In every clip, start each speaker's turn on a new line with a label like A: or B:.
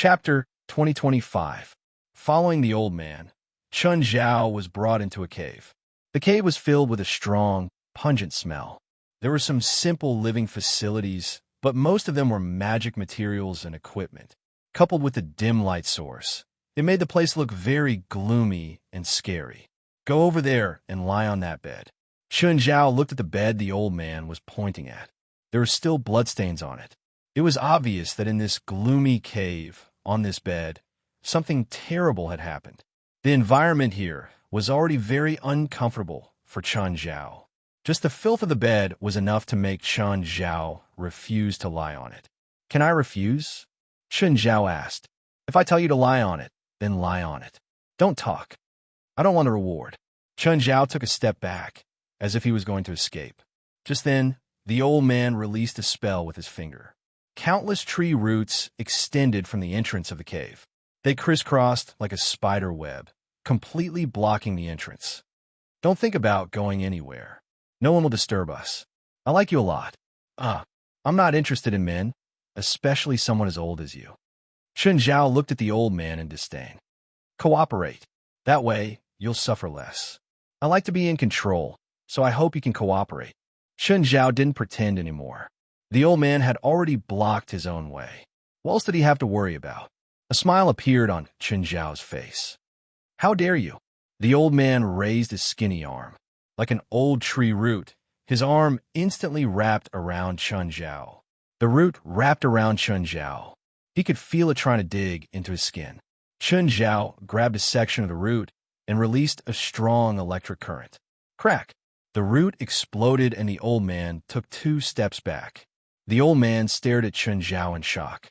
A: Chapter 2025. Following the old man, Chun Zhao was brought into a cave. The cave was filled with a strong, pungent smell. There were some simple living facilities, but most of them were magic materials and equipment. Coupled with a dim light source, it made the place look very gloomy and scary. Go over there and lie on that bed. Chun Zhao looked at the bed the old man was pointing at. There were still bloodstains on it. It was obvious that in this gloomy cave, on this bed, something terrible had happened. The environment here was already very uncomfortable for Chun Zhao. Just the filth of the bed was enough to make Chun Zhao refuse to lie on it. "Can I refuse?" Chun Zhao asked. "If I tell you to lie on it, then lie on it. Don't talk. I don't want a reward." Chun Zhao took a step back, as if he was going to escape. Just then, the old man released a spell with his finger. Countless tree roots extended from the entrance of the cave. They crisscrossed like a spider web, completely blocking the entrance. "Don't think about going anywhere. No one will disturb us. I like you a lot. I'm not interested in men, especially someone as old as you." Chun Zhao looked at the old man in disdain. "Cooperate. That way, you'll suffer less. I like to be in control, so I hope you can cooperate." Chun Zhao didn't pretend anymore. The old man had already blocked his own way. What else did he have to worry about? A smile appeared on Chun Zhao's face. "How dare you?" The old man raised his skinny arm. Like an old tree root, his arm instantly wrapped around Chun Zhao. The root wrapped around Chun Zhao. He could feel it trying to dig into his skin. Chun Zhao grabbed a section of the root and released a strong electric current. Crack! The root exploded and the old man took 2 steps back. The old man stared at Chun Zhao in shock.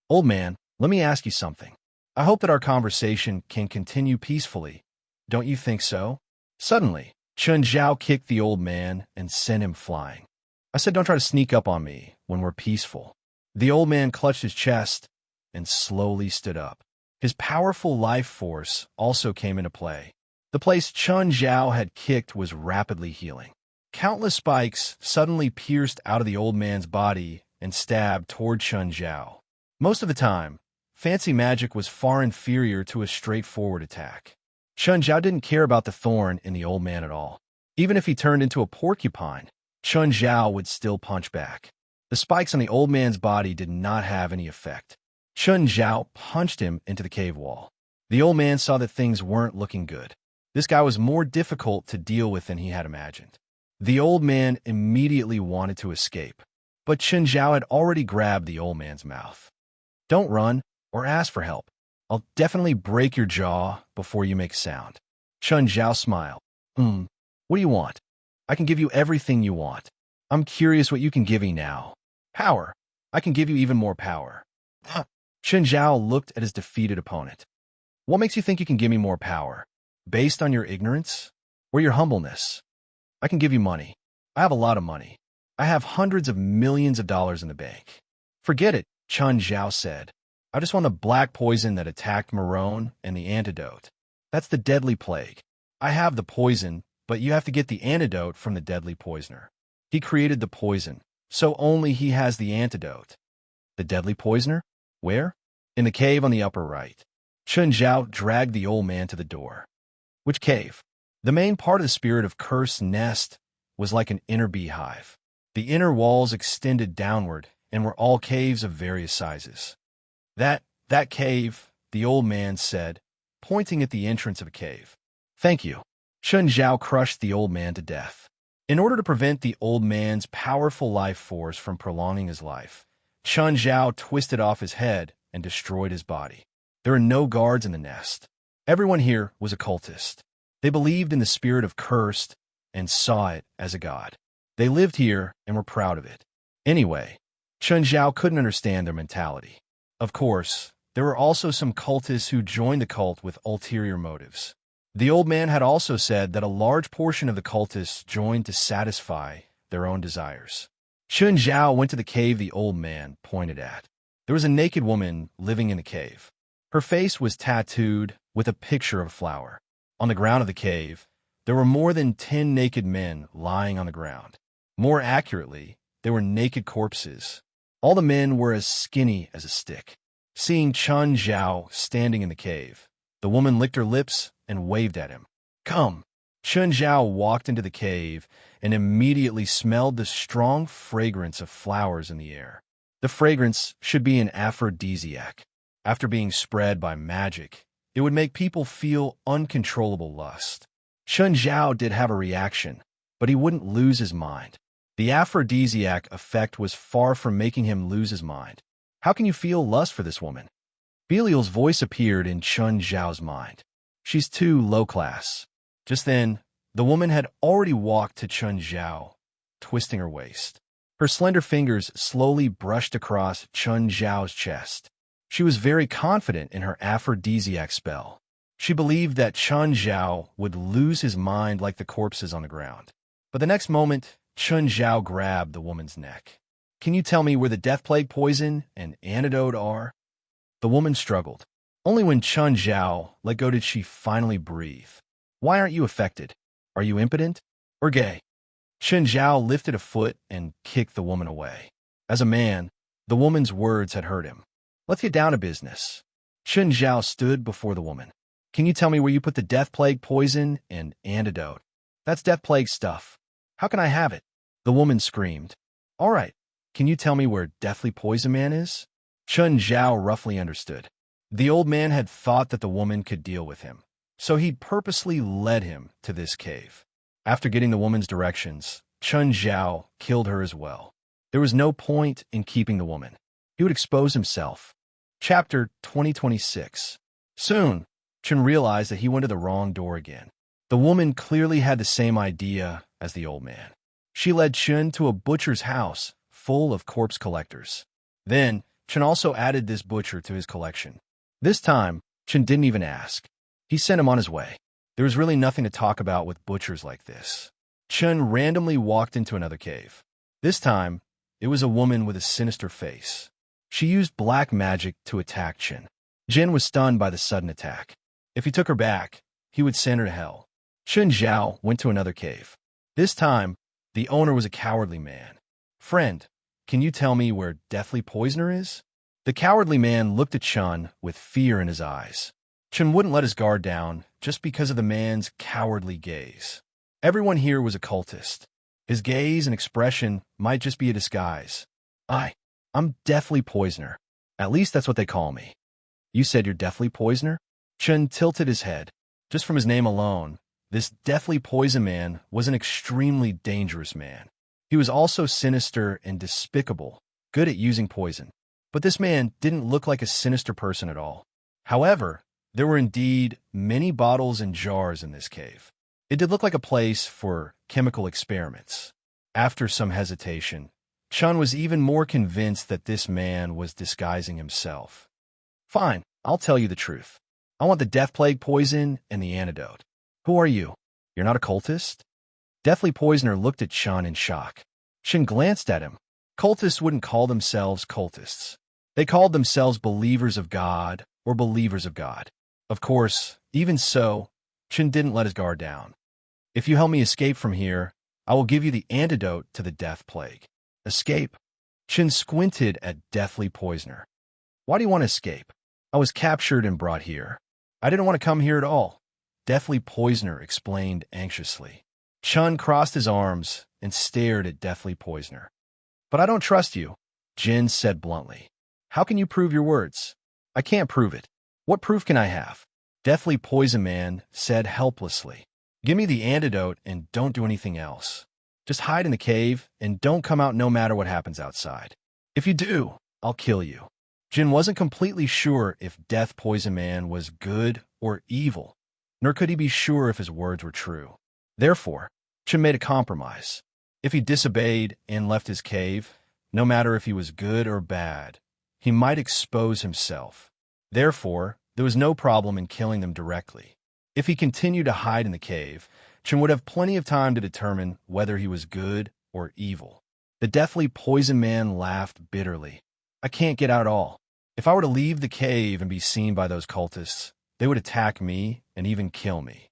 A: "Old man, let me ask you something. I hope that our conversation can continue peacefully. Don't you think so?" Suddenly, Chun Zhao kicked the old man and sent him flying. "I said don't try to sneak up on me when we're peaceful." The old man clutched his chest and slowly stood up. His powerful life force also came into play. The place Chun Zhao had kicked was rapidly healing. Countless spikes suddenly pierced out of the old man's body and stabbed toward Chun Zhao. Most of the time, fancy magic was far inferior to a straightforward attack. Chun Zhao didn't care about the thorn in the old man at all. Even if he turned into a porcupine, Chun Zhao would still punch back. The spikes on the old man's body did not have any effect. Chun Zhao punched him into the cave wall. The old man saw that things weren't looking good. This guy was more difficult to deal with than he had imagined. The old man immediately wanted to escape, but Chun Zhao had already grabbed the old man's mouth. "Don't run or ask for help. I'll definitely break your jaw before you make a sound." Chun Zhao smiled. What do you want? I can give you everything you want. I'm curious what you can give me now." "Power. I can give you even more power." Chun Zhao looked at his defeated opponent. "What makes you think you can give me more power? Based on your ignorance or your humbleness?" "I can give you money. I have a lot of money. I have hundreds of millions of dollars in the bank." "Forget it," Chun Zhao said. "I just want the black poison that attacked Marone and the antidote. That's the deadly plague. I have the poison, but you have to get the antidote from the deadly poisoner. He created the poison, so only he has the antidote." "The deadly poisoner? Where?" "In the cave on the upper right." Chun Zhao dragged the old man to the door. "Which cave?" The main part of the spirit of Cursed Nest was like an inner beehive. The inner walls extended downward and were all caves of various sizes. That cave," the old man said, pointing at the entrance of a cave. "Thank you." Chun Zhao crushed the old man to death. In order to prevent the old man's powerful life force from prolonging his life, Chun Zhao twisted off his head and destroyed his body. There are no guards in the nest. Everyone here was a cultist. They believed in the spirit of Cursed and saw it as a god. They lived here and were proud of it. Anyway, Chun Zhao couldn't understand their mentality. Of course, there were also some cultists who joined the cult with ulterior motives. The old man had also said that a large portion of the cultists joined to satisfy their own desires. Chun Zhao went to the cave the old man pointed at. There was a naked woman living in the cave. Her face was tattooed with a picture of a flower. On the ground of the cave, there were more than 10 naked men lying on the ground. More accurately, they were naked corpses. All the men were as skinny as a stick. Seeing Chun Zhao standing in the cave, the woman licked her lips and waved at him. Come. Chun Zhao walked into the cave and immediately smelled the strong fragrance of flowers in the air. The fragrance should be an aphrodisiac. After being spread by magic, it would make people feel uncontrollable lust. Chun Zhao did have a reaction, but he wouldn't lose his mind. The aphrodisiac effect was far from making him lose his mind. How can you feel lust for this woman? Belial's voice appeared in Chun Zhao's mind. She's too low class. Just then, the woman had already walked to Chun Zhao, twisting her waist. Her slender fingers slowly brushed across Chun Zhao's chest. She was very confident in her aphrodisiac spell. She believed that Chun Zhao would lose his mind like the corpses on the ground. But the next moment, Chun Zhao grabbed the woman's neck. Can you tell me where the death plague poison and antidote are? The woman struggled. Only when Chun Zhao let go did she finally breathe. Why aren't you affected? Are you impotent or gay? Chun Zhao lifted a foot and kicked the woman away. As a man, the woman's words had hurt him. Let's get down to business. Chun Zhao stood before the woman. Can you tell me where you put the death plague poison and antidote? That's death plague stuff. How can I have it? The woman screamed. All right, can you tell me where Deathly Poison Man is? Chun Zhao roughly understood. The old man had thought that the woman could deal with him, so he'd purposely led him to this cave. After getting the woman's directions, Chun Zhao killed her as well. There was no point in keeping the woman. He would expose himself. Chapter 2026. Soon, Chun realized that he went to the wrong door again. The woman clearly had the same idea as the old man. She led Chun to a butcher's house full of corpse collectors. Then, Chun also added this butcher to his collection. This time, Chun didn't even ask. He sent him on his way. There was really nothing to talk about with butchers like this. Chun randomly walked into another cave. This time, it was a woman with a sinister face. She used black magic to attack Chun. Jin was stunned by the sudden attack. If he took her back, he would send her to hell. Chun Zhao went to another cave. This time, the owner was a cowardly man. Friend, can you tell me where Deathly Poisoner is? The cowardly man looked at Chun with fear in his eyes. Chun wouldn't let his guard down just because of the man's cowardly gaze. Everyone here was a cultist. His gaze and expression might just be a disguise. I'm Deathly Poisoner. At least that's what they call me. You said you're Deathly Poisoner? Chun tilted his head. Just from his name alone, this Deathly Poison Man was an extremely dangerous man. He was also sinister and despicable, good at using poison. But this man didn't look like a sinister person at all. However, there were indeed many bottles and jars in this cave. It did look like a place for chemical experiments. After some hesitation, Chun was even more convinced that this man was disguising himself. Fine, I'll tell you the truth. I want the death plague poison and the antidote. Who are you? You're not a cultist? Deathly Poisoner looked at Chun in shock. Chun glanced at him. Cultists wouldn't call themselves cultists. They called themselves believers of God or believers of God. Of course, even so, Chun didn't let his guard down. If you help me escape from here, I will give you the antidote to the death plague. Escape? Chun squinted at Deathly Poisoner. Why do you want to escape? I was captured and brought here. I didn't want to come here at all. Deathly Poisoner explained anxiously. Chun crossed his arms and stared at Deathly Poisoner. But I don't trust you, Jin said bluntly. How can you prove your words? I can't prove it. What proof can I have? Deathly Poison Man said helplessly. Give me the antidote and don't do anything else. Just hide in the cave and don't come out no matter what happens outside. If you do, I'll kill you. Jin wasn't completely sure if Death Poison Man was good or evil, nor could he be sure if his words were true. Therefore, Chun made a compromise. If he disobeyed and left his cave, no matter if he was good or bad, he might expose himself. Therefore, there was no problem in killing them directly. If he continued to hide in the cave, Chun would have plenty of time to determine whether he was good or evil. The Deathly Poison Man laughed bitterly. I can't get out at all. If I were to leave the cave and be seen by those cultists, they would attack me and even kill me.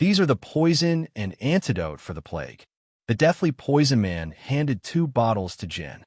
A: These are the poison and antidote for the plague. The Deathly Poison Man handed 2 bottles to Jin.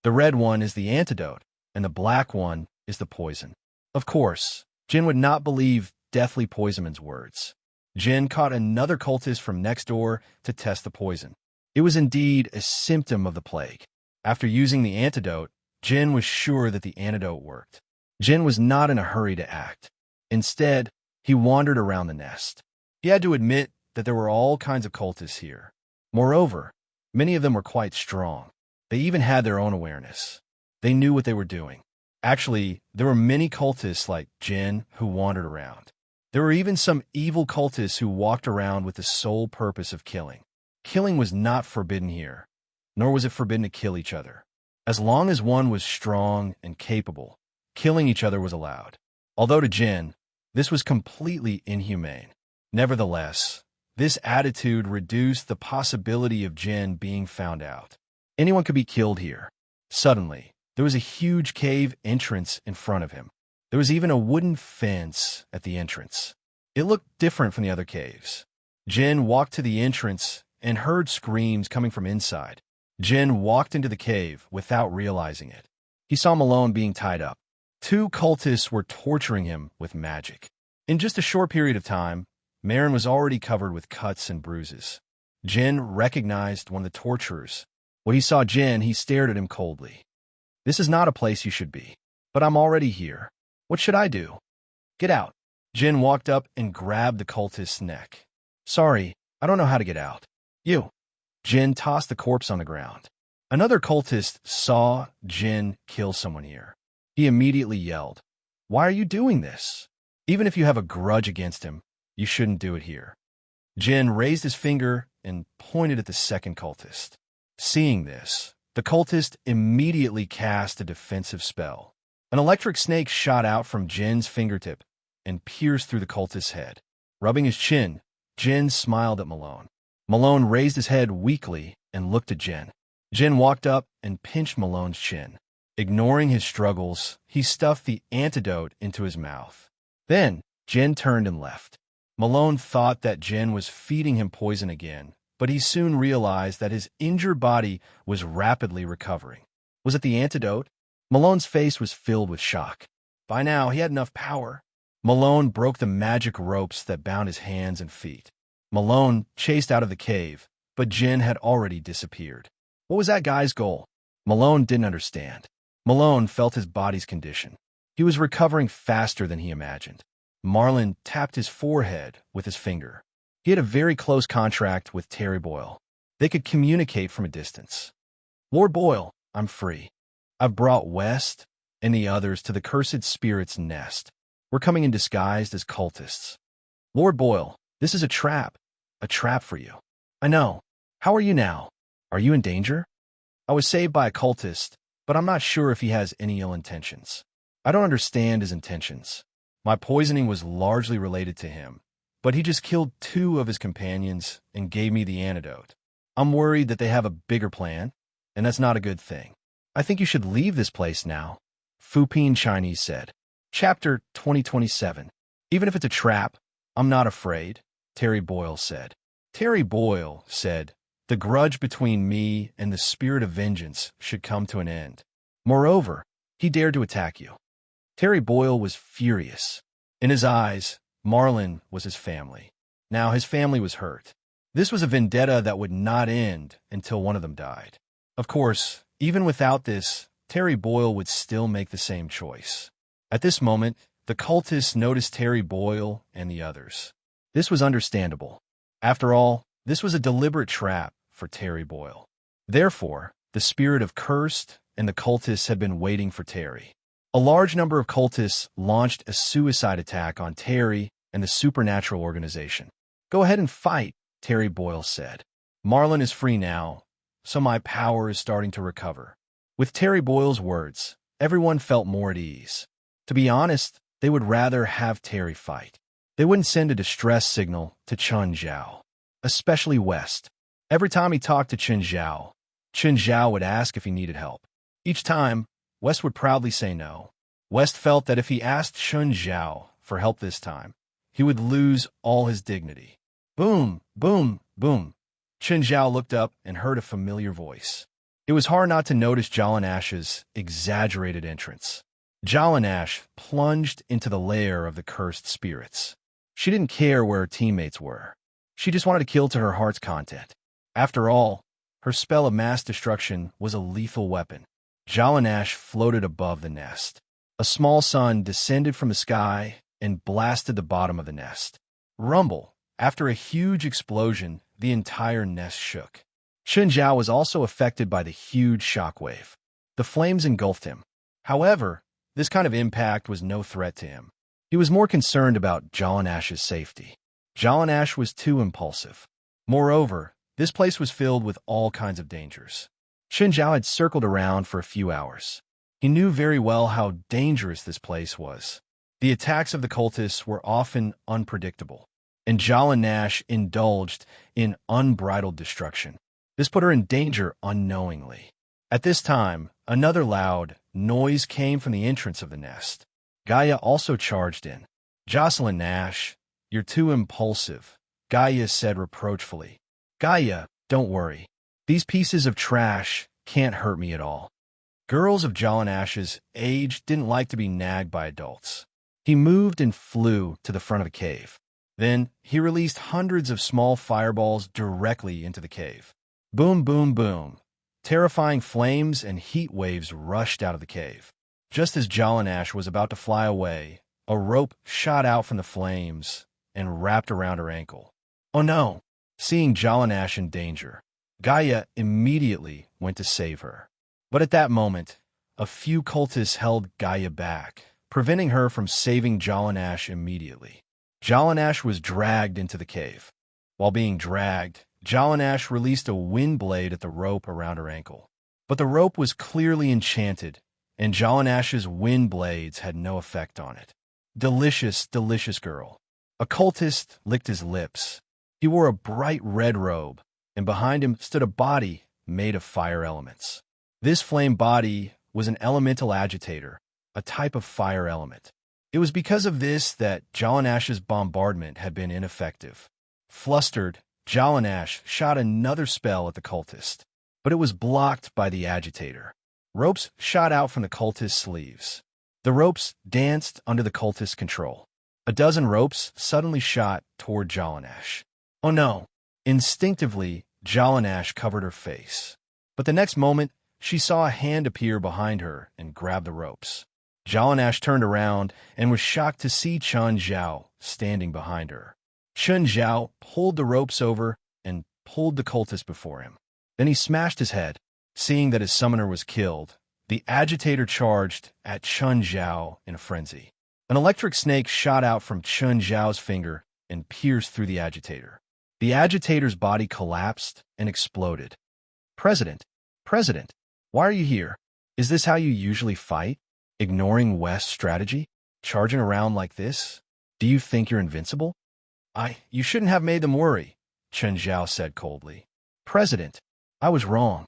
A: The red one is the antidote, and the black one is the poison. Of course, Jin would not believe deathly poisonman's words. Jin caught another cultist from next door to test the poison. It was indeed a symptom of the plague. After using the antidote, Jin was sure that the antidote worked. Jin was not in a hurry to act. Instead, he wandered around the nest. He had to admit that there were all kinds of cultists here. Moreover, many of them were quite strong. They even had their own awareness. They knew what they were doing. Actually, there were many cultists like Jin who wandered around. There were even some evil cultists who walked around with the sole purpose of killing. Killing was not forbidden here, nor was it forbidden to kill each other. As long as one was strong and capable, killing each other was allowed. Although to Jin, this was completely inhumane. Nevertheless, this attitude reduced the possibility of Jin being found out. Anyone could be killed here. Suddenly, there was a huge cave entrance in front of him. There was even a wooden fence at the entrance. It looked different from the other caves. Jin walked to the entrance and heard screams coming from inside. Jin walked into the cave without realizing it. He saw Malone being tied up. 2 cultists were torturing him with magic. In just a short period of time, Marin was already covered with cuts and bruises. Jin recognized one of the torturers. When he saw Jin, he stared at him coldly. "This is not a place you should be, but I'm already here. What should I do?" "Get out." Jin walked up and grabbed the cultist's neck. "Sorry, I don't know how to get out." "You." Jin tossed the corpse on the ground. Another cultist saw Jin kill someone here. He immediately yelled, "Why are you doing this? Even if you have a grudge against him, you shouldn't do it here." Jin raised his finger and pointed at the second cultist. Seeing this, the cultist immediately cast a defensive spell. An electric snake shot out from Jin's fingertip and pierced through the cultist's head. Rubbing his chin, Jin smiled at Malone. Malone raised his head weakly and looked at Jin. Jin walked up and pinched Malone's chin. Ignoring his struggles, he stuffed the antidote into his mouth. Then, Jin turned and left. Malone thought that Jin was feeding him poison again, but he soon realized that his injured body was rapidly recovering. Was it the antidote? Malone's face was filled with shock. By now, he had enough power. Malone broke the magic ropes that bound his hands and feet. Malone chased out of the cave, but Jin had already disappeared. What was that guy's goal? Malone didn't understand. Malone felt his body's condition. He was recovering faster than he imagined. Marlin tapped his forehead with his finger. He had a very close contract with Terry Boyle. They could communicate from a distance. "Lord Boyle, I'm free. I've brought West and the others to the cursed spirit's nest. We're coming in disguised as cultists." "Lord Boyle, this is a trap for you." "I know. How are you now? Are you in danger?" "I was saved by a cultist, but I'm not sure if he has any ill intentions. I don't understand his intentions. My poisoning was largely related to him, but he just killed 2 of his companions and gave me the antidote. I'm worried that they have a bigger plan, and that's not a good thing. I think you should leave this place now," Fupin Chinese said. Chapter 2027. "Even if it's a trap, I'm not afraid," Terry Boyle said. Terry Boyle said, "The grudge between me and the spirit of vengeance should come to an end. Moreover, he dared to attack you." Terry Boyle was furious. In his eyes, Marlin was his family. Now his family was hurt. This was a vendetta that would not end until one of them died. Of course, even without this, Terry Boyle would still make the same choice. At this moment, the cultists noticed Terry Boyle and the others. This was understandable. After all, this was a deliberate trap for Terry Boyle. Therefore, the spirit of cursed and the cultists had been waiting for Terry. A large number of cultists launched a suicide attack on Terry and the supernatural organization. "Go ahead and fight," Terry Boyle said. "Marlin is free now, so my power is starting to recover." With Terry Boyle's words, everyone felt more at ease. To be honest, they would rather have Terry fight. They wouldn't send a distress signal to Chun Zhao, especially West. Every time he talked to Chun Zhao would ask if he needed help. Each time, West would proudly say no. West felt that if he asked Chun Zhao for help this time, he would lose all his dignity. Boom, boom, boom. Chun Zhao looked up and heard a familiar voice. It was hard not to notice Jalen Ash's exaggerated entrance. Jalanash plunged into the lair of the cursed spirits. She didn't care where her teammates were. She just wanted to kill to her heart's content. After all, her spell of mass destruction was a lethal weapon. Jalanash floated above the nest. A small sun descended from the sky and blasted the bottom of the nest. Rumble. After a huge explosion, the entire nest shook. Chun Zhao was also affected by the huge shockwave. The flames engulfed him. However, this kind of impact was no threat to him. He was more concerned about Jalanash's safety. Jalanash was too impulsive. Moreover, this place was filled with all kinds of dangers. Chun Zhao had circled around for a few hours. He knew very well how dangerous this place was. The attacks of the cultists were often unpredictable, and Jalanash indulged in unbridled destruction. This put her in danger unknowingly. At this time, another loud noise came from the entrance of the nest. Gaia also charged in. "Jocelyn Nash, you're too impulsive," Gaia said reproachfully. "Gaia, don't worry. These pieces of trash can't hurt me at all." Girls of Jalanash's age didn't like to be nagged by adults. He moved and flew to the front of the cave. Then he released hundreds of small fireballs directly into the cave. Boom, boom, boom. Terrifying flames and heat waves rushed out of the cave. Just as Jalanash was about to fly away, a rope shot out from the flames and wrapped around her ankle. Oh no! Seeing Jalanash in danger, Gaia immediately went to save her. But at that moment, a few cultists held Gaia back, preventing her from saving Jalanash immediately. Jalanash was dragged into the cave. While being dragged, Jalanash released a wind blade at the rope around her ankle. But the rope was clearly enchanted, and Jalanash's wind blades had no effect on it. Delicious, delicious girl. A cultist licked his lips. He wore a bright red robe, and behind him stood a body made of fire elements. This flame body was an elemental agitator, a type of fire element. It was because of this that Jalanash's bombardment had been ineffective. Flustered, Jalanash shot another spell at the cultist, but it was blocked by the agitator. Ropes shot out from the cultist's sleeves. The ropes danced under the cultist's control. A dozen ropes suddenly shot toward Jalanash. Oh no! Instinctively, Jalanash covered her face. But the next moment, she saw a hand appear behind her and grab the ropes. Jalanash turned around and was shocked to see Chun Zhao standing behind her. Chun Zhao pulled the ropes over and pulled the cultist before him. Then he smashed his head. Seeing that his summoner was killed, the agitator charged at Chun Zhao in a frenzy. An electric snake shot out from Chun Zhao's finger and pierced through the agitator. The agitator's body collapsed and exploded. President, why are you here? Is this how you usually fight? Ignoring West's strategy? Charging around like this? Do you think you're invincible? You shouldn't have made them worry, Chun Zhao said coldly. President, I was wrong.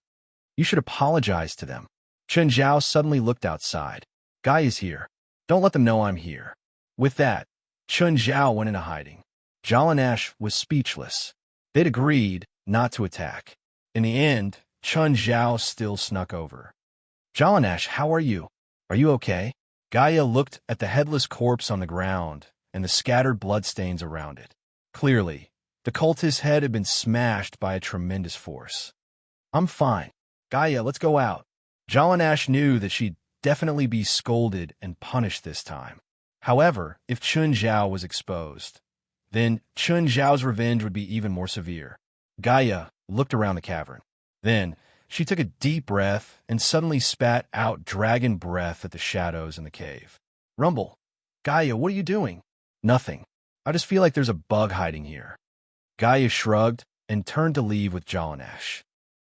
A: You should apologize to them. Chun Zhao suddenly looked outside. Guy is here. Don't let them know I'm here. With that, Chun Zhao went into hiding. Jalanash was speechless. They'd agreed not to attack. In the end, Chun Zhao still snuck over. Jalanash, how are you? Are you okay? Gaia looked at the headless corpse on the ground and the scattered bloodstains around it. Clearly, the cultist's head had been smashed by a tremendous force. I'm fine. Gaia, let's go out. Jalanash knew that she'd definitely be scolded and punished this time. However, if Chun Zhao was exposed, then Chun Zhao's revenge would be even more severe. Gaia looked around the cavern. Then, she took a deep breath and suddenly spat out dragon breath at the shadows in the cave. Rumble, Gaia, what are you doing? Nothing. I just feel like there's a bug hiding here. Gaia shrugged and turned to leave with Jalanash.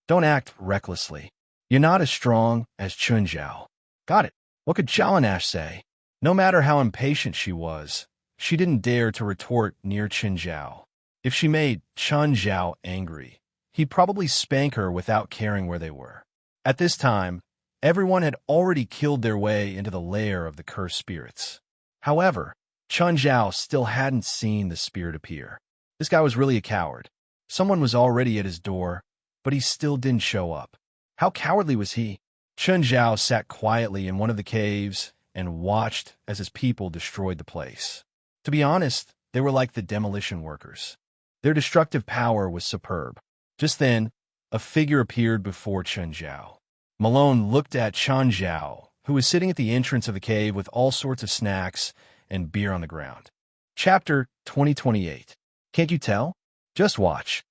A: Don't act recklessly. You're not as strong as Chun Zhao. Got it. What could Jalanash say? No matter how impatient she was, she didn't dare to retort near Chun Zhao. If she made Chun Zhao angry, he'd probably spank her without caring where they were. At this time, everyone had already killed their way into the lair of the cursed spirits. However, Chun Zhao still hadn't seen the spirit appear. This guy was really a coward. Someone was already at his door, but he still didn't show up. How cowardly was he? Chun Zhao sat quietly in one of the caves and watched as his people destroyed the place. To be honest, they were like the demolition workers. Their destructive power was superb. Just then, a figure appeared before Chen Zhao. Malone looked at Chen Zhao, who was sitting at the entrance of the cave with all sorts of snacks and beer on the ground. Chapter 2028. Can't you tell? Just watch.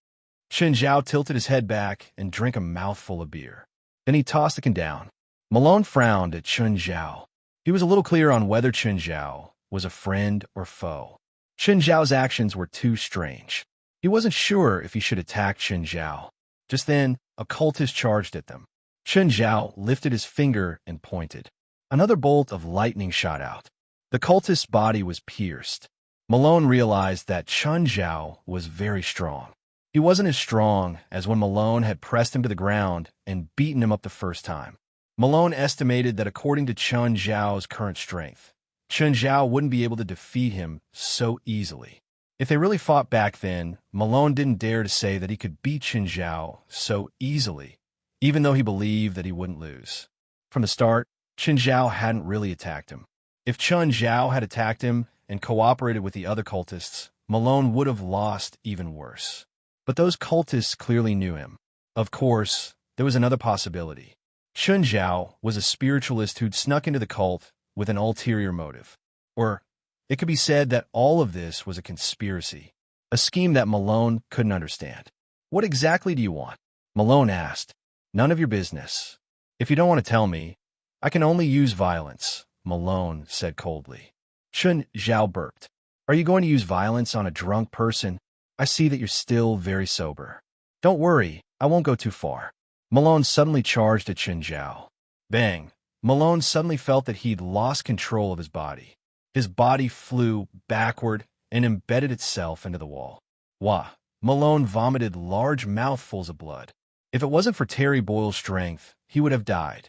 A: Chen Zhao tilted his head back and drank a mouthful of beer. Then he tossed the can down. Malone frowned at Chen Zhao. He was a little clear on whether Chen Zhao was a friend or foe. Chen Zhao's actions were too strange. He wasn't sure if he should attack Chen Zhao. Just then, a cultist charged at them. Chen Zhao lifted his finger and pointed. Another bolt of lightning shot out. The cultist's body was pierced. Malone realized that Chen Zhao was very strong. He wasn't as strong as when Malone had pressed him to the ground and beaten him up the first time. Malone estimated that according to Chen Zhao's current strength, Chen Zhao wouldn't be able to defeat him so easily. If they really fought back then, Malone didn't dare to say that he could beat Chen Zhao so easily, even though he believed that he wouldn't lose. From the start, Chen Zhao hadn't really attacked him. If Chen Zhao had attacked him and cooperated with the other cultists, Malone would have lost even worse. But those cultists clearly knew him. Of course, there was another possibility. Chen Zhao was a spiritualist who'd snuck into the cult with an ulterior motive. Or it could be said that all of this was a conspiracy, a scheme that Malone couldn't understand. What exactly do you want? Malone asked. None of your business. If you don't want to tell me, I can only use violence, Malone said coldly. Chen Zhao burped. Are you going to use violence on a drunk person? I see that you're still very sober. Don't worry, I won't go too far. Malone suddenly charged at Chen Zhao. Bang! Malone suddenly felt that he'd lost control of his body. His body flew backward and embedded itself into the wall. Wah! Malone vomited large mouthfuls of blood. If it wasn't for Terry Boyle's strength, he would have died.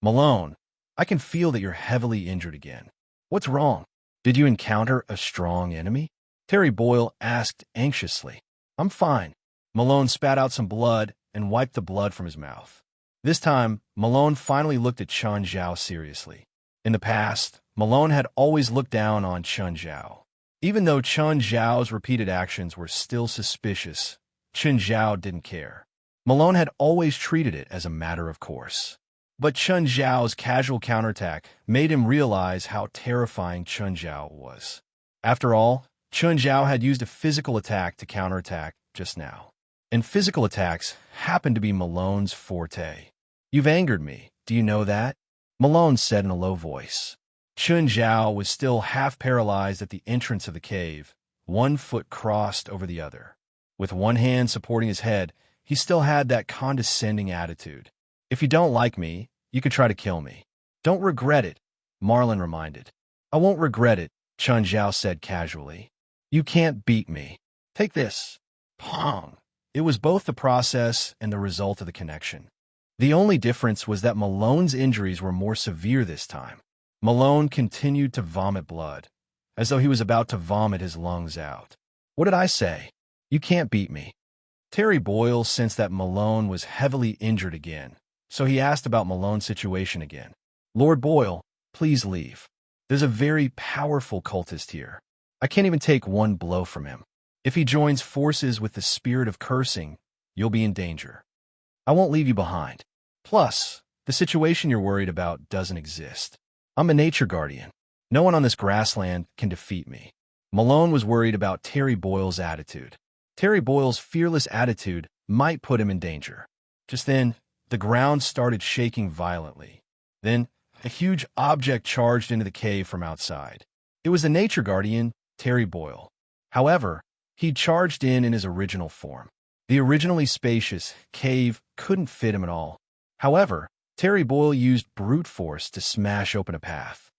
A: Malone, I can feel that you're heavily injured again. What's wrong? Did you encounter a strong enemy? Terry Boyle asked anxiously. I'm fine. Malone spat out some blood and wiped the blood from his mouth. This time, Malone finally looked at Chen Zhao seriously. In the past, Malone had always looked down on Chen Zhao. Even though Chen Zhao's repeated actions were still suspicious, Chen Zhao didn't care. Malone had always treated it as a matter of course. But Chen Zhao's casual counterattack made him realize how terrifying Chen Zhao was. After all, Chen Zhao had used a physical attack to counterattack just now. And physical attacks happened to be Malone's forte. You've angered me, do you know that? Malone said in a low voice. Chen Zhao was still half paralyzed at the entrance of the cave, one foot crossed over the other. With one hand supporting his head, he still had that condescending attitude. If you don't like me, you could try to kill me. Don't regret it, Marlin reminded. I won't regret it, Chen Zhao said casually. You can't beat me. Take this. Pong. It was both the process and the result of the connection. The only difference was that Malone's injuries were more severe this time. Malone continued to vomit blood, as though he was about to vomit his lungs out. What did I say? You can't beat me. Terry Boyle sensed that Malone was heavily injured again, so he asked about Malone's situation again. Lord Boyle, please leave. There's a very powerful cultist here. I can't even take one blow from him. If he joins forces with the spirit of cursing, you'll be in danger. I won't leave you behind. Plus, the situation you're worried about doesn't exist. I'm a nature guardian. No one on this grassland can defeat me. Malone was worried about Terry Boyle's attitude. Terry Boyle's fearless attitude might put him in danger. Just then, the ground started shaking violently. Then, a huge object charged into the cave from outside. It was the nature guardian, Terry Boyle. However, he'd charged in his original form. The originally spacious cave couldn't fit him at all. However, Terry Boyle used brute force to smash open a path.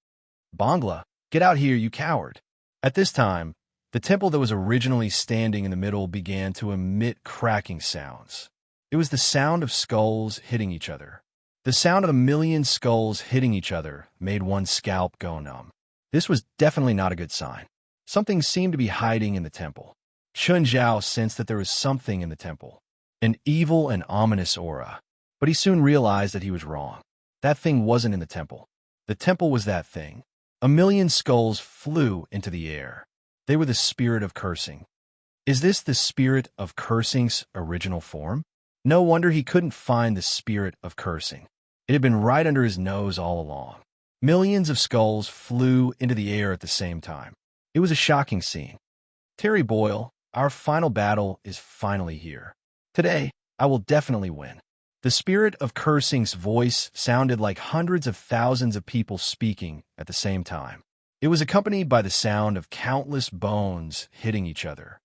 A: Bangla, get out here, you coward. At this time, the temple that was originally standing in the middle began to emit cracking sounds. It was the sound of skulls hitting each other. The sound of a million skulls hitting each other made one's scalp go numb. This was definitely not a good sign. Something seemed to be hiding in the temple. Chen Zhao sensed that there was something in the temple, an evil and ominous aura. But he soon realized that he was wrong. That thing wasn't in the temple. The temple was that thing. A million skulls flew into the air. They were the spirit of cursing. Is this the spirit of cursing's original form? No wonder he couldn't find the spirit of cursing. It had been right under his nose all along. Millions of skulls flew into the air at the same time. It was a shocking scene. Terry Boyle, our final battle is finally here. Today, I will definitely win. The spirit of cursing's voice sounded like hundreds of thousands of people speaking at the same time. It was accompanied by the sound of countless bones hitting each other.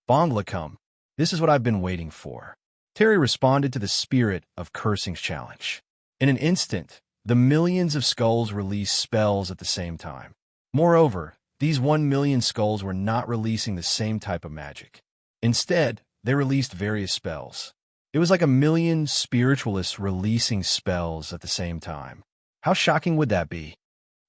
A: Bongla come. This is what I've been waiting for. Terry responded to the spirit of cursing's challenge. In an instant, the millions of skulls released spells at the same time. Moreover, these 1 million skulls were not releasing the same type of magic. Instead, they released various spells. It was like 1 million spiritualists releasing spells at the same time. How shocking would that be?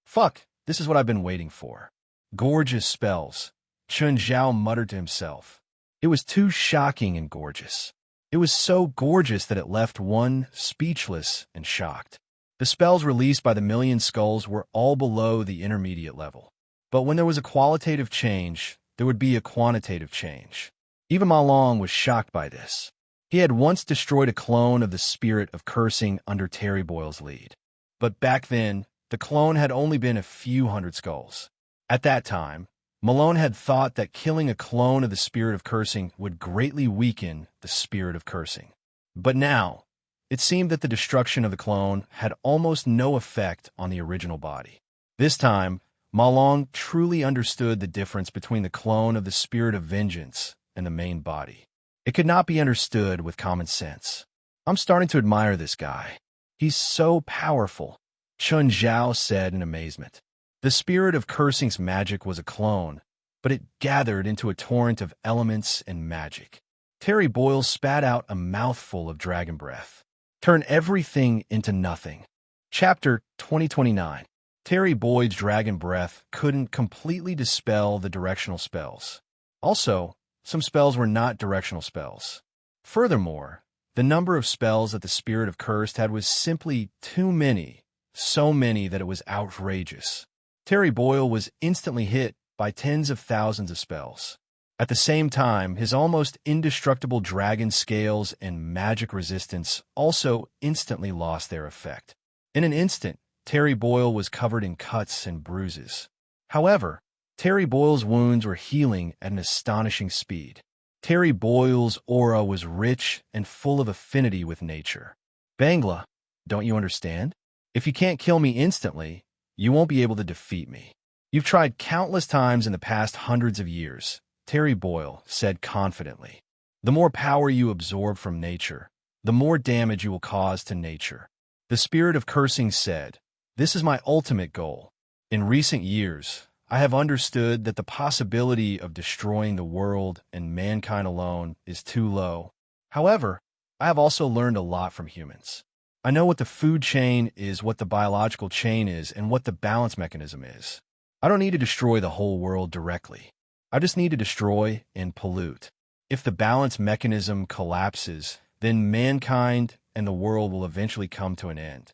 A: Fuck, this is what I've been waiting for. Gorgeous spells, Chun Zhao muttered to himself. It was too shocking and gorgeous. It was so gorgeous that it left one speechless and shocked. The spells released by the 1 million skulls were all below the intermediate level. But when there was a qualitative change, there would be a quantitative change. Even Ma Long was shocked by this. He had once destroyed a clone of the spirit of cursing under Terry Boyle's lead. But back then, the clone had only been a few hundred skulls. At that time, Malone had thought that killing a clone of the spirit of cursing would greatly weaken the spirit of cursing. But now, it seemed that the destruction of the clone had almost no effect on the original body. This time, Ma Long truly understood the difference between the clone of the spirit of vengeance and the main body. It could not be understood with common sense. I'm starting to admire this guy. He's so powerful, Chun Zhao said in amazement. The spirit of cursing's magic was a clone, but it gathered into a torrent of elements and magic. Terry Boyle spat out a mouthful of dragon breath. Turn everything into nothing. Chapter 2029. Terry Boyd's dragon breath couldn't completely dispel the directional spells. Also, some spells were not directional spells. Furthermore, the number of spells that the spirit of cursed had was simply too many, so many that it was outrageous. Terry Boyle was instantly hit by tens of thousands of spells. At the same time, his almost indestructible dragon scales and magic resistance also instantly lost their effect. In an instant, Terry Boyle was covered in cuts and bruises. However, Terry Boyle's wounds were healing at an astonishing speed. Terry Boyle's aura was rich and full of affinity with nature. Bangla, don't you understand? If you can't kill me instantly, you won't be able to defeat me. You've tried countless times in the past hundreds of years, Terry Boyle said confidently. The more power you absorb from nature, the more damage you will cause to nature. The spirit of cursing said, "This is my ultimate goal. In recent years, I have understood that the possibility of destroying the world and mankind alone is too low. However, I have also learned a lot from humans. I know what the food chain is, what the biological chain is, and what the balance mechanism is. I don't need to destroy the whole world directly. I just need to destroy and pollute. If the balance mechanism collapses, then mankind and the world will eventually come to an end.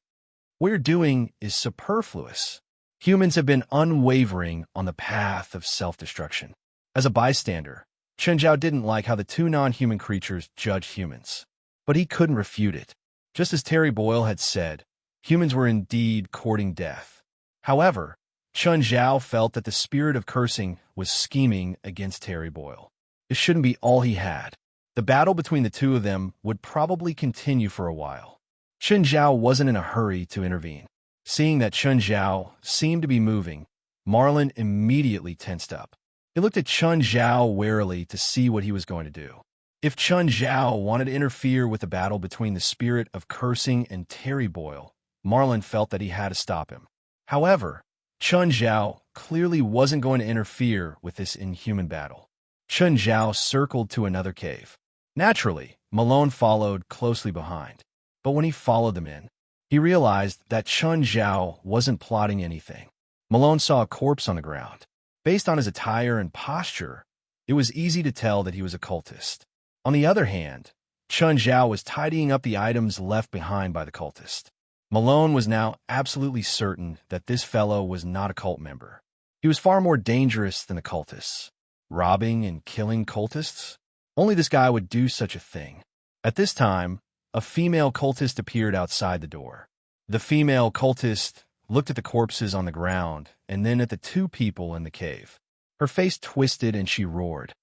A: What you're doing is superfluous. Humans have been unwavering on the path of self-destruction." As a bystander, Chen Zhao didn't like how the two non-human creatures judged humans. But he couldn't refute it. Just as Terry Boyle had said, humans were indeed courting death. However, Chun Zhao felt that the spirit of cursing was scheming against Terry Boyle. This shouldn't be all he had. The battle between the two of them would probably continue for a while. Chun Zhao wasn't in a hurry to intervene. Seeing that Chun Zhao seemed to be moving, Marlin immediately tensed up. He looked at Chun Zhao warily to see what he was going to do. If Chun Zhao wanted to interfere with the battle between the spirit of cursing and Terry Boyle, Marlin felt that he had to stop him. However, Chun Zhao clearly wasn't going to interfere with this inhuman battle. Chun Zhao circled to another cave. Naturally, Malone followed closely behind. But when he followed them in, he realized that Chun Zhao wasn't plotting anything. Malone saw a corpse on the ground. Based on his attire and posture, it was easy to tell that he was a cultist. On the other hand, Chun Zhao was tidying up the items left behind by the cultist. Malone was now absolutely certain that this fellow was not a cult member. He was far more dangerous than the cultists. Robbing and killing cultists? Only this guy would do such a thing. At this time, a female cultist appeared outside the door. The female cultist looked at the corpses on the ground and then at the two people in the cave. Her face twisted and she roared,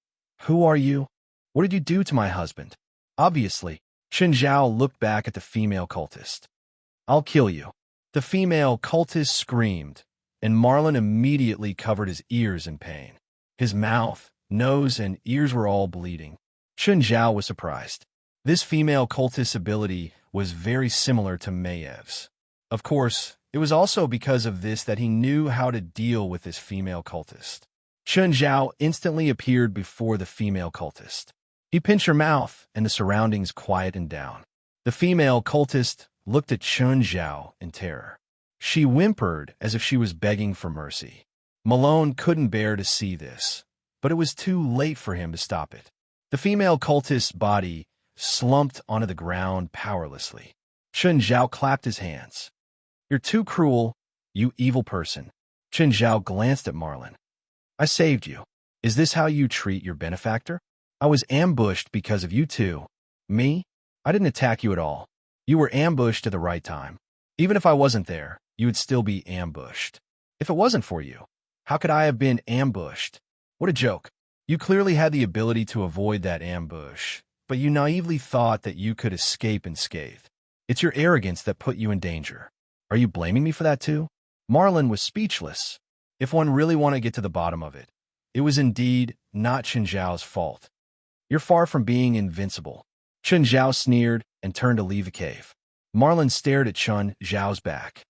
A: "Who are you? What did you do to my husband?" Obviously, Chen Zhao looked back at the female cultist. "I'll kill you." The female cultist screamed, and Marlon immediately covered his ears in pain. His mouth, nose, and ears were all bleeding. Chen Zhao was surprised. This female cultist's ability was very similar to Mayev's. Of course, it was also because of this that he knew how to deal with this female cultist. Chen Zhao instantly appeared before the female cultist. He pinched her mouth, and the surroundings quietened down. The female cultist looked at Chen Zhao in terror. She whimpered as if she was begging for mercy. Malone couldn't bear to see this, but it was too late for him to stop it. The female cultist's body slumped onto the ground powerlessly. Chen Zhao clapped his hands. "You're too cruel, you evil person." Chen Zhao glanced at Marlon. "I saved you. Is this how you treat your benefactor? I was ambushed because of you two." "Me? I didn't attack you at all. You were ambushed at the right time. Even if I wasn't there, you would still be ambushed. If it wasn't for you, how could I have been ambushed? What a joke. You clearly had the ability to avoid that ambush, but you naively thought that you could escape unscathed. It's your arrogance that put you in danger. Are you blaming me for that too?" Marlon was speechless. If one really wanted to get to the bottom of it, it was indeed not Chen Zhao's fault. "You're far from being invincible." Chen Zhao sneered and turned to leave the cave. Marlon stared at Chen Zhao's back.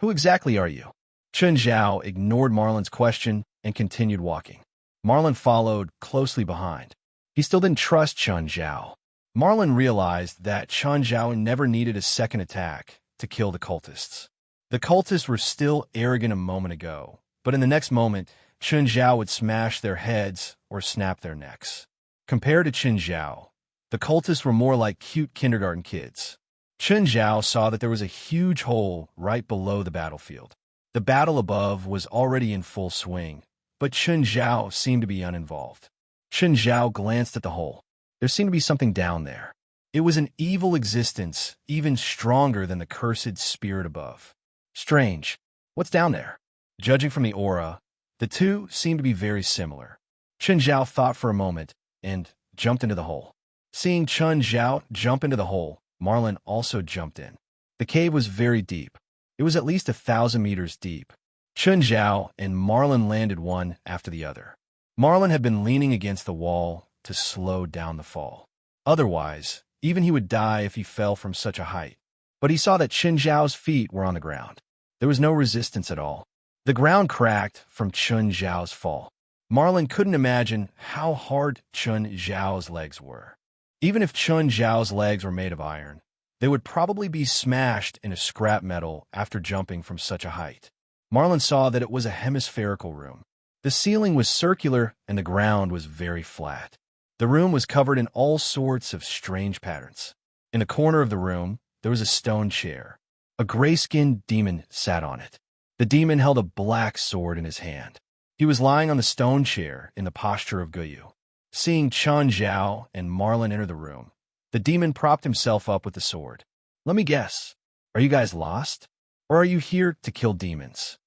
A: "Who exactly are you?" Chen Zhao ignored Marlon's question and continued walking. Marlon followed closely behind. He still didn't trust Chen Zhao. Marlon realized that Chen Zhao never needed a second attack to kill the cultists. The cultists were still arrogant a moment ago, but in the next moment, Chen Zhao would smash their heads or snap their necks. Compared to Chen Zhao, the cultists were more like cute kindergarten kids. Chen Zhao saw that there was a huge hole right below the battlefield. The battle above was already in full swing, but Chen Zhao seemed to be uninvolved. Chen Zhao glanced at the hole. There seemed to be something down there. It was an evil existence, even stronger than the cursed spirit above. Strange. What's down there? Judging from the aura, the two seemed to be very similar. Chen Zhao thought for a moment and jumped into the hole. Seeing Chen Zhao jump into the hole, Marlon also jumped in. The cave was very deep. It was at least 1,000 meters deep. Chen Zhao and Marlon landed one after the other. Marlon had been leaning against the wall to slow down the fall. Otherwise, even he would die if he fell from such a height. But he saw that Chen Zhao's feet were on the ground. There was no resistance at all. The ground cracked from Chen Zhao's fall. Marlon couldn't imagine how hard Chen Zhao's legs were. Even if Chen Zhao's legs were made of iron, they would probably be smashed into scrap metal after jumping from such a height. Marlon saw that it was a hemispherical room. The ceiling was circular and the ground was very flat. The room was covered in all sorts of strange patterns. In the corner of the room, there was a stone chair. A gray-skinned demon sat on it. The demon held a black sword in his hand. He was lying on the stone chair in the posture of Guyu. Seeing Chen Zhao and Marlon enter the room, the demon propped himself up with the sword. "Let me guess. Are you guys lost? Or are you here to kill demons?"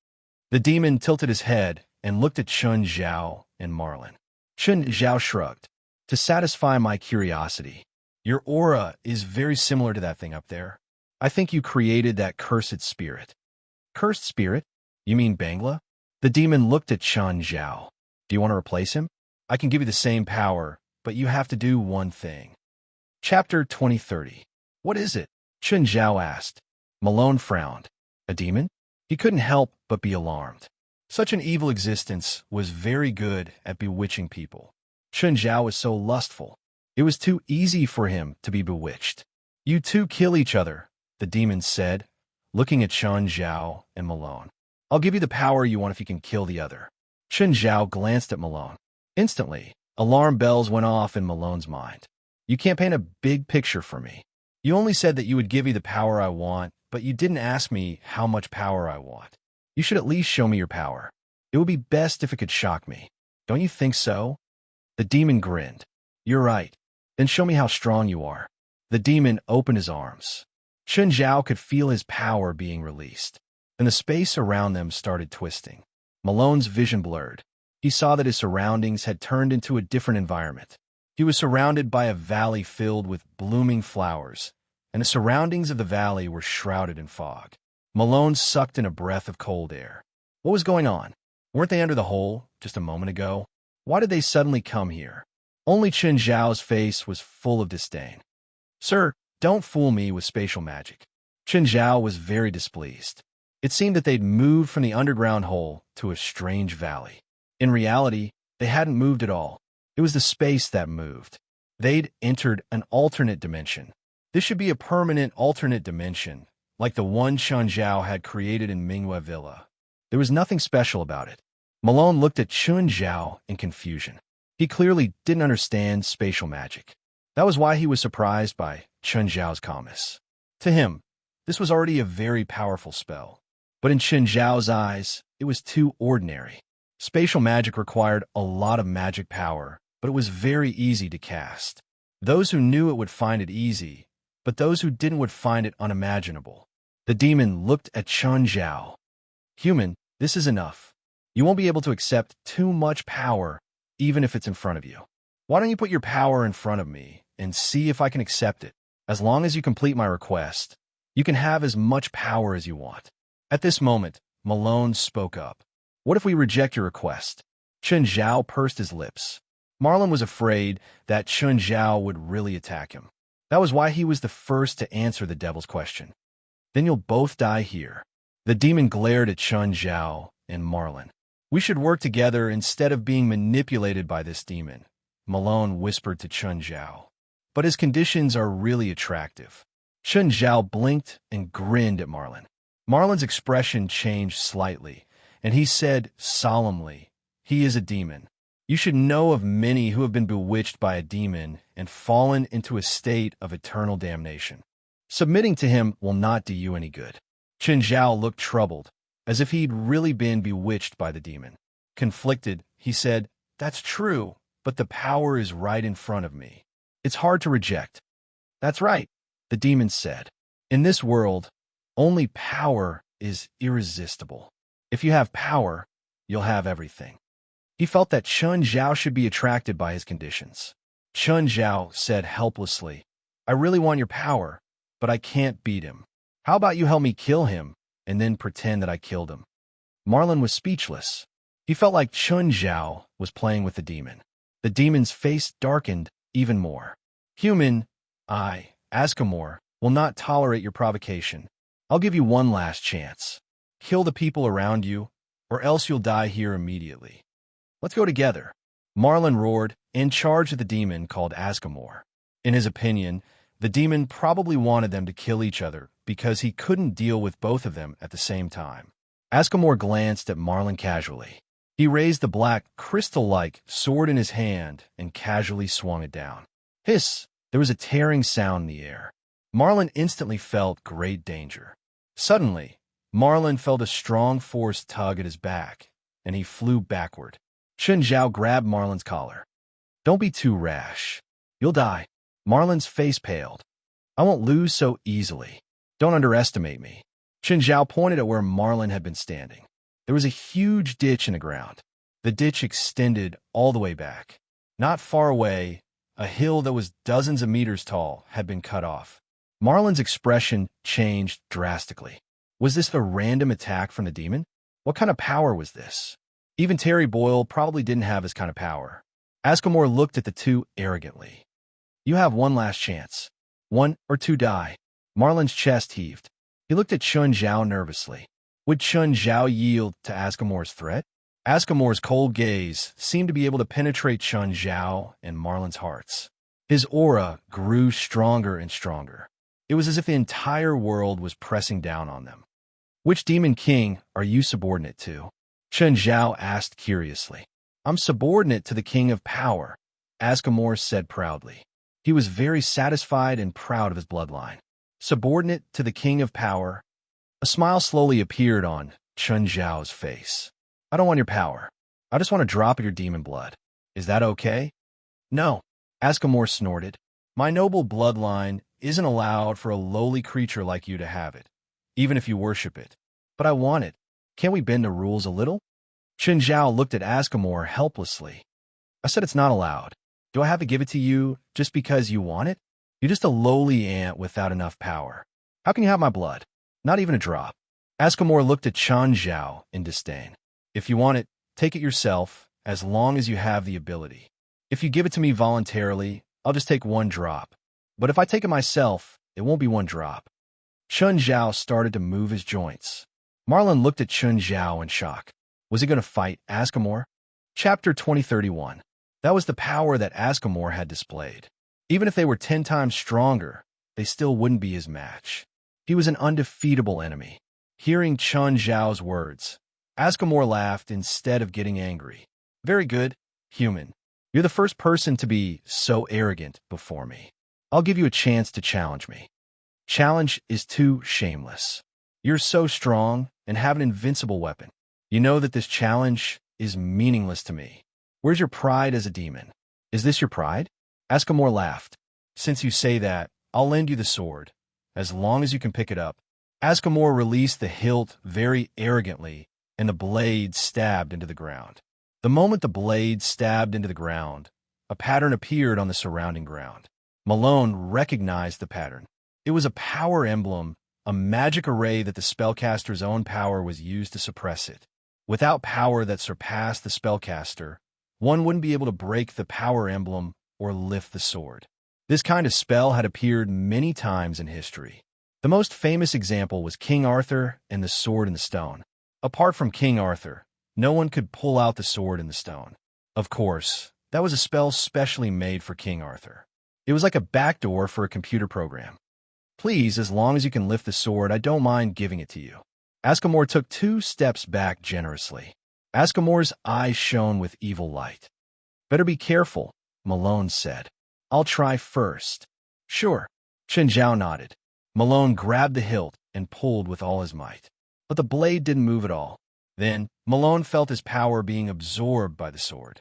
A: The demon tilted his head and looked at Chen Zhao and Marlon. Chen Zhao shrugged. "To satisfy my curiosity, your aura is very similar to that thing up there. I think you created that cursed spirit." "Cursed spirit? You mean Bangla?" The demon looked at Chen Zhao. "Do you want to replace him? I can give you the same power, but you have to do one thing." Chapter 2030. "What is it?" Chen Zhao asked. Malone frowned. "A demon?" He couldn't help but be alarmed. Such an evil existence was very good at bewitching people. Chen Zhao was so lustful. It was too easy for him to be bewitched. "You two kill each other," the demon said, looking at Chen Zhao and Malone. "I'll give you the power you want if you can kill the other." Chen Zhao glanced at Malone. Instantly, alarm bells went off in Malone's mind. "You can't paint a big picture for me. You only said that you would give me the power I want, but you didn't ask me how much power I want. You should at least show me your power. It would be best if it could shock me. Don't you think so? The demon grinned. You're right. Then show me how strong you are. The demon opened his arms. Chun Zhao could feel his power being released, and the space around them started twisting. Malone's vision blurred. He saw that his surroundings had turned into a different environment. He was surrounded by a valley filled with blooming flowers, and the surroundings of the valley were shrouded in fog. Malone sucked in a breath of cold air. What was going on? Weren't they under the hole just a moment ago? Why did they suddenly come here? Only Chun Zhao's face was full of disdain. Sir, don't fool me with spatial magic. Chun Zhao was very displeased. It seemed that they'd moved from the underground hole to a strange valley. In reality, they hadn't moved at all. It was the space that moved. They'd entered an alternate dimension. This should be a permanent alternate dimension, like the one Chun Zhao had created in Minghua Villa. There was nothing special about it. Malone looked at Chun Zhao in confusion. He clearly didn't understand spatial magic. That was why he was surprised by Chun Zhao's calmness. To him, this was already a very powerful spell. But in Chun Zhao's eyes, it was too ordinary. Spatial magic required a lot of magic power, but it was very easy to cast. Those who knew it would find it easy, but those who didn't would find it unimaginable. The demon looked at Chun Zhao. Human, this is enough. You won't be able to accept too much power, even if it's in front of you. Why don't you put your power in front of me and see if I can accept it? As long as you complete my request, you can have as much power as you want. At this moment, Malone spoke up. What if we reject your request? Chun Zhao pursed his lips. Marlon was afraid that Chun Zhao would really attack him. That was why he was the first to answer the devil's question. Then you'll both die here. The demon glared at Chun Zhao and Marlon. We should work together instead of being manipulated by this demon, Malone whispered to Chun Zhao. But his conditions are really attractive. Chun Zhao blinked and grinned at Marlon. Marlon's expression changed slightly, and he said solemnly, he is a demon. You should know of many who have been bewitched by a demon and fallen into a state of eternal damnation. Submitting to him will not do you any good. Chun Zhao looked troubled, as if he'd really been bewitched by the demon. Conflicted, he said, That's true, but the power is right in front of me. It's hard to reject. That's right, the demon said. In this world, only power is irresistible. If you have power, you'll have everything. He felt that Chun Zhao should be attracted by his conditions. Chun Zhao said helplessly, I really want your power, but I can't beat him. How about you help me kill him, and then pretend that I killed him? Marlon was speechless. He felt like Chun Zhao was playing with the demon. The demon's face darkened even more. Human, I, Askamore, will not tolerate your provocation. I'll give you one last chance. Kill the people around you, or else you'll die here immediately. Let's go together. Marlon roared and charged at the demon called Askamore. In his opinion, the demon probably wanted them to kill each other because he couldn't deal with both of them at the same time. Askamore glanced at Marlon casually. He raised the black, crystal-like sword in his hand and casually swung it down. Hiss! There was a tearing sound in the air. Marlon instantly felt great danger. Suddenly, Marlon felt a strong force tug at his back, and he flew backward. Chun Zhao grabbed Marlon's collar. Don't be too rash. You'll die. Marlon's face paled. I won't lose so easily. Don't underestimate me. Chun Zhao pointed at where Marlon had been standing. There was a huge ditch in the ground. The ditch extended all the way back. Not far away, a hill that was dozens of meters tall had been cut off. Marlon's expression changed drastically. Was this a random attack from the demon? What kind of power was this? Even Terry Boyle probably didn't have his kind of power. Askamore looked at the two arrogantly. You have one last chance. 1 or 2 die. Marlon's chest heaved. He looked at Chun Zhao nervously. Would Chun Zhao yield to Askamore's threat? Askamore's cold gaze seemed to be able to penetrate Chun Zhao and Marlon's hearts. His aura grew stronger and stronger. It was as if the entire world was pressing down on them. Which demon king are you subordinate to? Chun Zhao asked curiously. I'm subordinate to the king of power, Askamore said proudly. He was very satisfied and proud of his bloodline. subordinate to the king of power. A smile slowly appeared on Chun Zhao's face. I don't want your power. I just want a drop of your demon blood. Is that okay? No, Askamor snorted. My noble bloodline isn't allowed for a lowly creature like you to have it, even if you worship it. But I want it. Can't we bend the rules a little? Chun Zhao looked at Askamor helplessly. I said it's not allowed. Do I have to give it to you just because you want it? You're just a lowly ant without enough power. How can you have my blood? Not even a drop. Askamor looked at Chun Zhao in disdain. If you want it, take it yourself, as long as you have the ability. If you give it to me voluntarily, I'll just take one drop. But if I take it myself, it won't be one drop. Chun Zhao started to move his joints. Marlin looked at Chun Zhao in shock. Was he going to fight Askamor? Chapter 2031. That was the power that Askamor had displayed. Even if they were 10 times stronger, they still wouldn't be his match. He was an undefeatable enemy. Hearing Chun Zhao's words, Askamor laughed instead of getting angry. Very good, human. You're the first person to be so arrogant before me. I'll give you a chance to challenge me. Challenge is too shameless. You're so strong and have an invincible weapon. You know that this challenge is meaningless to me. Where's your pride as a demon? Is this your pride? Askamor laughed. Since you say that, I'll lend you the sword, as long as you can pick it up. Askamor released the hilt very arrogantly, and the blade stabbed into the ground. The moment the blade stabbed into the ground, a pattern appeared on the surrounding ground. Malone recognized the pattern. It was a power emblem, a magic array that the spellcaster's own power was used to suppress it. Without power that surpassed the spellcaster, one wouldn't be able to break the power emblem or lift the sword. This kind of spell had appeared many times in history. The most famous example was King Arthur and the sword in the stone. Apart from King Arthur, no one could pull out the sword in the stone. Of course, that was a spell specially made for King Arthur. It was like a backdoor for a computer program. Please, as long as you can lift the sword, I don't mind giving it to you. Askamor took 2 steps back generously. Askamor's eyes shone with evil light. Better be careful, Malone said. I'll try first. Sure. Chun Zhao nodded. Malone grabbed the hilt and pulled with all his might. But the blade didn't move at all. Then, Malone felt his power being absorbed by the sword.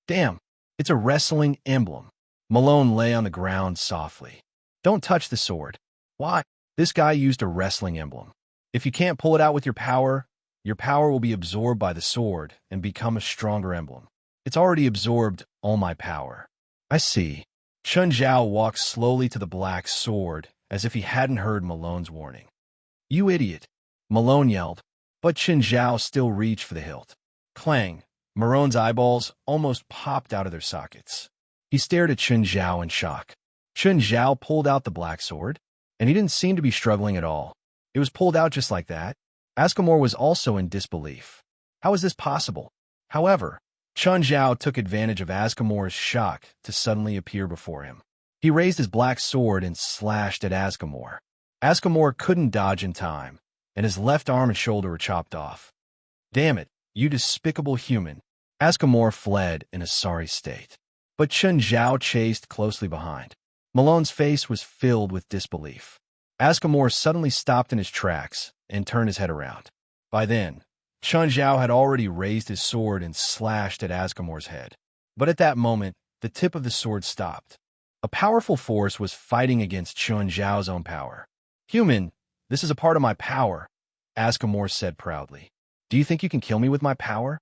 A: Damn, it's a wrestling emblem. Malone lay on the ground softly. Don't touch the sword. Why? This guy used a wrestling emblem. If you can't pull it out with your power will be absorbed by the sword and become a stronger emblem. It's already absorbed all my power. I see. Chun Zhao walked slowly to the black sword as if he hadn't heard Malone's warning. You idiot, Malone yelled, but Chun Zhao still reached for the hilt. Clang! Malone's eyeballs almost popped out of their sockets. He stared at Chun Zhao in shock. Chun Zhao pulled out the black sword, and he didn't seem to be struggling at all. It was pulled out just like that. Askamor was also in disbelief. How is this possible? However, Chun Zhao took advantage of Askamor's shock to suddenly appear before him. He raised his black sword and slashed at Askamor. Askamor couldn't dodge in time, and his left arm and shoulder were chopped off. Damn it, you despicable human. Askamor fled in a sorry state. But Chun Zhao chased closely behind. Malone's face was filled with disbelief. Askamor suddenly stopped in his tracks and turned his head around. By then, Chun Zhao had already raised his sword and slashed at Askamor's head. But at that moment, the tip of the sword stopped. A powerful force was fighting against Chun Zhao's own power. Human, this is a part of my power, Askamor said proudly. Do you think you can kill me with my power?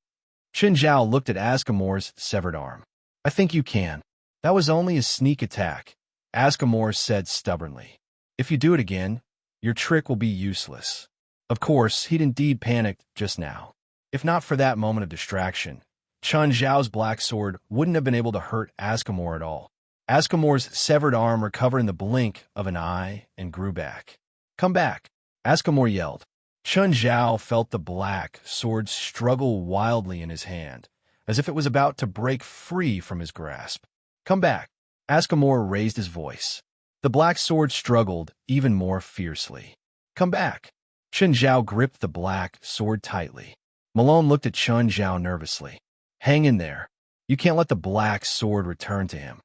A: Chun Zhao looked at Askamor's severed arm. I think you can. That was only a sneak attack, Askamor said stubbornly. If you do it again, your trick will be useless. Of course, he'd indeed panicked just now. If not for that moment of distraction, Chun Zhao's black sword wouldn't have been able to hurt Askamor at all. Askamor's severed arm recovered in the blink of an eye and grew back. Come back, Askamor yelled. Chun Zhao felt the black sword struggle wildly in his hand, as if it was about to break free from his grasp. Come back. Askamor raised his voice. The black sword struggled even more fiercely. Come back. Chun Zhao gripped the black sword tightly. Malone looked at Chun Zhao nervously. Hang in there. You can't let the black sword return to him.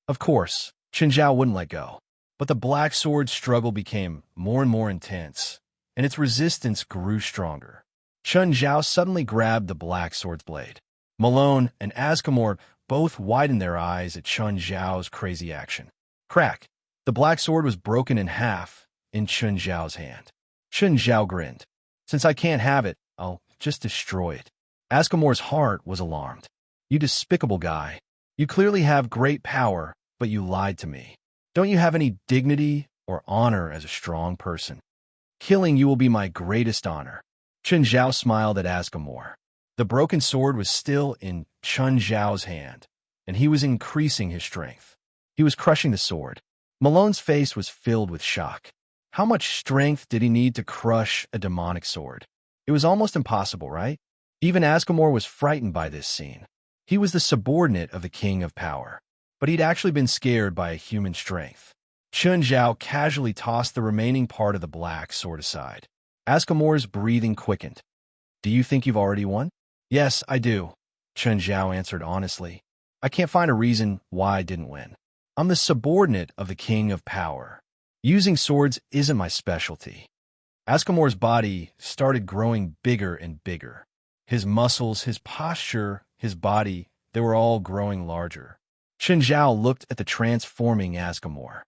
A: Of course, Chun Zhao wouldn't let go. But the black sword's struggle became more and more intense, and its resistance grew stronger. Chun Zhao suddenly grabbed the black sword's blade. Malone and Askamor both widened their eyes at Chun Zhao's crazy action. Crack! The black sword was broken in half in Chun Zhao's hand. Chun Zhao grinned. Since I can't have it, I'll just destroy it. Askamor's heart was alarmed. You despicable guy. You clearly have great power, but you lied to me. Don't you have any dignity or honor as a strong person? Killing you will be my greatest honor. Chun Zhao smiled at Askamor. The broken sword was still in Chun Zhao's hand, and he was increasing his strength. He was crushing the sword. Malone's face was filled with shock. How much strength did he need to crush a demonic sword? It was almost impossible, right? Even Askamor was frightened by this scene. He was the subordinate of the King of Power, but he'd actually been scared by a human strength. Chun Zhao casually tossed the remaining part of the black sword aside. Askamor's breathing quickened. Do you think you've already won? Yes, I do, Chun Zhao answered honestly. I can't find a reason why I didn't win. I'm the subordinate of the King of Power. Using swords isn't my specialty. Askamor's body started growing bigger and bigger. His muscles, his posture, his body, they were all growing larger. Chun Zhao looked at the transforming Askamor.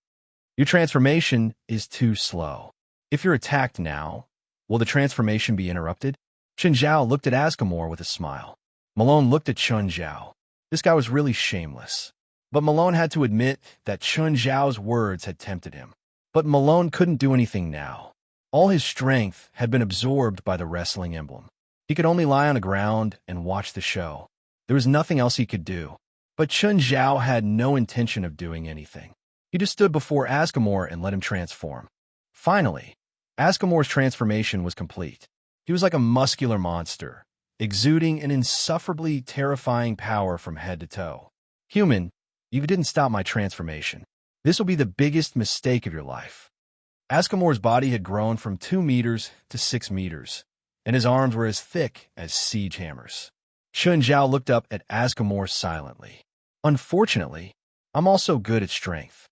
A: Your transformation is too slow. If you're attacked now, will the transformation be interrupted? Chun Zhao looked at Askamor with a smile. Malone looked at Chun Zhao. This guy was really shameless. But Malone had to admit that Chun Zhao's words had tempted him. But Malone couldn't do anything now. All his strength had been absorbed by the wrestling emblem. He could only lie on the ground and watch the show. There was nothing else he could do. But Chun Zhao had no intention of doing anything. He just stood before Askamor and let him transform. Finally, Askamor's transformation was complete. He was like a muscular monster, exuding an insufferably terrifying power from head to toe. Human, you didn't stop my transformation. This will be the biggest mistake of your life. Askamor's body had grown from 2 meters to 6 meters, and his arms were as thick as siege hammers. Chun Zhao looked up at Askamor silently. Unfortunately, I'm also good at strength.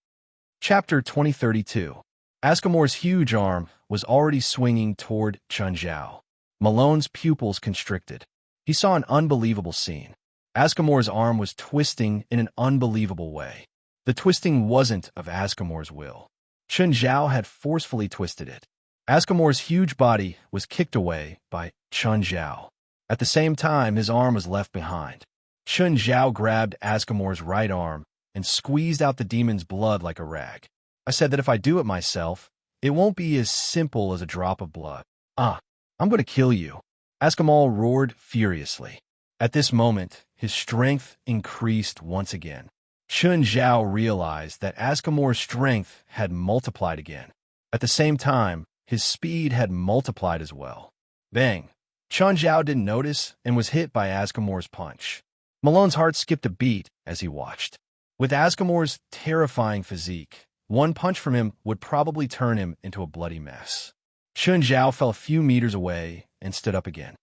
A: Chapter 2032. Askamor's huge arm was already swinging toward Chun Zhao. Malone's pupils constricted. He saw an unbelievable scene. Askamor's arm was twisting in an unbelievable way. The twisting wasn't of Askamor's will. Chun Zhao had forcefully twisted it. Askamor's huge body was kicked away by Chun Zhao. At the same time, his arm was left behind. Chun Zhao grabbed Askamor's right arm and squeezed out the demon's blood like a rag. I said that if I do it myself, it won't be as simple as a drop of blood. I'm going to kill you. Askamor roared furiously. At this moment, his strength increased once again. Chun Zhao realized that Askamor's strength had multiplied again. At the same time, his speed had multiplied as well. Bang! Chun Zhao didn't notice and was hit by Askamor's punch. Malone's heart skipped a beat as he watched. With Askamor's terrifying physique, one punch from him would probably turn him into a bloody mess. Chun Zhao fell a few meters away and stood up again.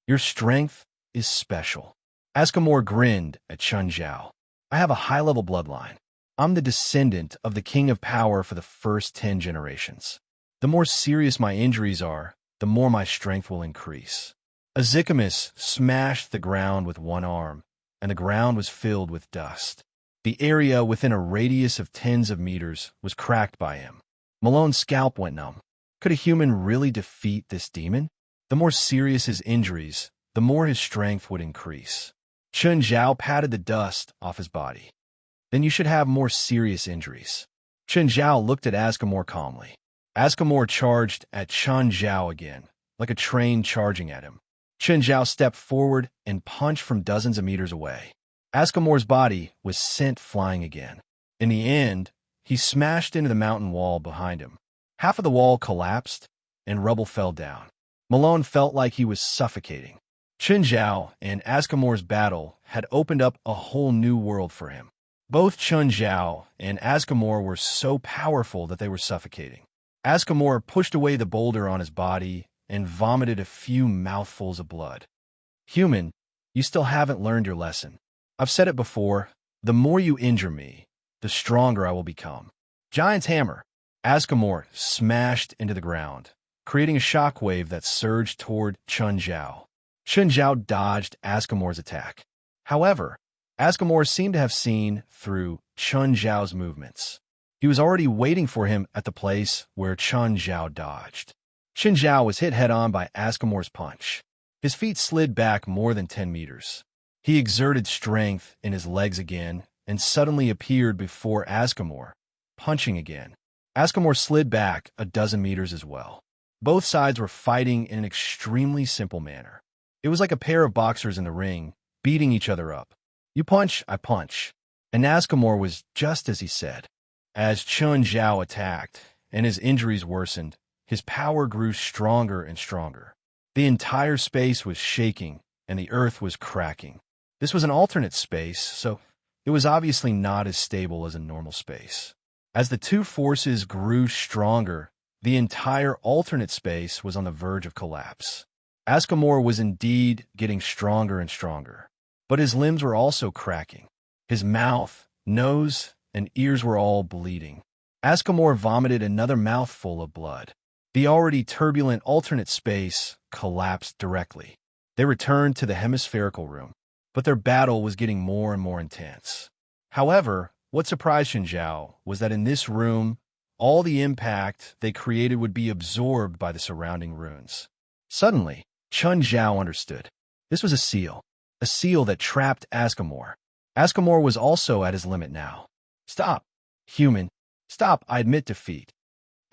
A: Your strength is special. Askamor grinned at Chun Zhao. I have a high-level bloodline. I'm the descendant of the King of Power for the first 10 generations. The more serious my injuries are, the more my strength will increase. Azicamus smashed the ground with one arm, and the ground was filled with dust. The area within a radius of tens of meters was cracked by him. Malone's scalp went numb. Could a human really defeat this demon? The more serious his injuries, the more his strength would increase. Chun Zhao patted the dust off his body. Then you should have more serious injuries. Chun Zhao looked at Askamor calmly. Askamor charged at Chun Zhao again, like a train charging at him. Chun Zhao stepped forward and punched from dozens of meters away. Askamor's body was sent flying again. In the end, he smashed into the mountain wall behind him. Half of the wall collapsed, and rubble fell down. Malone felt like he was suffocating. Chun Zhao and Askamor's battle had opened up a whole new world for him. Both Chun Zhao and Askamor were so powerful that they were suffocating. Askamor pushed away the boulder on his body and vomited a few mouthfuls of blood. Human, you still haven't learned your lesson. I've said it before, the more you injure me, the stronger I will become. Giant's hammer. Askamor smashed into the ground, creating a shockwave that surged toward Chun Zhao. Chun Zhao dodged Askamor's attack. However, Askamor seemed to have seen through Chun Zhao's movements. He was already waiting for him at the place where Chun Zhao dodged. Chun Zhao was hit head-on by Askamor's punch. His feet slid back more than 10 meters. He exerted strength in his legs again and suddenly appeared before Askamor, punching again. Askamor slid back a dozen meters as well. Both sides were fighting in an extremely simple manner. It was like a pair of boxers in the ring, beating each other up. You punch, I punch. And Askamor was just as he said. As Chun Zhao attacked and his injuries worsened, his power grew stronger and stronger. The entire space was shaking and the earth was cracking. This was an alternate space, so it was obviously not as stable as a normal space. As the two forces grew stronger, the entire alternate space was on the verge of collapse. Askamor was indeed getting stronger and stronger, but his limbs were also cracking. His mouth, nose, and ears were all bleeding. Askamor vomited another mouthful of blood. The already turbulent alternate space collapsed directly. They returned to the hemispherical room, but their battle was getting more and more intense. However, what surprised Chun Zhao was that in this room, all the impact they created would be absorbed by the surrounding runes. Suddenly, Chun Zhao understood. This was a seal that trapped Askamor. Askamor was also at his limit now. Stop, human. Stop, I admit defeat.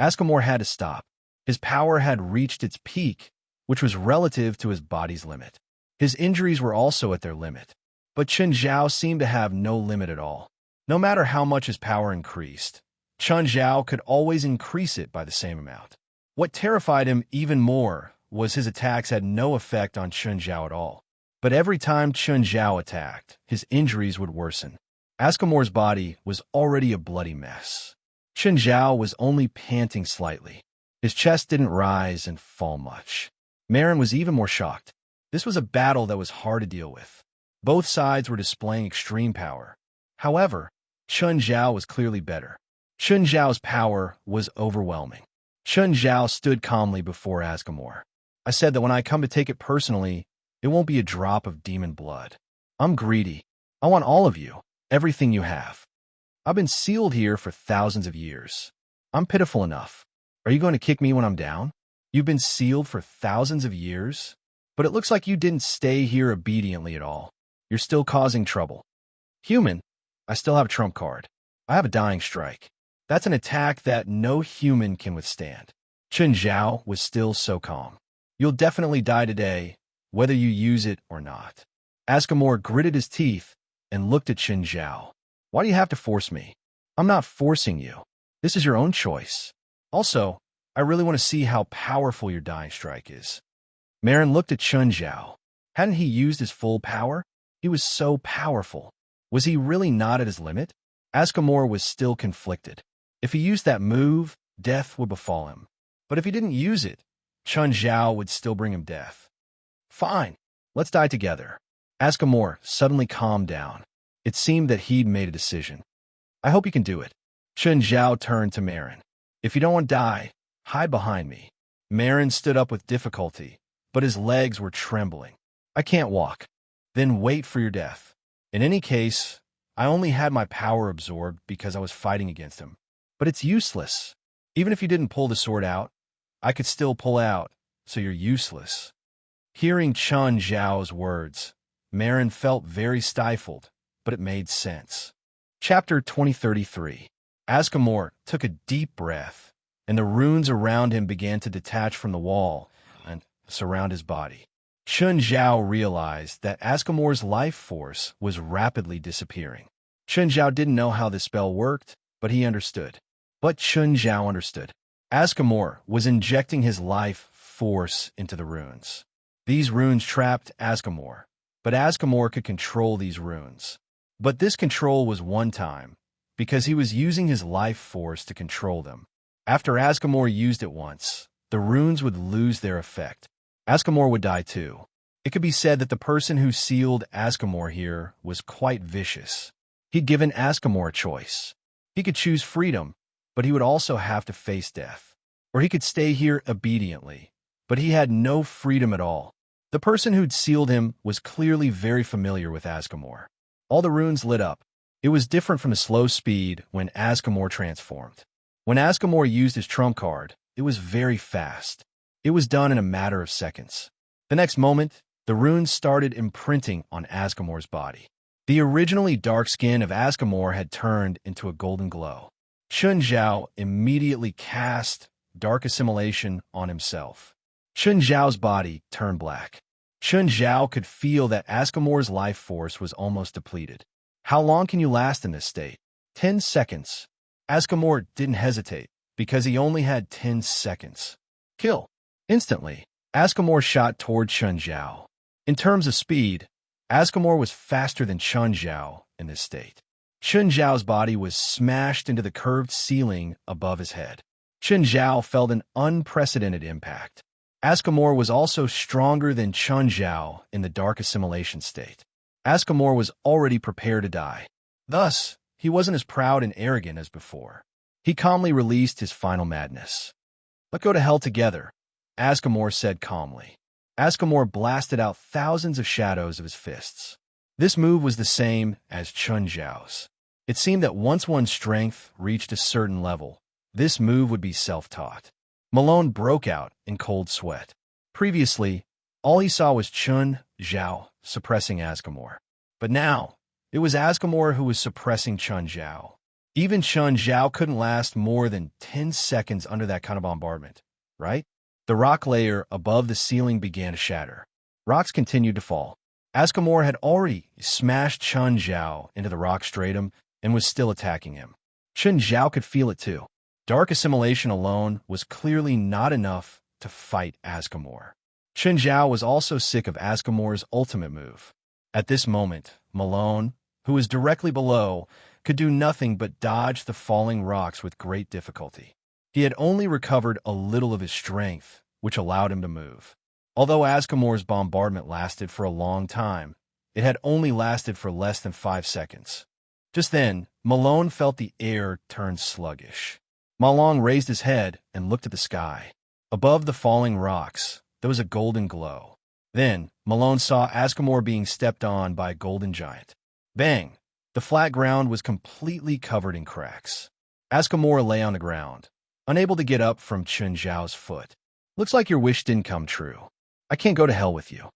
A: Askamor had to stop. His power had reached its peak, which was relative to his body's limit. His injuries were also at their limit. But Chun Zhao seemed to have no limit at all. No matter how much his power increased, Chun Zhao could always increase it by the same amount. What terrified him even more was his attacks had no effect on Chun Zhao at all. But every time Chun Zhao attacked, his injuries would worsen. Askamor's body was already a bloody mess. Chun Zhao was only panting slightly. His chest didn't rise and fall much. Marin was even more shocked. This was a battle that was hard to deal with. Both sides were displaying extreme power. However, Chun Zhao was clearly better. Chun Zhao's power was overwhelming. Chun Zhao stood calmly before Askamor. I said that when I come to take it personally, it won't be a drop of demon blood. I'm greedy. I want all of you, everything you have. I've been sealed here for thousands of years. I'm pitiful enough. Are you going to kick me when I'm down? You've been sealed for thousands of years, but it looks like you didn't stay here obediently at all. You're still causing trouble. Human, I still have a trump card. I have a dying strike. That's an attack that no human can withstand. Chun Zhao was still so calm. You'll definitely die today, whether you use it or not. Askamor gritted his teeth and looked at Chun Zhao. Why do you have to force me? I'm not forcing you. This is your own choice. Also, I really want to see how powerful your dying strike is. Marin looked at Chun Zhao. Hadn't he used his full power? He was so powerful. Was he really not at his limit? Askamor was still conflicted. If he used that move, death would befall him. But if he didn't use it, Chun Zhao would still bring him death. Fine, let's die together. Askamor suddenly calmed down. It seemed that he'd made a decision. I hope you can do it. Chun Zhao turned to Marin. If you don't want to die, hide behind me. Marin stood up with difficulty, but his legs were trembling. I can't walk. Then wait for your death. In any case, I only had my power absorbed because I was fighting against him. But it's useless. Even if you didn't pull the sword out, I could still pull out, so you're useless. Hearing Chun Zhao's words, Marin felt very stifled, but it made sense. Chapter 2033. Askamor took a deep breath, and the runes around him began to detach from the wall and surround his body. Chun Zhao realized that Askamor's life force was rapidly disappearing. Chun Zhao didn't know how the spell worked, but he understood. But Chun Zhao understood. Askamor was injecting his life force into the runes. These runes trapped Askamor, but Askamor could control these runes. But this control was one time, because he was using his life force to control them. After Askamor used it once, the runes would lose their effect. Askamor would die too. It could be said that the person who sealed Askamor here was quite vicious. He'd given Askamor a choice. He could choose freedom, but he would also have to face death. Or he could stay here obediently, but he had no freedom at all. The person who'd sealed him was clearly very familiar with Asgamor. All the runes lit up. It was different from the slow speed when Asgamor transformed. When Asgamor used his trump card, it was very fast. It was done in a matter of seconds. The next moment, the runes started imprinting on Asgamor's body. The originally dark skin of Asgamor had turned into a golden glow. Chun Zhao immediately cast dark assimilation on himself. Chun Zhao's body turned black. Chun Zhao could feel that Asgamor's life force was almost depleted. How long can you last in this state? 10 seconds. Asgamor didn't hesitate, because he only had 10 seconds. Kill. Instantly, Asgamor shot toward Chun Zhao. In terms of speed, Asgamor was faster than Chun Zhao in this state. Chun Zhao's body was smashed into the curved ceiling above his head. Chun Zhao felt an unprecedented impact. Asgamor was also stronger than Chun Zhao in the dark assimilation state. Asgamor was already prepared to die. Thus, he wasn't as proud and arrogant as before. He calmly released his final madness. "Let's go to hell together," Asgamor said calmly. Asgamor blasted out thousands of shadows of his fists. This move was the same as Chun Zhao's. It seemed that once one's strength reached a certain level, this move would be self-taught. Malone broke out in cold sweat. Previously, all he saw was Chun Zhao suppressing Asgamor. But now, it was Asgamor who was suppressing Chun Zhao. Even Chun Zhao couldn't last more than 10 seconds under that kind of bombardment, right? The rock layer above the ceiling began to shatter. Rocks continued to fall. Asgamor had already smashed Chun Zhao into the rock stratum and was still attacking him. Chun Zhao could feel it too. Dark assimilation alone was clearly not enough to fight Asgamor. Chun Zhao was also sick of Asgamor's ultimate move. At this moment, Malone, who was directly below, could do nothing but dodge the falling rocks with great difficulty. He had only recovered a little of his strength, which allowed him to move. Although Asgamor's bombardment lasted for a long time, it had only lasted for less than 5 seconds. Just then, Malone felt the air turn sluggish. Malone raised his head and looked at the sky. Above the falling rocks, there was a golden glow. Then, Malone saw Asgamor being stepped on by a golden giant. Bang! The flat ground was completely covered in cracks. Asgamor lay on the ground, unable to get up from Chun Zhao's foot. "Looks like your wish didn't come true. I can't go to hell with you."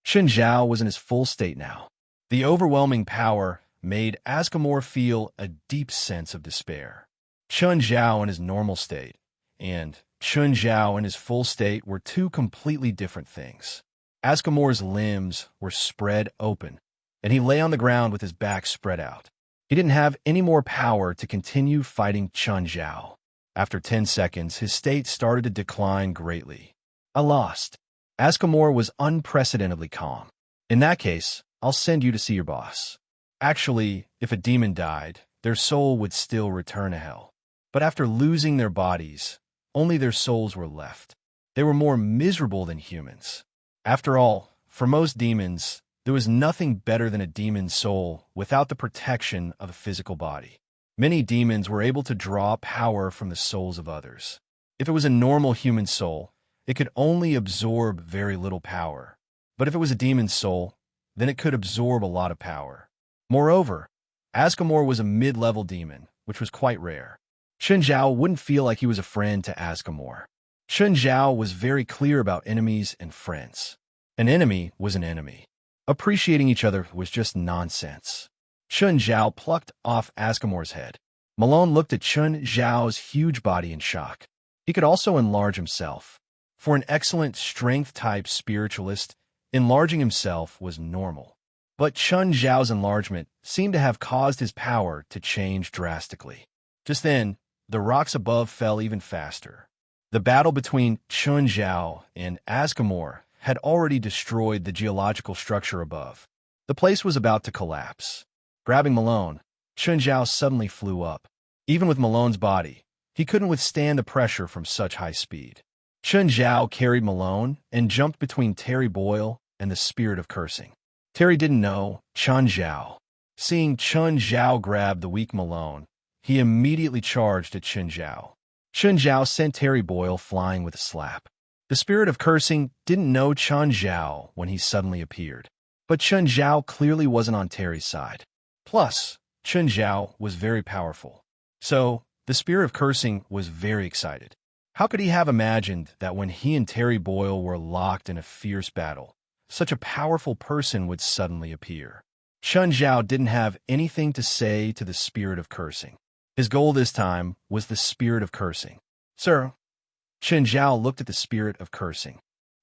A: Chun Zhao was in his full state now. The overwhelming power made Asgamor feel a deep sense of despair. Chun Zhao in his normal state and Chun Zhao in his full state were two completely different things. Asgamor's limbs were spread open, and he lay on the ground with his back spread out. He didn't have any more power to continue fighting Chun Zhao. After 10 seconds, his state started to decline greatly. "I lost." Asgamor was unprecedentedly calm. "In that case, I'll send you to see your boss." Actually, if a demon died, their soul would still return to hell. But after losing their bodies, only their souls were left. They were more miserable than humans. After all, for most demons, there was nothing better than a demon's soul without the protection of a physical body. Many demons were able to draw power from the souls of others. If it was a normal human soul, it could only absorb very little power. But if it was a demon's soul, then it could absorb a lot of power. Moreover, Asgamor was a mid-level demon, which was quite rare. Chun Zhao wouldn't feel like he was a friend to Asgamor. Chun Zhao was very clear about enemies and friends. An enemy was an enemy. Appreciating each other was just nonsense. Chun Zhao plucked off Asgamor's head. Malone looked at Chun Zhao's huge body in shock. He could also enlarge himself. For an excellent strength-type spiritualist, enlarging himself was normal. But Chun Zhao's enlargement seemed to have caused his power to change drastically. Just then, the rocks above fell even faster. The battle between Chun Zhao and Asgamor had already destroyed the geological structure above. The place was about to collapse. Grabbing Malone, Chun Zhao suddenly flew up. Even with Malone's body, he couldn't withstand the pressure from such high speed. Chun Zhao carried Malone and jumped between Terry Boyle and the Spirit of Cursing. Terry didn't know Chun Zhao. Seeing Chun Zhao grab the weak Malone, he immediately charged at Chen Zhao. Chen Zhao sent Terry Boyle flying with a slap. The spirit of cursing didn't know Chen Zhao when he suddenly appeared, but Chen Zhao clearly wasn't on Terry's side. Plus, Chen Zhao was very powerful. So, the spirit of cursing was very excited. How could he have imagined that when he and Terry Boyle were locked in a fierce battle, such a powerful person would suddenly appear? Chen Zhao didn't have anything to say to the spirit of cursing. His goal this time was the spirit of cursing. Sir, Chen Zhao looked at the spirit of cursing.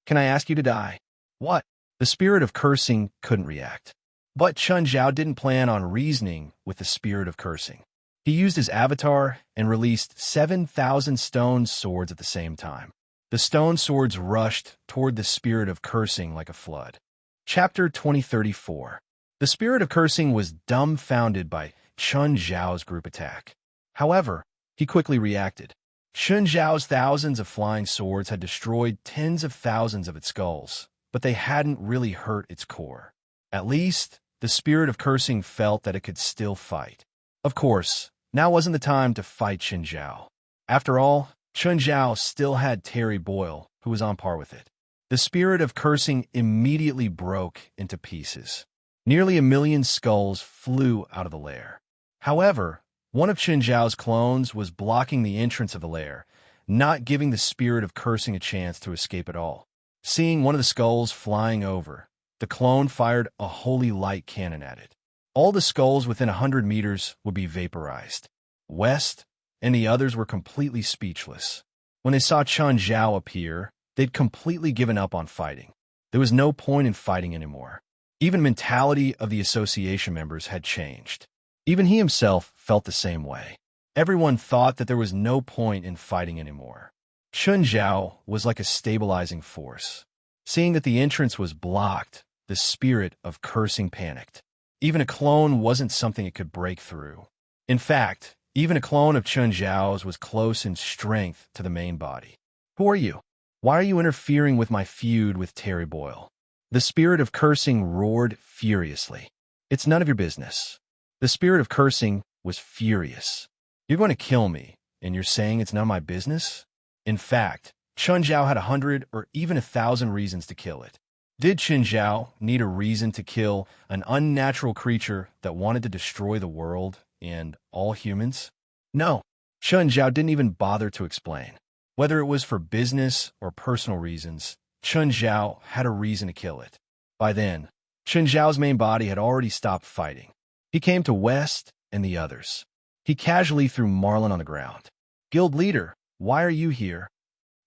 A: Can I ask you to die? What? The spirit of cursing couldn't react. But Chen Zhao didn't plan on reasoning with the spirit of cursing. He used his avatar and released 7,000 stone swords at the same time. The stone swords rushed toward the spirit of cursing like a flood. Chapter 2034. The spirit of cursing was dumbfounded by Chen Zhao's group attack. However, he quickly reacted. Chen Zhao's thousands of flying swords had destroyed tens of thousands of its skulls, but they hadn't really hurt its core. At least, the spirit of cursing felt that it could still fight. Of course, now wasn't the time to fight Chen Zhao. After all, Chen Zhao still had Terry Boyle, who was on par with it. The spirit of cursing immediately broke into pieces. Nearly 1,000,000 skulls flew out of the lair. However, one of Chen Zhao's clones was blocking the entrance of the lair, not giving the spirit of cursing a chance to escape at all. Seeing one of the skulls flying over, the clone fired a holy light cannon at it. All the skulls within 100 meters would be vaporized. West and the others were completely speechless. When they saw Chen Zhao appear, they'd completely given up on fighting. There was no point in fighting anymore. Even mentality of the association members had changed. Even he himself felt the same way. Everyone thought that there was no point in fighting anymore. Chen Zhao was like a stabilizing force. Seeing that the entrance was blocked, the spirit of cursing panicked. Even a clone wasn't something it could break through. In fact, even a clone of Chen Zhao's was close in strength to the main body. Who are you? Why are you interfering with my feud with Terry Boyle? The spirit of cursing roared furiously. It's none of your business. The spirit of cursing was furious. You're going to kill me, and you're saying it's none of my business? In fact, Chen Zhao had 100 or even 1,000 reasons to kill it. Did Chen Zhao need a reason to kill an unnatural creature that wanted to destroy the world and all humans? No, Chen Zhao didn't even bother to explain. Whether it was for business or personal reasons, Chen Zhao had a reason to kill it. By then, Chen Zhao's main body had already stopped fighting. He came to West and the others. He casually threw Marlin on the ground. Guild leader, why are you here?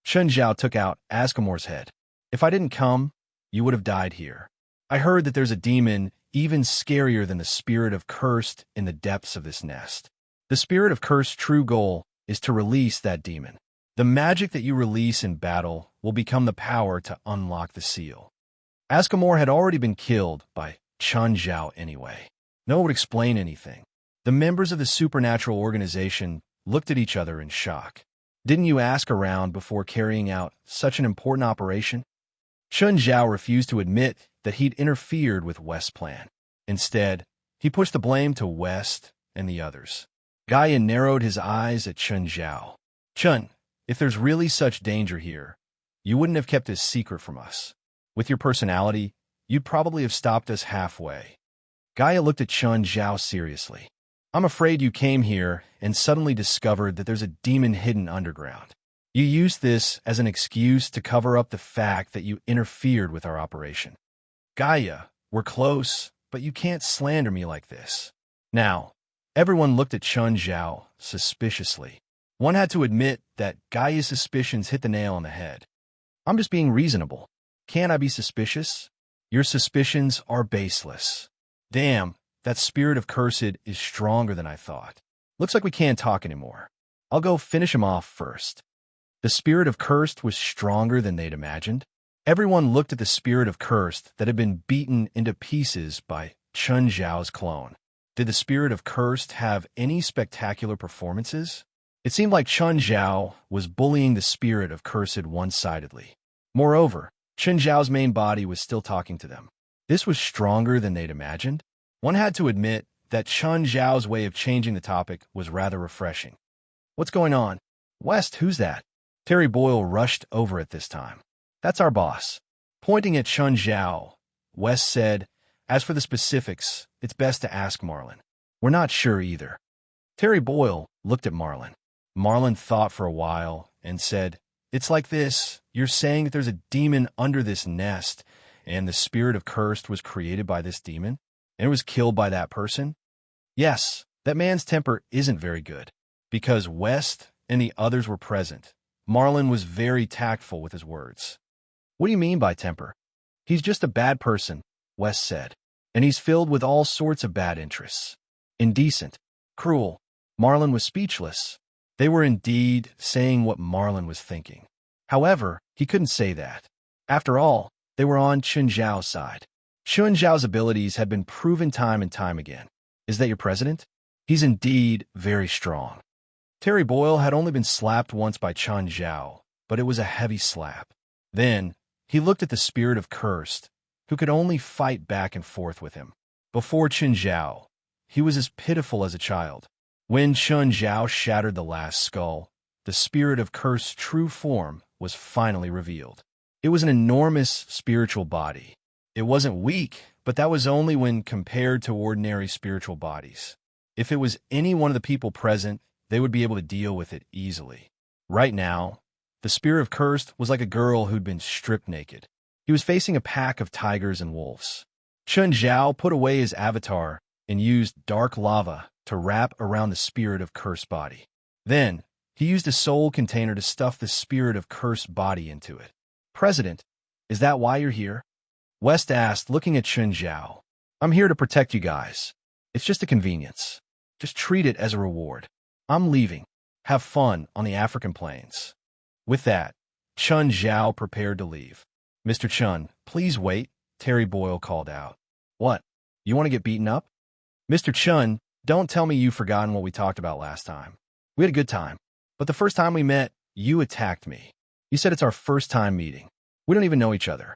A: Chen Zhao took out Askamore's head. If I didn't come, you would have died here. I heard that there's a demon even scarier than the spirit of cursed in the depths of this nest. The spirit of cursed true goal is to release that demon. The magic that you release in battle will become the power to unlock the seal. Askamore had already been killed by Chen Zhao anyway. No one would explain anything. The members of the supernatural organization looked at each other in shock. Didn't you ask around before carrying out such an important operation? Chen Zhao refused to admit that he'd interfered with West's plan. Instead, he pushed the blame to West and the others. Gaia narrowed his eyes at Chen Zhao. Chen, if there's really such danger here, you wouldn't have kept this secret from us. With your personality, you'd probably have stopped us halfway. Gaia looked at Chen Zhao seriously. I'm afraid you came here and suddenly discovered that there's a demon hidden underground. You used this as an excuse to cover up the fact that you interfered with our operation. Gaia, we're close, but you can't slander me like this. Now, everyone looked at Chen Zhao suspiciously. One had to admit that Gaia's suspicions hit the nail on the head. I'm just being reasonable. Can't I be suspicious? Your suspicions are baseless. Damn, that spirit of cursed is stronger than I thought. Looks like we can't talk anymore. I'll go finish him off first. The spirit of cursed was stronger than they'd imagined. Everyone looked at the spirit of cursed that had been beaten into pieces by Chen Zhao's clone. Did the spirit of cursed have any spectacular performances? It seemed like Chen Zhao was bullying the spirit of cursed one-sidedly. Moreover, Chen Zhao's main body was still talking to them. This was stronger than they'd imagined. One had to admit that Chun Zhao's way of changing the topic was rather refreshing. "What's going on?" "West, who's that?" Terry Boyle rushed over at this time. "That's our boss." Pointing at Chun Zhao, West said, "As for the specifics, it's best to ask Marlin. We're not sure either." Terry Boyle looked at Marlin. Marlin thought for a while and said, "It's like this. You're saying that there's a demon under this nest, and the spirit of cursed was created by this demon, and it was killed by that person?" "Yes, that man's temper isn't very good." Because West and the others were present, Marlin was very tactful with his words. "What do you mean by temper?" "He's just a bad person," West said, "and he's filled with all sorts of bad interests. Indecent, cruel." Marlin was speechless. They were indeed saying what Marlin was thinking. However, he couldn't say that. After all, they were on Chun Zhao's side. Chun Zhao's abilities had been proven time and time again. "Is that your president?" "He's indeed very strong." Terry Boyle had only been slapped once by Chun Zhao, but it was a heavy slap. Then, he looked at the spirit of cursed, who could only fight back and forth with him. Before Chun Zhao, he was as pitiful as a child. When Chun Zhao shattered the last skull, the spirit of cursed true form was finally revealed. It was an enormous spiritual body. It wasn't weak, but that was only when compared to ordinary spiritual bodies. If it was any one of the people present, they would be able to deal with it easily. Right now, the spirit of cursed was like a girl who'd been stripped naked. He was facing a pack of tigers and wolves. Chun Zhao put away his avatar and used dark lava to wrap around the spirit of cursed body. Then, he used a soul container to stuff the spirit of cursed body into it. "President, is that why you're here?" West asked, looking at Chun Zhao. "I'm here to protect you guys. It's just a convenience. Just treat it as a reward. I'm leaving. Have fun on the African plains." With that, Chun Zhao prepared to leave. "Mr. Chun, please wait," Terry Boyle called out. "What? You want to get beaten up?" "Mr. Chun, don't tell me you've forgotten what we talked about last time. We had a good time. But the first time we met, you attacked me. You said it's our first time meeting. We don't even know each other."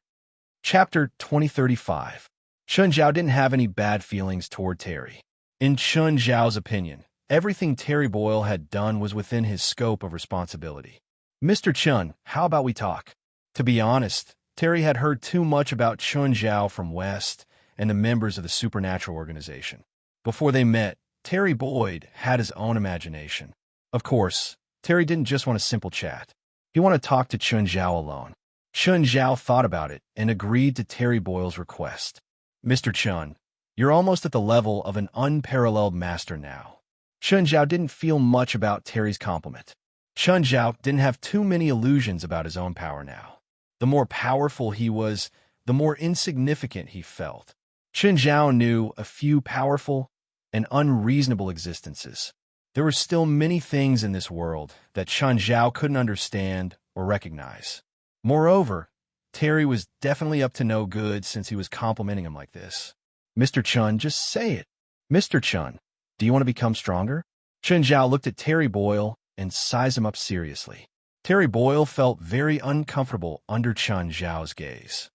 A: Chapter 2035. Chun Zhao didn't have any bad feelings toward Terry. In Chun Zhao's opinion, everything Terry Boyle had done was within his scope of responsibility. "Mr. Chun, how about we talk?" To be honest, Terry had heard too much about Chun Zhao from West and the members of the supernatural organization. Before they met, Terry Boyd had his own imagination. Of course, Terry didn't just want a simple chat. He wanted to talk to Chun Zhao alone. Chun Zhao thought about it and agreed to Terry Boyle's request. "Mr. Chun, you're almost at the level of an unparalleled master now." Chun Zhao didn't feel much about Terry's compliment. Chun Zhao didn't have too many illusions about his own power now. The more powerful he was, the more insignificant he felt. Chun Zhao knew a few powerful and unreasonable existences. There were still many things in this world that Chun Zhao couldn't understand or recognize. Moreover, Terry was definitely up to no good since he was complimenting him like this. "Mr. Chun, just say it." "Mr. Chun, do you want to become stronger?" Chun Zhao looked at Terry Boyle and sized him up seriously. Terry Boyle felt very uncomfortable under Chun Zhao's gaze.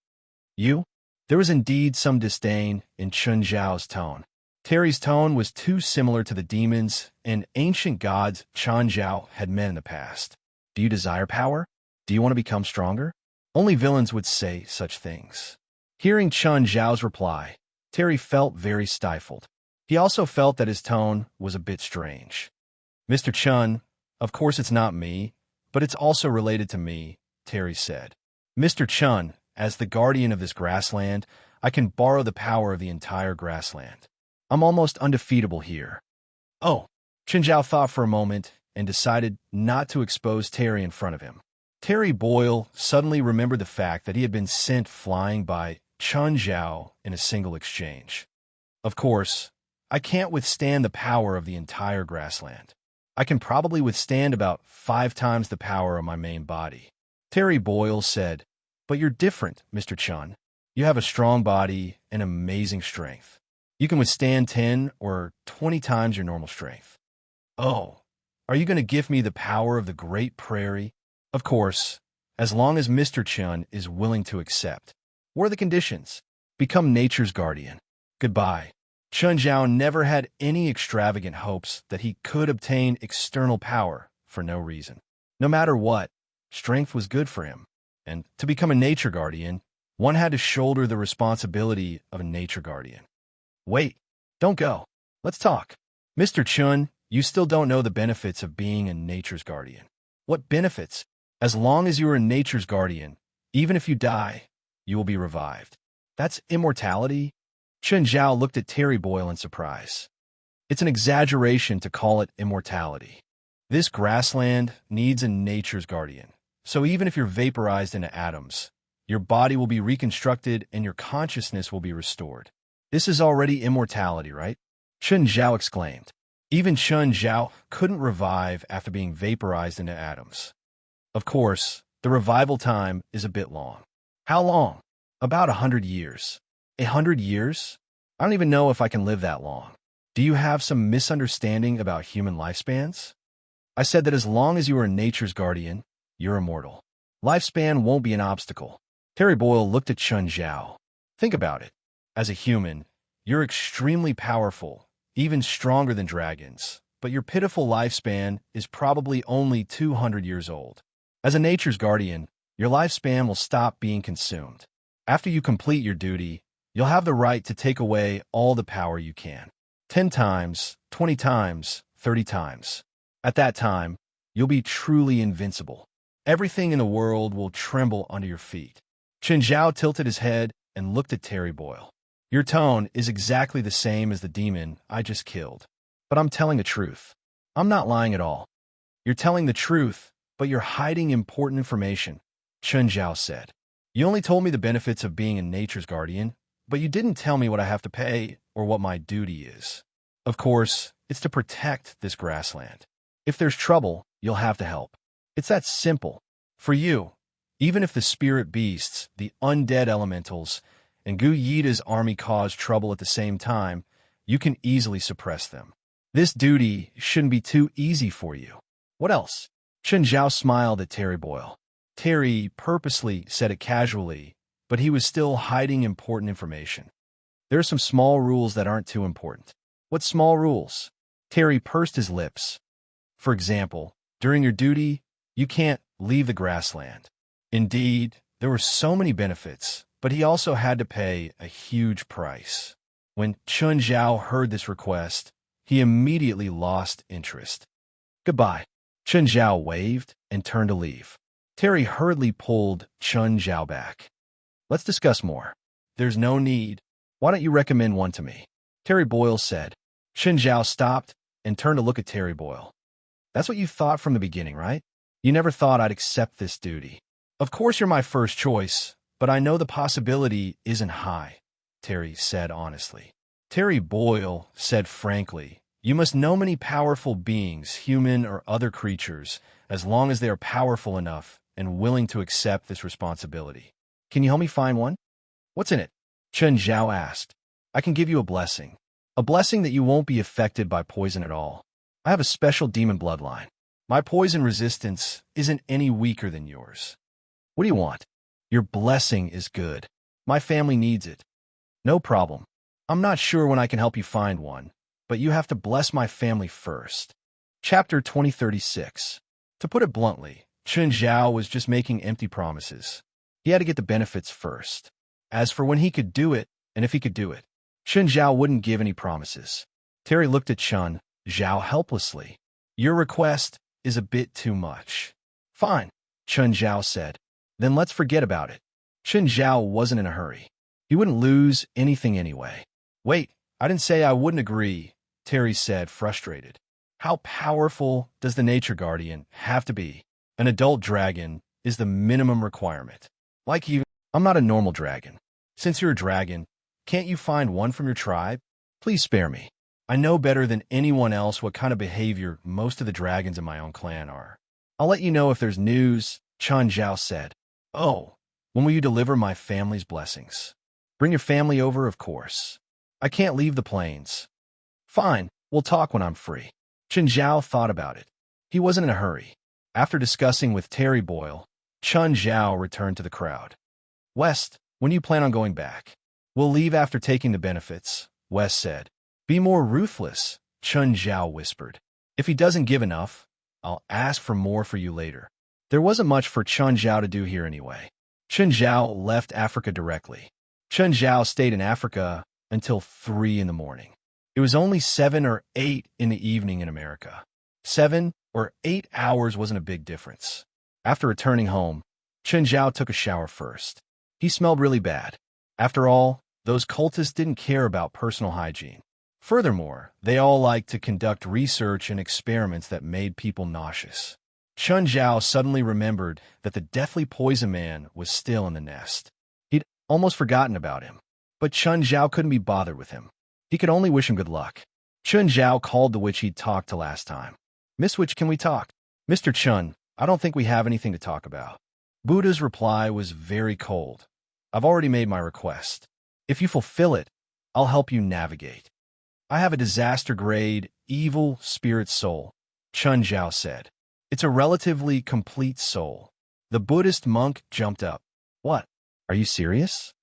A: "You?" There was indeed some disdain in Chun Zhao's tone. Terry's tone was too similar to the demons and ancient gods Chun Zhao had met in the past. "Do you desire power? Do you want to become stronger?" Only villains would say such things. Hearing Chun Zhao's reply, Terry felt very stifled. He also felt that his tone was a bit strange. "Mr. Chun, of course it's not me, but it's also related to me," Terry said. "Mr. Chun, as the guardian of this grassland, I can borrow the power of the entire grassland. I'm almost undefeatable here." "Oh." Chun Zhao thought for a moment and decided not to expose Terry in front of him. Terry Boyle suddenly remembered the fact that he had been sent flying by Chun Zhao in a single exchange. "Of course, I can't withstand the power of the entire grassland. I can probably withstand about 5 times the power of my main body." Terry Boyle said, "But you're different, Mr. Chun. You have a strong body and amazing strength. You can withstand 10 or 20 times your normal strength." "Oh, are you going to give me the power of the Great Prairie?" "Of course, as long as Mr. Chun is willing to accept." "What are the conditions?" "Become nature's guardian." "Goodbye." Chun Zhao never had any extravagant hopes that he could obtain external power for no reason. No matter what, strength was good for him, and to become a nature guardian, one had to shoulder the responsibility of a nature guardian. Wait, don't go. Let's talk. Mr. Chun, you still don't know the benefits of being a nature's guardian. What benefits? As long as you are a nature's guardian, even if you die, you will be revived. That's immortality? Chun Zhao looked at Terry Boyle in surprise. It's an exaggeration to call it immortality. This grassland needs a nature's guardian. So even if you're vaporized into atoms, your body will be reconstructed and your consciousness will be restored. This is already immortality, right? Chun Zhao exclaimed. Even Chun Zhao couldn't revive after being vaporized into atoms. Of course, the revival time is a bit long. How long? About 100 years. 100 years? I don't even know if I can live that long. Do you have some misunderstanding about human lifespans? I said that as long as you are nature's guardian, you're immortal. Lifespan won't be an obstacle. Terry Boyle looked at Chun Zhao. Think about it. As a human, you're extremely powerful, even stronger than dragons, but your pitiful lifespan is probably only 200 years old. As a nature's guardian, your lifespan will stop being consumed. After you complete your duty, you'll have the right to take away all the power you can. 10 times, 20 times, 30 times. At that time, you'll be truly invincible. Everything in the world will tremble under your feet. Chun Zhao tilted his head and looked at Terry Boyle. Your tone is exactly the same as the demon I just killed. But I'm telling the truth. I'm not lying at all. You're telling the truth, but you're hiding important information, Chun Zhao said. You only told me the benefits of being a nature's guardian, but you didn't tell me what I have to pay or what my duty is. Of course, it's to protect this grassland. If there's trouble, you'll have to help. It's that simple. For you, even if the spirit beasts, the undead elementals, and Gu Yida's army cause trouble at the same time, you can easily suppress them. This duty shouldn't be too easy for you. What else? Chun Zhao smiled at Terry Boyle. Terry purposely said it casually, but he was still hiding important information. There are some small rules that aren't too important. What small rules? Terry pursed his lips. For example, during your duty, you can't leave the grassland. Indeed, there were so many benefits, but he also had to pay a huge price. When Chun Zhao heard this request, he immediately lost interest. Goodbye. Chun Zhao waved and turned to leave. Terry hurriedly pulled Chun Zhao back. Let's discuss more. There's no need. Why don't you recommend one to me? Terry Boyle said. Chun Zhao stopped and turned to look at Terry Boyle. That's what you thought from the beginning, right? You never thought I'd accept this duty. Of course you're my first choice, but I know the possibility isn't high, Terry said honestly. Terry Boyle said frankly, you must know many powerful beings, human or other creatures, as long as they are powerful enough and willing to accept this responsibility. Can you help me find one? What's in it? Chun Zhao asked. I can give you a blessing that you won't be affected by poison at all. I have a special demon bloodline. My poison resistance isn't any weaker than yours. What do you want? Your blessing is good. My family needs it. No problem. I'm not sure when I can help you find one, but you have to bless my family first. Chapter 2036. To put it bluntly, Chun Zhao was just making empty promises. He had to get the benefits first. As for when he could do it, and if he could do it, Chun Zhao wouldn't give any promises. Terry looked at Chun Zhao helplessly. Your request is a bit too much. Fine, Chun Zhao said. Then let's forget about it. Chun Zhao wasn't in a hurry. He wouldn't lose anything anyway. Wait, I didn't say I wouldn't agree, Terry said, frustrated. How powerful does the nature guardian have to be? An adult dragon is the minimum requirement. Like you, I'm not a normal dragon. Since you're a dragon, can't you find one from your tribe? Please spare me. I know better than anyone else what kind of behavior most of the dragons in my own clan are. I'll let you know if there's news, Chun Zhao said. Oh, when will you deliver my family's blessings? Bring your family over, of course. I can't leave the plains. Fine, we'll talk when I'm free. Chun Zhao thought about it. He wasn't in a hurry. After discussing with Terry Boyle, Chun Zhao returned to the crowd. West, when do you plan on going back? We'll leave after taking the benefits, West said. Be more ruthless, Chun Zhao whispered. If he doesn't give enough, I'll ask for more for you later. There wasn't much for Chun Zhao to do here anyway. Chun Zhao left Africa directly. Chun Zhao stayed in Africa until 3 in the morning. It was only 7 or 8 in the evening in America. 7 or 8 hours wasn't a big difference. After returning home, Chun Zhao took a shower first. He smelled really bad. After all, those cultists didn't care about personal hygiene. Furthermore, they all liked to conduct research and experiments that made people nauseous. Chun Zhao suddenly remembered that the deathly poison man was still in the nest. He'd almost forgotten about him. But Chun Zhao couldn't be bothered with him. He could only wish him good luck. Chun Zhao called the witch he'd talked to last time. Miss Witch, can we talk? Mr. Chun, I don't think we have anything to talk about. Buddha's reply was very cold. I've already made my request. If you fulfill it, I'll help you navigate. I have a disaster-grade, evil spirit soul, Chun Zhao said. It's a relatively complete soul. The Buddhist monk jumped up. What? Are you serious?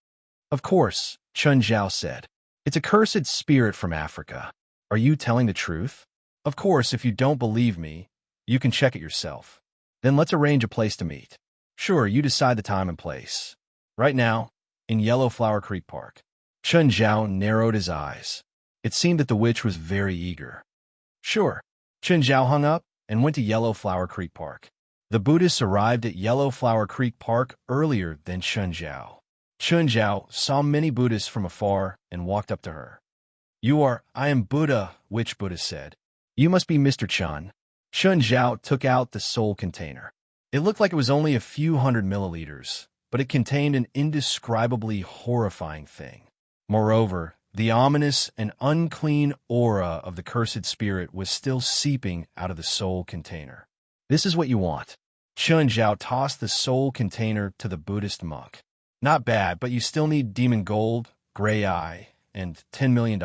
A: Of course, Chun Zhao said. It's a cursed spirit from Africa. Are you telling the truth? Of course, if you don't believe me, you can check it yourself. Then let's arrange a place to meet. Sure, you decide the time and place. Right now, in Yellow Flower Creek Park. Chun Zhao narrowed his eyes. It seemed that the witch was very eager. Sure. Chun Zhao hung up and went to Yellow Flower Creek Park. The Buddhists arrived at Yellow Flower Creek Park earlier than Chun Zhao. Chun Zhao saw many Buddhists from afar and walked up to her. I am Buddha, witch Buddha said. You must be Mr. Chun. Chun Zhao took out the soul container. It looked like it was only a few 100 milliliters, but it contained an indescribably horrifying thing. Moreover, the ominous and unclean aura of the cursed spirit was still seeping out of the soul container. This is what you want. Chun Zhao tossed the soul container to the Buddhist monk. Not bad, but you still need demon gold, gray eye, and $10 million.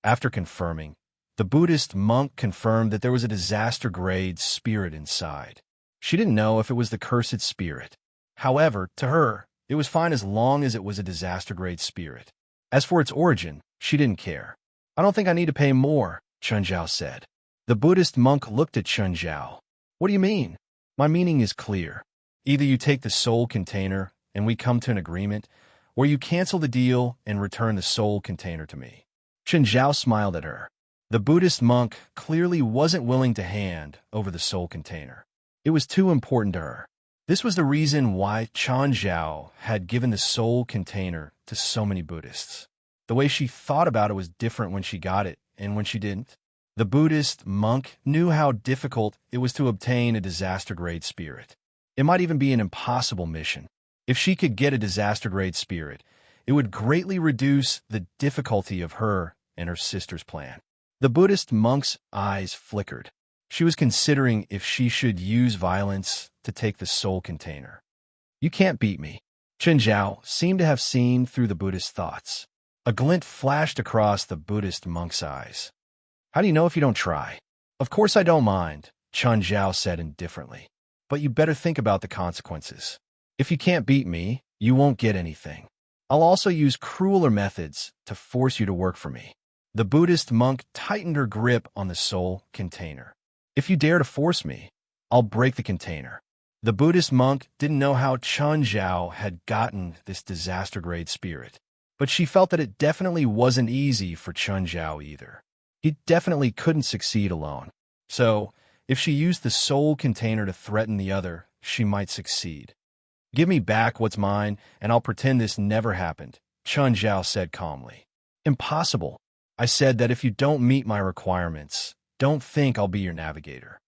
A: After confirming, the Buddhist monk confirmed that there was a disaster-grade spirit inside. She didn't know if it was the cursed spirit. However, to her, it was fine as long as it was a disaster-grade spirit. As for its origin, she didn't care. I don't think I need to pay more, Chun Zhao said. The Buddhist monk looked at Chun Zhao. What do you mean? My meaning is clear. Either you take the soul container and we come to an agreement, or you cancel the deal and return the soul container to me. Chun Zhao smiled at her. The Buddhist monk clearly wasn't willing to hand over the soul container. It was too important to her. This was the reason why Chun Zhao had given the soul container to so many Buddhists. The way she thought about it was different when she got it and when she didn't. The Buddhist monk knew how difficult it was to obtain a disaster-grade spirit. It might even be an impossible mission. If she could get a disaster-grade spirit, it would greatly reduce the difficulty of her and her sister's plan. The Buddhist monk's eyes flickered. She was considering if she should use violence to take the soul container. You can't beat me. Chun Zhao seemed to have seen through the Buddhist thoughts. A glint flashed across the Buddhist monk's eyes. How do you know if you don't try? Of course I don't mind, Chun Zhao said indifferently. But you better think about the consequences. If you can't beat me, you won't get anything. I'll also use crueler methods to force you to work for me. The Buddhist monk tightened her grip on the soul container. If you dare to force me, I'll break the container. The Buddhist monk didn't know how Chun Zhao had gotten this disaster-grade spirit, but she felt that it definitely wasn't easy for Chun Zhao either. He definitely couldn't succeed alone. So, if she used the soul container to threaten the other, she might succeed. Give me back what's mine, and I'll pretend this never happened, Chun Zhao said calmly. Impossible. I said that if you don't meet my requirements, don't think I'll be your navigator.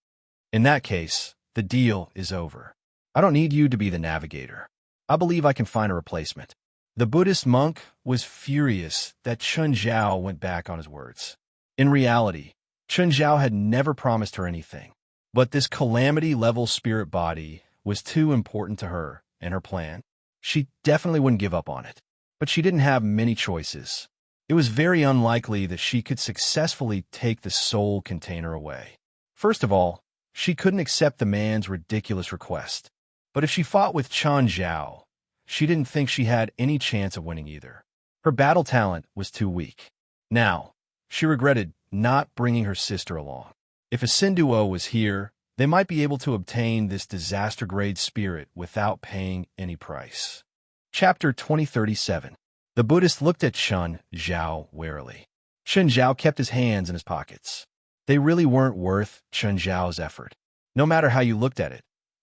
A: In that case, the deal is over. I don't need you to be the navigator. I believe I can find a replacement. The Buddhist monk was furious that Chun Zhao went back on his words. In reality, Chun Zhao had never promised her anything, but this calamity-level spirit body was too important to her and her plan. She definitely wouldn't give up on it, but she didn't have many choices. It was very unlikely that she could successfully take the soul container away. First of all, she couldn't accept the man's ridiculous request. But if she fought with Chun Zhao, she didn't think she had any chance of winning either. Her battle talent was too weak. Now, She regretted not bringing her sister along. If a Sinduo was here, they might be able to obtain this disaster-grade spirit without paying any price. Chapter 2037. The Buddhist looked at Chun Zhao warily. Chun Zhao kept his hands in his pockets. They really weren't worth Chun Zhao's effort. No matter how you looked at it,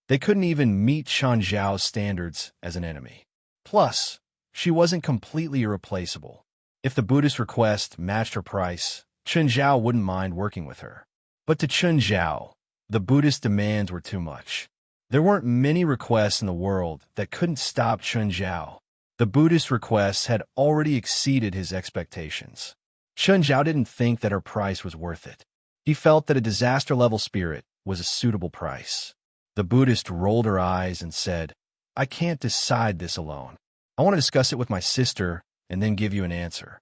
A: they couldn't even meet Chun Zhao's standards as an enemy. Plus, she wasn't completely irreplaceable. If the Buddhist request matched her price, Chun Zhao wouldn't mind working with her. But to Chun Zhao, the Buddhist demands were too much. There weren't many requests in the world that couldn't stop Chun Zhao. The Buddhist requests had already exceeded his expectations. Chun Zhao didn't think that her price was worth it. He felt that a disaster-level spirit was a suitable price. The Buddhist rolled her eyes and said, "I can't decide this alone. I want to discuss it with my sister and then give you an answer.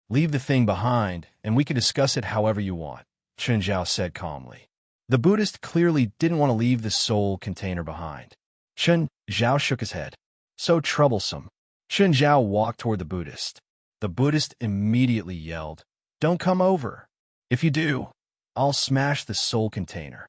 A: Leave the thing behind, and we can discuss it however you want," Chun Zhao said calmly. The Buddhist clearly didn't want to leave the soul container behind. Chun Zhao shook his head. So troublesome. Chun Zhao walked toward the Buddhist. The Buddhist immediately yelled, "Don't come over. If you do, I'll smash the soul container."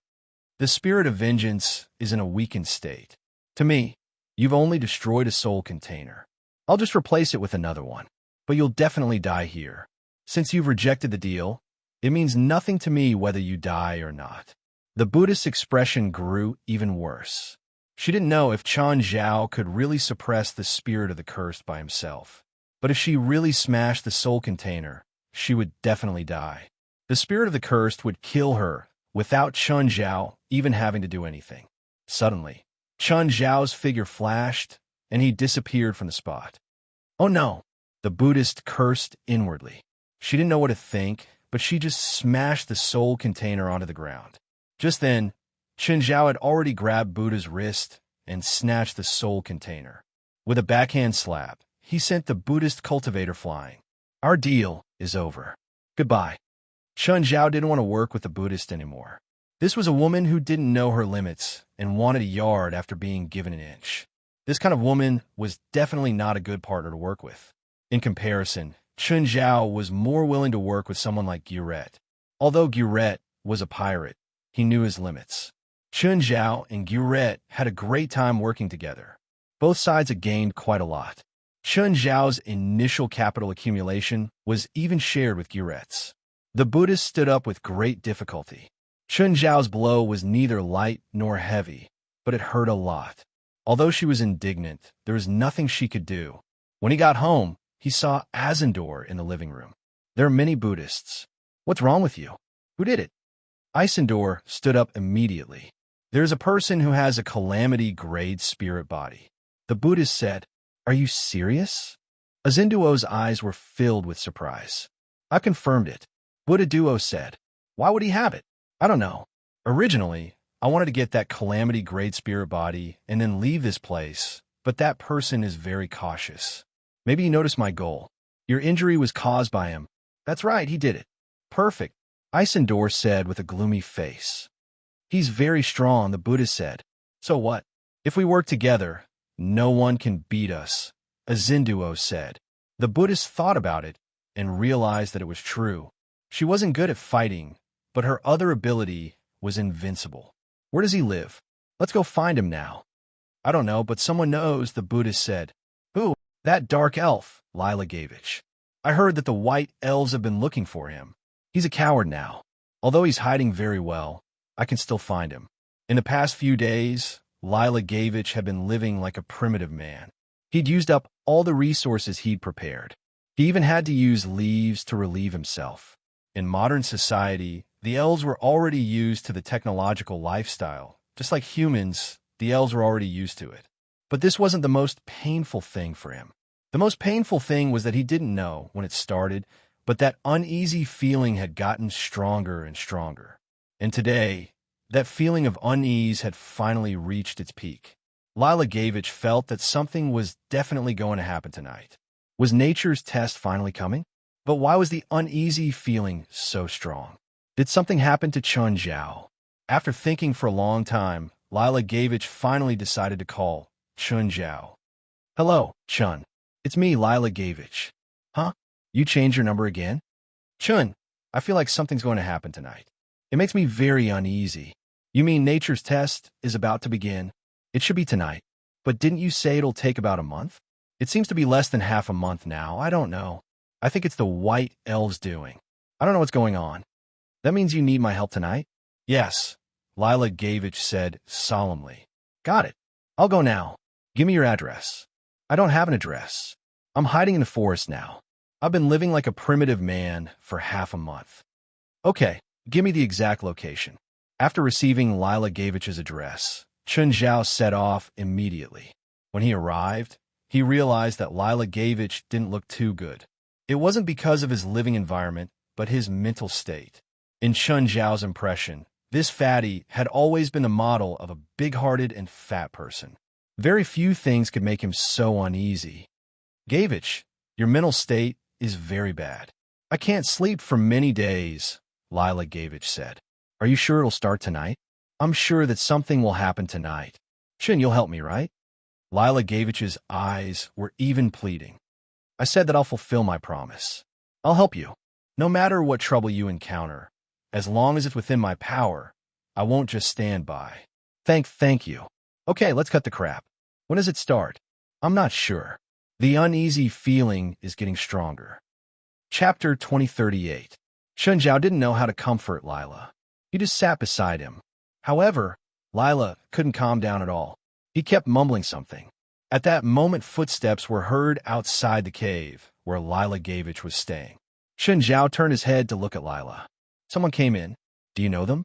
A: The spirit of vengeance is in a weakened state. To me, you've only destroyed a soul container. I'll just replace it with another one. But you'll definitely die here. Since you've rejected the deal, it means nothing to me whether you die or not. The Buddhist's expression grew even worse. She didn't know if Chun Zhao could really suppress the spirit of the cursed by himself. But if she really smashed the soul container, she would definitely die. The spirit of the cursed would kill her without Chun Zhao even having to do anything. Suddenly, Chun Zhao's figure flashed, and he disappeared from the spot. "Oh no!" The Buddhist cursed inwardly. She didn't know what to think, but she just smashed the soul container onto the ground. Just then, Chun Zhao had already grabbed Buddha's wrist and snatched the soul container. With a backhand slap, he sent the Buddhist cultivator flying. "Our deal is over. Goodbye." Chun Zhao didn't want to work with the Buddhist anymore. This was a woman who didn't know her limits and wanted a yard after being given an inch. This kind of woman was definitely not a good partner to work with. In comparison, Chun Zhao was more willing to work with someone like Guret. Although Guret was a pirate, he knew his limits. Chun Zhao and Guret had a great time working together. Both sides had gained quite a lot. Chun Zhao's initial capital accumulation was even shared with Guret's. The Buddhist stood up with great difficulty. Chun Zhao's blow was neither light nor heavy, but it hurt a lot. Although she was indignant, there was nothing she could do. When he got home, he saw Isendor in the living room. "There are many Buddhists. What's wrong with you? Who did it?" Isendor stood up immediately. "There is a person who has a calamity-grade spirit body." The Buddhist said, "Are you serious?" Isenduo's eyes were filled with surprise. "I confirmed it." Buddha Duo said, "Why would he have it?" "I don't know. Originally, I wanted to get that calamity-grade spirit body and then leave this place, but that person is very cautious. Maybe you noticed my goal. Your injury was caused by him." "That's right, he did it." "Perfect," Isendor said with a gloomy face. "He's very strong," the Buddhist said. "So what? If we work together, no one can beat us," Isenduo said. The Buddhist thought about it and realized that it was true. She wasn't good at fighting, but her other ability was invincible. "Where does he live? Let's go find him now." "I don't know, but someone knows," the Buddhist said. "Who?" "That dark elf, Lila Gavich. I heard that the white elves have been looking for him. He's a coward now. Although he's hiding very well, I can still find him." In the past few days, Lila Gavich had been living like a primitive man. He'd used up all the resources he'd prepared. He even had to use leaves to relieve himself. In modern society, the elves were already used to the technological lifestyle. Just like humans, the elves were already used to it. But this wasn't the most painful thing for him. The most painful thing was that he didn't know when it started, but that uneasy feeling had gotten stronger and stronger. And today, that feeling of unease had finally reached its peak. Lila Gavich felt that something was definitely going to happen tonight. Was nature's test finally coming? But why was the uneasy feeling so strong? Did something happen to Chun Zhao? After thinking for a long time, Lila Gavich finally decided to call Chun Zhao. "Hello, Chun. It's me, Lila Gavich." "Huh? You changed your number again?" "Chun, I feel like something's going to happen tonight. It makes me very uneasy. You mean nature's test is about to begin? It should be tonight. But didn't you say it'll take about a month? It seems to be less than half a month now. I don't know. I think it's the white elves doing. I don't know what's going on. That means you need my help tonight? Yes, Lila Gavich said solemnly. Got it. I'll go now. Give me your address. I don't have an address. I'm hiding in the forest now. I've been living like a primitive man for half a month. Okay, give me the exact location. After receiving Lila Gavich's address, Chun Zhao set off immediately. When he arrived, he realized that Lila Gavich didn't look too good. It wasn't because of his living environment, but his mental state. In Chun Zhao's impression, this fatty had always been the model of a big-hearted and fat person. Very few things could make him so uneasy. Gavich, your mental state is very bad. I can't sleep for many days, Lila Gavich said. Are you sure it'll start tonight? I'm sure that something will happen tonight. Chun, you'll help me, right? Lila Gavich's eyes were even pleading. I said that I'll fulfill my promise. I'll help you. No matter what trouble you encounter, as long as it's within my power, I won't just stand by. Thank you. Okay, let's cut the crap. When does it start? I'm not sure. The uneasy feeling is getting stronger. Chapter 2038. Chun Zhao didn't know how to comfort Lila. He just sat beside him. However, Lila couldn't calm down at all. He kept mumbling something. At that moment, footsteps were heard outside the cave where Lila Gavich was staying. Chun Zhao turned his head to look at Lila. Someone came in. Do you know them?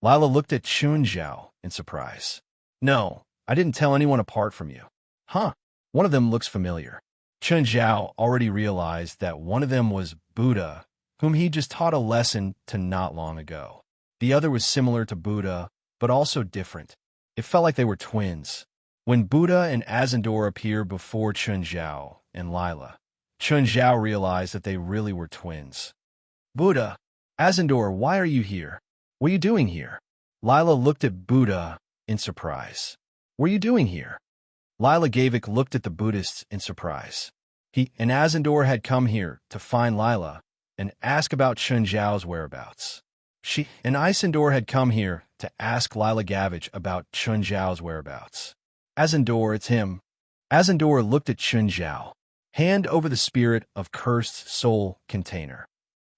A: Lila looked at Chun Zhao in surprise. No, I didn't tell anyone apart from you. Huh, one of them looks familiar. Chun Zhao already realized that one of them was Buddha, whom he just taught a lesson to not long ago. The other was similar to Buddha, but also different. It felt like they were twins. When Buddha and Azandor appeared before Chun Zhao and Lila, Chun Zhao realized that they really were twins. Buddha, Azandor, why are you here? What are you doing here? Lila looked at Buddha in surprise. What are you doing here? Lila Gavich looked at the Buddhists in surprise. He and Azandor had come here to find Lila and ask about Chun Zhao's whereabouts. She and Isandor had come here to ask Lila Gavich about Chun Zhao's whereabouts. Azandor, it's him. Azandor looked at Chun Zhao. Hand over the spirit of cursed soul container.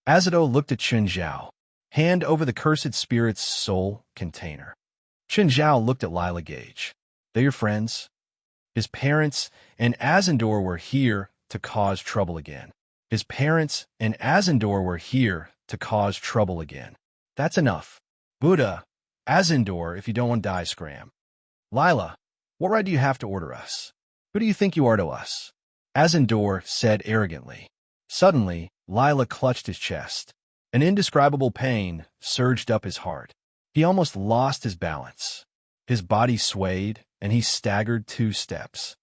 A: Azado looked at Chun Zhao. Hand over the cursed spirit's soul container. Chun Zhao looked at Lila Gavich. They're your friends? His parents and Azandor were here to cause trouble again. His parents and Azandor were here to cause trouble again. That's enough. Buddha, Azandor, if you don't want to die, scram. Lila, what right do you have to order us? Who do you think you are to us? Azandor said arrogantly. Suddenly, Lila clutched his chest. An indescribable pain surged up his heart. He almost lost his balance. His body swayed, and he staggered 2 steps.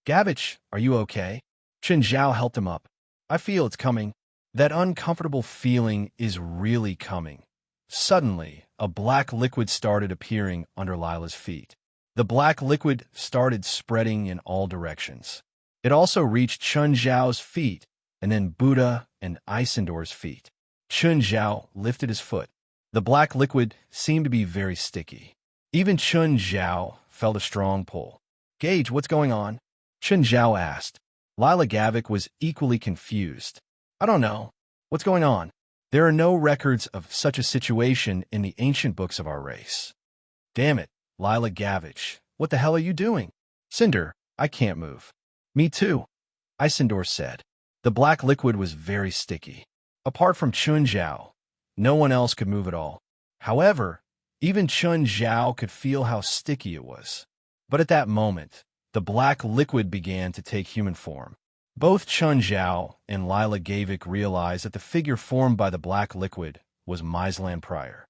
A: Gavich, are you okay? Chun Zhao helped him up. I feel it's coming. That uncomfortable feeling is really coming. Suddenly, a black liquid started appearing under Lila's feet. The black liquid started spreading in all directions. It also reached Chun Zhao's feet, and then Buddha and Isandor's feet. Chun Zhao lifted his foot. The black liquid seemed to be very sticky. Even Chun Zhao felt a strong pull. Gage, what's going on? Chun Zhao asked. Lila Gavich was equally confused. I don't know. What's going on? There are no records of such a situation in the ancient books of our race. Damn it, Lila Gavich. What the hell are you doing? Cinder, I can't move. Me too, Isandor said. The black liquid was very sticky. Apart from Chun Zhao, no one else could move at all. However, even Chun Zhao could feel how sticky it was. But at that moment, the black liquid began to take human form. Both Chun Zhao and Lila Gavich realized that the figure formed by the black liquid was Myslan Pryor.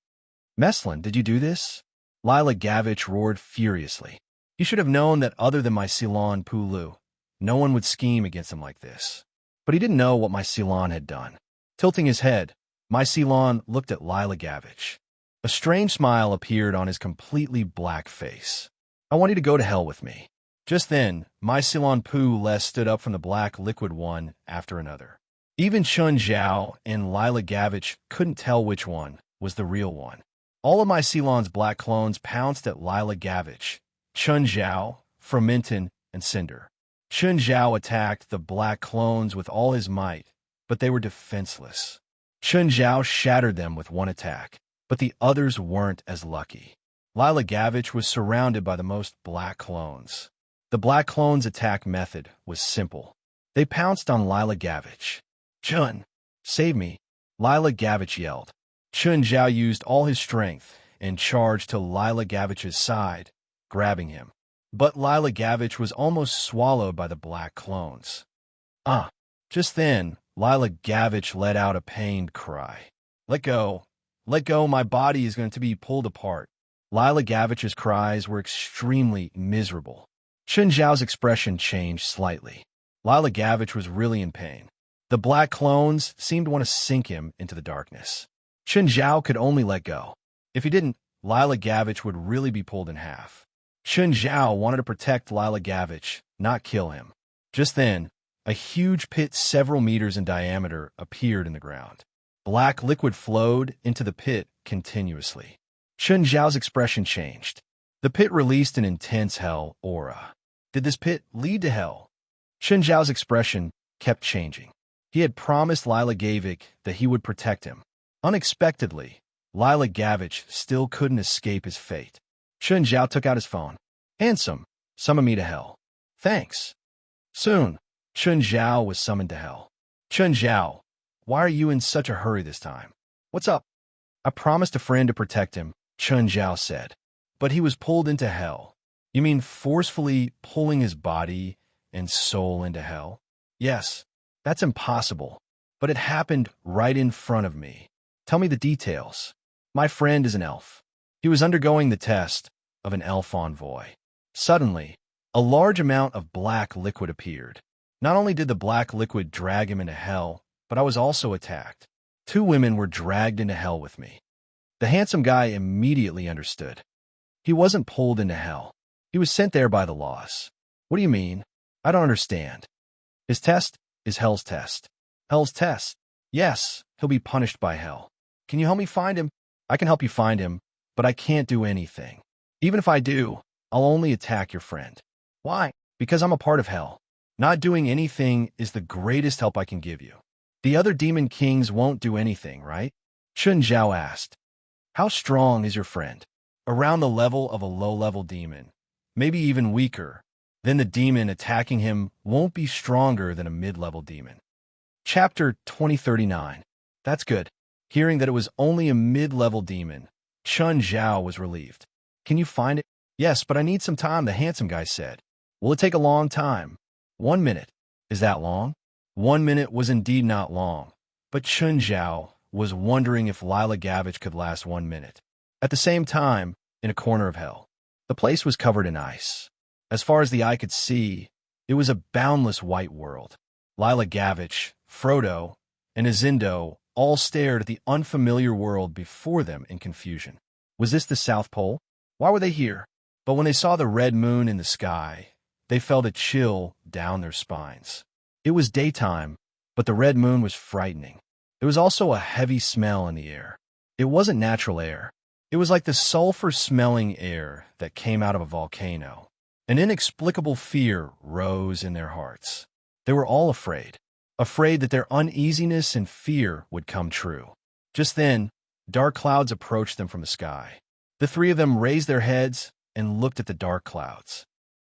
A: Meslin, did you do this? Lila Gavich roared furiously. You should have known that other than my Silon Pulu, no one would scheme against him like this. But he didn't know what my Silon had done. Tilting his head, my Silon looked at Lila Gavich. A strange smile appeared on his completely black face. I want you to go to hell with me. Just then, my Silon Poo Les stood up from the black liquid one after another. Even Chun Zhao and Lila Gavich couldn't tell which one was the real one. All of my Ceylon's black clones pounced at Lila Gavich, Chun Zhao, Frominton, and Cinder. Chun Zhao attacked the black clones with all his might, but they were defenseless. Chun Zhao shattered them with one attack, but the others weren't as lucky. Lila Gavich was surrounded by the most black clones. The black clones' attack method was simple. They pounced on Lila Gavich. "Chun, save me!" Lila Gavich yelled. Chun Zhao used all his strength and charged to Lila Gavich's side, grabbing him. But Lila Gavich was almost swallowed by the black clones. Just then, Lila Gavich let out a pained cry. Let go, my body is going to be pulled apart." Lila Gavich's cries were extremely miserable. Chun Zhao's expression changed slightly. Lila Gavich was really in pain. The black clones seemed to want to sink him into the darkness. Chun Zhao could only let go. If he didn't, Lila Gavich would really be pulled in half. Chun Zhao wanted to protect Lila Gavich, not kill him. Just then, a huge pit several meters in diameter appeared in the ground. Black liquid flowed into the pit continuously. Chun Zhao's expression changed. The pit released an intense hell aura. Did this pit lead to hell? Chun Zhao's expression kept changing. He had promised Lila Gavich that he would protect him. Unexpectedly, Lila Gavich still couldn't escape his fate. Chun Zhao took out his phone. "Handsome, summon me to hell." "Thanks." Soon, Chun Zhao was summoned to hell. "Chun Zhao, why are you in such a hurry this time? What's up?" "I promised a friend to protect him," Chun Zhao said. "But he was pulled into hell." "You mean forcefully pulling his body and soul into hell?" "Yes, that's impossible, but it happened right in front of me." "Tell me the details." "My friend is an elf. He was undergoing the test of an elf envoy. Suddenly, a large amount of black liquid appeared. Not only did the black liquid drag him into hell, but I was also attacked. 2 women were dragged into hell with me." The handsome guy immediately understood. He wasn't pulled into hell. He was sent there by the laws. "What do you mean? I don't understand." "His test is hell's test." "Hell's test?" "Yes, he'll be punished by hell." "Can you help me find him?" "I can help you find him, but I can't do anything. Even if I do, I'll only attack your friend." "Why?" "Because I'm a part of hell. Not doing anything is the greatest help I can give you." "The other demon kings won't do anything, right?" Chun Zhao asked. "How strong is your friend?" "Around the level of a low-level demon, maybe even weaker. Then the demon attacking him won't be stronger than a mid-level demon." Chapter 2039. That's good. Hearing that it was only a mid-level demon, Chun Zhao was relieved. "Can you find it?" "Yes, but I need some time," the handsome guy said. "Will it take a long time?" 1 minute. "Is that long?" 1 minute was indeed not long, but Chun Zhao was wondering if Lila Gavich could last 1 minute. At the same time, in a corner of hell, the place was covered in ice. As far as the eye could see, it was a boundless white world. Lila Gavich, Frodo, and Azindo all stared at the unfamiliar world before them in confusion. Was this the South Pole? Why were they here? But when they saw the red moon in the sky, they felt a chill down their spines. It was daytime, but the red moon was frightening. There was also a heavy smell in the air. It wasn't natural air. It was like the sulfur-smelling air that came out of a volcano. An inexplicable fear rose in their hearts. They were all afraid that their uneasiness and fear would come true. Just then, dark clouds approached them from the sky. The 3 of them raised their heads and looked at the dark clouds.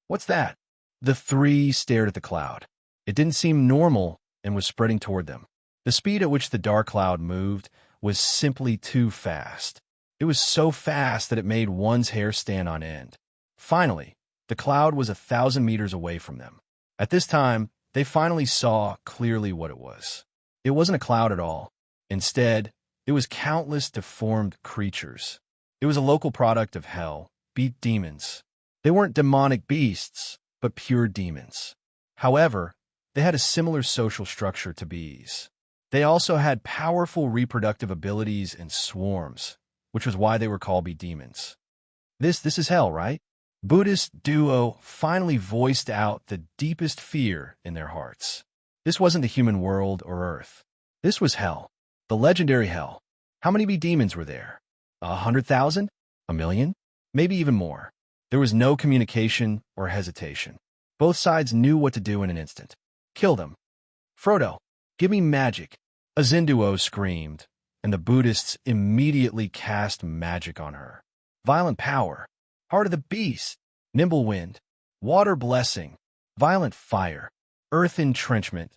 A: "What's that?" The 3 stared at the cloud. It didn't seem normal and was spreading toward them. The speed at which the dark cloud moved was simply too fast. It was so fast that it made one's hair stand on end. Finally, the cloud was 1,000 meters away from them. At this time, they finally saw clearly what it was. It wasn't a cloud at all. Instead, it was countless deformed creatures. It was a local product of hell, beat demons. They weren't demonic beasts, but pure demons. However, they had a similar social structure to bees. They also had powerful reproductive abilities and swarms, which was why they were called bee demons. This is hell, right? Buddhist duo finally voiced out the deepest fear in their hearts. This wasn't the human world or Earth. This was hell. The legendary hell. How many demons were there? 100,000? A million? Maybe even more. There was no communication or hesitation. Both sides knew what to do in an instant. Kill them. Frodo, give me magic. Azinduo screamed, and the Buddhists immediately cast magic on her. Violent power. Heart of the beast. Nimble wind. Water blessing. Violent fire. Earth entrenchment.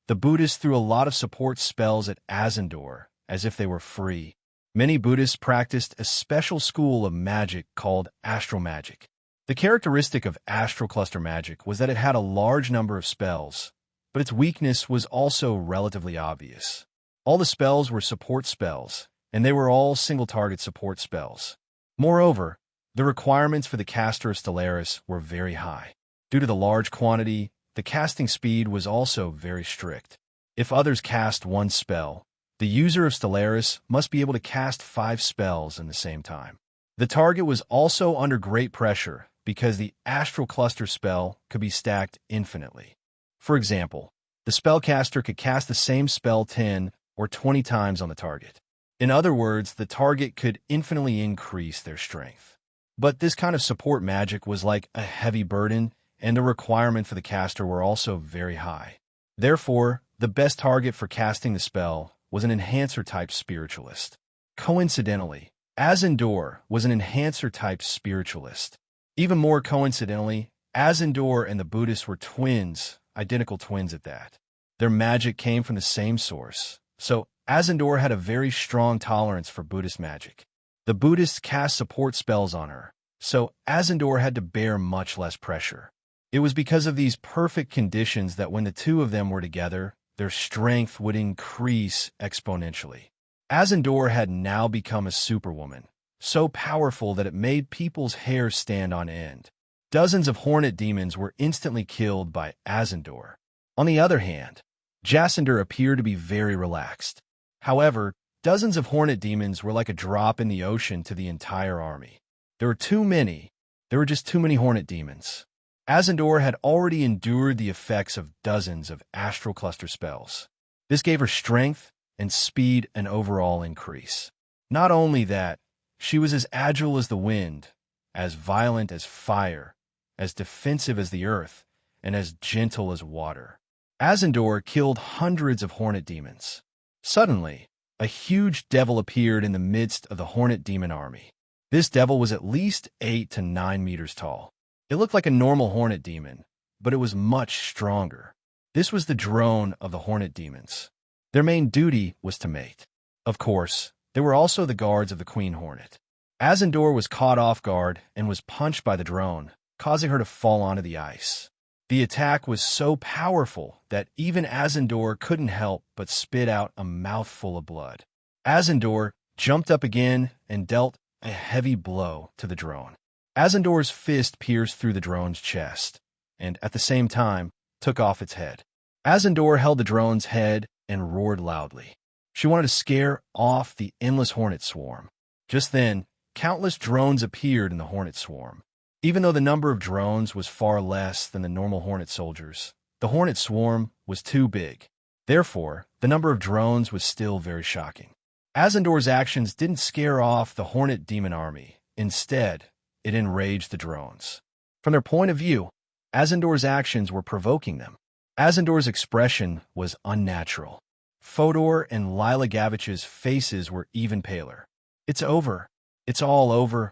A: The Buddhists threw a lot of support spells at Azindor, as if they were free. Many Buddhists practiced a special school of magic called astral magic. The characteristic of astral cluster magic was that it had a large number of spells, but its weakness was also relatively obvious. All the spells were support spells, and they were all single-target support spells. Moreover, the requirements for the caster of Stellaris were very high. Due to the large quantity, the casting speed was also very strict. If others cast one spell, the user of Stellaris must be able to cast 5 spells in the same time. The target was also under great pressure because the astral cluster spell could be stacked infinitely. For example, the spellcaster could cast the same spell 10 or 20 times on the target. In other words, the target could infinitely increase their strength. But this kind of support magic was like a heavy burden, and the requirement for the caster were also very high. Therefore, the best target for casting the spell was an enhancer-type spiritualist. Coincidentally, Azindor was an enhancer-type spiritualist. Even more coincidentally, Azindor and the Buddhists were twins, identical twins at that. Their magic came from the same source, so Azindor had a very strong tolerance for Buddhist magic. The Buddhists cast support spells on her, so Azindor had to bear much less pressure. It was because of these perfect conditions that when the two of them were together, their strength would increase exponentially. Azindor had now become a superwoman, so powerful that it made people's hair stand on end. Dozens of hornet demons were instantly killed by Azindor. On the other hand, Jacinda appeared to be very relaxed. However, dozens of hornet demons were like a drop in the ocean to the entire army. There were too many. There were just too many hornet demons. Azindor had already endured the effects of dozens of astral cluster spells. This gave her strength and speed an overall increase. Not only that, she was as agile as the wind, as violent as fire, as defensive as the earth, and as gentle as water. Azindor killed hundreds of hornet demons. Suddenly, a huge devil appeared in the midst of the hornet demon army. This devil was at least 8 to 9 meters tall. It looked like a normal hornet demon, but it was much stronger. This was the drone of the hornet demons. Their main duty was to mate. Of course, there were also the guards of the queen hornet. Azindor was caught off guard and was punched by the drone, causing her to fall onto the ice. The attack was so powerful that even Azindor couldn't help but spit out a mouthful of blood. Azindor jumped up again and dealt a heavy blow to the drone. Azindor's fist pierced through the drone's chest, and at the same time, took off its head. Azindor held the drone's head and roared loudly. She wanted to scare off the endless hornet swarm. Just then, countless drones appeared in the hornet swarm. Even though the number of drones was far less than the normal hornet soldiers, the hornet swarm was too big. Therefore, the number of drones was still very shocking. Azindor's actions didn't scare off the hornet demon army. Instead, it enraged the drones. From their point of view, Azindor's actions were provoking them. Azindor's expression was unnatural. Fodor and Lila Gavich's faces were even paler. It's over. It's all over.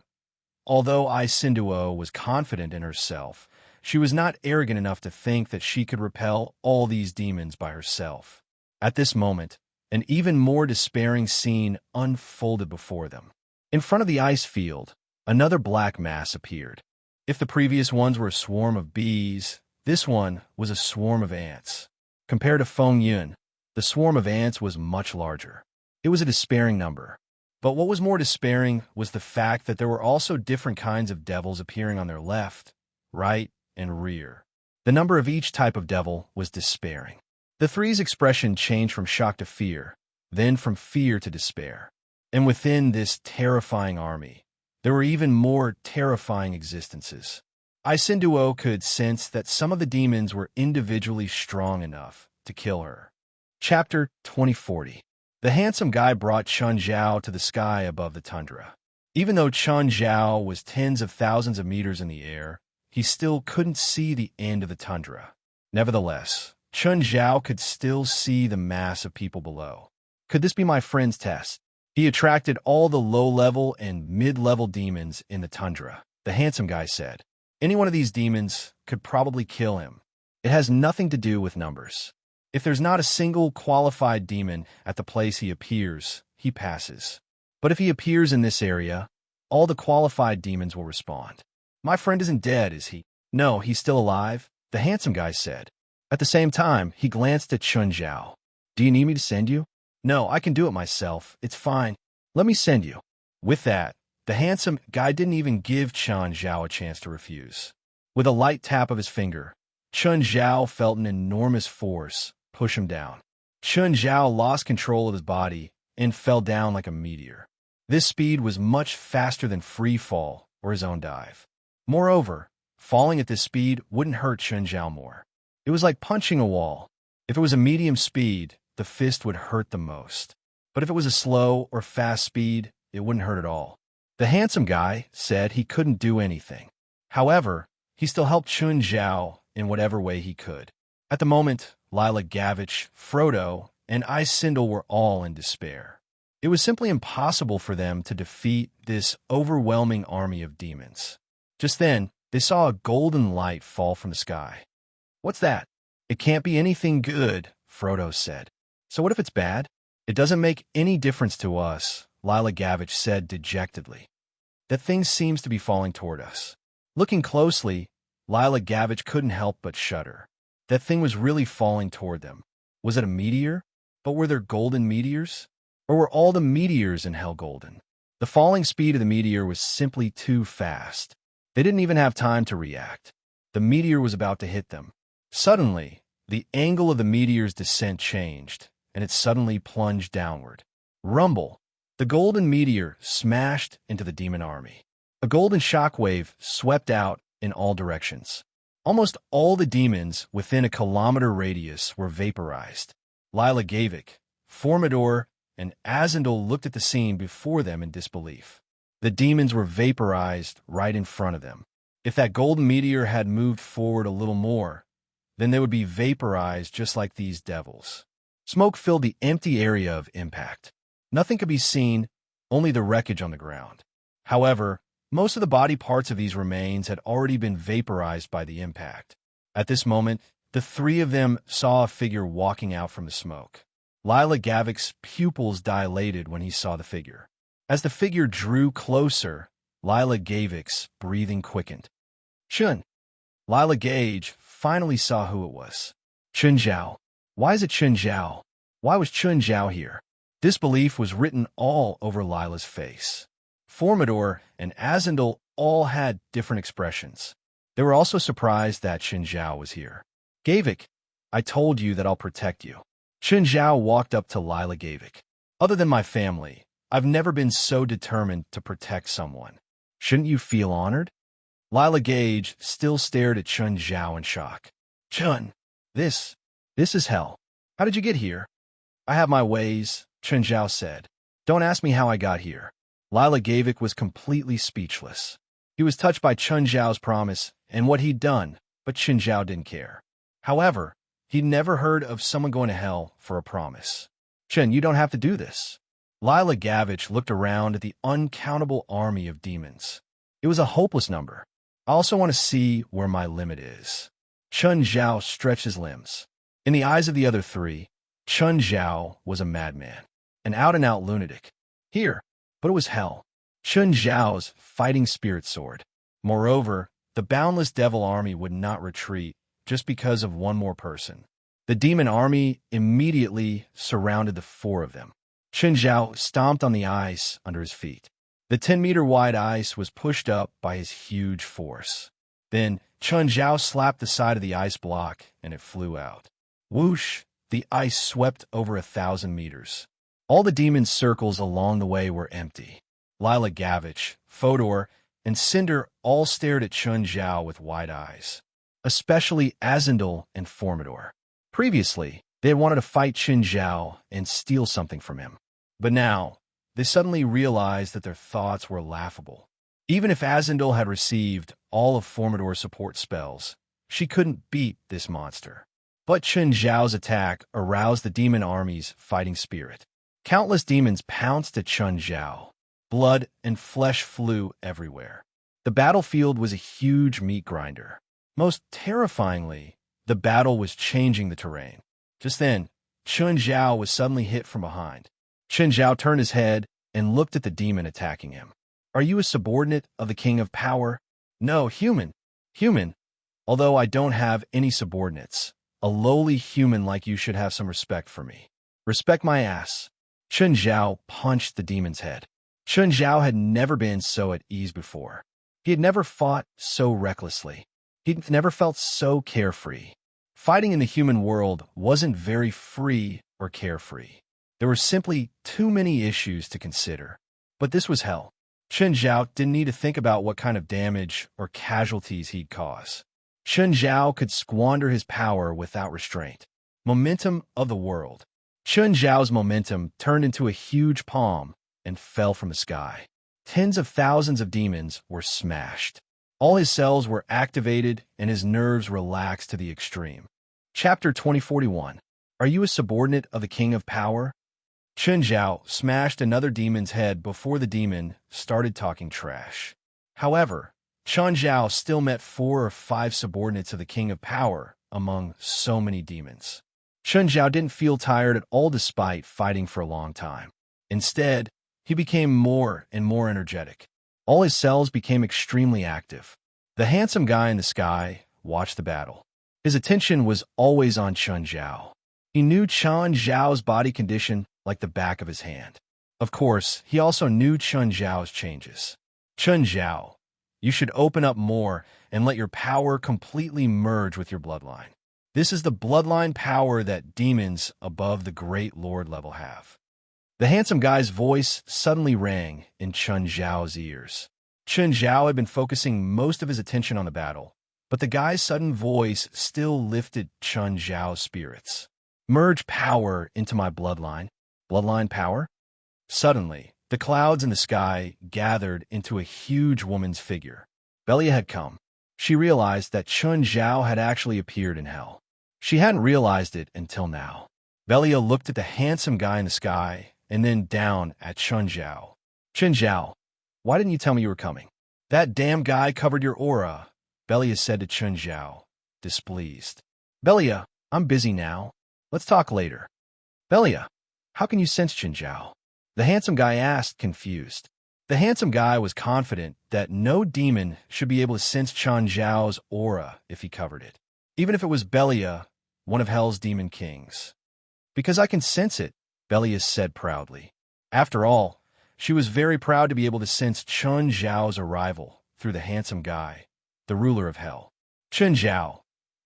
A: Although Isinduo was confident in herself, she was not arrogant enough to think that she could repel all these demons by herself. At this moment, an even more despairing scene unfolded before them. In front of the ice field, another black mass appeared. If the previous ones were a swarm of bees, this one was a swarm of ants. Compared to Feng Yun, the swarm of ants was much larger. It was a despairing number. But what was more despairing was the fact that there were also different kinds of devils appearing on their left, right, and rear. The number of each type of devil was despairing. The three's expression changed from shock to fear, then from fear to despair. And within this terrifying army, there were even more terrifying existences. Isinduo could sense that some of the demons were individually strong enough to kill her. Chapter 2040. The handsome guy brought Chun Zhao to the sky above the tundra. Even though Chun Zhao was tens of thousands of meters in the air, he still couldn't see the end of the tundra. Nevertheless, Chun Zhao could still see the mass of people below. Could this be my friend's test? He attracted all the low-level and mid-level demons in the tundra, the handsome guy said. Any one of these demons could probably kill him. It has nothing to do with numbers. If there's not a single qualified demon at the place he appears, he passes. But if he appears in this area, all the qualified demons will respond. My friend isn't dead, is he? No, he's still alive, the handsome guy said. At the same time, he glanced at Chun Zhao. Do you need me to send you? No, I can do it myself. It's fine. Let me send you. With that, the handsome guy didn't even give Chun Zhao a chance to refuse. With a light tap of his finger, Chun Zhao felt an enormous force push him down. Chun Zhao lost control of his body and fell down like a meteor. This speed was much faster than free fall or his own dive. Moreover, falling at this speed wouldn't hurt Chun Zhao more. It was like punching a wall. If it was a medium speed, the fist would hurt the most. But if it was a slow or fast speed, it wouldn't hurt at all. The handsome guy said he couldn't do anything. However, he still helped Chun Zhao in whatever way he could. At the moment, Lila Gavich, Frodo, and Icindel were all in despair. It was simply impossible for them to defeat this overwhelming army of demons. Just then, they saw a golden light fall from the sky. What's that? It can't be anything good, Frodo said. So what if it's bad? It doesn't make any difference to us, Lila Gavich said dejectedly. That thing seems to be falling toward us. Looking closely, Lila Gavich couldn't help but shudder. That thing was really falling toward them. Was it a meteor? But were there golden meteors? Or were all the meteors in hell golden? The falling speed of the meteor was simply too fast. They didn't even have time to react. The meteor was about to hit them. Suddenly, the angle of the meteor's descent changed, and it suddenly plunged downward. Rumble! The golden meteor smashed into the demon army. A golden shockwave swept out in all directions. Almost all the demons within a kilometer radius were vaporized. Lila Gavich, Formidor, and Azendel looked at the scene before them in disbelief. The demons were vaporized right in front of them. If that golden meteor had moved forward a little more, then they would be vaporized just like these devils. Smoke filled the empty area of impact. Nothing could be seen, only the wreckage on the ground. However, most of the body parts of these remains had already been vaporized by the impact. At this moment, the three of them saw a figure walking out from the smoke. Lila Gavich's pupils dilated when he saw the figure. As the figure drew closer, Lila Gavich's breathing quickened. Chun! Lila Gage finally saw who it was. Chun Zhao. Why is it Chun Zhao? Why was Chun Zhao here? Disbelief was written all over Lila's face. Formidor and Azendel all had different expressions. They were also surprised that Chun Zhao was here. Gavich, I told you that I'll protect you. Chun Zhao walked up to Lila Gavich. Other than my family, I've never been so determined to protect someone. Shouldn't you feel honored? Lila Gage still stared at Chun Zhao in shock. Chun, this is hell. How did you get here? I have my ways, Chun Zhao said. Don't ask me how I got here. Lila Gavich was completely speechless. He was touched by Chun Zhao's promise and what he'd done, but Chun Zhao didn't care. However, he'd never heard of someone going to hell for a promise. Chun, you don't have to do this. Lila Gavich looked around at the uncountable army of demons. It was a hopeless number. I also want to see where my limit is. Chun Zhao stretched his limbs. In the eyes of the other three, Chun Zhao was a madman, an out-and-out lunatic. Here, but it was hell. Chun Zhao's fighting spirit soared. Moreover, the boundless devil army would not retreat just because of one more person. The demon army immediately surrounded the four of them. Chun Zhao stomped on the ice under his feet. The 10-meter wide ice was pushed up by his huge force. Then Chun Zhao slapped the side of the ice block, and it flew out. Whoosh! The ice swept over 1,000 meters. All the demons' circles along the way were empty. Lila Gavich, Fodor, and Cinder all stared at Chun Zhao with wide eyes, especially Azendel and Formidor. Previously, They had wanted to fight Qin Zhao and steal something from him. But now, they suddenly realized that their thoughts were laughable. Even if Azendel had received all of Formidor's support spells, she couldn't beat this monster. But Qin Zhao's attack aroused the demon army's fighting spirit. Countless demons pounced at Qin Zhao. Blood and flesh flew everywhere. The battlefield was a huge meat grinder. Most terrifyingly, the battle was changing the terrain. Just then, Qin Zhao was suddenly hit from behind. Qin Zhao turned his head and looked at the demon attacking him. "Are you a subordinate of the King of Power?" "No, human. Human. Although I don't have any subordinates. A lowly human like you should have some respect for me." "Respect my ass." Qin Zhao punched the demon's head. Qin Zhao had never been so at ease before. He had never fought so recklessly. He'd never felt so carefree. Fighting in the human world wasn't very free or carefree. There were simply too many issues to consider. But this was hell. Qin Zhao didn't need to think about what kind of damage or casualties he'd cause. Qin Zhao could squander his power without restraint. Momentum of the world. Qin Zhao's momentum turned into a huge palm and fell from the sky. Tens of thousands of demons were smashed. All his cells were activated and his nerves relaxed to the extreme. Chapter 2041. Are you a subordinate of the King of Power? Qin Zhao smashed another demon's head before the demon started talking trash. However, Qin Zhao still met 4 or 5 subordinates of the King of Power among so many demons. Qin Zhao didn't feel tired at all despite fighting for a long time. Instead, he became more and more energetic. All his cells became extremely active. The handsome guy in the sky watched the battle. His attention was always on Qin Zhao. He knew Qin Zhao's body condition like the back of his hand. Of course, he also knew Qin Zhao's changes. "Qin Zhao, you should open up more and let your power completely merge with your bloodline. This is the bloodline power that demons above the Great Lord level have." The handsome guy's voice suddenly rang in Qin Zhao's ears. Qin Zhao had been focusing most of his attention on the battle, but the guy's sudden voice still lifted Qin Zhao's spirits. "Merge power into my bloodline." Bloodline power? Suddenly, the clouds in the sky gathered into a huge woman's figure. Belia had come. She realized that Qin Zhao had actually appeared in hell. She hadn't realized it until now. Belia looked at the handsome guy in the sky and then down at Qin Zhao. "Qin Zhao, why didn't you tell me you were coming?" "That damn guy covered your aura," Belia said to Qin Zhao, displeased. "Belia, I'm busy now. Let's talk later." "Belia, how can you sense Qin Zhao?" the handsome guy asked, confused. The handsome guy was confident that no demon should be able to sense Qin Zhao's aura if he covered it, even if it was Belia, one of Hell's demon kings. "Because I can sense it," Belia said proudly. After all, she was very proud to be able to sense Qin Zhao's arrival through the handsome guy, the ruler of Hell. "Qin Zhao,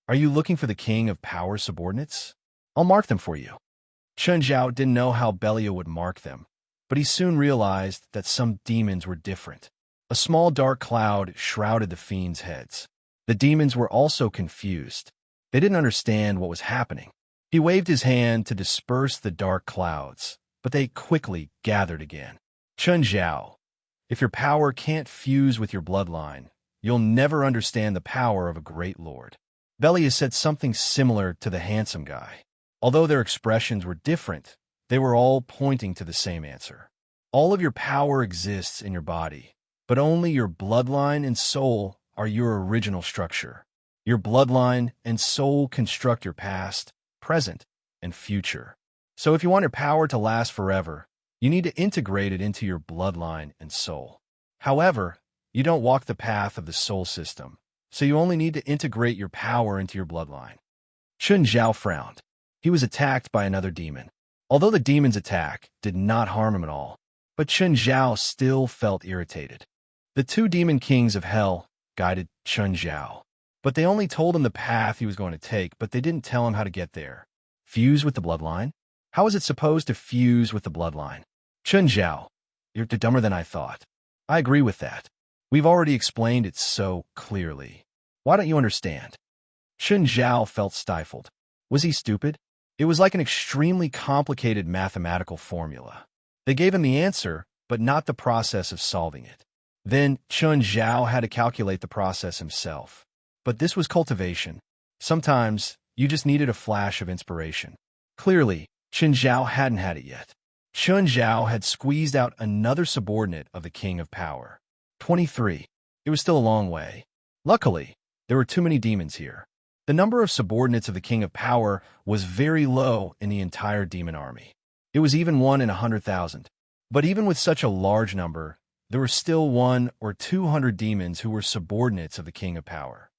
A: are you looking for the King of Power subordinates? I'll mark them for you." Qin Zhao didn't know how Belia would mark them, but he soon realized that some demons were different. A small dark cloud shrouded the fiends' heads. The demons were also confused. They didn't understand what was happening. He waved his hand to disperse the dark clouds, but they quickly gathered again. "Qin Zhao, if your power can't fuse with your bloodline, you'll never understand the power of a great lord." Belia said something similar to the handsome guy. Although their expressions were different, they were all pointing to the same answer. All of your power exists in your body, but only your bloodline and soul are your original structure. Your bloodline and soul construct your past, present, and future. So if you want your power to last forever, you need to integrate it into your bloodline and soul. However, you don't walk the path of the soul system, so you only need to integrate your power into your bloodline. Qin Zhao frowned. He was attacked by another demon. Although the demon's attack did not harm him at all, but Qin Zhao still felt irritated. The 2 demon kings of Hell guided Qin Zhao, but they only told him the path he was going to take, but they didn't tell him how to get there. Fuse with the bloodline? How is it supposed to fuse with the bloodline? "Qin Zhao, you're dumber than I thought." "I agree with that. We've already explained it so clearly. Why don't you understand?" Qin Zhao felt stifled. Was he stupid? It was like an extremely complicated mathematical formula. They gave him the answer, but not the process of solving it. Then Chun Zhao had to calculate the process himself. But this was cultivation. Sometimes you just needed a flash of inspiration. Clearly, Chun Zhao hadn't had it yet. Chun Zhao had squeezed out another subordinate of the King of Power. 23. It was still a long way. Luckily, there were too many demons here. The number of subordinates of the King of Power was very low in the entire demon army. It was even 1 in 100,000. But even with such a large number, there were still 100 or 200 demons who were subordinates of the King of Power.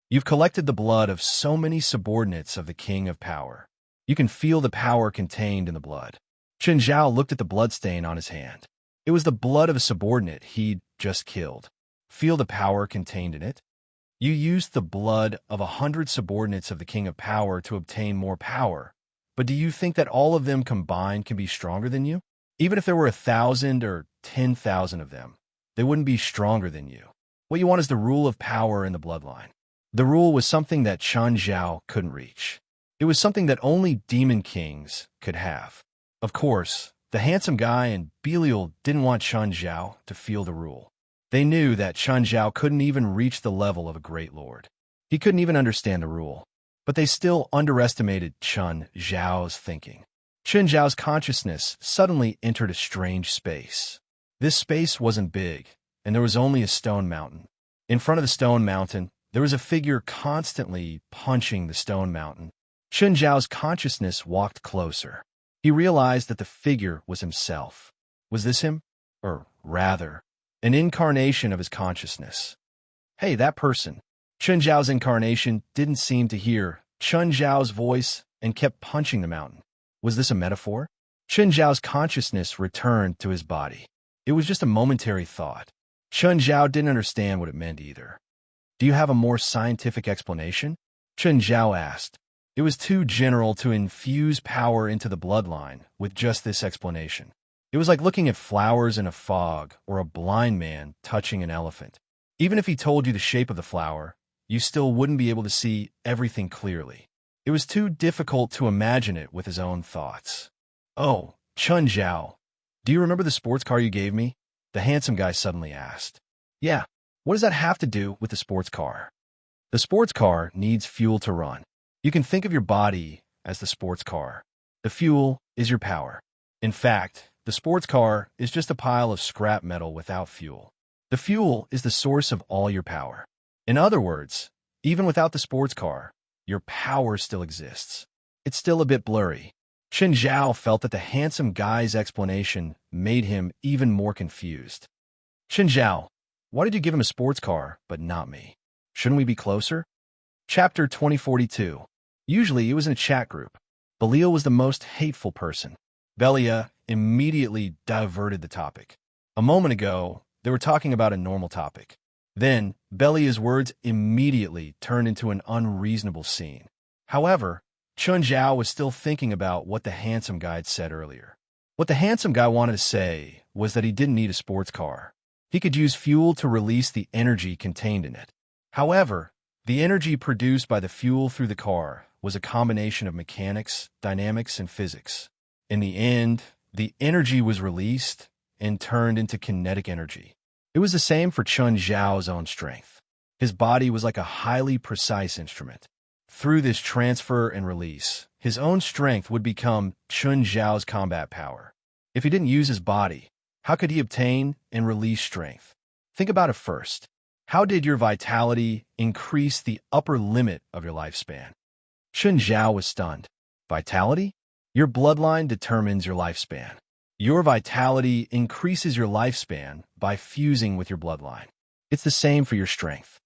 A: You've collected the blood of so many subordinates of the King of Power. You can feel the power contained in the blood. Chun Zhao looked at the bloodstain on his hand. It was the blood of a subordinate he'd just killed. Feel the power contained in it? You used the blood of 100 subordinates of the King of Power to obtain more power, but do you think that all of them combined can be stronger than you? Even if there were 1,000 or 10,000 of them, they wouldn't be stronger than you. What you want is the rule of power in the bloodline. The rule was something that Chun Zhao couldn't reach. It was something that only demon kings could have. Of course, the handsome guy and Belial didn't want Chun Zhao to feel the rule. They knew that Chun Zhao couldn't even reach the level of a great lord. He couldn't even understand the rule. But they still underestimated Chun Zhao's thinking. Chun Zhao's consciousness suddenly entered a strange space. This space wasn't big, and there was only a stone mountain. In front of the stone mountain, there was a figure constantly punching the stone mountain. Chun Zhao's consciousness walked closer. He realized that the figure was himself. Was this him? Or rather, an incarnation of his consciousness. Hey, that person. Chun Zhao's incarnation didn't seem to hear Chun Zhao's voice and kept punching the mountain. Was this a metaphor? Chun Zhao's consciousness returned to his body. It was just a momentary thought. Chun Zhao didn't understand what it meant either. Do you have a more scientific explanation? Chun Zhao asked. It was too general to infuse power into the bloodline with just this explanation. It was like looking at flowers in a fog or a blind man touching an elephant. Even if he told you the shape of the flower, you still wouldn't be able to see everything clearly. It was too difficult to imagine it with his own thoughts. Oh, Chun Zhao, do you remember the sports car you gave me? The handsome guy suddenly asked. Yeah, what does that have to do with the sports car? The sports car needs fuel to run. You can think of your body as the sports car. The fuel is your power. In fact, the sports car is just a pile of scrap metal without fuel. The fuel is the source of all your power. In other words, even without the sports car, your power still exists. It's still a bit blurry. Chun Zhao felt that the handsome guy's explanation made him even more confused. Chun Zhao, why did you give him a sports car, but not me? Shouldn't we be closer? Chapter 2042. Usually it was in a chat group. Belial was the most hateful person. Belia immediately diverted the topic. A moment ago, they were talking about a normal topic. Then, Belia's words immediately turned into an unreasonable scene. However, Chun Zhao was still thinking about what the handsome guy had said earlier. What the handsome guy wanted to say was that he didn't need a sports car. He could use fuel to release the energy contained in it. However, the energy produced by the fuel through the car was a combination of mechanics, dynamics, and physics. In the end, the energy was released and turned into kinetic energy. It was the same for Chun Zhao's own strength. His body was like a highly precise instrument. Through this transfer and release, his own strength would become Chun Zhao's combat power. If he didn't use his body, how could he obtain and release strength? Think about it first. How did your vitality increase the upper limit of your lifespan? Chun Zhao was stunned. Vitality? Your bloodline determines your lifespan. Your vitality increases your lifespan by fusing with your bloodline. It's the same for your strength.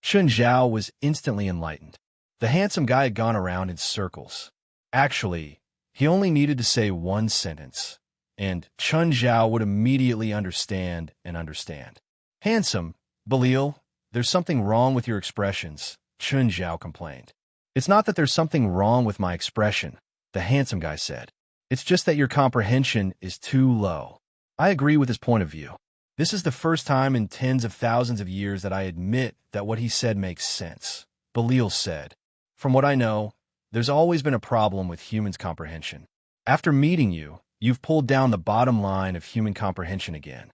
A: Chun Zhao was instantly enlightened. The handsome guy had gone around in circles. Actually, he only needed to say one sentence, and Chun Zhao would immediately understand and understand. Handsome, Belial, there's something wrong with your expressions, Chun Zhao complained. It's not that there's something wrong with my expression, the handsome guy said. It's just that your comprehension is too low. I agree with his point of view. This is the first time in tens of thousands of years that I admit that what he said makes sense, Belial said. From what I know, there's always been a problem with humans' comprehension. After meeting you, you've pulled down the bottom line of human comprehension again.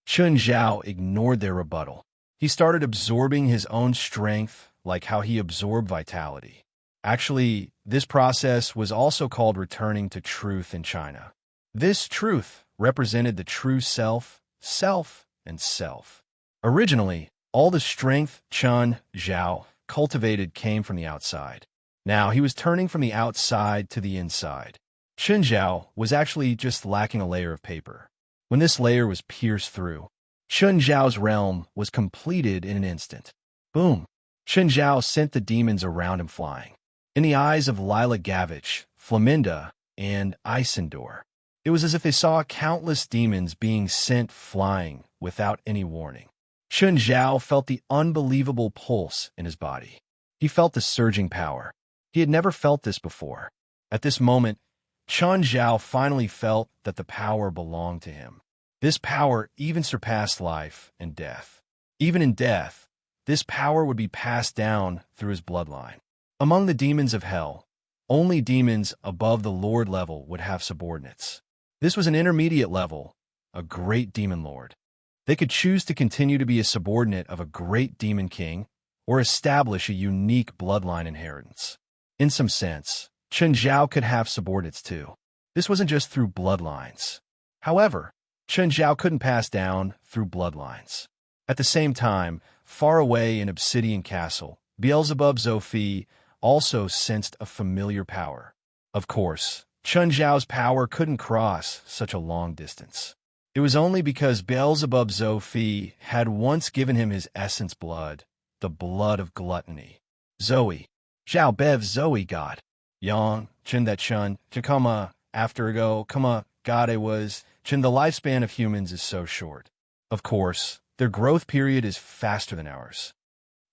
A: Chun Zhao ignored their rebuttal. He started absorbing his own strength like how he absorbed vitality. Actually, this process was also called returning to truth in China. This truth represented the true self, and self. Originally, all the strength Chun Zhao cultivated came from the outside. Now he was turning from the outside to the inside. Chun Zhao was actually just lacking a layer of paper. When this layer was pierced through, Chun Zhao's realm was completed in an instant. Boom! Chun Zhao sent the demons around him flying. In the eyes of Lila Gavich, Flaminda, and Isindor, it was as if they saw countless demons being sent flying without any warning. Chun Zhao felt the unbelievable pulse in his body. He felt the surging power. He had never felt this before. At this moment, Chun Zhao finally felt that the power belonged to him. This power even surpassed life and death. Even in death, this power would be passed down through his bloodline. Among the demons of hell, only demons above the Lord level would have subordinates. This was an intermediate level, a great demon lord. They could choose to continue to be a subordinate of a great demon king or establish a unique bloodline inheritance. In some sense, Chun Zhao could have subordinates too. This wasn't just through bloodlines. However, Chun Zhao couldn't pass down through bloodlines. At the same time, far away in Obsidian Castle, Beelzebub Zophi also sensed a familiar power. Of course, Chun Zhao's power couldn't cross such a long distance. It was only because Beelzebub Zophi had once given him his essence blood, the blood of gluttony. Zoe, Zhao Bev Zoe God. Yang, Chun that Chun, Chikama, after ago, Kama, God I was, Chun the lifespan of humans is so short. Of course, their growth period is faster than ours.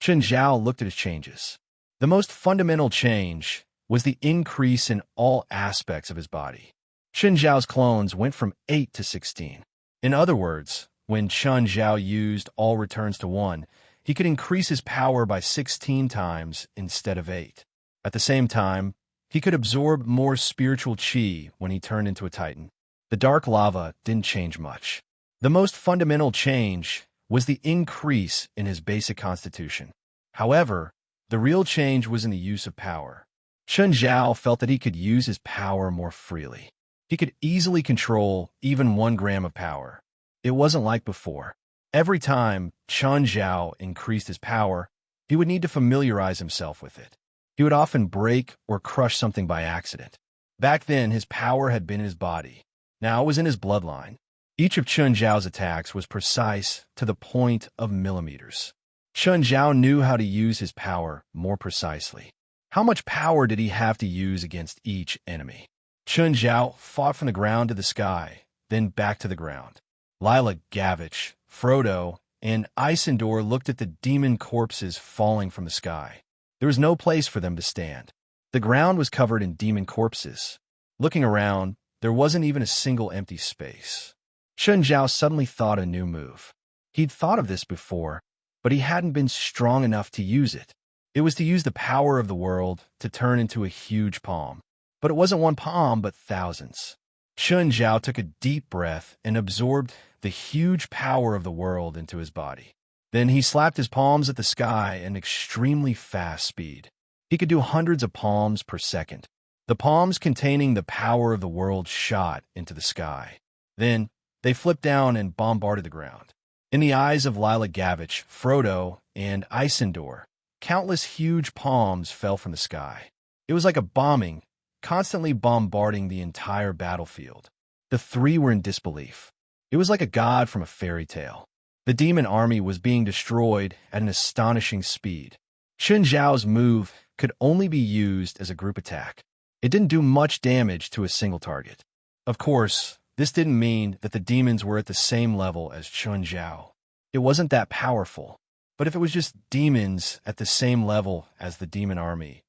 A: Chun Zhao looked at his changes. The most fundamental change was the increase in all aspects of his body. Chun Zhao's clones went from 8 to 16. In other words, when Chun Zhao used all returns to 1, he could increase his power by 16 times instead of 8. At the same time, he could absorb more spiritual chi when he turned into a titan. The dark lava didn't change much. The most fundamental change was the increase in his basic constitution. However, the real change was in the use of power. Chun Zhao felt that he could use his power more freely. He could easily control even 1 gram of power. It wasn't like before. Every time Chun Zhao increased his power, he would need to familiarize himself with it. He would often break or crush something by accident. Back then, his power had been in his body. Now it was in his bloodline. Each of Chun Zhao's attacks was precise to the point of millimeters. Chun Zhao knew how to use his power more precisely. How much power did he have to use against each enemy? Chun Zhao fought from the ground to the sky, then back to the ground. Lila Gavich, Frodo, and Isindor looked at the demon corpses falling from the sky. There was no place for them to stand. The ground was covered in demon corpses. Looking around, there wasn't even a single empty space. Chun Zhao suddenly thought a new move. He'd thought of this before, but he hadn't been strong enough to use it. It was to use the power of the world to turn into a huge palm. But it wasn't 1 palm, but thousands. Chun Zhao took a deep breath and absorbed the huge power of the world into his body. Then he slapped his palms at the sky at an extremely fast speed. He could do hundreds of palms per second. The palms containing the power of the world shot into the sky. Then they flipped down and bombarded the ground. In the eyes of Lila Gavich, Frodo, and Isindor, countless huge palms fell from the sky. It was like a bombing, constantly bombarding the entire battlefield. The 3 were in disbelief. It was like a god from a fairy tale. The demon army was being destroyed at an astonishing speed. Chun Zhao's move could only be used as a group attack. It didn't do much damage to a single target. Of course, this didn't mean that the demons were at the same level as Chun Zhao. It wasn't that powerful. But if it was just demons at the same level as the demon army,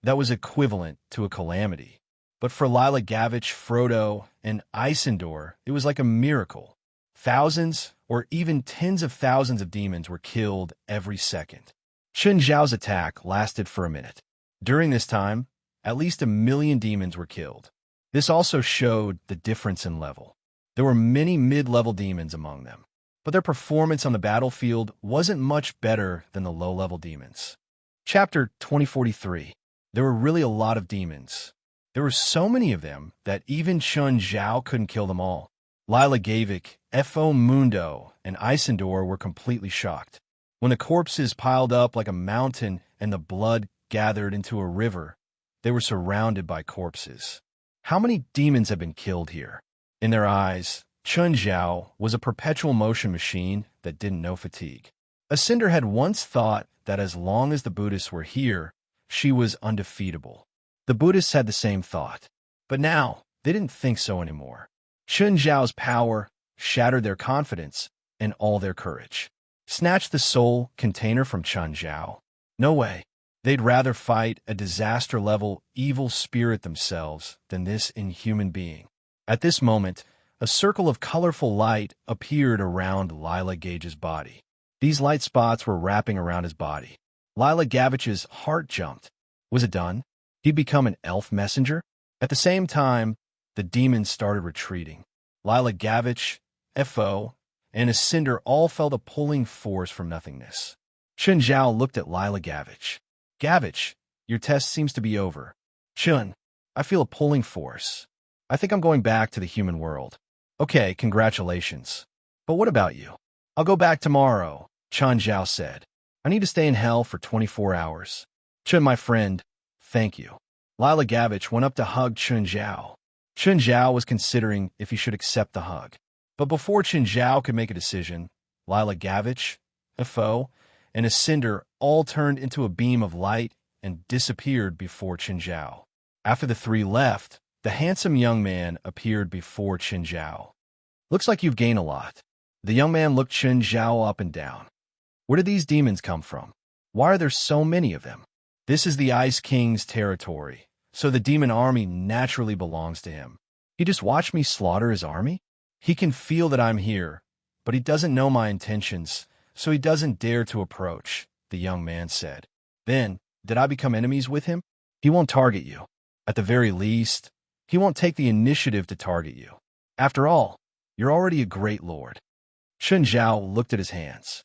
A: that was equivalent to a calamity. But for Lila Gavich, Frodo, and Isindor, it was like a miracle. Thousands or even tens of thousands of demons were killed every second. Chun Zhao's attack lasted for a minute. During this time, At least 1,000,000 demons were killed. This also showed the difference in level. There were many mid-level demons among them, but their performance on the battlefield wasn't much better than the low-level demons. Chapter 2043. There were really a lot of demons. There were so many of them that even Chun Zhao couldn't kill them all. Lila Gavik, Fo Mundo, and Isandor were completely shocked. When the corpses piled up like a mountain and the blood gathered into a river, they were surrounded by corpses. How many demons had been killed here? In their eyes, Chun Zhao was a perpetual motion machine that didn't know fatigue. Ascinder had once thought that as long as the Buddhists were here, she was undefeatable. The Buddhists had the same thought, but now they didn't think so anymore. Chun Zhao's power shattered their confidence and all their courage. Snatch the soul container from Chun Zhao? No way. They'd rather fight a disaster-level evil spirit themselves than this inhuman being. At this moment, a circle of colorful light appeared around Lila Gage's body. These light spots were wrapping around his body. Lila Gavich's heart jumped. Was it done? He'd become an elf messenger? At the same time, the demons started retreating. Lila Gavich, Fo, and Ascinder all felt a pulling force from nothingness. Chun Zhao looked at Lila Gavich. Gavich, your test seems to be over. Chun, I feel a pulling force. I think I'm going back to the human world. Okay, congratulations. But what about you? I'll go back tomorrow, Chun Zhao said. I need to stay in hell for 24 hours. Chun, my friend, thank you. Lila Gavich went up to hug Chun Zhao. Chun Zhao was considering if he should accept the hug. But before Chun Zhao could make a decision, Lila Gavich, Fo, and Ascinder all turned into a beam of light and disappeared before Chun Zhao. After the three left, the handsome young man appeared before Chun Zhao. Looks like you've gained a lot. The young man looked Chun Zhao up and down. Where did these demons come from? Why are there so many of them? This is the Ice King's territory, so the demon army naturally belongs to him. He just watched me slaughter his army? He can feel that I'm here, but he doesn't know my intentions, so he doesn't dare to approach, the young man said. Then, did I become enemies with him? He won't target you. At the very least, he won't take the initiative to target you. After all, you're already a great lord. Chun Zhao looked at his hands.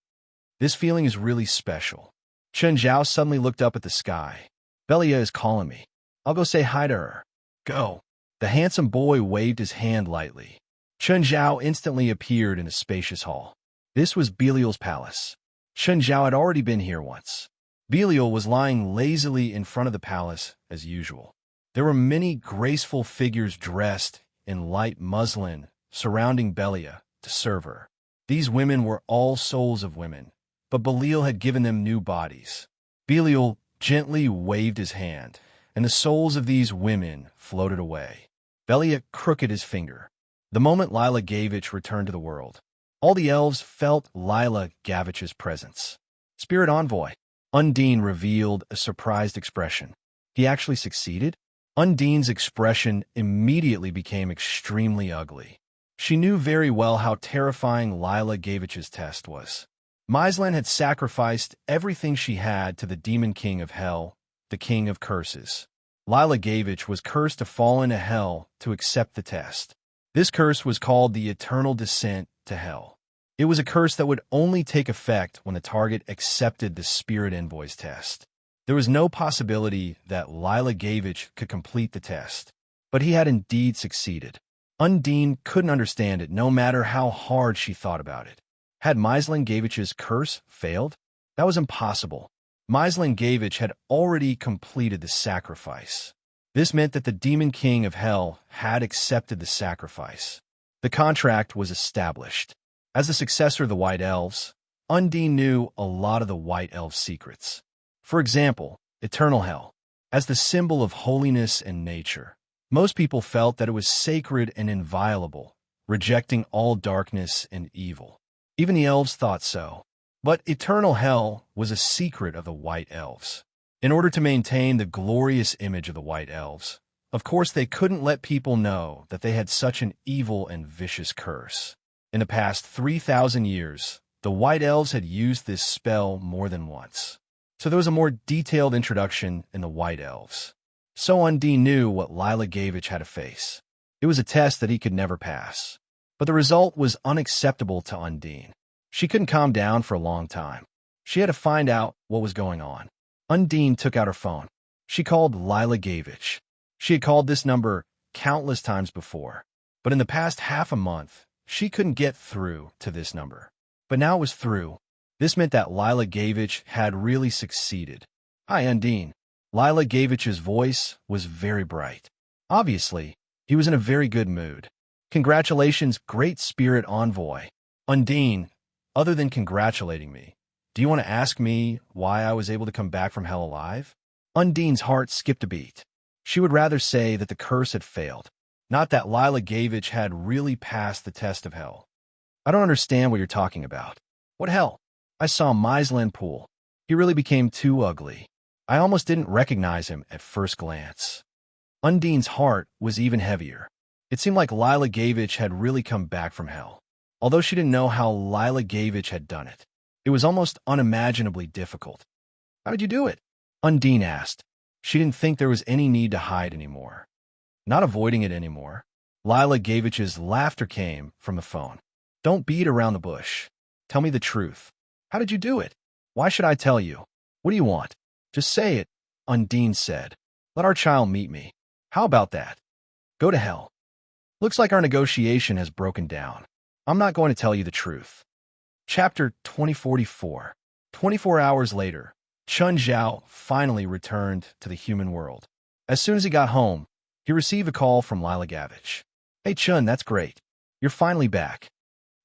A: This feeling is really special. Chun Zhao suddenly looked up at the sky. Belia is calling me. I'll go say hi to her. Go. The handsome boy waved his hand lightly. Chun Zhao instantly appeared in a spacious hall. This was Belial's palace. Chun Zhao had already been here once. Belial was lying lazily in front of the palace as usual. There were many graceful figures dressed in light muslin surrounding Belia to serve her. These women were all souls of women, but Belial had given them new bodies. Belial gently waved his hand, and the souls of these women floated away. Belia crooked his finger. The moment Lila Gavich returned to the world, all the elves felt Lila Gavich's presence. Spirit Envoy. Undine revealed a surprised expression. He actually succeeded? Undine's expression immediately became extremely ugly. She knew very well how terrifying Lila Gavich's test was. Myslan had sacrificed everything she had to the Demon King of Hell, the King of Curses. Lila Gavich was cursed to fall into hell to accept the test. This curse was called the Eternal Descent to Hell. It was a curse that would only take effect when the target accepted the Spirit Envoy's test. There was no possibility that Lila Gavich could complete the test, but he had indeed succeeded. Undine couldn't understand it no matter how hard she thought about it. Had Myslan Gavich's curse failed? That was impossible. Myslan Gavich had already completed the sacrifice. This meant that the Demon King of Hell had accepted the sacrifice. The contract was established. As the successor of the White Elves, Undine knew a lot of the White Elves' secrets. For example, Eternal Hell. As the symbol of holiness and nature, most people felt that it was sacred and inviolable, rejecting all darkness and evil. Even the elves thought so. But Eternal Hell was a secret of the White Elves. In order to maintain the glorious image of the White Elves, of course they couldn't let people know that they had such an evil and vicious curse. In the past 3,000 years, the White Elves had used this spell more than once. So there was a more detailed introduction in the White Elves. So Undine knew what Lila Gavich had to face. It was a test that he could never pass. But the result was unacceptable to Undine. She couldn't calm down for a long time. She had to find out what was going on. Undine took out her phone. She called Lila Gavich. She had called this number countless times before, but in the past half a month, she couldn't get through to this number. But now it was through. This meant that Lila Gavich had really succeeded. "Hi, Undine." Lila Gavich's voice was very bright. Obviously, he was in a very good mood. "Congratulations, great spirit envoy." "Undine, other than congratulating me, do you want to ask me why I was able to come back from hell alive?" Undine's heart skipped a beat. She would rather say that the curse had failed, not that Lila Gavich had really passed the test of hell. "I don't understand what you're talking about." "What hell?" "I saw Mysland Pool. He really became too ugly. I almost didn't recognize him at first glance." Undine's heart was even heavier. It seemed like Lila Gavich had really come back from hell. Although she didn't know how Lila Gavich had done it, it was almost unimaginably difficult. "How did you do it?" Undine asked. She didn't think there was any need to hide anymore. Not avoiding it anymore. Lila Gavich's laughter came from the phone. "Don't beat around the bush. Tell me the truth. How did you do it?" "Why should I tell you? What do you want?" "Just say it," Undine said. "Let our child meet me. How about that?" "Go to hell. Looks like our negotiation has broken down. I'm not going to tell you the truth." Chapter 2044. 24 hours later, Chun Zhao finally returned to the human world. As soon as he got home, he received a call from Lila Gavich. "Hey Chun, that's great. You're finally back.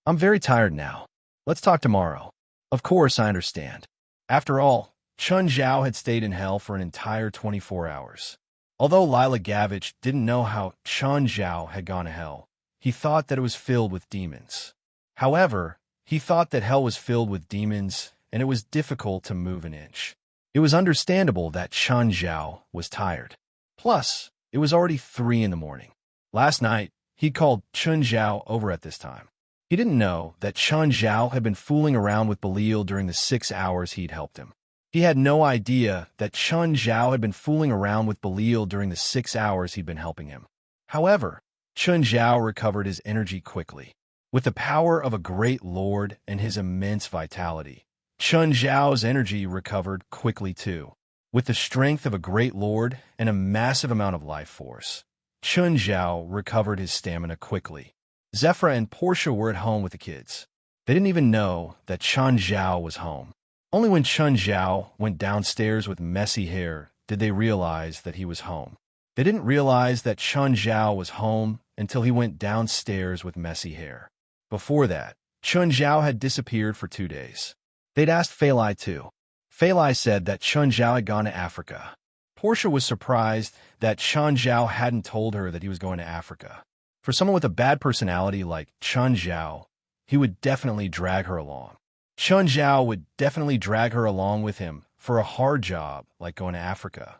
A: I'm very tired now. Let's talk tomorrow." "Of course, I understand." After all, Chun Zhao had stayed in hell for an entire 24 hours. Although Lila Gavich didn't know how Chun Zhao had gone to hell, he thought that it was filled with demons. However, he thought that hell was filled with demons and it was difficult to move an inch. It was understandable that Chun Zhao was tired. Plus, it was already 3 in the morning. Last night, he called Chun Zhao over at this time. He didn't know that Chun Zhao had been fooling around with Belial during the 6 hours he'd helped him. He had no idea that Chun Zhao had been fooling around with Belial during the 6 hours he'd been helping him. However, Chun Zhao recovered his energy quickly. With the power of a great lord and his immense vitality, Chun Zhao's energy recovered quickly too. With the strength of a great lord and a massive amount of life force, Chun Zhao recovered his stamina quickly. Zephyra and Portia were at home with the kids. They didn't even know that Chun Zhao was home. Only when Chun Zhao went downstairs with messy hair did they realize that he was home. They didn't realize that Chun Zhao was home until he went downstairs with messy hair. Before that, Chun Zhao had disappeared for 2 days. They'd asked Fei Lai too. Fei Lai said that Chun Zhao had gone to Africa. Portia was surprised that Chun Zhao hadn't told her that he was going to Africa. For someone with a bad personality like Chun Zhao, he would definitely drag her along. Chun Zhao would definitely drag her along with him for a hard job like going to Africa.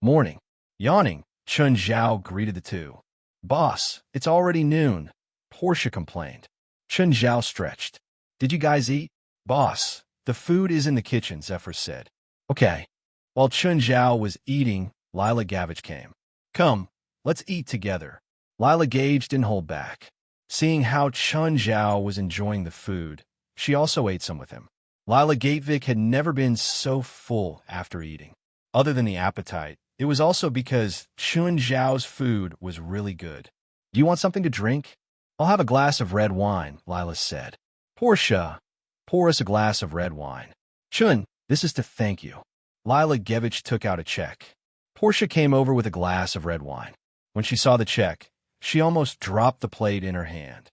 A: Morning. Yawning, Chun Zhao greeted the two. "Boss, it's already noon," Portia complained. Chun Zhao stretched. "Did you guys eat?" "Boss, the food is in the kitchen," Zephyr said. "Okay." While Chun Zhao was eating, Lila Gavich came. "Come, let's eat together." Lila Gavich didn't hold back. Seeing how Chun Zhao was enjoying the food, she also ate some with him. Lila Gavich had never been so full after eating. Other than the appetite, it was also because Chun Zhao's food was really good. "Do you want something to drink?" "I'll have a glass of red wine," Lila said. "Portia, pour us a glass of red wine." "Chun, this is to thank you." Lila Gavich took out a check. Portia came over with a glass of red wine. When she saw the check, she almost dropped the plate in her hand.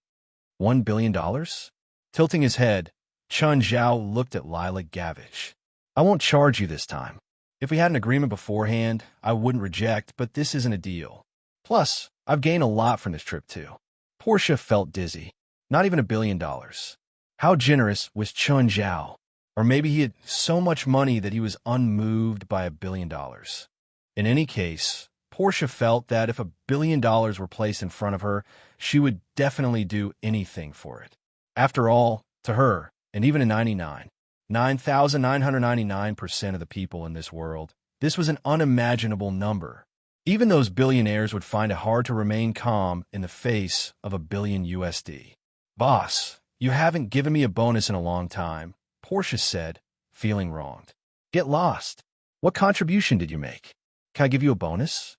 A: $1 billion? Tilting his head, Chun Zhao looked at Lila Gavich. "I won't charge you this time. If we had an agreement beforehand, I wouldn't reject, but this isn't a deal. Plus, I've gained a lot from this trip too." Portia felt dizzy. Not even $1 billion. How generous was Chun Zhao? Or maybe he had so much money that he was unmoved by $1 billion. In any case, Portia felt that if $1 billion were placed in front of her, she would definitely do anything for it. After all, to her, and even to 9,999% of the people in this world, this was an unimaginable number. Even those billionaires would find it hard to remain calm in the face of $1 billion USD. Boss, you haven't given me a bonus in a long time, Portia said, feeling wronged. Get lost. What contribution did you make? Can I give you a bonus?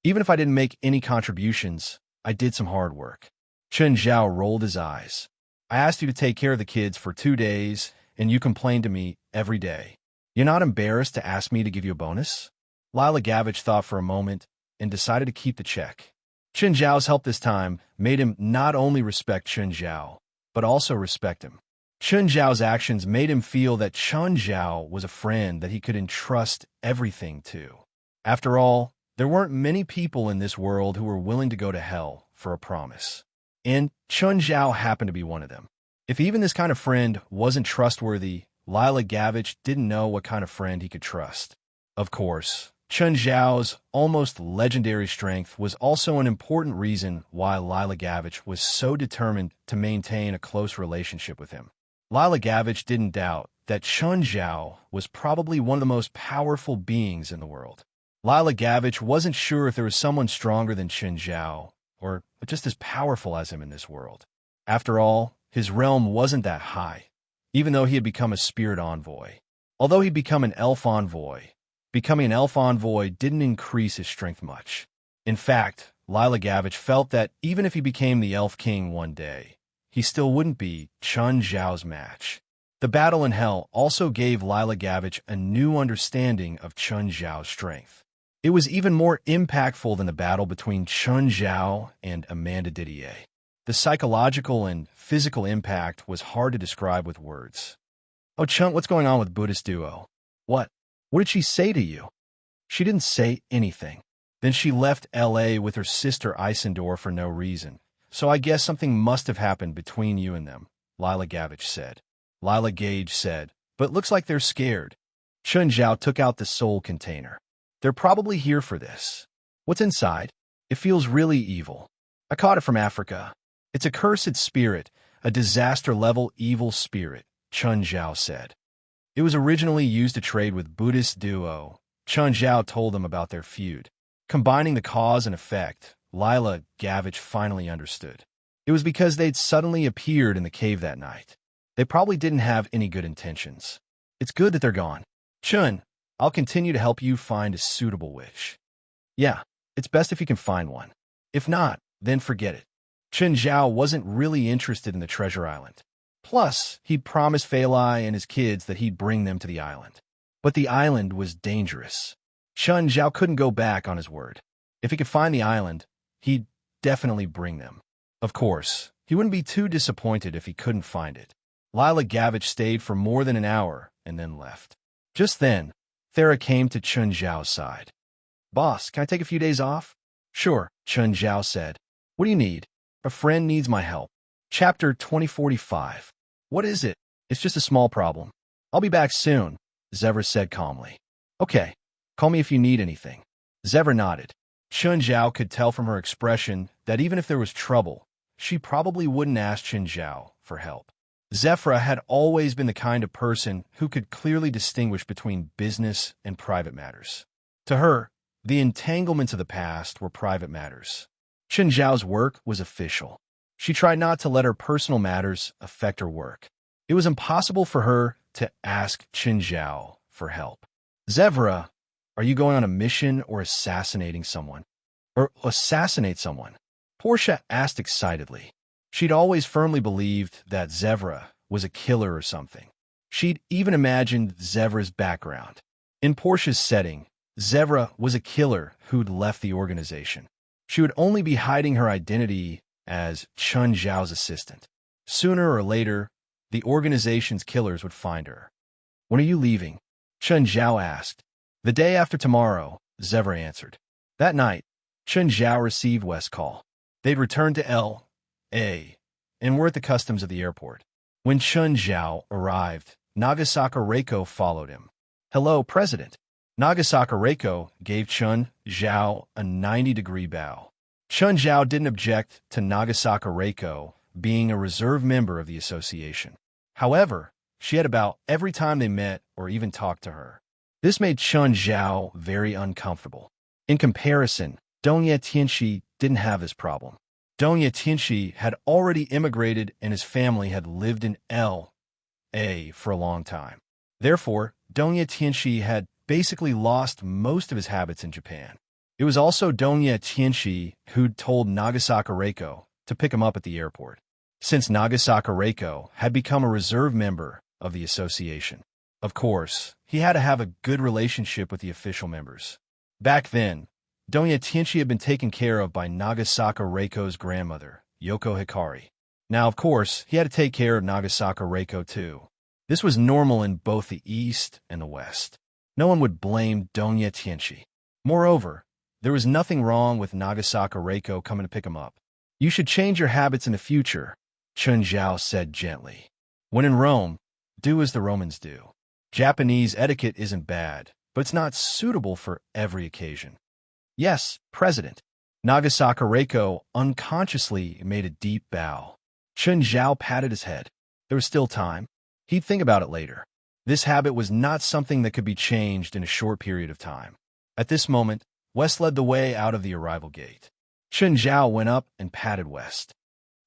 A: Even if I didn't make any contributions, I did some hard work. Chen Zhao rolled his eyes. I asked you to take care of the kids for 2 days, and you complained to me every day. You're not embarrassed to ask me to give you a bonus? Lila Gavich thought for a moment and decided to keep the check. Chen Zhao's help this time made him not only respect Chen Zhao, but also respect him. Chen Zhao's actions made him feel that Chen Zhao was a friend that he could entrust everything to. After all, there weren't many people in this world who were willing to go to hell for a promise. And Chen Zhao happened to be one of them. If even this kind of friend wasn't trustworthy, Lila Gavich didn't know what kind of friend he could trust. Of course, Chen Zhao's almost legendary strength was also an important reason why Lila Gavich was so determined to maintain a close relationship with him. Lila Gavich didn't doubt that Chen Zhao was probably one of the most powerful beings in the world. Lila Gavich wasn't sure if there was someone stronger than Chen Zhao, or just as powerful as him in this world. After all, his realm wasn't that high, even though he had become a spirit envoy. Although he'd become an elf envoy, becoming an elf envoy didn't increase his strength much. In fact, Lila Gavich felt that even if he became the Elf King one day, he still wouldn't be Chen Zhao's match. The battle in hell also gave Lila Gavich a new understanding of Chen Zhao's strength. It was even more impactful than the battle between Chen Zhao and Amanda Didier. The psychological and physical impact was hard to describe with words. Oh, Chen, what's going on with Buddhist Duo? What? What did she say to you? She didn't say anything. Then she left L.A. with her sister Isendor for no reason. So I guess something must have happened between you and them, Lila Gavich said. Lila Gage said, but looks like they're scared. Chen Zhao took out the soul container. They're probably here for this. What's inside? It feels really evil. I caught it from Africa. It's a cursed spirit, a disaster-level evil spirit, Chen Zhao said. It was originally used to trade with Buddhist Duo. Chen Zhao told them about their feud. Combining the cause and effect, Lila Gavich finally understood. It was because they'd suddenly appeared in the cave that night. They probably didn't have any good intentions. It's good that they're gone. Chen, I'll continue to help you find a suitable wish. Yeah, it's best if you can find one. If not, then forget it. Chen Zhao wasn't really interested in the treasure island. Plus, he'd promised Fei Lai and his kids that he'd bring them to the island. But the island was dangerous. Chen Zhao couldn't go back on his word. If he could find the island, he'd definitely bring them. Of course, he wouldn't be too disappointed if he couldn't find it. Lila Gavich stayed for more than an hour and then left. Just then, Thera came to Chen Zhao's side. Boss, can I take a few days off? Sure, Chen Zhao said. What do you need? A friend needs my help. Chapter 2045. What is it? It's just a small problem. I'll be back soon, Zevra said calmly. Okay, call me if you need anything. Zevra nodded. Chen Zhao could tell from her expression that even if there was trouble, she probably wouldn't ask Chen Zhao for help. Zevra had always been the kind of person who could clearly distinguish between business and private matters. To her, the entanglements of the past were private matters. Chen Zhao's work was official. She tried not to let her personal matters affect her work. It was impossible for her to ask Chen Zhao for help. Zevra, are you going on a mission or assassinating someone? Or assassinate someone? Portia asked excitedly. She'd always firmly believed that Zevra was a killer or something. She'd even imagined Zevra's background. In Portia's setting, Zevra was a killer who'd left the organization. She would only be hiding her identity as Chen Zhao's assistant. Sooner or later, the organization's killers would find her. When are you leaving? Chen Zhao asked. The day after tomorrow, Zevra answered. That night, Chen Zhao received West's call. They'd returned to L.A. and were at the customs of the airport. When Chen Zhao arrived, Nagasaka Reiko followed him. Hello, President. Nagasaka Reiko gave Chen Zhao a 90-degree bow. Chen Zhao didn't object to Nagasaka Reiko being a reserve member of the association. However, she had about every time they met or even talked to her. This made Chen Zhao very uncomfortable. In comparison, Dong Ye Tianxi didn't have this problem. Dong Ye Tianxi had already immigrated and his family had lived in L.A. for a long time. Therefore, Dong Ye Tianxi had basically lost most of his habits in Japan. It was also Dong Ye Tianxi who'd told Nagasaka Reiko to pick him up at the airport, since Nagasaka Reiko had become a reserve member of the association. Of course, he had to have a good relationship with the official members. Back then, Dong Ye Tianxi had been taken care of by Nagasaka Reiko's grandmother, Yoko Hikari. Now, of course, he had to take care of Nagasaka Reiko too. This was normal in both the East and the West. No one would blame Dong Ye Tianxi. Moreover, there was nothing wrong with Nagasaka Reiko coming to pick him up. You should change your habits in the future, Chun Zhao said gently. When in Rome, do as the Romans do. Japanese etiquette isn't bad, but it's not suitable for every occasion. Yes, President. Nagasaka Reiko unconsciously made a deep bow. Chun Zhao patted his head. There was still time. He'd think about it later. This habit was not something that could be changed in a short period of time. At this moment, West led the way out of the arrival gate. Chun Zhao went up and patted West.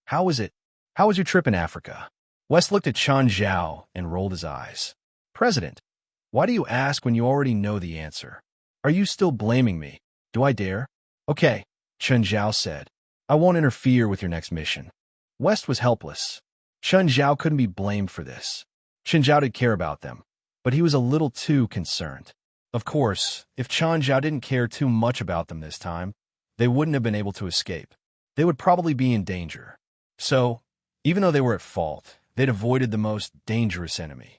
A: How was it? How was your trip in Africa? West looked at Chun Zhao and rolled his eyes. President, why do you ask when you already know the answer? Are you still blaming me? Do I dare? Okay, Chun Zhao said. I won't interfere with your next mission. West was helpless. Chun Zhao couldn't be blamed for this. Chun Zhao did care about them, but he was a little too concerned. Of course, if Chun Zhao didn't care too much about them this time, they wouldn't have been able to escape. They would probably be in danger. So, even though they were at fault, they'd avoided the most dangerous enemy.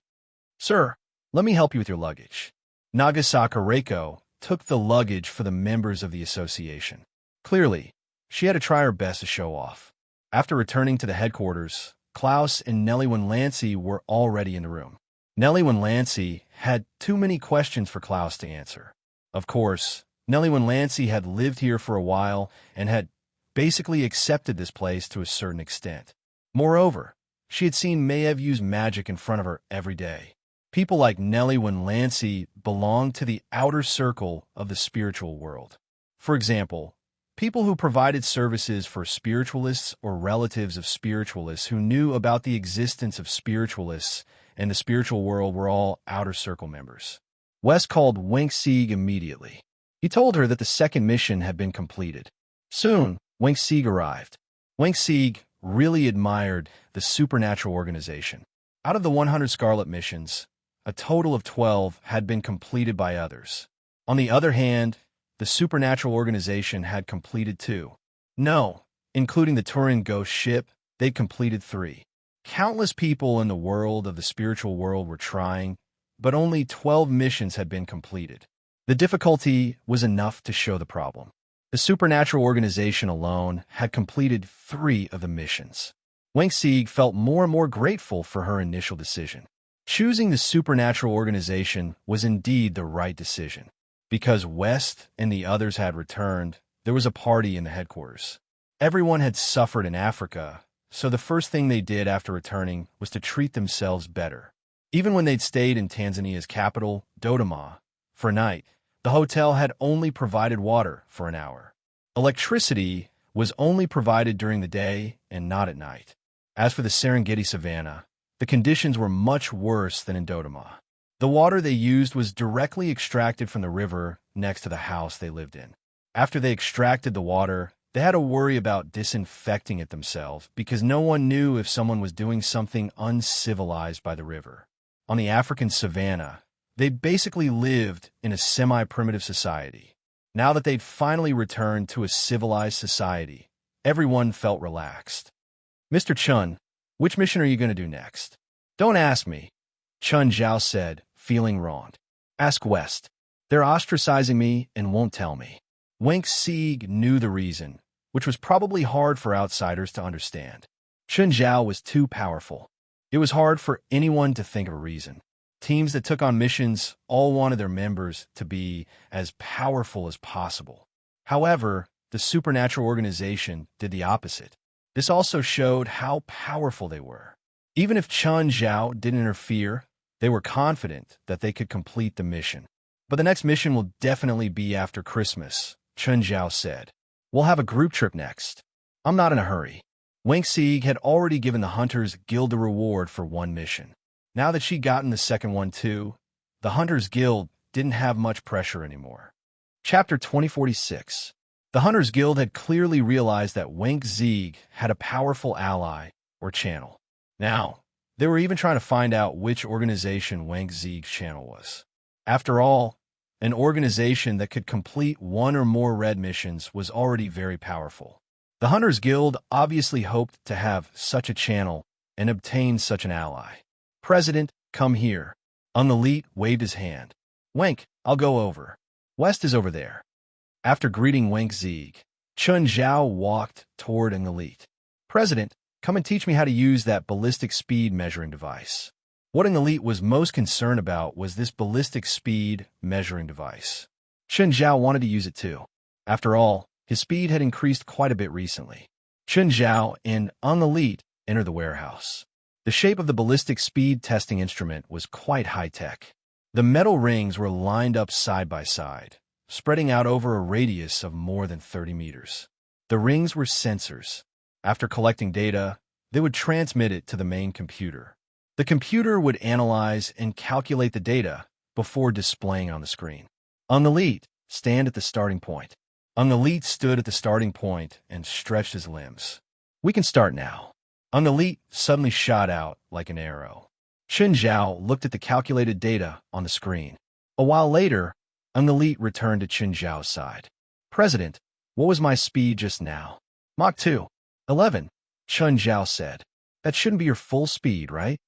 A: Sir, let me help you with your luggage. Nagasaka Reiko took the luggage for the members of the association. Clearly, she had to try her best to show off. After returning to the headquarters, Klaus and Nellie Winlancey were already in the room. Nellie Winlancey had too many questions for Klaus to answer. Of course, Nellie Winlancey had lived here for a while and had basically accepted this place to a certain extent. Moreover, she had seen Maev use magic in front of her every day. People like Nellie Winlancey belonged to the outer circle of the spiritual world. For example, people who provided services for spiritualists or relatives of spiritualists who knew about the existence of spiritualists and the spiritual world were all outer circle members. West called Wenk Sieg immediately. He told her that the second mission had been completed. Soon, Wenk Sieg arrived. Wenk Sieg really admired the supernatural organization. Out of the 100 Scarlet missions, a total of 12 had been completed by others. On the other hand, the supernatural organization had completed 2. No, including the Turin ghost ship, they'd completed 3. Countless people in the world of the spiritual world were trying, but only 12 missions had been completed. The difficulty was enough to show the problem. The supernatural organization alone had completed 3 of the missions. Wenk Sieg felt more and more grateful for her initial decision. Choosing the supernatural organization was indeed the right decision. Because West and the others had returned, there was a party in the headquarters. Everyone had suffered in Africa, so the first thing they did after returning was to treat themselves better. Even when they'd stayed in Tanzania's capital, Dodoma, for a night, the hotel had only provided water for an hour. Electricity was only provided during the day and not at night. As for the Serengeti savannah, the conditions were much worse than in Dodoma. The water they used was directly extracted from the river next to the house they lived in. After they extracted the water, they had to worry about disinfecting it themselves because no one knew if someone was doing something uncivilized by the river. On the African savannah, they basically lived in a semi-primitive society. Now that they'd finally returned to a civilized society, everyone felt relaxed. Mr. Chun, which mission are you going to do next? Don't ask me, Chun Zhao said, feeling wronged. Ask West. They're ostracizing me and won't tell me. Wenk Sieg knew the reason, which was probably hard for outsiders to understand. Chun Zhao was too powerful. It was hard for anyone to think of a reason. Teams that took on missions all wanted their members to be as powerful as possible. However, the supernatural organization did the opposite. This also showed how powerful they were. Even if Chun Zhao didn't interfere, they were confident that they could complete the mission. But the next mission will definitely be after Christmas, Chun Zhao said. We'll have a group trip next. I'm not in a hurry. Wang Sieg had already given the Hunters Guild a reward for one mission. Now that she'd gotten the second one too, the Hunters Guild didn't have much pressure anymore. Chapter 2046. The Hunters Guild had clearly realized that Wang Sieg had a powerful ally or channel. Now, they were even trying to find out which organization Wang Sieg's channel was. After all, an organization that could complete one or more red missions was already very powerful. The Hunters Guild obviously hoped to have such a channel and obtain such an ally. President, come here. Unelite waved his hand. Wank, I'll go over. West is over there. After greeting Wang Sieg, Chun Zhao walked toward Unelite. President, come and teach me how to use that ballistic speed measuring device. What Unelite was most concerned about was this ballistic speed measuring device. Chun Zhao wanted to use it too. After all, his speed had increased quite a bit recently. Chun Zhao and Unelite entered the warehouse. The shape of the ballistic speed testing instrument was quite high-tech. The metal rings were lined up side by side, spreading out over a radius of more than 30 meters. The rings were sensors. After collecting data, they would transmit it to the main computer. The computer would analyze and calculate the data before displaying on the screen. Unelite, stand at the starting point. Unelite stood at the starting point and stretched his limbs. We can start now. Unelite suddenly shot out like an arrow. Chun Zhao looked at the calculated data on the screen. A while later, Unelite returned to Chun Zhao's side. President, what was my speed just now? Mach 2. 11, Chun Zhao said. That shouldn't be your full speed, right?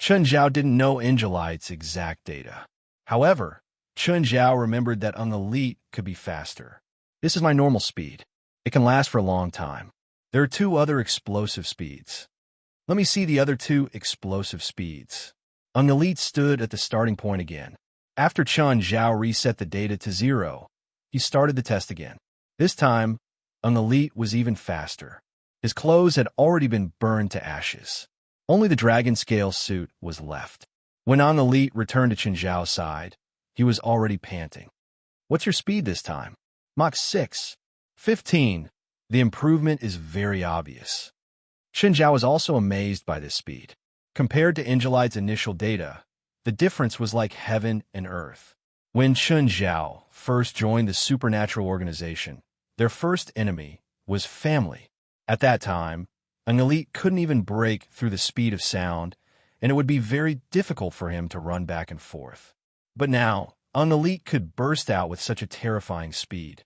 A: Chun Zhao didn't know Angelite's exact data. However, Chun Zhao remembered that Unelite could be faster. This is my normal speed. It can last for a long time. There are 2 other explosive speeds. Let me see the other 2 explosive speeds. Unelite stood at the starting point again. After Chun Zhao reset the data to 0, he started the test again. This time, Unelite was even faster. His clothes had already been burned to ashes. Only the dragon scale suit was left. When Unelite returned to Chun Zhao's side, he was already panting. What's your speed this time? Mach 6. 15. The improvement is very obvious. Chun Zhao was also amazed by this speed. Compared to Angelite's initial data, the difference was like heaven and earth. When Chun Zhao first joined the supernatural organization, their first enemy was family. At that time, Unelite couldn't even break through the speed of sound, and it would be very difficult for him to run back and forth. But now, Unelite could burst out with such a terrifying speed.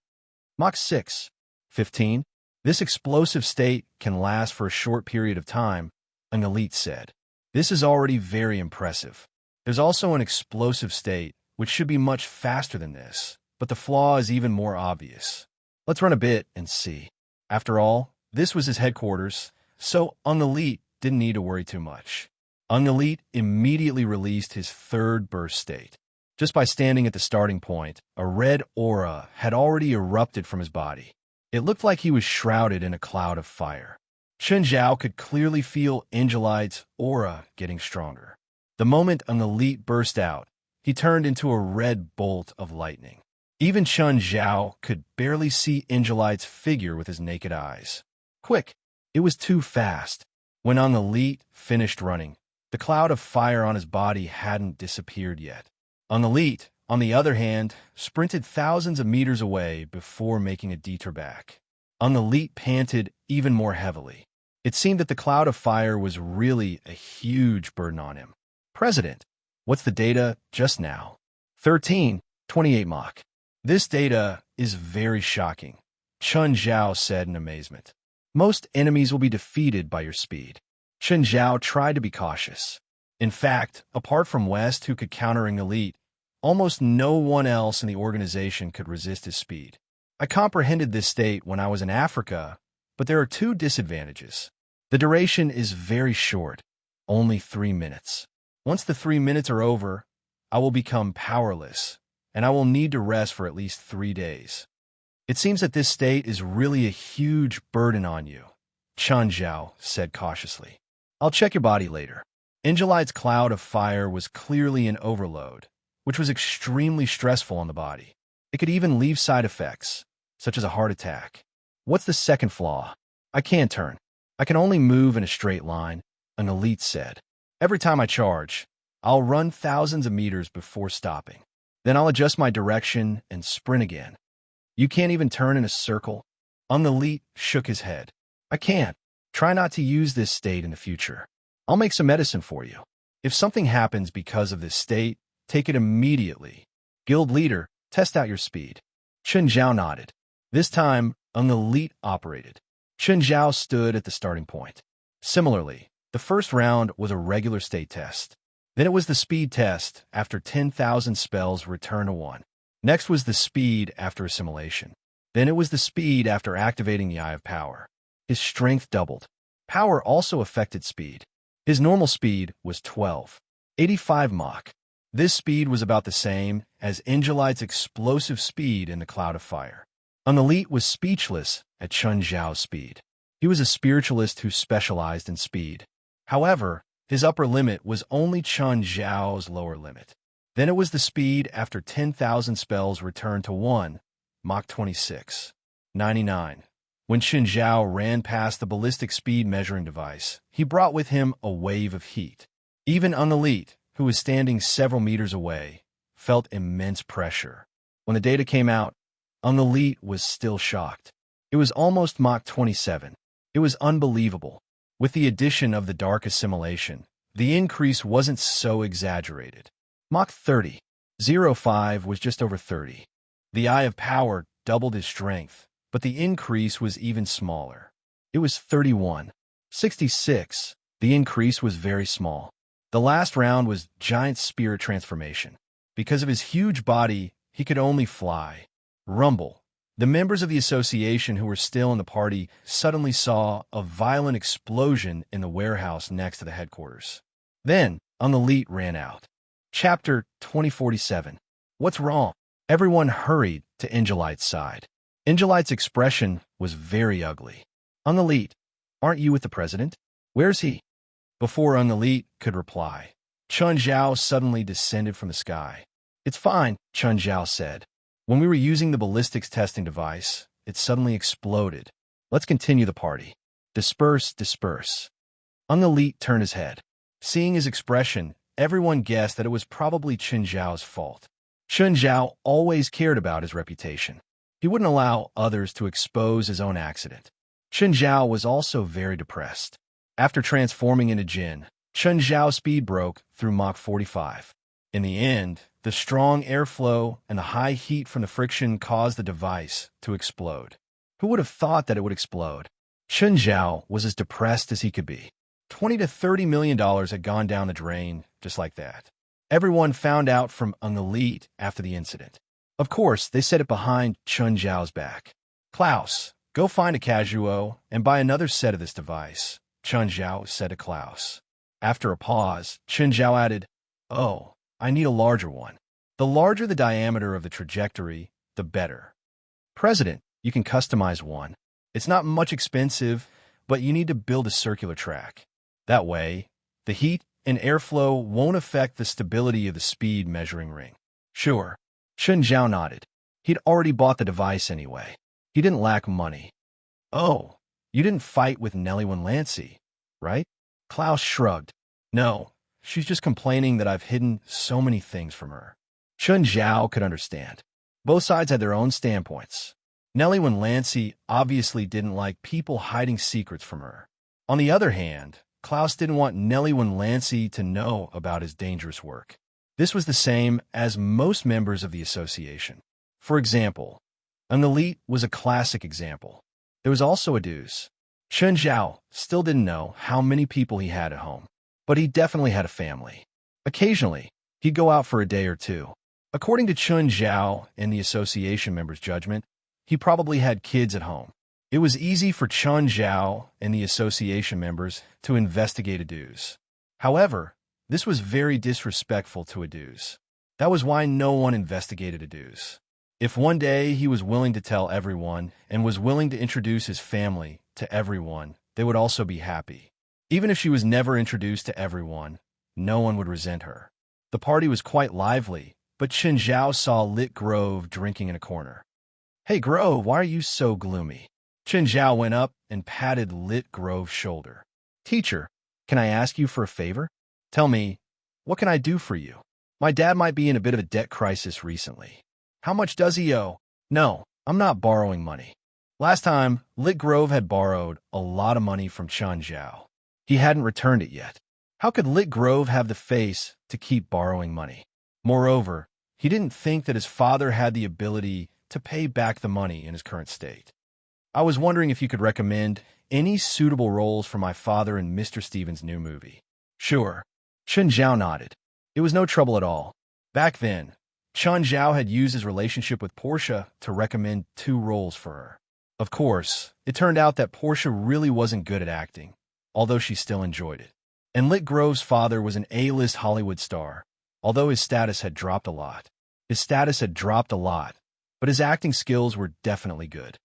A: Mach 6. 15. This explosive state can last for a short period of time, Unelite said. This is already very impressive. There's also an explosive state, which should be much faster than this, but the flaw is even more obvious. Let's run a bit and see. After all, this was his headquarters, so Unelite didn't need to worry too much. Unelite immediately released his third burst state. Just by standing at the starting point, a red aura had already erupted from his body. It looked like he was shrouded in a cloud of fire. Chun Zhao could clearly feel Angelite's aura getting stronger. The moment Unelite burst out, he turned into a red bolt of lightning. Even Chun Zhao could barely see Angelite's figure with his naked eyes. Quick! It was too fast. When Unelite finished running, the cloud of fire on his body hadn't disappeared yet. Unelite, on the other hand, sprinted thousands of meters away before making a detour back. Unelite panted even more heavily. It seemed that the cloud of fire was really a huge burden on him. President, what's the data just now? 13.28 Mach. This data is very shocking, Chun Zhao said in amazement. Most enemies will be defeated by your speed. Chun Zhao tried to be cautious. In fact, apart from West, who could counter Unelite, almost no one else in the organization could resist his speed. I comprehended this state when I was in Africa, but there are 2 disadvantages. The duration is very short, only 3 minutes. Once the 3 minutes are over, I will become powerless, and I will need to rest for at least 3 days. It seems that this state is really a huge burden on you, Chun Zhao said cautiously. I'll check your body later. Angelite's cloud of fire was clearly an overload, which was extremely stressful on the body. It could even leave side effects, such as a heart attack. What's the second flaw? I can't turn. I can only move in a straight line, an elite said. Every time I charge, I'll run thousands of meters before stopping. Then I'll adjust my direction and sprint again. You can't even turn in a circle? An elite shook his head. I can't. Try not to use this state in the future. I'll make some medicine for you. If something happens because of this state, take it immediately. Guild leader, test out your speed. Chen Zhao nodded. This time, an elite operated. Chen Zhao stood at the starting point. Similarly, the first round was a regular state test. Then it was the speed test after 10,000 spells return to 1. Next was the speed after assimilation. Then it was the speed after activating the Eye of Power. His strength doubled. Power also affected speed. His normal speed was 1285 Mach. This speed was about the same as Angelite's explosive speed in the Cloud of Fire. An elite was speechless at Chen Zhao's speed. He was a spiritualist who specialized in speed. However, his upper limit was only Chen Zhao's lower limit. Then it was the speed after 10,000 spells returned to 1, Mach 2699. When Chen Zhao ran past the ballistic speed measuring device, he brought with him a wave of heat. Even an elite, who was standing several meters away, felt immense pressure. When the data came out, an elite was still shocked. It was almost Mach 27. It was unbelievable. With the addition of the dark assimilation, the increase wasn't so exaggerated. Mach 30.05 was just over 30. The Eye of Power doubled his strength, but the increase was even smaller. It was 31.66. The increase was very small. The last round was Giant Spirit Transformation. Because of his huge body, he could only fly. Rumble. The members of the association who were still in the party suddenly saw a violent explosion in the warehouse next to the headquarters. Then, an elite ran out. Chapter 2047. What's wrong? Everyone hurried to Angelite's side. Angelite's expression was very ugly. An elite, aren't you with the president? Where's he? Before an elite could reply, Chen Zhao suddenly descended from the sky. It's fine, Chen Zhao said. When we were using the ballistics testing device, it suddenly exploded. Let's continue the party. Disperse, disperse. An elite turned his head. Seeing his expression, everyone guessed that it was probably Chen Zhao's fault. Chen Zhao always cared about his reputation. He wouldn't allow others to expose his own accident. Chen Zhao was also very depressed. After transforming into Jin, Chen Zhao's speed broke through Mach 45. In the end, the strong airflow and the high heat from the friction caused the device to explode. Who would have thought that it would explode? Chen Zhao was as depressed as he could be. $20 to $30 million had gone down the drain just like that. Everyone found out from an elite after the incident. Of course, they said it behind Chen Zhao's back. Klaus, go find a Casuo and buy another set of this device, Chen Zhao said to Klaus. After a pause, Chen Zhao added, Oh, I need a larger one. The larger the diameter of the trajectory, the better. President, you can customize one. It's not much expensive, but you need to build a circular track. That way, the heat and airflow won't affect the stability of the speed measuring ring. Sure. Chen Zhao nodded. He'd already bought the device anyway. He didn't lack money. Oh, you didn't fight with Nellie Lancey, right? Klaus shrugged. No, she's just complaining that I've hidden so many things from her. Chen Zhao could understand. Both sides had their own standpoints. Nellie Lancey obviously didn't like people hiding secrets from her. On the other hand, Klaus didn't want Nellie Lancey to know about his dangerous work. This was the same as most members of the association. For example, an elite was a classic example. There was also a deuce. Chen Zhao still didn't know how many people he had at home, but he definitely had a family. Occasionally, he'd go out for a day or two. According to Chen Zhao and the association members' judgment, he probably had kids at home. It was easy for Chen Zhao and the association members to investigate a deuce. However, this was very disrespectful to a deuce. That was why no one investigated a deuce. If one day he was willing to tell everyone and was willing to introduce his family to everyone, they would also be happy. Even if she was never introduced to everyone, no one would resent her. The party was quite lively, but Chen Zhao saw Lit Grove drinking in a corner. "Hey, Grove, why are you so gloomy?" Chen Zhao went up and patted Lit Grove's shoulder. "Teacher, can I ask you for a favor? Tell me, what can I do for you? My dad might be in a bit of a debt crisis recently." "How much does he owe?" "No, I'm not borrowing money." Last time, Lit Grove had borrowed a lot of money from Chen Zhao. He hadn't returned it yet. How could Lit Grove have the face to keep borrowing money? Moreover, he didn't think that his father had the ability to pay back the money in his current state. "I was wondering if you could recommend any suitable roles for my father in Mr. Stevens' new movie." "Sure." Chen Zhao nodded. It was no trouble at all. Back then, Chen Zhao had used his relationship with Portia to recommend 2 roles for her. Of course, it turned out that Portia really wasn't good at acting, although she still enjoyed it. And Lit Grove's father was an A-list Hollywood star, although his status had dropped a lot. But his acting skills were definitely good.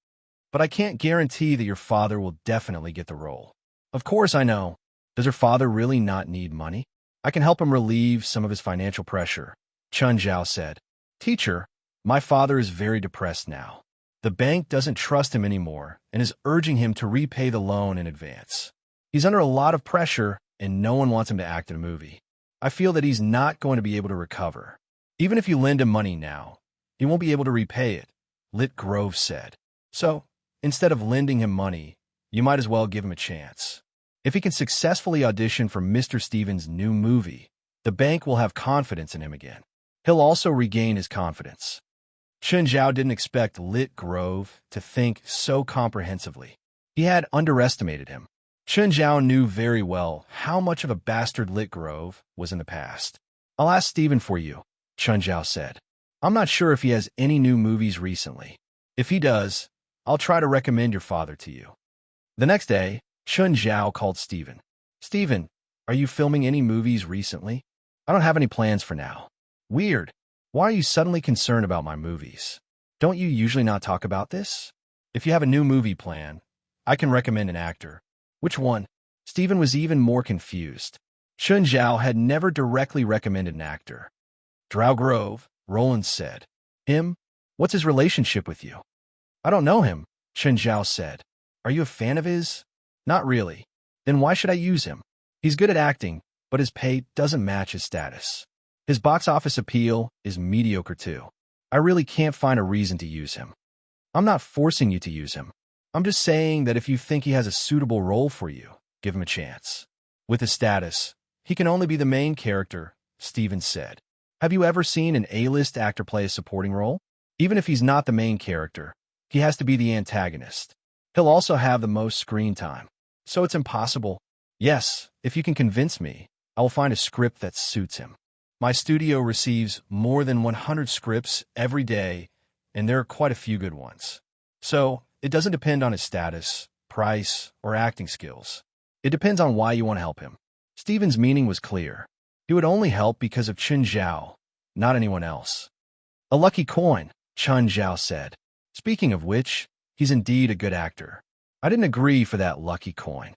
A: "But I can't guarantee that your father will definitely get the role." "Of course I know. Does your father really not need money? I can help him relieve some of his financial pressure," Chen Zhao said. "Teacher, my father is very depressed now. The bank doesn't trust him anymore and is urging him to repay the loan in advance. He's under a lot of pressure and no one wants him to act in a movie. I feel that he's not going to be able to recover. Even if you lend him money now, he won't be able to repay it," Lit Grove said. "So, instead of lending him money, you might as well give him a chance. If he can successfully audition for Mr. Stevens' new movie, the bank will have confidence in him again. He'll also regain his confidence." Chen Zhao didn't expect Lit Grove to think so comprehensively. He had underestimated him. Chen Zhao knew very well how much of a bastard Lit Grove was in the past. "I'll ask Steven for you," Chen Zhao said. "I'm not sure if he has any new movies recently. If he does, I'll try to recommend your father to you." The next day, Chen Zhao called Steven. "Steven, are you filming any movies recently?" "I don't have any plans for now." "Weird. Why are you suddenly concerned about my movies? Don't you usually not talk about this? If you have a new movie plan, I can recommend an actor." "Which one?" Steven was even more confused. Chen Zhao had never directly recommended an actor. "Drow Grove," Roland said. "Him? What's his relationship with you?" "I don't know him," Chen Zhao said. "Are you a fan of his?" "Not really." "Then why should I use him? He's good at acting, but his pay doesn't match his status. His box office appeal is mediocre too. I really can't find a reason to use him." "I'm not forcing you to use him. I'm just saying that if you think he has a suitable role for you, give him a chance. With his status, he can only be the main character," Steven said. "Have you ever seen an A-list actor play a supporting role? Even if he's not the main character, he has to be the antagonist. He'll also have the most screen time. So it's impossible. Yes, if you can convince me, I will find a script that suits him. My studio receives more than 100 scripts every day, and there are quite a few good ones. So it doesn't depend on his status, price, or acting skills. It depends on why you want to help him." Steven's meaning was clear. He would only help because of Chen Zhao, not anyone else. "A lucky coin," Chen Zhao said. "Speaking of which, he's indeed a good actor. I didn't agree for that lucky coin."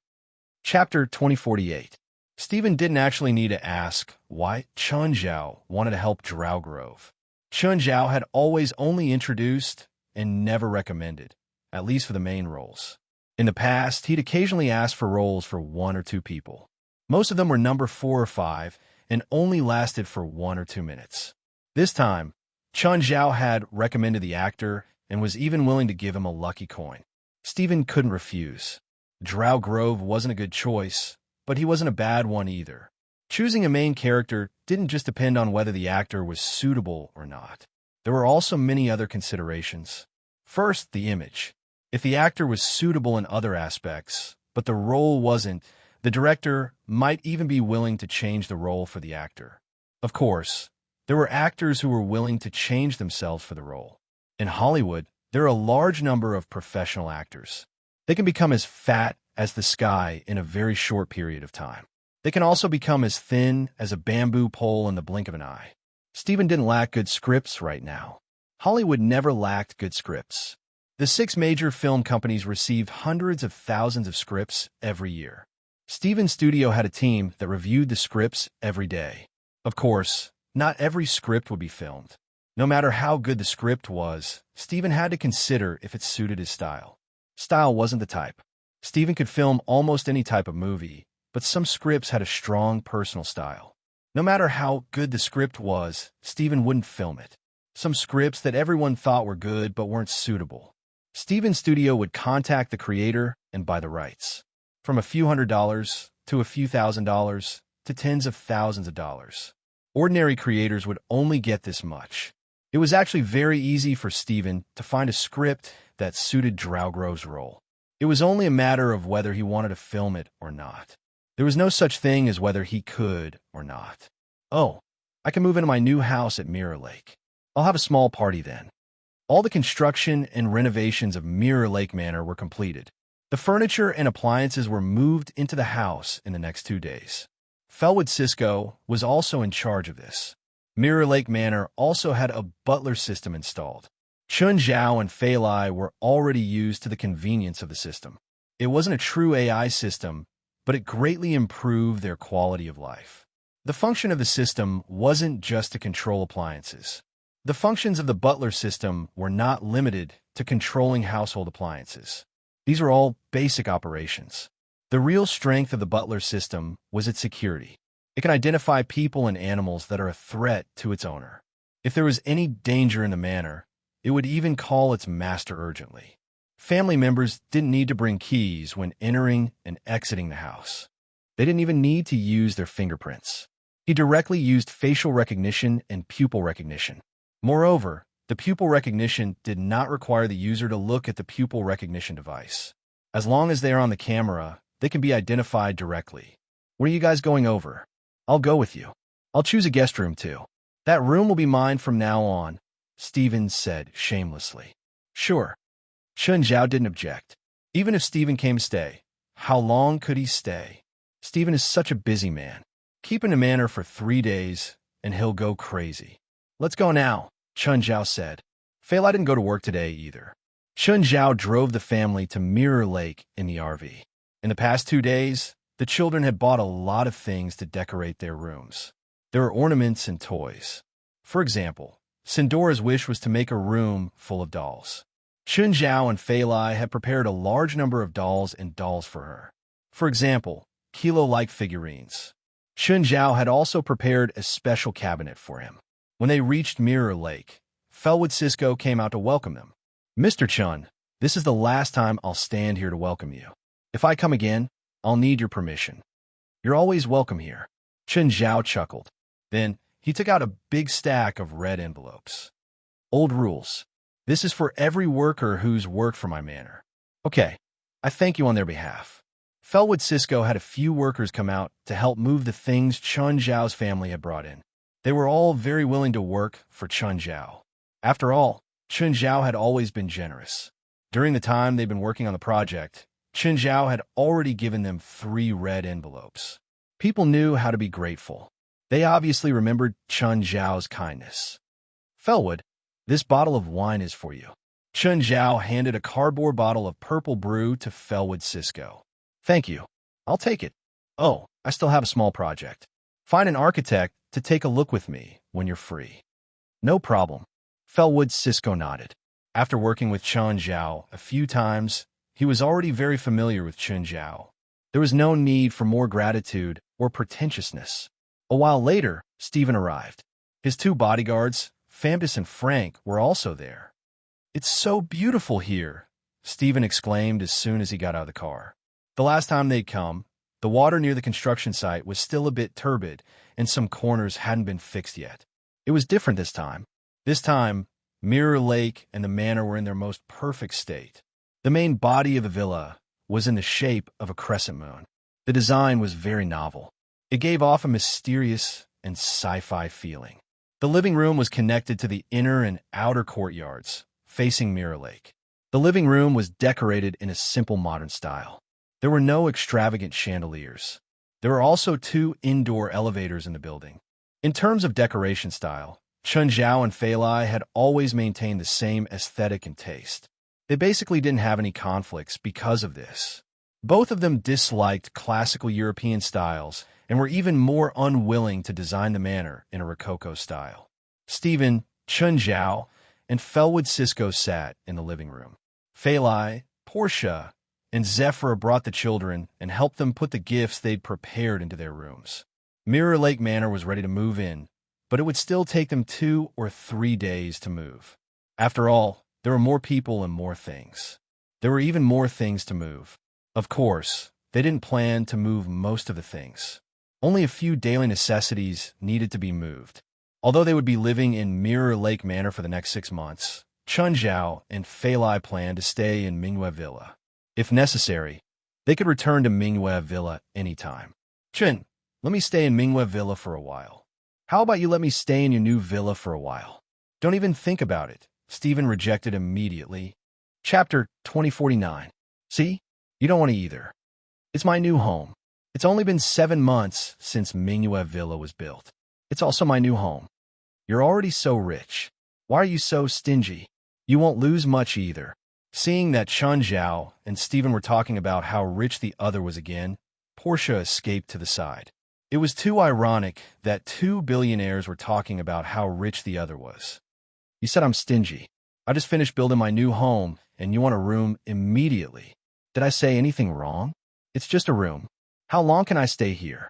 A: Chapter 2048. Steven didn't actually need to ask why Chen Zhao wanted to help Drow Grove. Chen Zhao had always only introduced and never recommended, at least for the main roles. In the past, he'd occasionally asked for roles for 1 or 2 people. Most of them were number 4 or 5 and only lasted for 1 or 2 minutes. This time, Chen Zhao had recommended the actor and was even willing to give him a lucky coin. Steven couldn't refuse. Drow Grove wasn't a good choice, but he wasn't a bad one either. Choosing a main character didn't just depend on whether the actor was suitable or not. There were also many other considerations. First, the image. If the actor was suitable in other aspects, but the role wasn't, the director might even be willing to change the role for the actor. Of course, there were actors who were willing to change themselves for the role. In Hollywood, there are a large number of professional actors. They can become as fat as the sky in a very short period of time. They can also become as thin as a bamboo pole in the blink of an eye. Steven didn't lack good scripts right now. Hollywood never lacked good scripts. The 6 major film companies received hundreds of thousands of scripts every year. Steven's studio had a team that reviewed the scripts every day. Of course, not every script would be filmed. No matter how good the script was, Stephen had to consider if it suited his style. Style wasn't the type. Stephen could film almost any type of movie, but some scripts had a strong personal style. No matter how good the script was, Stephen wouldn't film it. Some scripts that everyone thought were good but weren't suitable. Stephen's studio would contact the creator and buy the rights. From a few $100s to a few $1,000s to tens of thousands of dollars. Ordinary creators would only get this much. It was actually very easy for Stephen to find a script that suited Drowgrove's role. It was only a matter of whether he wanted to film it or not. There was no such thing as whether he could or not. Oh, I can move into my new house at Mirror Lake. I'll have a small party then. All the construction and renovations of Mirror Lake Manor were completed. The furniture and appliances were moved into the house in the next 2 days. Felwood Cisco was also in charge of this. Mirror Lake Manor also had a butler system installed. Chun Zhao and Fei Lai were already used to the convenience of the system. It wasn't a true AI system, but it greatly improved their quality of life. The function of the system wasn't just to control appliances. The functions of the butler system were not limited to controlling household appliances. These were all basic operations. The real strength of the butler system was its security. It can identify people and animals that are a threat to its owner. If there was any danger in the manor, it would even call its master urgently. Family members didn't need to bring keys when entering and exiting the house. They didn't even need to use their fingerprints. He directly used facial recognition and pupil recognition. Moreover, the pupil recognition did not require the user to look at the pupil recognition device. As long as they are on the camera, they can be identified directly. Where are you guys going over? I'll go with you. I'll choose a guest room too. That room will be mine from now on, Stephen said shamelessly. Sure. Chun Zhao didn't object. Even if Stephen came to stay, how long could he stay? Stephen is such a busy man. Keep him in a manor for 3 days, and he'll go crazy. Let's go now, Chun Zhao said. Fei Lai didn't go to work today either. Chun Zhao drove the family to Mirror Lake in the RV. In the past 2 days, the children had bought a lot of things to decorate their rooms. There were ornaments and toys. For example, Sindora's wish was to make a room full of dolls. Chun Zhao and Fei Lai had prepared a large number of dolls and dolls for her. For example, kilo-like figurines. Chun Zhao had also prepared a special cabinet for him. When they reached Mirror Lake, Felwood Cisco came out to welcome them. Mr. Chun, this is the last time I'll stand here to welcome you. If I come again, I'll need your permission. You're always welcome here. Chun Zhao chuckled. Then, he took out a big stack of red envelopes. Old rules. This is for every worker who's worked for my manor. Okay, I thank you on their behalf. Felwood Cisco had a few workers come out to help move the things Chun Zhao's family had brought in. They were all very willing to work for Chun Zhao. After all, Chun Zhao had always been generous. During the time they'd been working on the project, Chun Zhao had already given them 3 red envelopes. People knew how to be grateful. They obviously remembered Chun Zhao's kindness. Felwood, this bottle of wine is for you. Chun Zhao handed a cardboard bottle of purple brew to Felwood Cisco. Thank you. I'll take it. Oh, I still have a small project. Find an architect to take a look with me when you're free. No problem. Felwood Cisco nodded. After working with Chun Zhao a few times, he was already very familiar with Chun Zhao. There was no need for more gratitude or pretentiousness. A while later, Stephen arrived. His 2 bodyguards, Fambus and Frank, were also there. It's so beautiful here, Stephen exclaimed as soon as he got out of the car. The last time they'd come, the water near the construction site was still a bit turbid and some corners hadn't been fixed yet. It was different this time. This time, Mirror Lake and the manor were in their most perfect state. The main body of the villa was in the shape of a crescent moon. The design was very novel. It gave off a mysterious and sci-fi feeling. The living room was connected to the inner and outer courtyards, facing Mirror Lake. The living room was decorated in a simple modern style. There were no extravagant chandeliers. There were also 2 indoor elevators in the building. In terms of decoration style, Chun Zhao and Fei Lai had always maintained the same aesthetic and taste. They basically didn't have any conflicts because of this. Both of them disliked classical European styles and were even more unwilling to design the manor in a Rococo style. Stephen, Chun Zhao, and Felwood Cisco sat in the living room. Falai, Portia, and Zephyra brought the children and helped them put the gifts they'd prepared into their rooms. Mirror Lake Manor was ready to move in, but it would still take them 2 or 3 days to move. After all, there were more people and more things. There were even more things to move. Of course, they didn't plan to move most of the things. Only a few daily necessities needed to be moved. Although they would be living in Mirror Lake Manor for the next 6 months, Chun Zhao and Falai planned to stay in Mingyue Villa. If necessary, they could return to Mingyue Villa anytime. Chun, let me stay in Mingyue Villa for a while. How about you let me stay in your new villa for a while? Don't even think about it. Stephen rejected immediately. Chapter 2049. See? You don't want to either. It's my new home. It's only been 7 months since Mingyue Villa was built. It's also my new home. You're already so rich. Why are you so stingy? You won't lose much either. Seeing that Chun Zhao and Stephen were talking about how rich the other was again, Portia escaped to the side. It was too ironic that 2 billionaires were talking about how rich the other was. You said I'm stingy. I just finished building my new home, and you want a room immediately. Did I say anything wrong? It's just a room. How long can I stay here?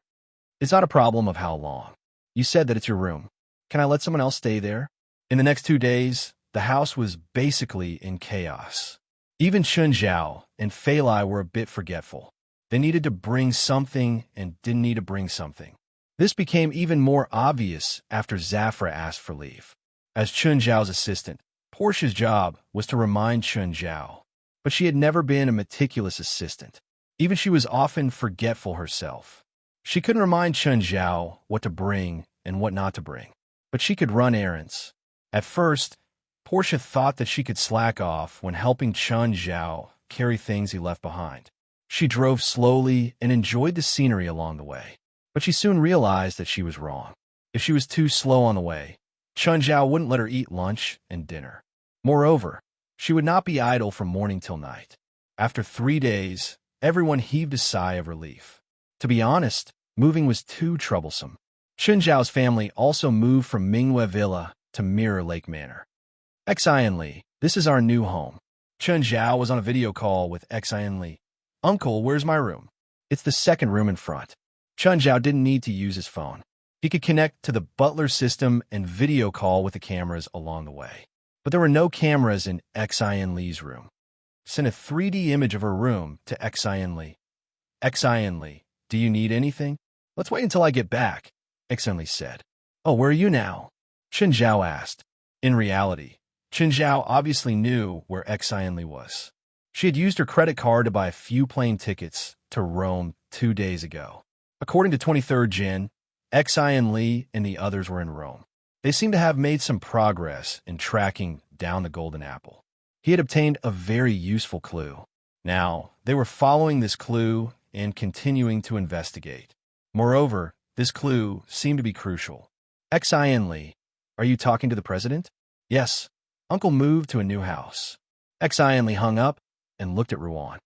A: It's not a problem of how long. You said that it's your room. Can I let someone else stay there? In the next 2 days, the house was basically in chaos. Even Chun Zhao and Falai were a bit forgetful. They needed to bring something and didn't need to bring something. This became even more obvious after Zafra asked for leave. As Chun Zhao's assistant, Portia's job was to remind Chun Zhao. But she had never been a meticulous assistant. Even she was often forgetful herself. She couldn't remind Chun Zhao what to bring and what not to bring. But she could run errands. At first, Portia thought that she could slack off when helping Chun Zhao carry things he left behind. She drove slowly and enjoyed the scenery along the way. But she soon realized that she was wrong. If she was too slow on the way, Chun Zhao wouldn't let her eat lunch and dinner. Moreover, she would not be idle from morning till night. After 3 days, everyone heaved a sigh of relief. To be honest, moving was too troublesome. Chun Zhao's family also moved from Mingyue Villa to Mirror Lake Manor. Xian Li, this is our new home. Chun Zhao was on a video call with Xian Li. Uncle, where's my room? It's the second room in front. Chun Zhao didn't need to use his phone. He could connect to the butler system and video call with the cameras along the way. But there were no cameras in Xian Li's room. Send a 3D image of her room to Xian Li. Xian Li, do you need anything? Let's wait until I get back, Xian Li said. Oh, where are you now? Chun Zhao asked. In reality, Chun Zhao obviously knew where Xian Li was. She had used her credit card to buy a few plane tickets to Rome 2 days ago. According to 23rd Gen, Xian Li and the others were in Rome. They seemed to have made some progress in tracking down the golden apple. He had obtained a very useful clue. Now, they were following this clue and continuing to investigate. Moreover, this clue seemed to be crucial. Xian Li, are you talking to the president? Yes. Uncle moved to a new house. Xian Li hung up and looked at Ruan.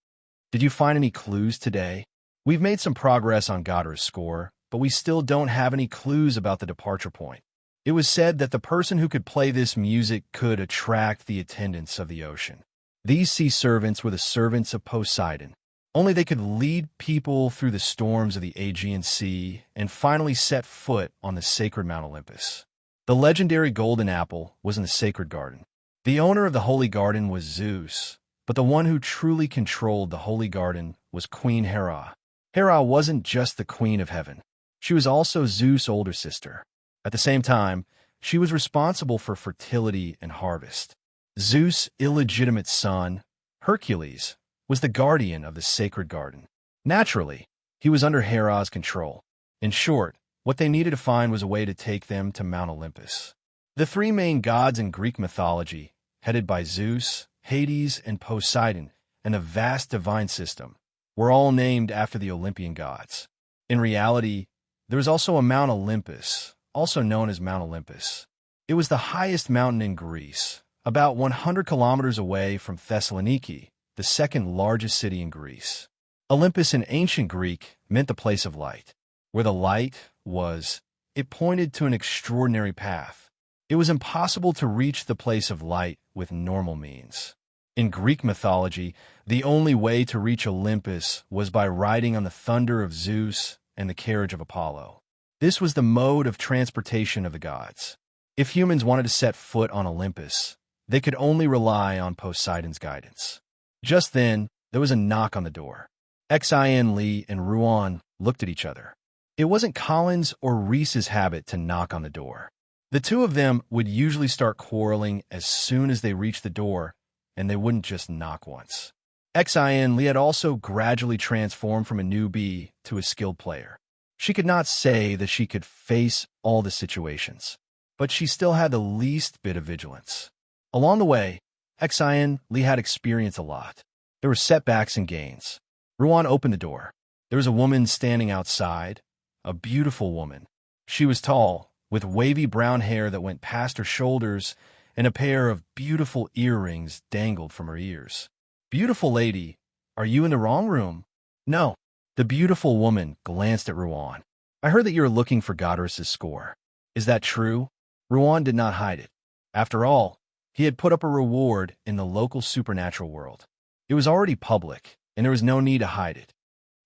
A: Did you find any clues today? We've made some progress on Goddard's score, but we still don't have any clues about the departure point. It was said that the person who could play this music could attract the attendants of the ocean. These sea servants were the servants of Poseidon. Only they could lead people through the storms of the Aegean Sea and finally set foot on the sacred Mount Olympus. The legendary golden apple was in the sacred garden. The owner of the holy garden was Zeus, but the one who truly controlled the holy garden was Queen Hera. Hera wasn't just the queen of heaven. She was also Zeus' older sister. At the same time, she was responsible for fertility and harvest. Zeus' illegitimate son, Hercules, was the guardian of the sacred garden. Naturally, he was under Hera's control. In short, what they needed to find was a way to take them to Mount Olympus. The 3 main gods in Greek mythology, headed by Zeus, Hades, and Poseidon, and a vast divine system, were all named after the Olympian gods. In reality, there was also a Mount Olympus, also known as Mount Olympus. It was the highest mountain in Greece, about 100 kilometers away from Thessaloniki, the second largest city in Greece. Olympus in ancient Greek meant the place of light. Where the light was, it pointed to an extraordinary path. It was impossible to reach the place of light with normal means. In Greek mythology, the only way to reach Olympus was by riding on the thunder of Zeus and the carriage of Apollo. This was the mode of transportation of the gods. If humans wanted to set foot on Olympus, they could only rely on Poseidon's guidance. Just then, there was a knock on the door. Xin Li and Ruan looked at each other. It wasn't Colin's or Reese's habit to knock on the door. The two of them would usually start quarreling as soon as they reached the door, and they wouldn't just knock once. Xin Li had also gradually transformed from a newbie to a skilled player. She could not say that she could face all the situations, but she still had the least bit of vigilance. Along the way, Xin Li had experienced a lot. There were setbacks and gains. Ruan opened the door. There was a woman standing outside, a beautiful woman. She was tall, with wavy brown hair that went past her shoulders, and a pair of beautiful earrings dangled from her ears. "Beautiful lady, are you in the wrong room?" "No." The beautiful woman glanced at Ruan. "I heard that you're looking for Godderess's score. Is that true?" Ruan did not hide it. After all, he had put up a reward in the local supernatural world. It was already public, and there was no need to hide it.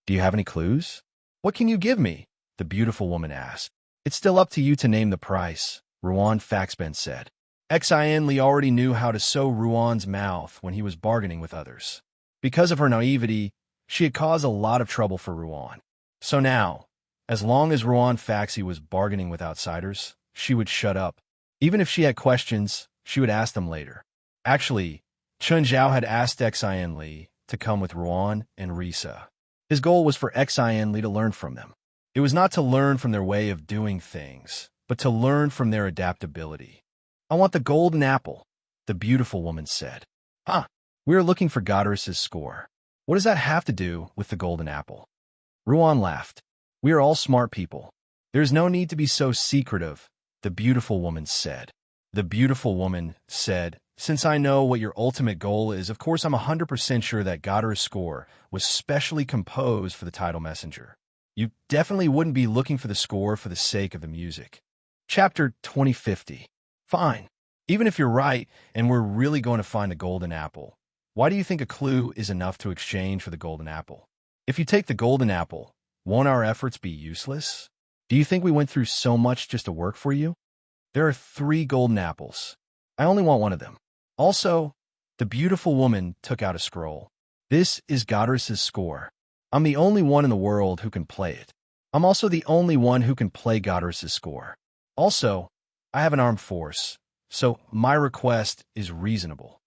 A: "Do you have any clues?" "What can you give me?" the beautiful woman asked. "It's still up to you to name the price," Ruan Faxben said. Xin Li already knew how to sew Ruan's mouth when he was bargaining with others. Because of her naivety, she had caused a lot of trouble for Ruan. So now, as long as Ruan Faxi was bargaining with outsiders, she would shut up. Even if she had questions, she would ask them later. Actually, Chun Zhao had asked Xin Li to come with Ruan and Risa. His goal was for Xin Li to learn from them. It was not to learn from their way of doing things, but to learn from their adaptability. "I want the golden apple," the beautiful woman said. "Huh, we are looking for Godderess's score. What does that have to do with the golden apple?" Ruan laughed. "We are all smart people. There's no need to be so secretive," the beautiful woman said. The beautiful woman said, "Since I know what your ultimate goal is, of course I'm 100% sure that Godderess's score was specially composed for the title messenger. You definitely wouldn't be looking for the score for the sake of the music." Chapter 2050. Fine. Even if you're right and we're really going to find the golden apple, why do you think a clue is enough to exchange for the golden apple? If you take the golden apple, won't our efforts be useless? Do you think we went through so much just to work for you? There are 3 golden apples. I only want one of them. Also, the beautiful woman took out a scroll. "This is Godderess's score. I'm the only one in the world who can play it. I'm also the only one who can play Godderess's score. Also, I have an armed force, so my request is reasonable."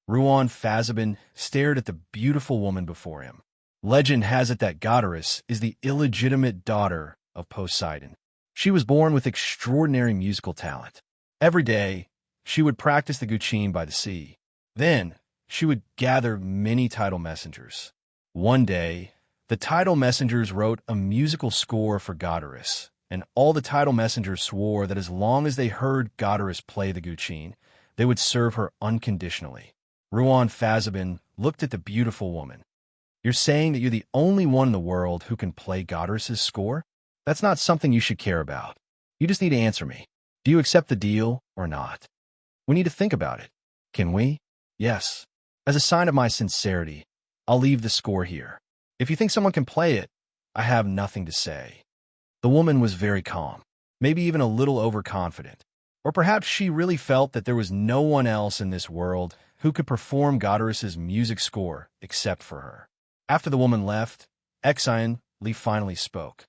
A: Ruan Fazabin stared at the beautiful woman before him. Legend has it that Godderess is the illegitimate daughter of Poseidon. She was born with extraordinary musical talent. Every day, she would practice the guqin by the sea. Then, she would gather many title messengers. One day, the title messengers wrote a musical score for Godderess, and all the title messengers swore that as long as they heard Godderess play the guqin, they would serve her unconditionally. Ruan Fazabin looked at the beautiful woman. "You're saying that you're the only one in the world who can play Godderess's score? That's not something you should care about. You just need to answer me. Do you accept the deal or not?" "We need to think about it." "Can we?" "Yes. As a sign of my sincerity, I'll leave the score here. If you think someone can play it, I have nothing to say." The woman was very calm, maybe even a little overconfident. Or perhaps she really felt that there was no one else in this world who could perform Godderess's music score except for her. After the woman left, Xin Li finally spoke.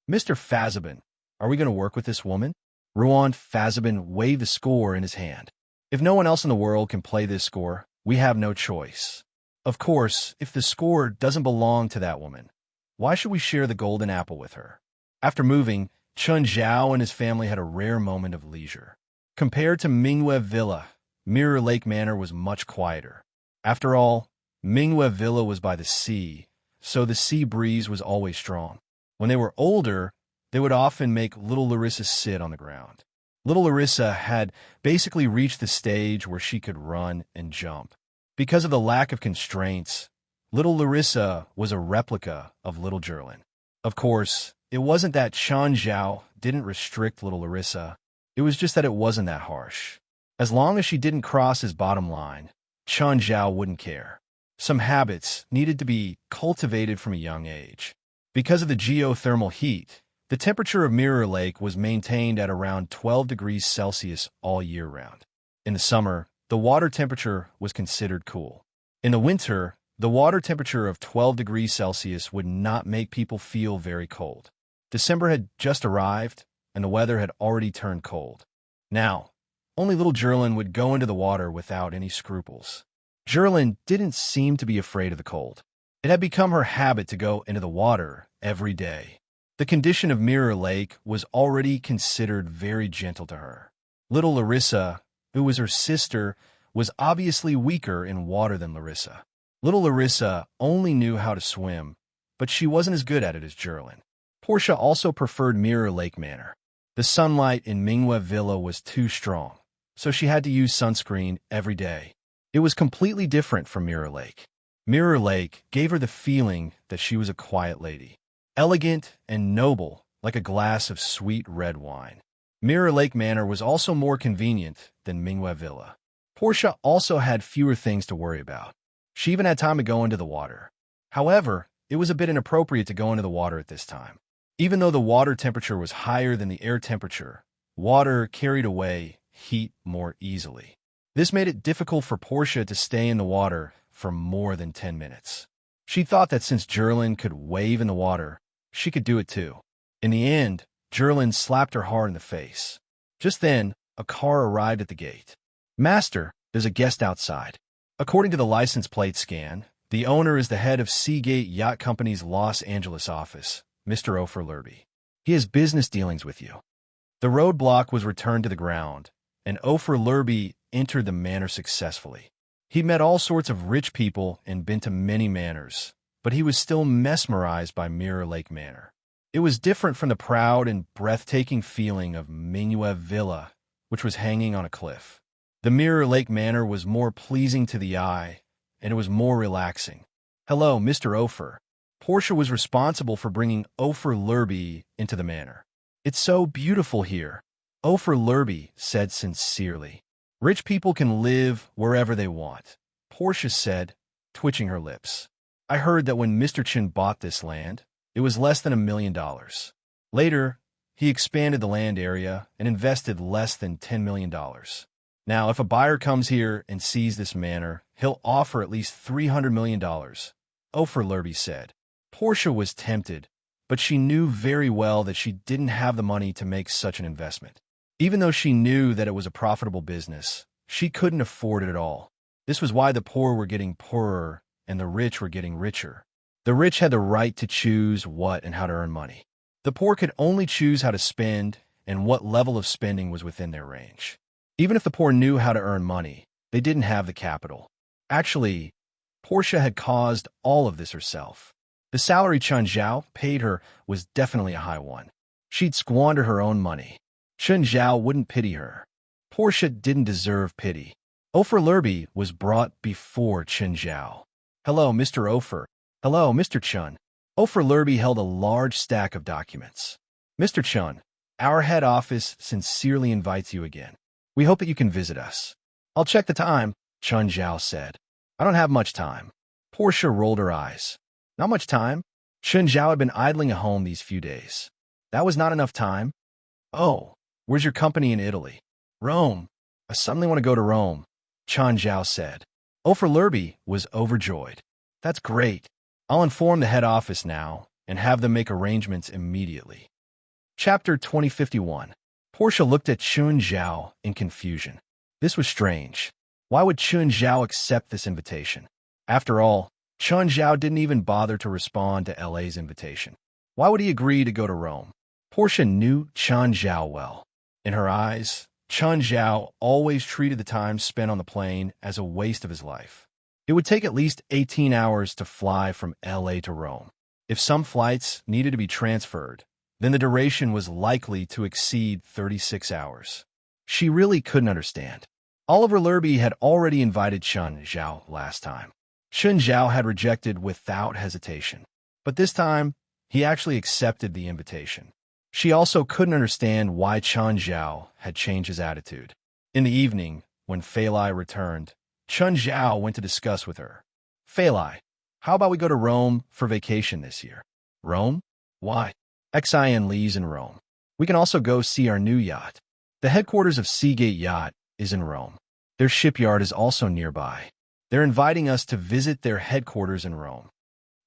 A: "Mr. Fazabin, are we going to work with this woman?" Ruan Fazabin waved the score in his hand. "If no one else in the world can play this score, we have no choice. Of course, if the score doesn't belong to that woman, why should we share the golden apple with her?" After moving, Chun Zhao and his family had a rare moment of leisure. Compared to Mingwe Villa, Mirror Lake Manor was much quieter. After all, Mingwe Villa was by the sea, so the sea breeze was always strong. When they were older, they would often make little Larissa sit on the ground. Little Larissa had basically reached the stage where she could run and jump. Because of the lack of constraints, little Larissa was a replica of little Gerlin. Of course, it wasn't that Chun Zhao didn't restrict little Larissa. It was just that it wasn't that harsh. As long as she didn't cross his bottom line, Chun Zhao wouldn't care. Some habits needed to be cultivated from a young age. Because of the geothermal heat, the temperature of Mirror Lake was maintained at around 12 degrees Celsius all year round. In the summer, the water temperature was considered cool. In the winter, the water temperature of 12 degrees Celsius would not make people feel very cold. December had just arrived, and the weather had already turned cold. Now, only little Gerlin would go into the water without any scruples. Gerlin didn't seem to be afraid of the cold. It had become her habit to go into the water every day. The condition of Mirror Lake was already considered very gentle to her. Little Larissa, who was her sister, was obviously weaker in water than Larissa. Little Larissa only knew how to swim, but she wasn't as good at it as Gerlin. Portia also preferred Mirror Lake Manor. The sunlight in Mingwe Villa was too strong, so she had to use sunscreen every day. It was completely different from Mirror Lake. Mirror Lake gave her the feeling that she was a quiet lady, elegant and noble, like a glass of sweet red wine. Mirror Lake Manor was also more convenient than Mingwe Villa. Portia also had fewer things to worry about. She even had time to go into the water. However, it was a bit inappropriate to go into the water at this time. Even though the water temperature was higher than the air temperature, water carried away heat more easily. This made it difficult for Portia to stay in the water for more than 10 minutes. She thought that since Gerlin could wave in the water, she could do it too. In the end, Gerlin slapped her hard in the face. Just then, a car arrived at the gate. "Master, there's a guest outside." According to the license plate scan, the owner is the head of Seagate Yacht Company's Los Angeles office, Mr. Ofer Lurby. He has business dealings with you. The roadblock was returned to the ground, and Ofer Lurby entered the manor successfully. He met all sorts of rich people and been to many manors, but he was still mesmerized by Mirror Lake Manor. It was different from the proud and breathtaking feeling of Mingwe Villa, which was hanging on a cliff. The Mirror Lake Manor was more pleasing to the eye, and it was more relaxing. "Hello, Mr. Ofer." Portia was responsible for bringing Ofer Lurby into the manor. "It's so beautiful here," Ofer Lurby said sincerely. "Rich people can live wherever they want," Portia said, twitching her lips. "I heard that when Mr. Chen bought this land, it was less than $1 million. Later, he expanded the land area and invested less than $10 million. Now, if a buyer comes here and sees this manor, he'll offer at least $300 million, Ofer Lurby said. Portia was tempted, but she knew very well that she didn't have the money to make such an investment. Even though she knew that it was a profitable business, she couldn't afford it at all. This was why the poor were getting poorer and the rich were getting richer. The rich had the right to choose what and how to earn money. The poor could only choose how to spend and what level of spending was within their range. Even if the poor knew how to earn money, they didn't have the capital. Actually, Portia had caused all of this herself. The salary Chun Zhao paid her was definitely a high one. She'd squandered her own money. Chun Zhao wouldn't pity her. Portia didn't deserve pity. Ofer Lurby was brought before Chun Zhao. "Hello, Mr. Ofer." "Hello, Mr. Chun." Ofer Lurby held a large stack of documents. "Mr. Chun, our head office sincerely invites you again. We hope that you can visit us." "I'll check the time," Chun Zhao said. "I don't have much time." Portia rolled her eyes. "Not much time?" Chun Zhao had been idling at home these few days. "That was not enough time?" "Oh, where's your company in Italy?" "Rome. I suddenly want to go to Rome," Chun Zhao said. Ofer Lurby was overjoyed. "That's great. I'll inform the head office now and have them make arrangements immediately." Chapter 2051. Portia looked at Chun Zhao in confusion. This was strange. Why would Chun Zhao accept this invitation? After all, Chun Zhao didn't even bother to respond to LA's invitation. Why would he agree to go to Rome? Portia knew Chun Zhao well. In her eyes, Chun Zhao always treated the time spent on the plane as a waste of his life. It would take at least 18 hours to fly from LA to Rome. If some flights needed to be transferred, then the duration was likely to exceed 36 hours. She really couldn't understand. Oliver Lurby had already invited Chun Zhao last time. Chun Zhao had rejected without hesitation. But this time, he actually accepted the invitation. She also couldn't understand why Chun Zhao had changed his attitude. In the evening, when Fei Lai returned, Chun Zhao went to discuss with her. Fei Lai, how about we go to Rome for vacation this year? Rome? Why? Xin Li's in Rome. We can also go see our new yacht. The headquarters of Seagate Yacht is in Rome. Their shipyard is also nearby. They're inviting us to visit their headquarters in Rome.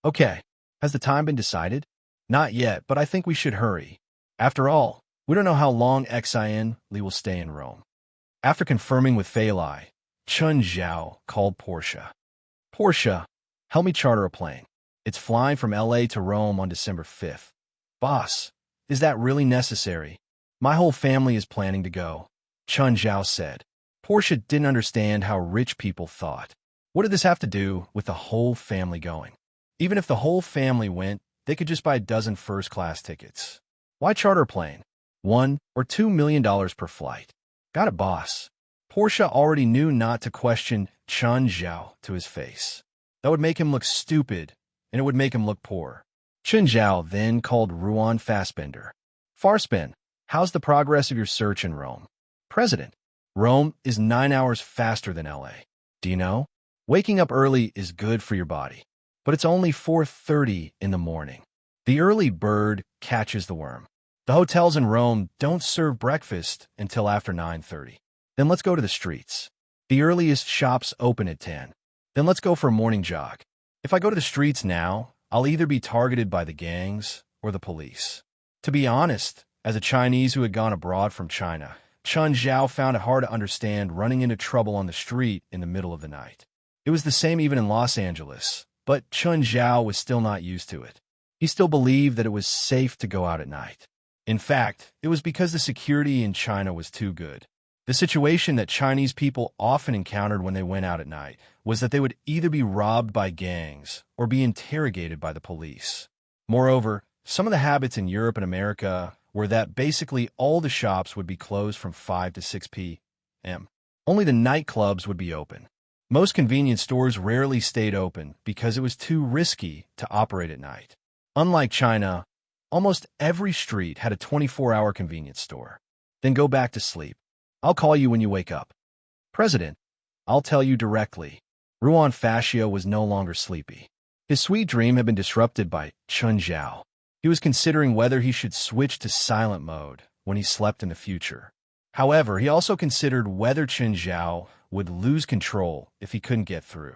A: Okay, has the time been decided? Not yet, but I think we should hurry. After all, we don't know how long Xin Li will stay in Rome. After confirming with Fei Lai, Chun Zhao called Portia. Portia, help me charter a plane. It's flying from LA to Rome on December 5th. Boss, is that really necessary? My whole family is planning to go, Chun Zhao said. Portia didn't understand how rich people thought. What did this have to do with the whole family going? Even if the whole family went, they could just buy a dozen first-class tickets. Why charter a plane? $1 or $2 million per flight. Got it, boss. Portia already knew not to question Chun Zhao to his face. That would make him look stupid, and it would make him look poor. Chun Zhao then called Ruan Fassbender. Farspin, how's the progress of your search in Rome? President, Rome is 9 hours faster than LA. Do you know? Waking up early is good for your body. But it's only 4:30 in the morning. The early bird catches the worm. The hotels in Rome don't serve breakfast until after 9:30. Then let's go to the streets. The earliest shops open at 10. Then let's go for a morning jog. If I go to the streets now, I'll either be targeted by the gangs or the police. To be honest, as a Chinese who had gone abroad from China, Chun Zhao found it hard to understand running into trouble on the street in the middle of the night. It was the same even in Los Angeles, but Chun Zhao was still not used to it. He still believed that it was safe to go out at night. In fact, it was because the security in China was too good. The situation that Chinese people often encountered when they went out at night was that they would either be robbed by gangs or be interrogated by the police. Moreover, some of the habits in Europe and America were that basically all the shops would be closed from 5 to 6 p.m. Only the nightclubs would be open. Most convenience stores rarely stayed open because it was too risky to operate at night. Unlike China, almost every street had a 24-hour convenience store. Then go back to sleep. I'll call you when you wake up. President, I'll tell you directly. Ruan Fascio was no longer sleepy. His sweet dream had been disrupted by Chun Zhao. He was considering whether he should switch to silent mode when he slept in the future. However, he also considered whether Chun Zhao would lose control if he couldn't get through.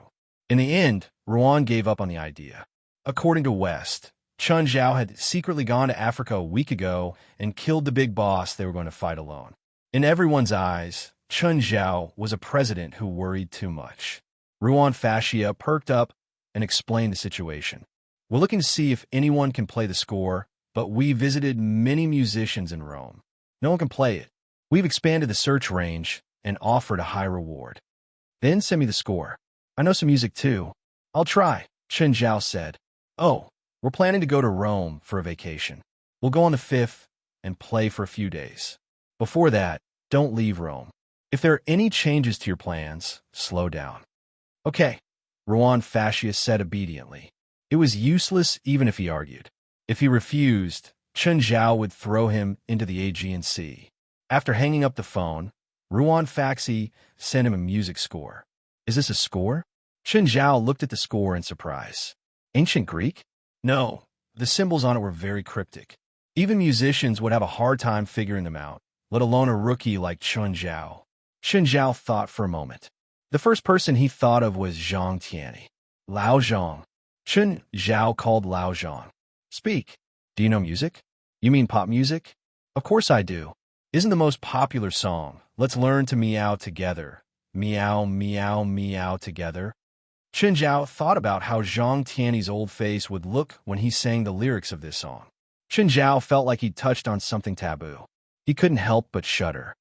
A: In the end, Ruan gave up on the idea. According to West, Chun Zhao had secretly gone to Africa a week ago and killed the big boss they were going to fight alone. In everyone's eyes, Chun Zhao was a president who worried too much. Ruan Fascia perked up and explained the situation. We're looking to see if anyone can play the score, but we visited many musicians in Rome. No one can play it. We've expanded the search range and offered a high reward. Then send me the score. I know some music too. I'll try, Chun Zhao said. Oh, we're planning to go to Rome for a vacation. We'll go on the 5th and play for a few days. Before that, don't leave Rome. If there are any changes to your plans, slow down. Okay, Ruan Fascia said obediently. It was useless even if he argued. If he refused, Chun Zhao would throw him into the Aegean Sea. After hanging up the phone, Ruan Faxi sent him a music score. Is this a score? Chun Zhao looked at the score in surprise. Ancient Greek? No, the symbols on it were very cryptic. Even musicians would have a hard time figuring them out, let alone a rookie like Chun Zhao. Chun Zhao thought for a moment. The first person he thought of was Zhang Tianyi. Lao Zhang. Chun Zhao called Lao Zhang. Speak. Do you know music? You mean pop music? Of course I do. Isn't the most popular song, Let's Learn to Meow Together. Meow, meow, meow together. Chun Zhao thought about how Zhang Tianyi's old face would look when he sang the lyrics of this song. Chun Zhao felt like he'd touched on something taboo. He couldn't help but shudder.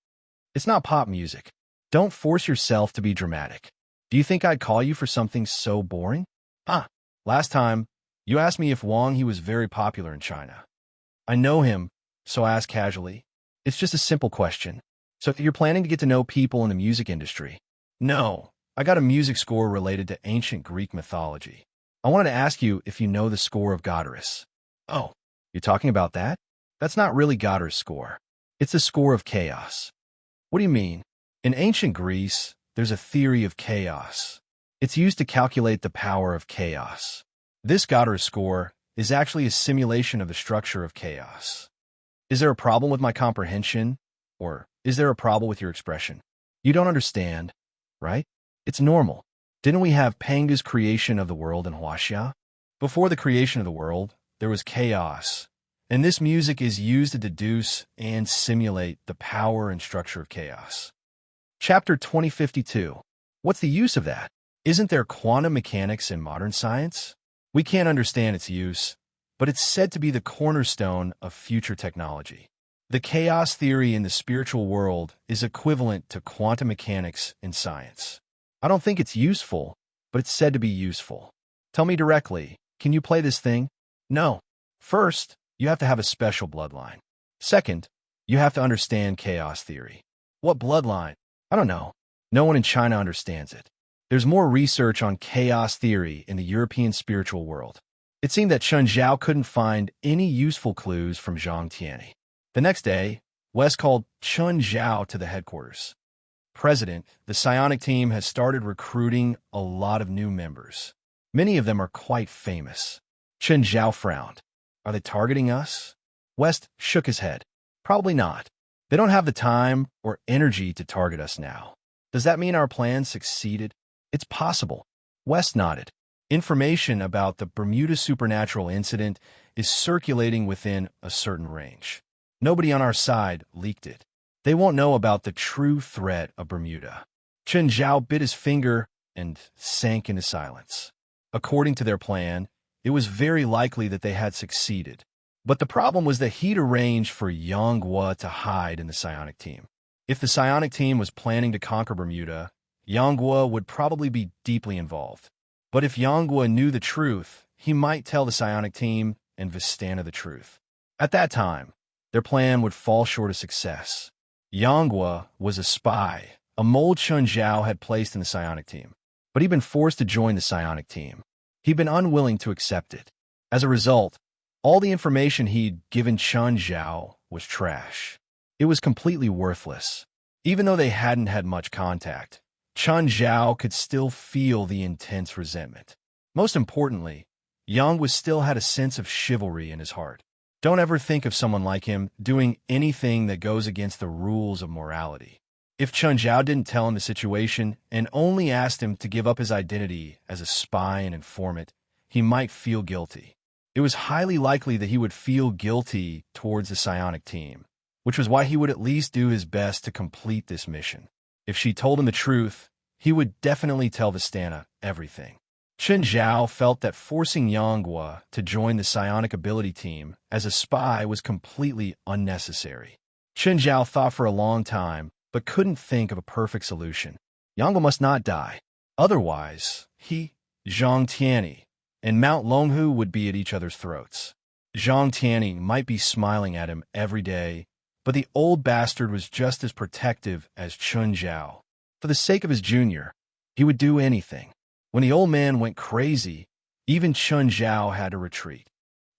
A: It's not pop music. Don't force yourself to be dramatic. Do you think I'd call you for something so boring? Last time, you asked me if Wang He was very popular in China. I know him, so I asked casually. It's just a simple question. So you're planning to get to know people in the music industry? No, I got a music score related to ancient Greek mythology. I wanted to ask you if you know the score of Godrus. Oh, you're talking about that? That's not really Godrus' score. It's the score of chaos. What do you mean? In ancient Greece, there's a theory of chaos. It's used to calculate the power of chaos. This Godrus score is actually a simulation of the structure of chaos. Is there a problem with my comprehension? Or is there a problem with your expression? You don't understand, right? It's normal. Didn't we have Panga's creation of the world in Huaxia? Before the creation of the world, there was chaos, and this music is used to deduce and simulate the power and structure of chaos. Chapter 2052. What's the use of that? Isn't there quantum mechanics in modern science? We can't understand its use, but it's said to be the cornerstone of future technology. The chaos theory in the spiritual world is equivalent to quantum mechanics in science. I don't think it's useful, but it's said to be useful. Tell me directly, can you play this thing? No. First, you have to have a special bloodline. Second, you have to understand chaos theory. What bloodline? I don't know. No one in China understands it. There's more research on chaos theory in the European spiritual world. It seemed that Chen Zhao couldn't find any useful clues from Zhang Tianyi. The next day, Wes called Chen Zhao to the headquarters. President, the psionic team has started recruiting a lot of new members. Many of them are quite famous. Chen Zhao frowned. Are they targeting us? West shook his head. Probably not. They don't have the time or energy to target us now. Does that mean our plan succeeded? It's possible. West nodded. Information about the Bermuda supernatural incident is circulating within a certain range. Nobody on our side leaked it. They won't know about the true threat of Bermuda. Chen Zhao bit his finger and sank into silence. According to their plan, it was very likely that they had succeeded. But the problem was that he'd arranged for Yang Guo to hide in the psionic team. If the psionic team was planning to conquer Bermuda, Yang Guo would probably be deeply involved. But if Yang Guo knew the truth, he might tell the psionic team and Vistana the truth. At that time, their plan would fall short of success. Yang Guo was a spy, a mold Chen Zhao had placed in the psionic team. But he'd been forced to join the psionic team. He'd been unwilling to accept it. As a result, all the information he'd given Chen Zhao was trash. It was completely worthless. Even though they hadn't had much contact, Chen Zhao could still feel the intense resentment. Most importantly, Yang was still had a sense of chivalry in his heart. Don't ever think of someone like him doing anything that goes against the rules of morality. If Chen Zhao didn't tell him the situation and only asked him to give up his identity as a spy and informant, he might feel guilty. It was highly likely that he would feel guilty towards the psionic team, which was why he would at least do his best to complete this mission. If she told him the truth, he would definitely tell Vistana everything. Chen Zhao felt that forcing Yang Guo to join the psionic ability team as a spy was completely unnecessary. Chen Zhao thought for a long time, but couldn't think of a perfect solution. Yang Guo must not die. Otherwise, he, Zhang Tianyi, and Mount Longhu would be at each other's throats. Zhang Tianyi might be smiling at him every day, but the old bastard was just as protective as Chen Zhao. For the sake of his junior, he would do anything. When the old man went crazy, even Chen Zhao had to retreat.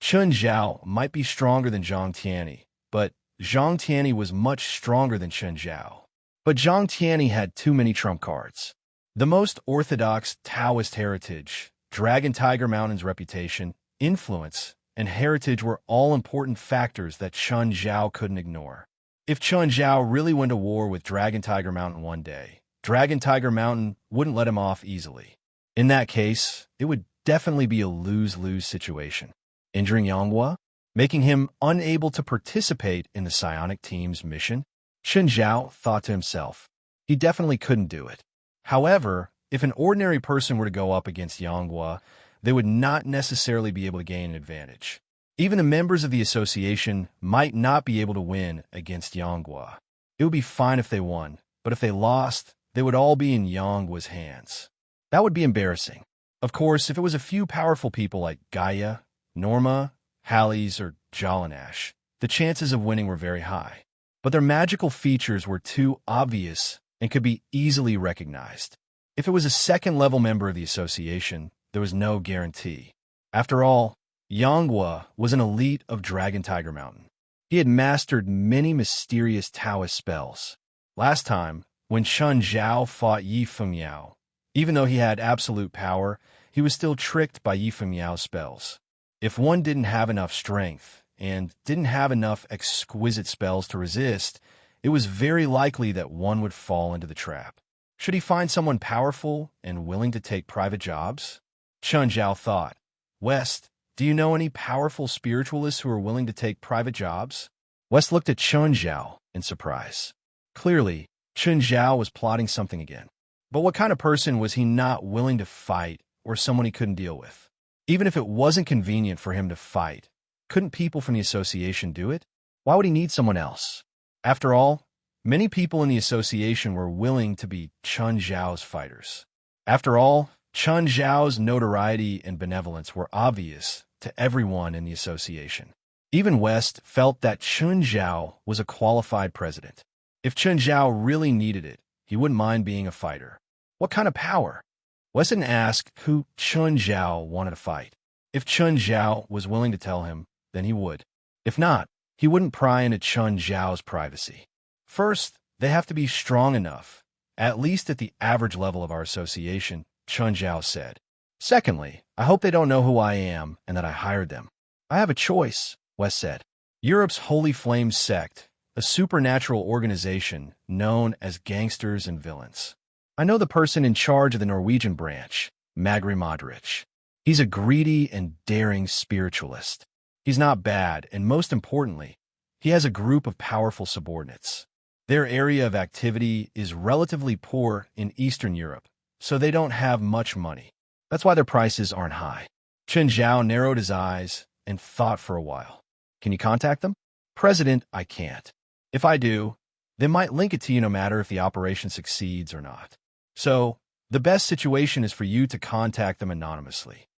A: Chen Zhao might be stronger than Zhang Tianyi, but Zhang Tianyi was much stronger than Chen Zhao. But Zhang Tianyi had too many trump cards. The most orthodox Taoist heritage, Dragon Tiger Mountain's reputation, influence, and heritage were all important factors that Chen Zhao couldn't ignore. If Chen Zhao really went to war with Dragon Tiger Mountain one day, Dragon Tiger Mountain wouldn't let him off easily. In that case, it would definitely be a lose-lose situation. Injuring Yang Guo? Making him unable to participate in the psionic team's mission? Chen Zhao thought to himself. He definitely couldn't do it. However, if an ordinary person were to go up against Yang Guo, they would not necessarily be able to gain an advantage. Even the members of the association might not be able to win against Yang Guo. It would be fine if they won, but if they lost, they would all be in Yang Guo's hands. That would be embarrassing. Of course, if it was a few powerful people like Gaia, Norma, Halleys, or Jalanash, the chances of winning were very high. But their magical features were too obvious and could be easily recognized. If it was a second-level member of the association, there was no guarantee. After all, Yanghua was an elite of Dragon Tiger Mountain. He had mastered many mysterious Taoist spells. Last time, when Chun Zhao fought Yi Fengmiao, even though he had absolute power, he was still tricked by Yi Fengmiao's spells. If one didn't have enough strength and didn't have enough exquisite spells to resist, it was very likely that one would fall into the trap. Should he find someone powerful and willing to take private jobs? Chun Zhao thought, West, do you know any powerful spiritualists who are willing to take private jobs? West looked at Chun Zhao in surprise. Clearly, Chun Zhao was plotting something again. But what kind of person was he not willing to fight or someone he couldn't deal with? Even if it wasn't convenient for him to fight, couldn't people from the association do it? Why would he need someone else? After all, many people in the association were willing to be Chun Zhao's fighters. After all, Chun Zhao's notoriety and benevolence were obvious to everyone in the association. Even West felt that Chun Zhao was a qualified president. If Chun Zhao really needed it, he wouldn't mind being a fighter. What kind of power? West didn't ask who Chun Zhao wanted to fight. If Chun Zhao was willing to tell him, then he would. If not, he wouldn't pry into Chun Zhao's privacy. First, they have to be strong enough, at least at the average level of our association, Chun Zhao said. Secondly, I hope they don't know who I am and that I hired them. I have a choice, West said. Europe's Holy Flame sect, a supernatural organization known as gangsters and villains. I know the person in charge of the Norwegian branch, Magri Modric. He's a greedy and daring spiritualist. He's not bad, and most importantly, he has a group of powerful subordinates. Their area of activity is relatively poor in Eastern Europe, so they don't have much money. That's why their prices aren't high. Chun Zhao narrowed his eyes and thought for a while. Can you contact them? President, I can't. If I do, they might link it to you no matter if the operation succeeds or not. So, the best situation is for you to contact them anonymously.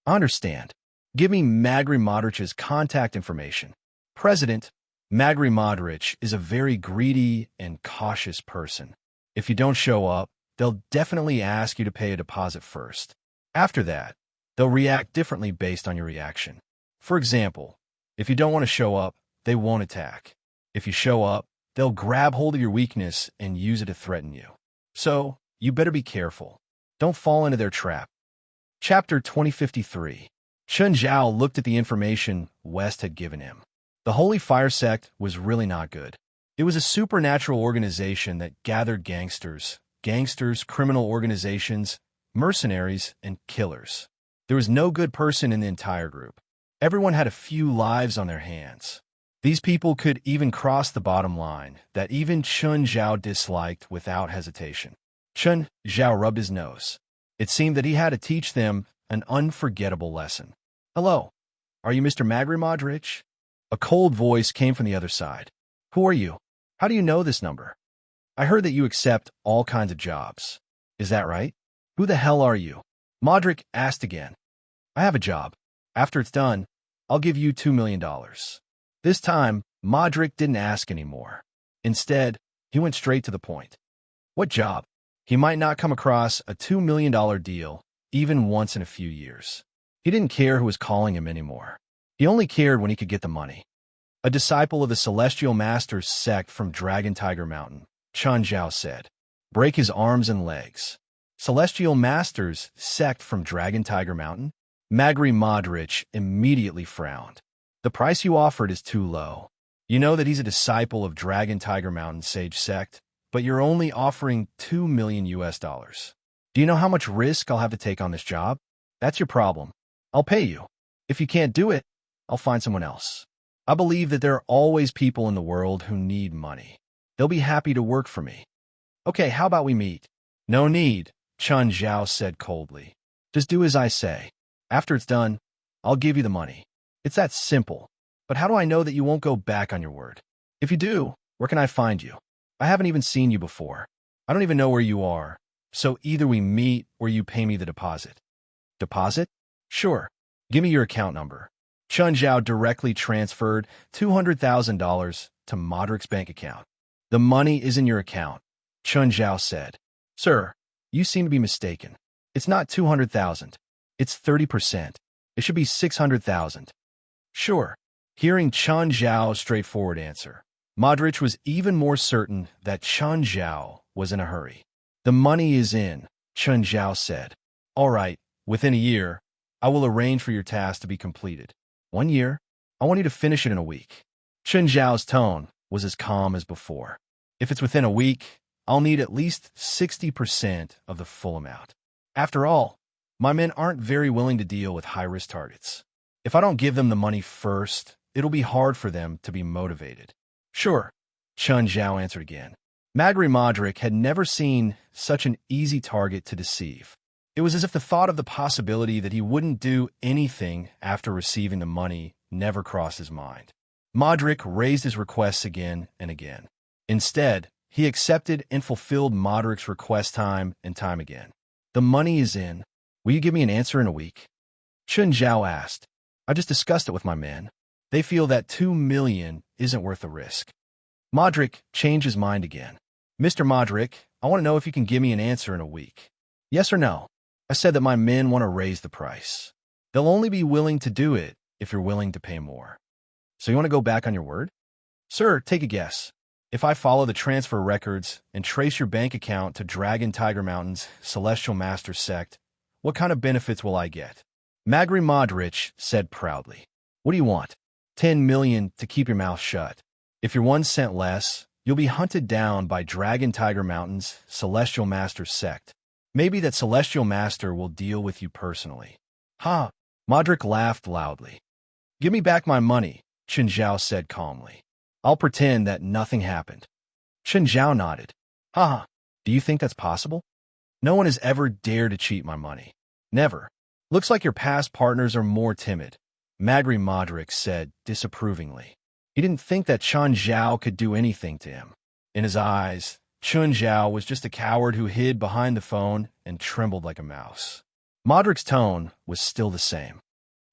A: I understand. Give me Magri Modric's contact information. President, Magri Modric is a very greedy and cautious person. If you don't show up, they'll definitely ask you to pay a deposit first. After that, they'll react differently based on your reaction. For example, if you don't want to show up, they won't attack. If you show up, they'll grab hold of your weakness and use it to threaten you. So, you better be careful. Don't fall into their trap. Chapter 2053. Chun Zhao looked at the information West had given him. The Holy Fire Sect was really not good. It was a supernatural organization that gathered gangsters, criminal organizations, mercenaries, and killers. There was no good person in the entire group. Everyone had a few lives on their hands. These people could even cross the bottom line that even Chun Zhao disliked without hesitation. Chun Zhao rubbed his nose. It seemed that he had to teach them an unforgettable lesson. Hello, are you Mr. Magri Modric? A cold voice came from the other side. Who are you? How do you know this number? I heard that you accept all kinds of jobs. Is that right? Who the hell are you? Modric asked again. I have a job. After it's done, I'll give you $2 million. This time, Modric didn't ask anymore. Instead, he went straight to the point. What job? He might not come across a $2 million deal even once in a few years. He didn't care who was calling him anymore. He only cared when he could get the money. A disciple of the Celestial Masters sect from Dragon Tiger Mountain, Chun Zhao said. Break his arms and legs. Celestial Masters sect from Dragon Tiger Mountain? Magri Modric immediately frowned. The price you offered is too low. You know that he's a disciple of Dragon Tiger Mountain Sage Sect, but you're only offering $2 million US. Do you know how much risk I'll have to take on this job? That's your problem. I'll pay you. If you can't do it, I'll find someone else. I believe that there are always people in the world who need money. They'll be happy to work for me. Okay, how about we meet? No need, Chun Zhao said coldly. Just do as I say. After it's done, I'll give you the money. It's that simple. But how do I know that you won't go back on your word? If you do, where can I find you? I haven't even seen you before. I don't even know where you are. So either we meet or you pay me the deposit. Deposit? Sure. Give me your account number. Chun Zhao directly transferred $200,000 to Modric's bank account. The money is in your account, Chun Zhao said. Sir, You seem to be mistaken. It's not 200,000. It's 30%. It should be 600,000. Sure. Hearing Chun Zhao's straightforward answer, Modric was even more certain that Chun Zhao was in a hurry. The money is in, Chun Zhao said. All right, within a year, I will arrange for your task to be completed. 1 year? I want you to finish it in a week. Chun Zhao's tone was as calm as before. If it's within a week, I'll need at least 60% of the full amount. After all, my men aren't very willing to deal with high-risk targets. If I don't give them the money first, it'll be hard for them to be motivated. Sure, Chun Zhao answered again. Magri Modric had never seen such an easy target to deceive. It was as if the thought of the possibility that he wouldn't do anything after receiving the money never crossed his mind. Modric raised his requests again and again. Instead, he accepted and fulfilled Modric's request time and time again. The money is in. Will you give me an answer in a week? Chun Zhao asked. I just discussed it with my men. They feel that 2 million isn't worth the risk. Modric changed his mind again. Mr. Modric, I want to know if you can give me an answer in a week. Yes or no? I said that my men want to raise the price. They'll only be willing to do it if you're willing to pay more. So you want to go back on your word? Sir, take a guess. If I follow the transfer records and trace your bank account to Dragon Tiger Mountain's Celestial Master Sect, what kind of benefits will I get? Magri Modric said proudly. What do you want? 10 million to keep your mouth shut. If you're 1 cent less, you'll be hunted down by Dragon Tiger Mountain's Celestial Master Sect. Maybe that Celestial Master will deal with you personally. Ha! Modric laughed loudly. Give me back my money, Chun Zhao said calmly. I'll pretend that nothing happened. Chun Zhao nodded. Ha! Do you think that's possible? No one has ever dared to cheat my money. Never. Looks like your past partners are more timid, Magri Modric said disapprovingly. He didn't think that Chun Zhao could do anything to him. In his eyes, Chun Zhao was just a coward who hid behind the phone and trembled like a mouse. Modric's tone was still the same.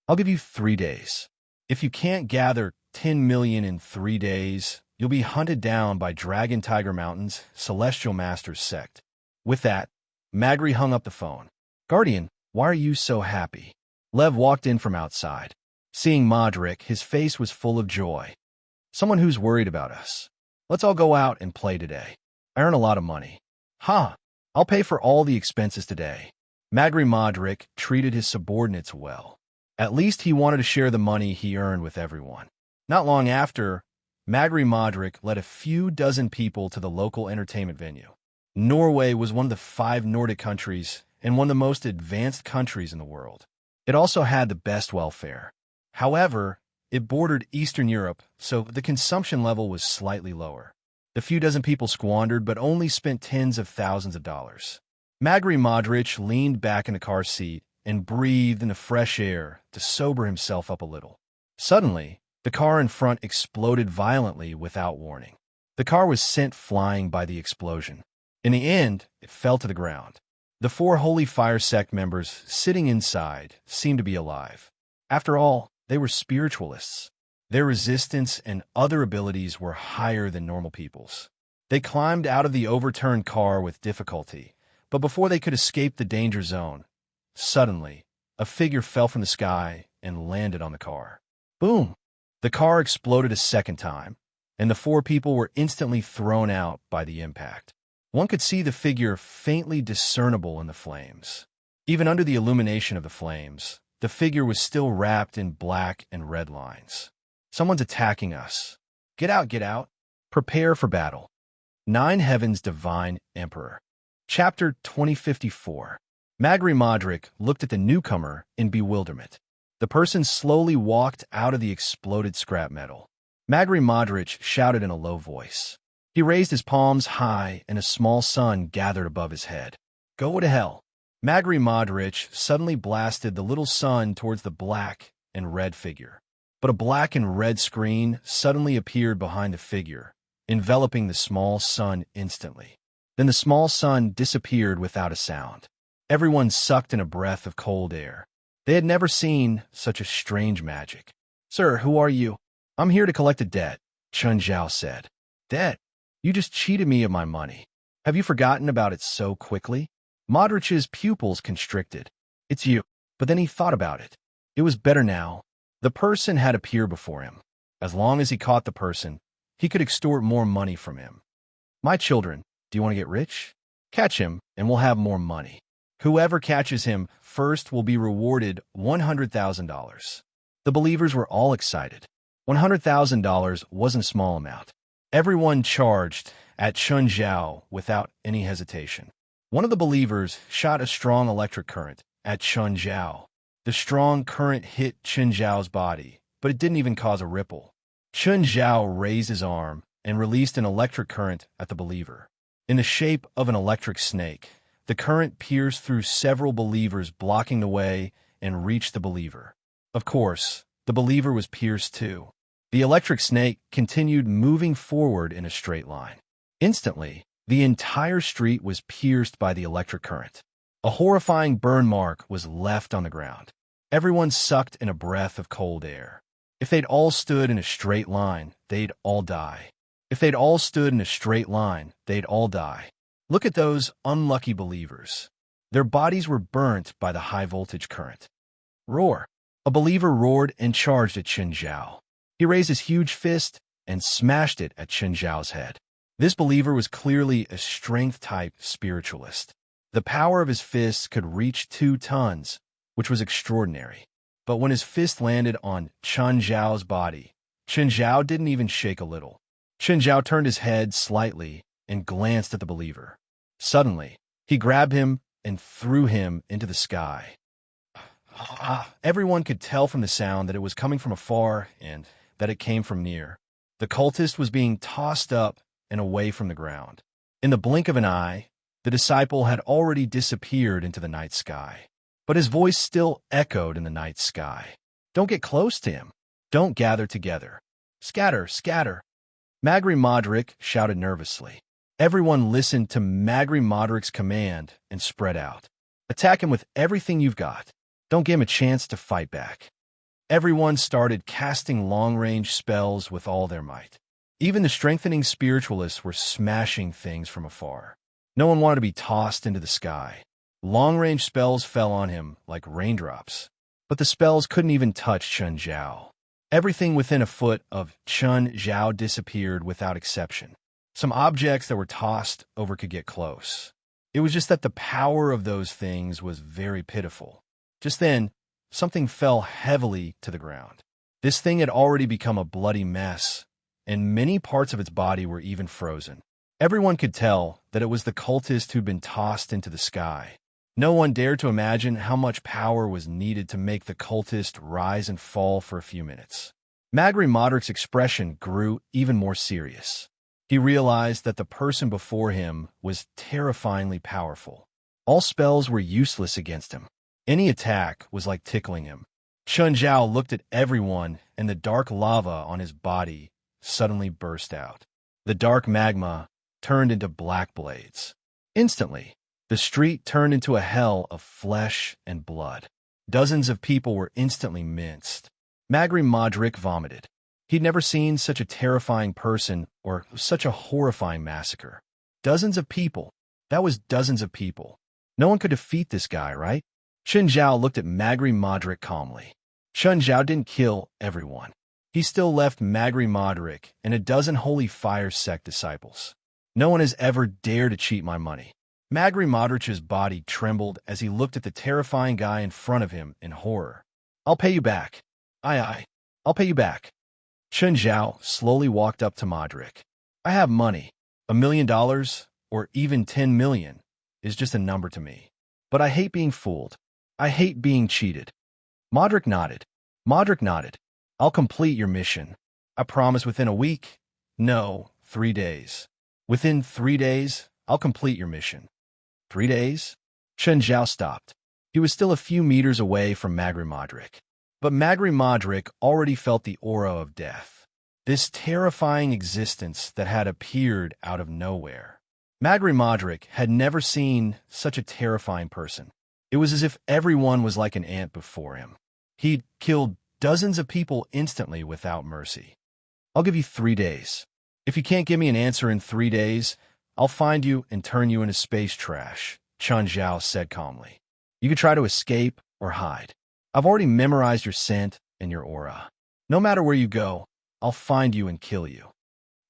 A: I'll give you 3 days. If you can't gather 10 million in 3 days, you'll be hunted down by Dragon Tiger Mountain's Celestial Master's Sect. With that, Magri hung up the phone. Guardian, why are you so happy? Lev walked in from outside. Seeing Modric, his face was full of joy. Someone who's worried about us. Let's all go out and play today. I earn a lot of money. Ha! I'll pay for all the expenses today. Magri Modric treated his subordinates well. At least he wanted to share the money he earned with everyone. Not long after, Magri Modric led a few dozen people to the local entertainment venue. Norway was one of the 5 Nordic countries and one of the most advanced countries in the world. It also had the best welfare. However, it bordered Eastern Europe, so the consumption level was slightly lower. The few dozen people squandered but only spent tens of thousands of dollars. Magri Modric leaned back in the car seat and breathed in the fresh air to sober himself up a little. Suddenly, the car in front exploded violently without warning. The car was sent flying by the explosion. In the end, it fell to the ground. The 4 Holy Fire Sect members sitting inside seemed to be alive. After all, they were spiritualists. Their resistance and other abilities were higher than normal people's. They climbed out of the overturned car with difficulty, but before they could escape the danger zone, suddenly, a figure fell from the sky and landed on the car. Boom! The car exploded a second time, and the 4 people were instantly thrown out by the impact. One could see the figure faintly discernible in the flames. Even under the illumination of the flames, the figure was still wrapped in black and red lines. Someone's attacking us. Get out, get out. Prepare for battle. 9 Heaven's Divine Emperor. Chapter 2054. Magri Modric looked at the newcomer in bewilderment. The person slowly walked out of the exploded scrap metal. Magri Modric shouted in a low voice. He raised his palms high and a small sun gathered above his head. Go to hell. Magri Modric suddenly blasted the little sun towards the black and red figure. But a black and red screen suddenly appeared behind the figure, enveloping the small sun instantly. Then the small sun disappeared without a sound. Everyone sucked in a breath of cold air. They had never seen such a strange magic. Sir, who are you? I'm here to collect a debt, Chun Zhao said. Debt? You just cheated me of my money. Have you forgotten about it so quickly? Modric's pupils constricted. It's you. But then he thought about it. It was better now. The person had appeared before him. As long as he caught the person, he could extort more money from him. My children, do you want to get rich? Catch him, and we'll have more money. Whoever catches him first will be rewarded $100,000. The believers were all excited. $100,000 wasn't a small amount. Everyone charged at Chun Zhao without any hesitation. One of the believers shot a strong electric current at Chun Zhao. The strong current hit Chun Zhao's body, but it didn't even cause a ripple. Chun Zhao raised his arm and released an electric current at the believer. In the shape of an electric snake, the current pierced through several believers, blocking the way, and reached the believer. Of course, the believer was pierced too. The electric snake continued moving forward in a straight line. Instantly, the entire street was pierced by the electric current. A horrifying burn mark was left on the ground. Everyone sucked in a breath of cold air. If they'd all stood in a straight line, they'd all die. If they'd all stood in a straight line, they'd all die. Look at those unlucky believers. Their bodies were burnt by the high-voltage current. Roar! A believer roared and charged at Chun Zhao. He raised his huge fist and smashed it at Chun Zhao's head. This believer was clearly a strength-type spiritualist. The power of his fists could reach 2 tons, which was extraordinary. But when his fist landed on Chun Zhao's body, Chun Zhao didn't even shake a little. Chun Zhao turned his head slightly and glanced at the believer. Suddenly, he grabbed him and threw him into the sky. Everyone could tell from the sound that it was coming from afar and that it came from near. The cultist was being tossed up and away from the ground. In the blink of an eye, the disciple had already disappeared into the night sky. But his voice still echoed in the night sky. Don't get close to him. Don't gather together. Scatter, scatter. Magri Modric shouted nervously. Everyone listened to Magri Modric's command and spread out. Attack him with everything you've got. Don't give him a chance to fight back. Everyone started casting long-range spells with all their might. Even the strengthening spiritualists were smashing things from afar. No one wanted to be tossed into the sky. Long-range spells fell on him like raindrops. But the spells couldn't even touch Chun Zhao. Everything within a foot of Chun Zhao disappeared without exception. Some objects that were tossed over could get close. It was just that the power of those things was very pitiful. Just then, something fell heavily to the ground. This thing had already become a bloody mess, and many parts of its body were even frozen. Everyone could tell that it was the cultist who'd been tossed into the sky. No one dared to imagine how much power was needed to make the cultist rise and fall for a few minutes. Magri Modric's expression grew even more serious. He realized that the person before him was terrifyingly powerful. All spells were useless against him. Any attack was like tickling him. Chun Zhao looked at everyone, and the dark lava on his body suddenly burst out. The dark magma turned into black blades. Instantly, the street turned into a hell of flesh and blood. Dozens of people were instantly minced. Magri Modric vomited. He'd never seen such a terrifying person or such a horrifying massacre. Dozens of people. That was dozens of people. No one could defeat this guy, right? Chun Zhao looked at Magri Modric calmly. Chun Zhao didn't kill everyone. He still left Magri Modric and a dozen Holy Fire Sect disciples. No one has ever dared to cheat my money. Magri Modric's body trembled as he looked at the terrifying guy in front of him in horror. I'll pay you back. Aye, I'll pay you back. Chun Zhao slowly walked up to Modric. I have money. $1 million, or even 10 million, is just a number to me. But I hate being fooled. I hate being cheated. Modric nodded. I'll complete your mission. I promise within a week. No, 3 days. Within 3 days, I'll complete your mission. 3 days? Chun Zhao stopped. He was still a few meters away from Magri Modric. But Magri Modric already felt the aura of death. This terrifying existence that had appeared out of nowhere. Magri Modric had never seen such a terrifying person. It was as if everyone was like an ant before him. He'd killed dozens of people instantly without mercy. I'll give you 3 days. If you can't give me an answer in 3 days, I'll find you and turn you into space trash, Chun Zhao said calmly. You could try to escape or hide. I've already memorized your scent and your aura. No matter where you go, I'll find you and kill you.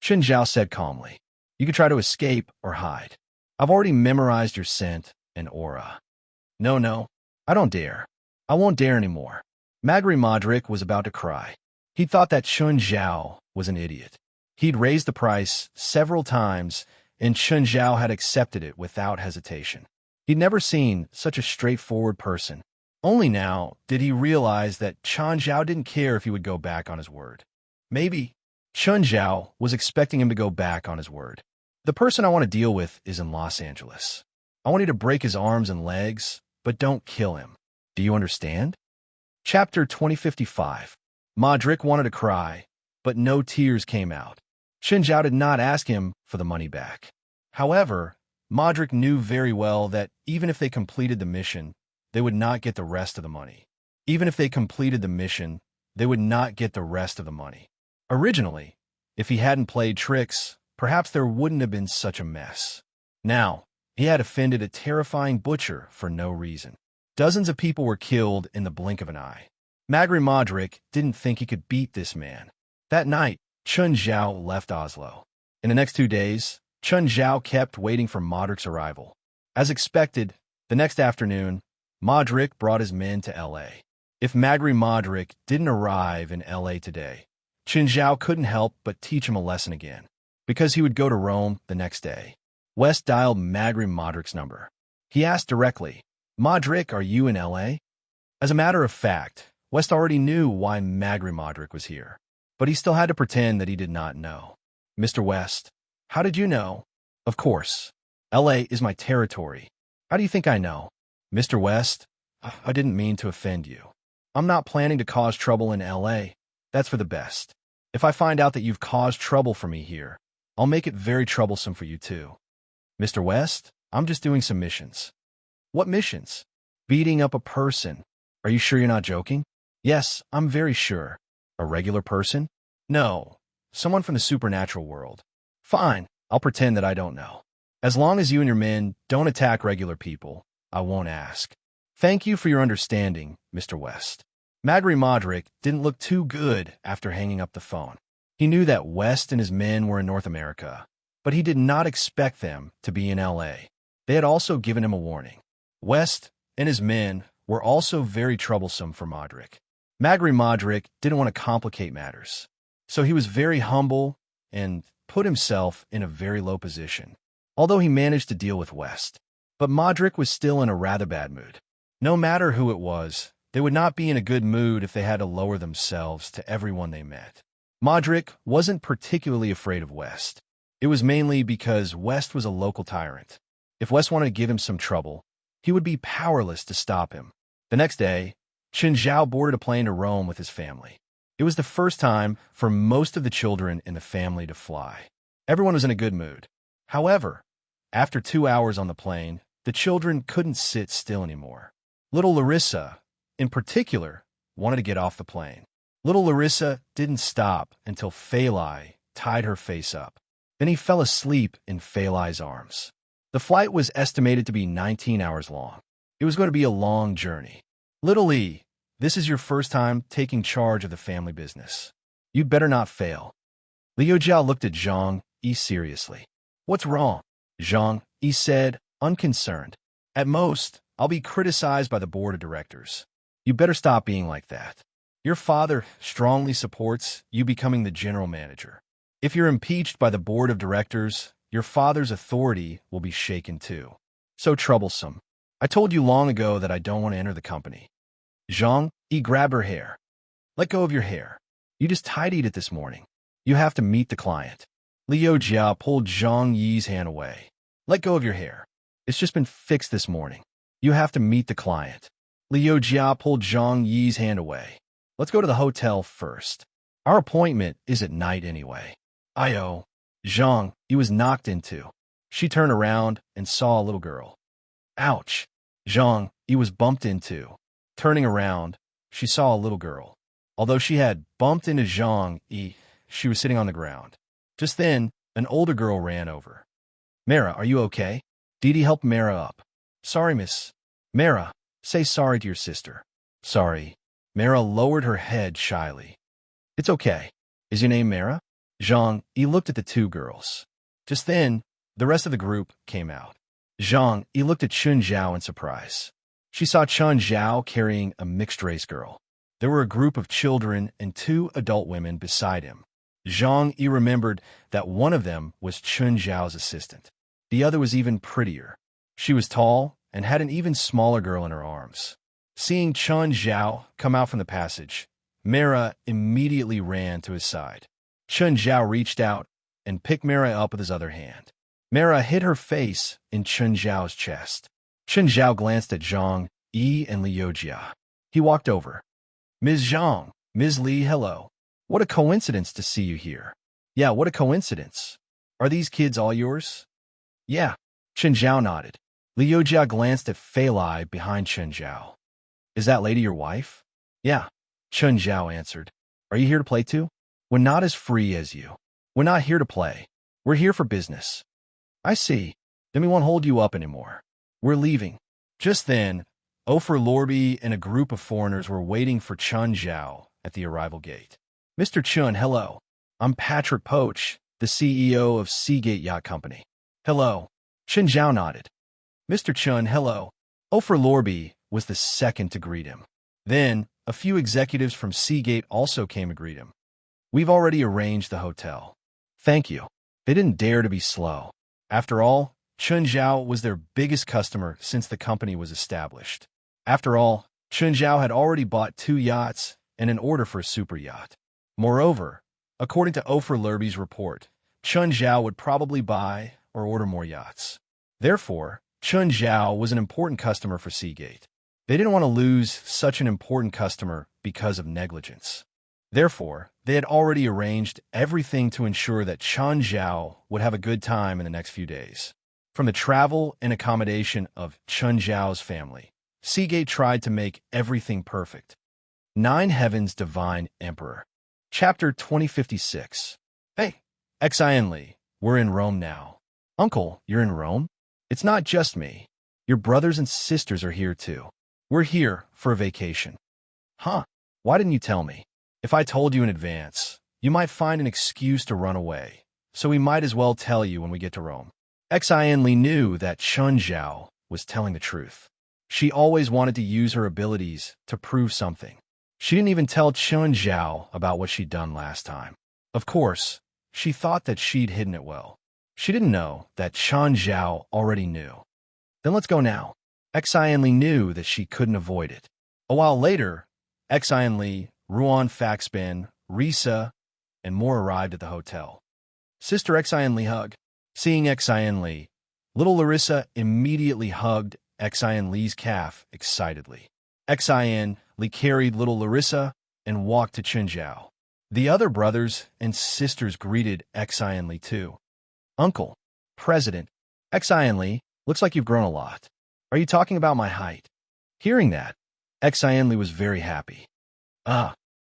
A: Chun Zhao said calmly. You could try to escape or hide. I've already memorized your scent and aura. No, I don't dare. I won't dare anymore. Magri Modric was about to cry. He thought that Chun Zhao was an idiot. He'd raised the price several times, and Chun Zhao had accepted it without hesitation. He'd never seen such a straightforward person. Only now did he realize that Chun Zhao didn't care if he would go back on his word. Maybe Chun Zhao was expecting him to go back on his word. The person I want to deal with is in Los Angeles. I want you to break his arms and legs, but don't kill him. Do you understand? Chapter 2055. Modric wanted to cry, but no tears came out. Chun Zhao did not ask him for the money back. However, Modric knew very well that even if they completed the mission, they would not get the rest of the money. Even if they completed the mission, they would not get the rest of the money. Originally, if he hadn't played tricks, perhaps there wouldn't have been such a mess. Now, he had offended a terrifying butcher for no reason. Dozens of people were killed in the blink of an eye. Magri Modric didn't think he could beat this man. That night, Chun Zhao left Oslo. In the next 2 days, Chun Zhao kept waiting for Modric's arrival. As expected, the next afternoon, Modric brought his men to L.A. If Magri Modric didn't arrive in L.A. today, Chun Zhao couldn't help but teach him a lesson again, because he would go to Rome the next day. West dialed Magri Modric's number. He asked directly, Modric, are you in L.A.? As a matter of fact, West already knew why Magri Modric was here, but he still had to pretend that he did not know. Mr. West, how did you know? Of course. L.A. is my territory. How do you think I know? Mr. West, I didn't mean to offend you. I'm not planning to cause trouble in L.A. That's for the best. If I find out that you've caused trouble for me here, I'll make it very troublesome for you too. Mr. West, I'm just doing some missions. What missions? Beating up a person. Are you sure you're not joking? Yes, I'm very sure. A regular person? No, someone from the supernatural world. Fine, I'll pretend that I don't know. As long as you and your men don't attack regular people, I won't ask. Thank you for your understanding, Mr. West. Magri Modric didn't look too good after hanging up the phone. He knew that West and his men were in North America, but he did not expect them to be in L.A. They had also given him a warning. West and his men were also very troublesome for Modric. Magri Modric didn't want to complicate matters, so he was very humble and put himself in a very low position, although he managed to deal with West. But Modric was still in a rather bad mood. No matter who it was, they would not be in a good mood if they had to lower themselves to everyone they met. Modric wasn't particularly afraid of West. It was mainly because West was a local tyrant. If West wanted to give him some trouble, he would be powerless to stop him. The next day, Chun Zhao boarded a plane to Rome with his family. It was the first time for most of the children in the family to fly. Everyone was in a good mood. However, after 2 hours on the plane, the children couldn't sit still anymore. Little Larissa, in particular, wanted to get off the plane. Little Larissa didn't stop until Phalai tied her face up. Then he fell asleep in Phalai's arms. The flight was estimated to be 19 hours long. It was going to be a long journey. Little E, this is your first time taking charge of the family business. You'd better not fail. Liu Jiao looked at Zhang Yi seriously. What's wrong? Zhang Yi said, unconcerned. At most, I'll be criticized by the board of directors. You better stop being like that. Your father strongly supports you becoming the general manager. If you're impeached by the board of directors, your father's authority will be shaken too. So troublesome. I told you long ago that I don't want to enter the company. Zhang Yi grabbed her hair. Let go of your hair. You just tidied it this morning. You have to meet the client. Liu Jia pulled Zhang Yi's hand away. Let go of your hair. It's just been fixed this morning. You have to meet the client. Liu Jia pulled Zhang Yi's hand away. Let's go to the hotel first. Our appointment is at night anyway. Io. Zhang Yi was knocked into. She turned around and saw a little girl. Ouch. Zhang Yi was bumped into. Turning around, she saw a little girl. Although she had bumped into Zhang Yi, she was sitting on the ground. Just then, an older girl ran over. Mara, are you okay? Didi helped Mara up. Sorry, Miss Mara. Say sorry to your sister. Sorry. Mara lowered her head shyly. It's okay. Is your name Mara? Zhang Yi looked at the two girls. Just then, the rest of the group came out. Zhang Yi looked at Chun Zhao in surprise. She saw Chun Zhao carrying a mixed-race girl. There were a group of children and 2 adult women beside him. Zhang Yi remembered that one of them was Chun Zhao's assistant. The other was even prettier. She was tall and had an even smaller girl in her arms. Seeing Chun Zhao come out from the passage, Mara immediately ran to his side. Chun Zhao reached out and picked Mara up with his other hand. Mara hid her face in Chun Zhao's chest. Chun Zhao glanced at Zhang Yi and Li Yojia. He walked over. Ms. Zhang, Ms. Li, hello. What a coincidence to see you here. Yeah, what a coincidence. Are these kids all yours? Yeah. Chun Zhao nodded. Li Yojia glanced at Fei Lai behind Chun Zhao. Is that lady your wife? Yeah. Chun Zhao answered. Are you here to play too? We're not as free as you. We're not here to play. We're here for business. I see. Then we won't hold you up anymore. We're leaving. Just then, Ofer Lorby and a group of foreigners were waiting for Chun Zhao at the arrival gate. Mr. Chun, hello. I'm Patrick Poach, the CEO of Seagate Yacht Company. Hello. Chun Zhao nodded. Mr. Chun, hello. Ofer Lorby was the second to greet him. Then, a few executives from Seagate also came to greet him. We've already arranged the hotel. Thank you. They didn't dare to be slow. After all, Chun Zhao was their biggest customer since the company was established. After all, Chun Zhao had already bought 2 yachts and an order for a super yacht. Moreover, according to Ofer Lurby's report, Chun Zhao would probably buy or order more yachts. Therefore, Chun Zhao was an important customer for Seagate. They didn't want to lose such an important customer because of negligence. Therefore, they had already arranged everything to ensure that Chun Zhao would have a good time in the next few days. From the travel and accommodation of Chun Zhao's family, Seagate tried to make everything perfect. 9 Heavens Divine Emperor. Chapter 2056. Hey, Xin Li, we're in Rome now. Uncle, you're in Rome? It's not just me. Your brothers and sisters are here too. We're here for a vacation. Huh? Why didn't you tell me? If I told you in advance, you might find an excuse to run away, so we might as well tell you when we get to Rome. Xin Li knew that Chun Zhao was telling the truth. She always wanted to use her abilities to prove something. She didn't even tell Chun Zhao about what she'd done last time. Of course, she thought that she'd hidden it well. She didn't know that Chun Zhao already knew. Then let's go now. Xin Li knew that she couldn't avoid it. A while later, Xin Li, Ruan Faxbin, Risa, and more arrived at the hotel. Sister Xin Li hugged. Seeing Xin Li, little Larissa immediately hugged Xin Li's calf excitedly. Xin Li carried little Larissa and walked to Chun Zhao. The other brothers and sisters greeted Xin Li too. Uncle, President, Xin Li, looks like you've grown a lot. Are you talking about my height? Hearing that, Xin Li was very happy.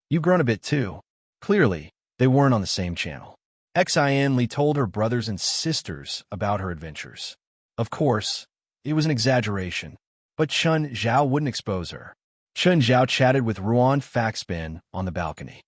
A: You've grown a bit too. Clearly, they weren't on the same channel. Xin Li told her brothers and sisters about her adventures. Of course, it was an exaggeration, but Chun Zhao wouldn't expose her. Chun Zhao chatted with Ruan Faxbin on the balcony.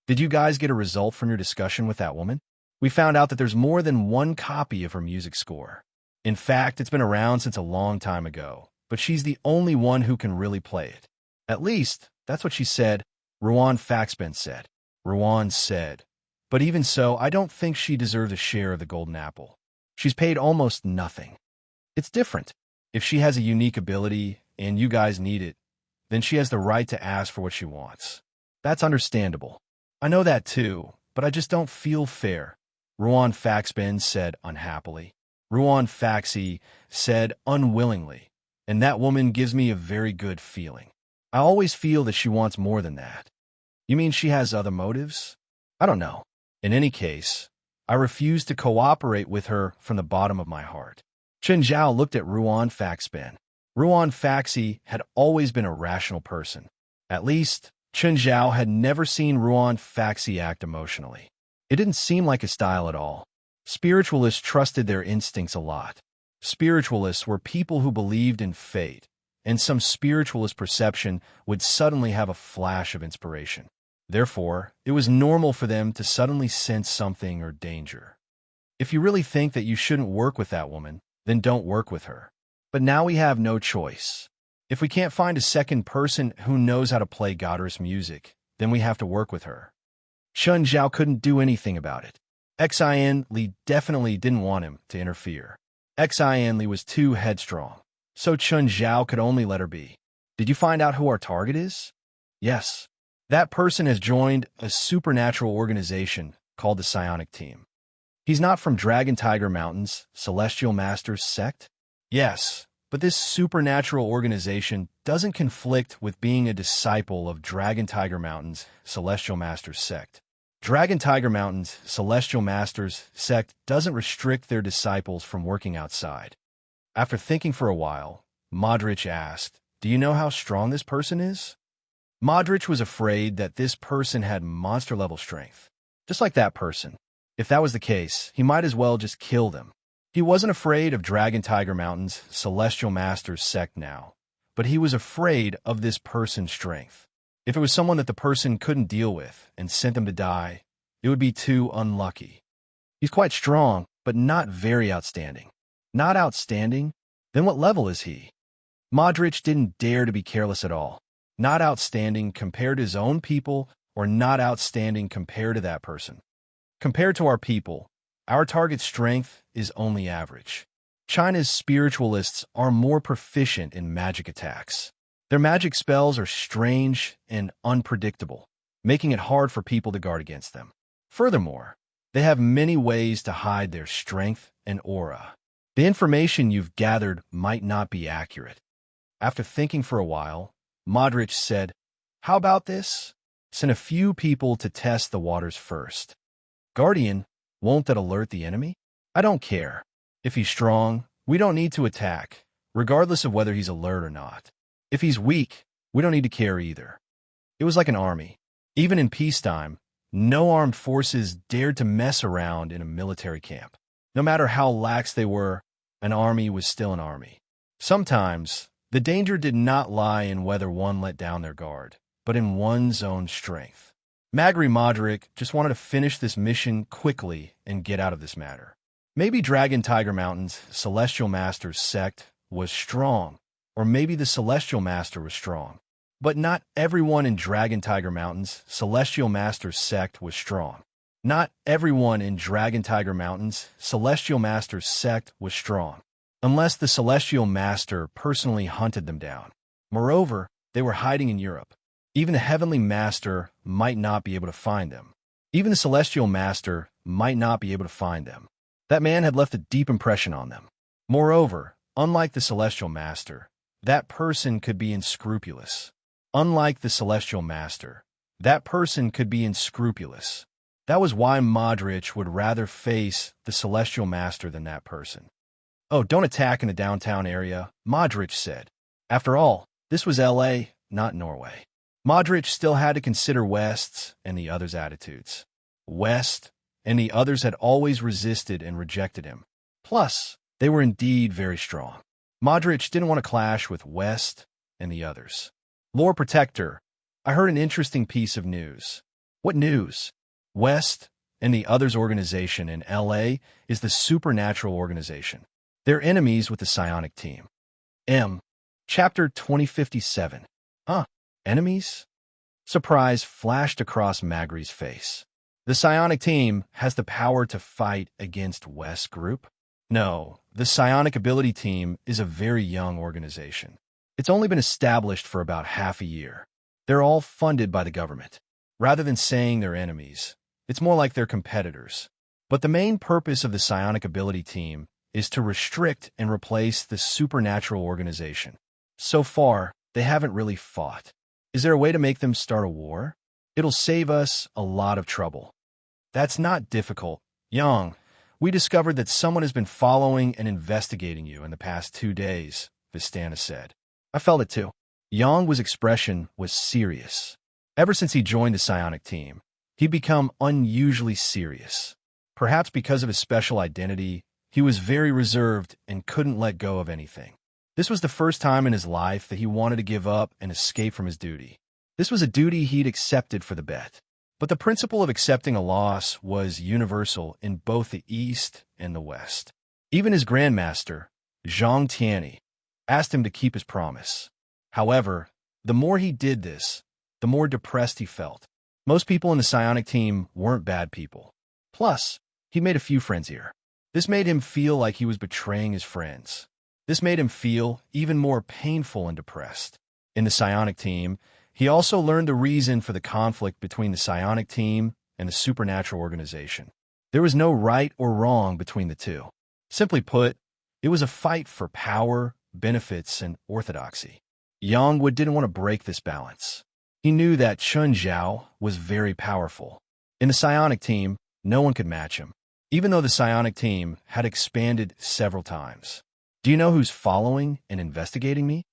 A: Did you guys get a result from your discussion with that woman? We found out that there's more than 1 copy of her music score. In fact, it's been around since a long time ago, but she's the only one who can really play it. At least, that's what she said, Ruan Faxbin said. Ruan said, but even so, I don't think she deserves a share of the golden apple. She's paid almost nothing. It's different. If she has a unique ability, and you guys need it, then she has the right to ask for what she wants. That's understandable. I know that too, but I just don't feel fair, Ruan Faxbin said unhappily. Ruan Faxi said unwillingly, and that woman gives me a very good feeling. I always feel that she wants more than that. You mean she has other motives? I don't know. In any case, I refuse to cooperate with her from the bottom of my heart. Chun Zhao looked at Ruan Faxbin. Ruan Faxi had always been a rational person. At least, Chun Zhao had never seen Ruan Faxi act emotionally. It didn't seem like his style at all. Spiritualists trusted their instincts a lot. Spiritualists were people who believed in fate, and some spiritualist perception would suddenly have a flash of inspiration. Therefore, it was normal for them to suddenly sense something or danger. If you really think that you shouldn't work with that woman, then don't work with her. But now we have no choice. If we can't find a second person who knows how to play goddess music, then we have to work with her. Chun Zhao couldn't do anything about it. Xin Li definitely didn't want him to interfere. Xin Li was too headstrong, so Chun Zhao could only let her be. Did you find out who our target is? Yes. That person has joined a supernatural organization called the Psionic Team. He's not from Dragon Tiger Mountain's Celestial Masters sect? Yes, but this supernatural organization doesn't conflict with being a disciple of Dragon Tiger Mountain's Celestial Masters sect. Dragon Tiger Mountain's Celestial Masters sect doesn't restrict their disciples from working outside. After thinking for a while, Modric asked, "Do you know how strong this person is?" Modric was afraid that this person had monster-level strength. Just like that person. If that was the case, he might as well just kill them. He wasn't afraid of Dragon Tiger Mountain's Celestial Masters sect now, but he was afraid of this person's strength. If it was someone that the person couldn't deal with and sent them to die, it would be too unlucky. He's quite strong, but not very outstanding. Not outstanding? Then what level is he? Modric didn't dare to be careless at all. Not outstanding compared to his own people, or not outstanding compared to that person. Compared to our people, our target strength is only average. China's spiritualists are more proficient in magic attacks. Their magic spells are strange and unpredictable, making it hard for people to guard against them. Furthermore, they have many ways to hide their strength and aura. The information you've gathered might not be accurate. After thinking for a while, Modric said, "How about this? Send a few people to test the waters first. Guardian, won't that alert the enemy? I don't care. If he's strong, we don't need to attack, regardless of whether he's alert or not. If he's weak, we don't need to care either." It was like an army. Even in peacetime, no armed forces dared to mess around in a military camp. No matter how lax they were, an army was still an army. Sometimes, the danger did not lie in whether one let down their guard, but in one's own strength. Magri Modric just wanted to finish this mission quickly and get out of this matter. Maybe Dragon Tiger Mountain's Celestial Masters sect was strong, or maybe the Celestial Master was strong. But not everyone in Dragon Tiger Mountain's Celestial Masters sect was strong. Not everyone in Dragon Tiger Mountain's Celestial Masters sect was strong, unless the Celestial Master personally hunted them down. Moreover, they were hiding in Europe. Even the Heavenly Master might not be able to find them. Even the Celestial Master might not be able to find them. That man had left a deep impression on them. Moreover, unlike the Celestial Master, that person could be unscrupulous. Unlike the Celestial Master, that person could be unscrupulous. That was why Modric would rather face the Celestial Master than that person. "Oh, don't attack in the downtown area," Modric said. After all, this was LA, not Norway. Modric still had to consider West's and the others' attitudes. West and the others had always resisted and rejected him. Plus, they were indeed very strong. Modric didn't want to clash with West and the others. "Lord Protector, I heard an interesting piece of news." "What news?" "West and the others' organization in LA is the Supernatural Organization. They're enemies with the Psionic Team." Chapter 2057. Huh? Enemies? Surprise flashed across Magri's face. The Psionic Team has the power to fight against West Group? No, the Psionic Ability Team is a very young organization. It's only been established for about half a year. They're all funded by the government. Rather than saying they're enemies, it's more like they're competitors. But the main purpose of the Psionic Ability Team is to restrict and replace the Supernatural Organization. So far, they haven't really fought. Is there a way to make them start a war? It'll save us a lot of trouble. That's not difficult. Yang, we discovered that someone has been following and investigating you in the past 2 days, Vistana said. I felt it too. Yang's expression was serious. Ever since he joined the Psionic Team, he'd become unusually serious. Perhaps because of his special identity, He was very reserved and couldn't let go of anything. This was the first time in his life that he wanted to give up and escape from his duty. This was a duty he'd accepted for the bet. But the principle of accepting a loss was universal in both the East and the West. Even his grandmaster, Zhang Tianyi, asked him to keep his promise. However, the more he did this, the more depressed he felt. Most people in the psionic team weren't bad people. Plus, he made a few friends here. This made him feel like he was betraying his friends. This made him feel even more painful and depressed. In the psionic team, he also learned the reason for the conflict between the psionic team and the supernatural organization. There was no right or wrong between the two. Simply put, it was a fight for power, benefits, and orthodoxy. Yang Wu didn't want to break this balance. He knew that Chun Zhao was very powerful. In the psionic team, no one could match him, even though the psionic team had expanded several times. Do you know who's following and investigating me?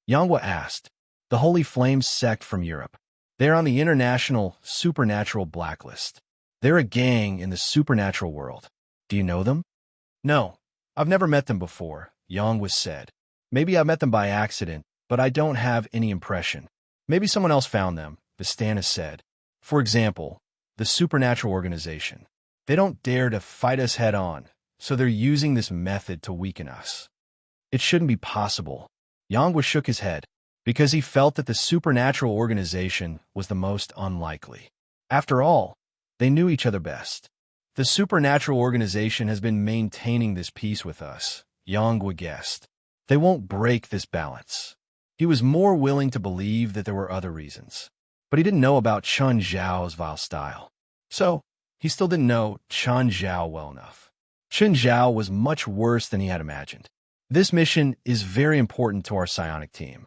A: Yang Wu asked. The Holy Flames sect from Europe. They're on the international supernatural blacklist. They're a gang in the supernatural world. Do you know them? No, I've never met them before, Yang Wu said. Maybe I met them by accident, but I don't have any impression. Maybe someone else found them, Vistana said. For example, the supernatural organization. They don't dare to fight us head on, so they're using this method to weaken us. It shouldn't be possible. Yang Wu shook his head, because he felt that the supernatural organization was the most unlikely. After all, they knew each other best. The supernatural organization has been maintaining this peace with us, Yang Wu guessed. They won't break this balance. He was more willing to believe that there were other reasons. But he didn't know about Chun Zhao's vile style. So, he still didn't know Chun Zhao well enough. Chun Zhao was much worse than he had imagined. This mission is very important to our psionic team.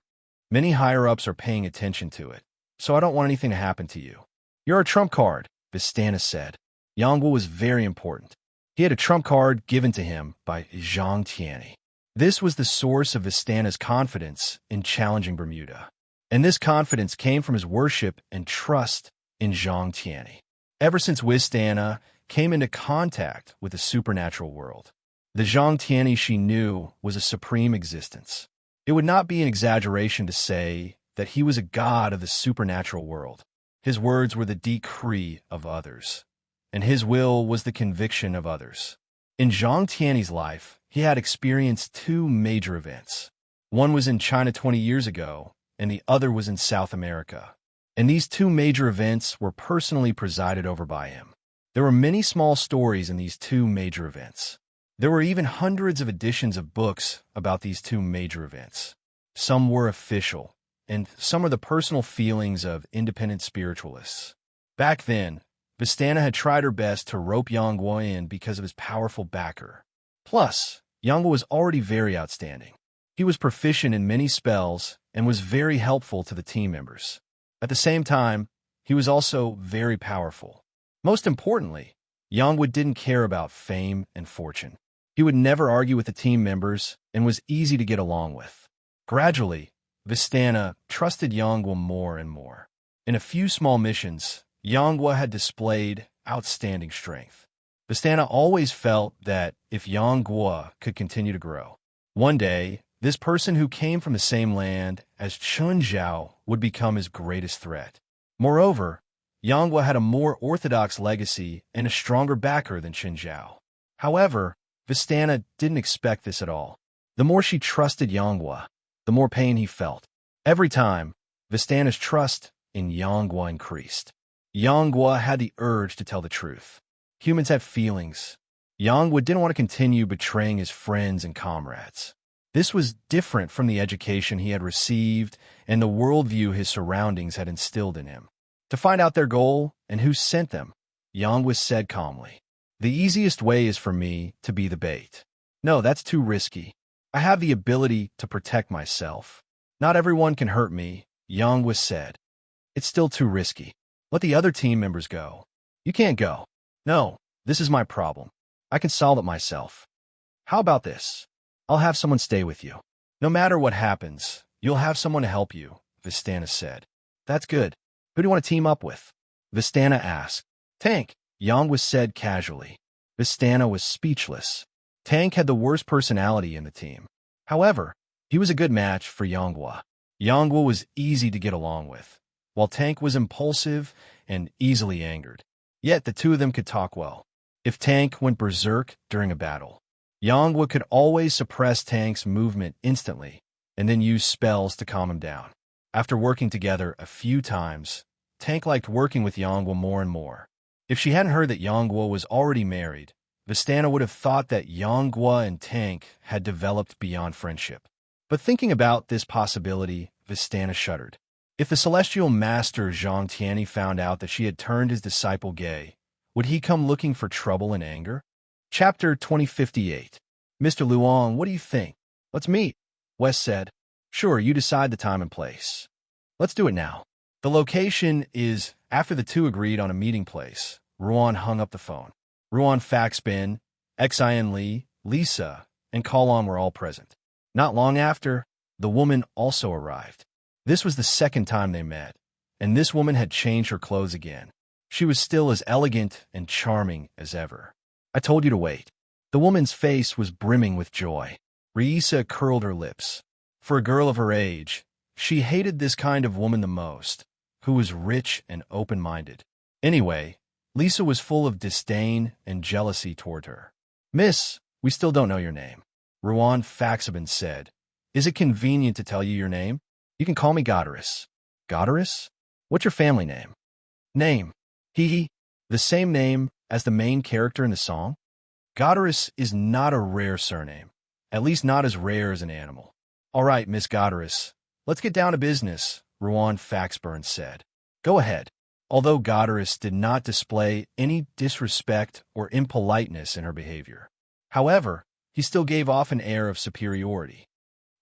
A: Many higher-ups are paying attention to it, so I don't want anything to happen to you. You're a trump card, Vistana said. Yang Wu was very important. He had a trump card given to him by Zhang Tianyi. This was the source of Vistana's confidence in challenging Bermuda. And this confidence came from his worship and trust in Zhang Tianyi. Ever since Vistana came into contact with the supernatural world, the Zhang Tianyi she knew was a supreme existence. It would not be an exaggeration to say that he was a god of the supernatural world. His words were the decree of others, and his will was the conviction of others. In Zhang Tianyi's life, he had experienced two major events. One was in China 20 years ago, and the other was in South America. And these two major events were personally presided over by him. There were many small stories in these two major events. There were even hundreds of editions of books about these two major events. Some were official, and some are the personal feelings of independent spiritualists. Back then, Vistana had tried her best to rope Yang Wu in because of his powerful backer. Plus, Yang Wu was already very outstanding. He was proficient in many spells and was very helpful to the team members. At the same time, he was also very powerful. Most importantly, Yang Wu didn't care about fame and fortune. He would never argue with the team members and was easy to get along with. Gradually, Vistana trusted Yang Wu more and more. In a few small missions, Yang Wu had displayed outstanding strength. Vistana always felt that if Yang Wu could continue to grow, one day, this person who came from the same land as Chun Zhao would become his greatest threat. Moreover, Yang Wu had a more orthodox legacy and a stronger backer than Chun Zhao. However, Vistana didn't expect this at all. The more she trusted Yang Wu, the more pain he felt. Every time, Vistana's trust in Yang Wu increased. Yang Wu had the urge to tell the truth. Humans have feelings. Yang Wu didn't want to continue betraying his friends and comrades. This was different from the education he had received and the worldview his surroundings had instilled in him. To find out their goal and who sent them, Yang Wu said calmly, "The easiest way is for me to be the bait. No, that's too risky. I have the ability to protect myself. Not everyone can hurt me," Yang Wu said. "It's still too risky. Let the other team members go." "You can't go." "No, this is my problem. I can solve it myself." "How about this? I'll have someone stay with you. No matter what happens, you'll have someone to help you," Vistana said. "That's good. Who do you want to team up with?" Vistana asked. "Tank," Yang Wu said casually. Vistana was speechless. Tank had the worst personality in the team. However, he was a good match for Yonghwa. Yonghwa was easy to get along with, while Tank was impulsive and easily angered. Yet the two of them could talk well. If Tank went berserk during a battle, Yonghwa could always suppress Tank's movement instantly and then use spells to calm him down. After working together a few times, Tank liked working with Yonghwa more and more. If she hadn't heard that Yonghwa was already married, Vistana would have thought that Yonghwa and Tank had developed beyond friendship. But thinking about this possibility, Vistana shuddered. If the celestial master Zhang Tianyi found out that she had turned his disciple gay, would he come looking for trouble and anger? Chapter 2058. Mr. Luong, what do you think? Let's meet, Wes said. Sure, you decide the time and place. Let's do it now. The location is, after the two agreed on a meeting place, Ruan hung up the phone. Ruan Faxbin, Xin Li, Lisa, and Kalon were all present. Not long after, the woman also arrived. This was the second time they met, and this woman had changed her clothes again. She was still as elegant and charming as ever. I told you to wait. The woman's face was brimming with joy. Reisa curled her lips. For a girl of her age, she hated this kind of woman the most, who was rich and open-minded. Anyway, Lisa was full of disdain and jealousy toward her. Miss, we still don't know your name. Ruan Faxabin said. Is it convenient to tell you your name? You can call me Goddess. Goddess? What's your family name? Name. Hee. The same name as the main character in the song? Goddess is not a rare surname. At least not as rare as an animal. All right, Miss Goddess. Let's get down to business, Ruan Faxburn said. Go ahead. Although Goddess did not display any disrespect or impoliteness in her behavior. However, he still gave off an air of superiority.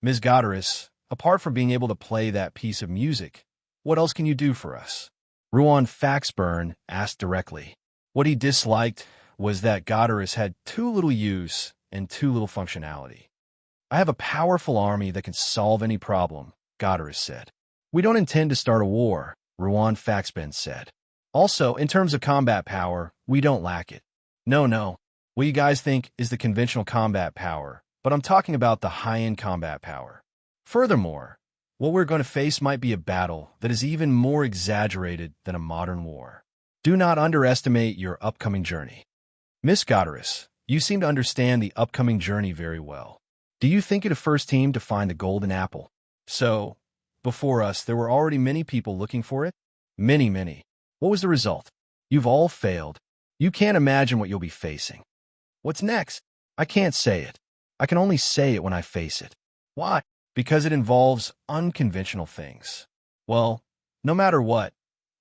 A: Ms. Goddess, apart from being able to play that piece of music, what else can you do for us? Ruan Faxburn asked directly. What he disliked was that Goddess had too little use and too little functionality. I have a powerful army that can solve any problem, Goddess said. We don't intend to start a war, Ruan Faxburn said. Also, in terms of combat power, we don't lack it. No. What you guys think is the conventional combat power, but I'm talking about the high-end combat power. Furthermore, what we're going to face might be a battle that is even more exaggerated than a modern war. Do not underestimate your upcoming journey. Miss Goddess, you seem to understand the upcoming journey very well. Do you think you're the first team to find the golden apple? So, before us, there were already many people looking for it? Many. What was the result? You've all failed. You can't imagine what you'll be facing. What's next? I can't say it. I can only say it when I face it. Why? Because it involves unconventional things. Well, no matter what,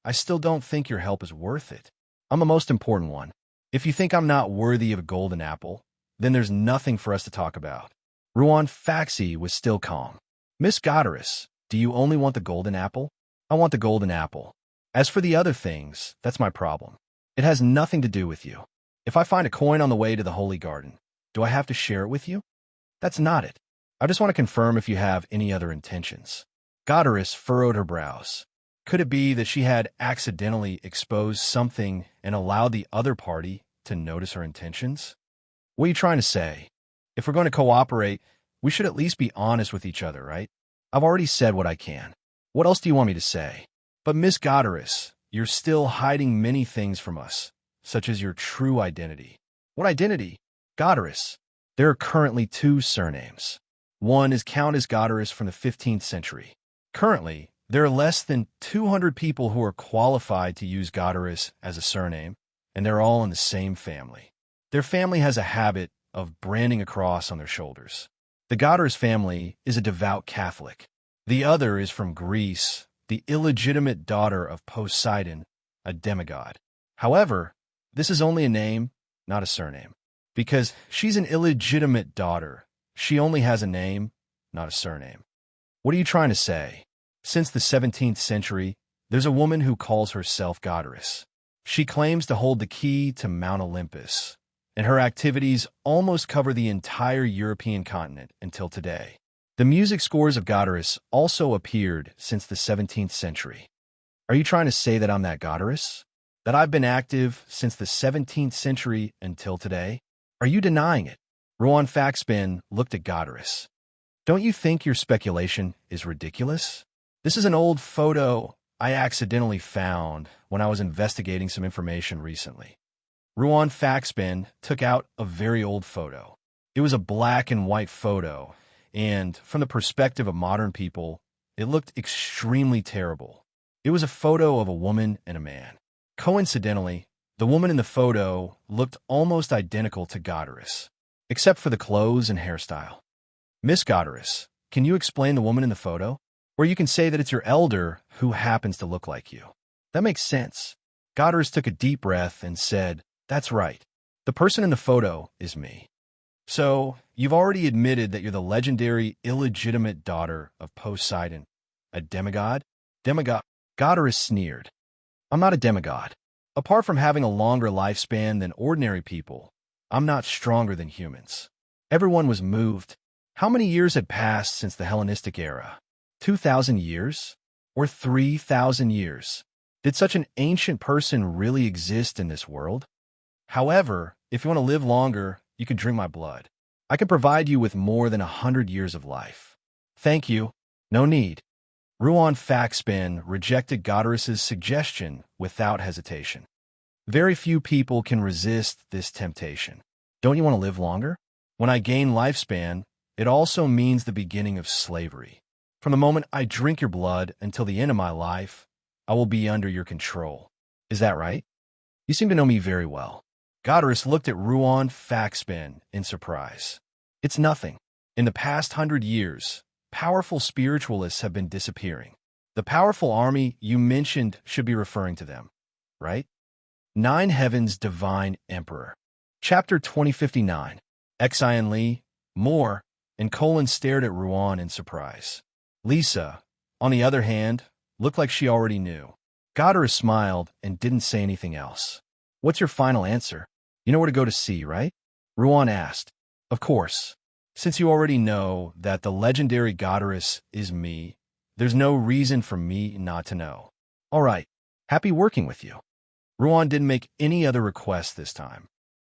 A: I still don't think your help is worth it. I'm the most important one. If you think I'm not worthy of a golden apple, then there's nothing for us to talk about. Ruan Faxi was still calm. Miss Goddess, do you only want the golden apple? I want the golden apple. As for the other things, that's my problem. It has nothing to do with you. If I find a coin on the way to the Holy Garden, do I have to share it with you? That's not it. I just want to confirm if you have any other intentions. Goddess furrowed her brows. Could it be that she had accidentally exposed something and allowed the other party to notice her intentions? What are you trying to say? If we're going to cooperate, we should at least be honest with each other, right? I've already said what I can. What else do you want me to say? But Miss Goddess, you're still hiding many things from us, such as your true identity. What identity? Goddess. There are currently 2 surnames. One is Countess Goddess from the 15th century. Currently, there are less than 200 people who are qualified to use Goddess as a surname, and they're all in the same family. Their family has a habit of branding a cross on their shoulders. The Goddess family is a devout Catholic. The other is from Greece, the illegitimate daughter of Poseidon, a demigod. However, this is only a name, not a surname. Because she's an illegitimate daughter, she only has a name, not a surname. What are you trying to say? Since the 17th century, there's a woman who calls herself Goddess. She claims to hold the key to Mount Olympus, and her activities almost cover the entire European continent until today. The music scores of Goddess also appeared since the 17th century. Are you trying to say that I'm that Goddess? That I've been active since the 17th century until today? Are you denying it? Ruan Faxbin looked at Goddess. Don't you think your speculation is ridiculous? This is an old photo I accidentally found when I was investigating some information recently. Ruan Faxbin took out a very old photo. It was a black and white photo, and from the perspective of modern people, it looked extremely terrible. It was a photo of a woman and a man. Coincidentally, the woman in the photo looked almost identical to Goddess, except for the clothes and hairstyle. Miss Goddess, can you explain the woman in the photo? Or you can say that it's your elder who happens to look like you. That makes sense. Goddess took a deep breath and said, That's right. The person in the photo is me. So, you've already admitted that you're the legendary, illegitimate daughter of Poseidon, a demigod? Demigod? Goddess sneered. I'm not a demigod. Apart from having a longer lifespan than ordinary people, I'm not stronger than humans. Everyone was moved. How many years had passed since the Hellenistic era? 2,000 years? Or 3,000 years? Did such an ancient person really exist in this world? However, if you want to live longer, you can drink my blood. I can provide you with more than 100 years of life. Thank you. No need. Ruan Faxbin rejected Goddess's suggestion without hesitation. Very few people can resist this temptation. Don't you want to live longer? When I gain lifespan, it also means the beginning of slavery. From the moment I drink your blood until the end of my life, I will be under your control. Is that right? You seem to know me very well. Goddess looked at Ruan Faxbin in surprise. It's nothing. In the past 100 years, powerful spiritualists have been disappearing. The powerful army you mentioned should be referring to them, right? Nine Heavens Divine Emperor. Chapter 2059. Xian Li, Moore, and Colin stared at Ruan in surprise. Lisa, on the other hand, looked like she already knew. Goddess smiled and didn't say anything else. What's your final answer? You know where to go to see, right? Ruan asked. Of course. Since you already know that the legendary Goddess is me, there's no reason for me not to know. All right. Happy working with you. Ruan didn't make any other requests this time.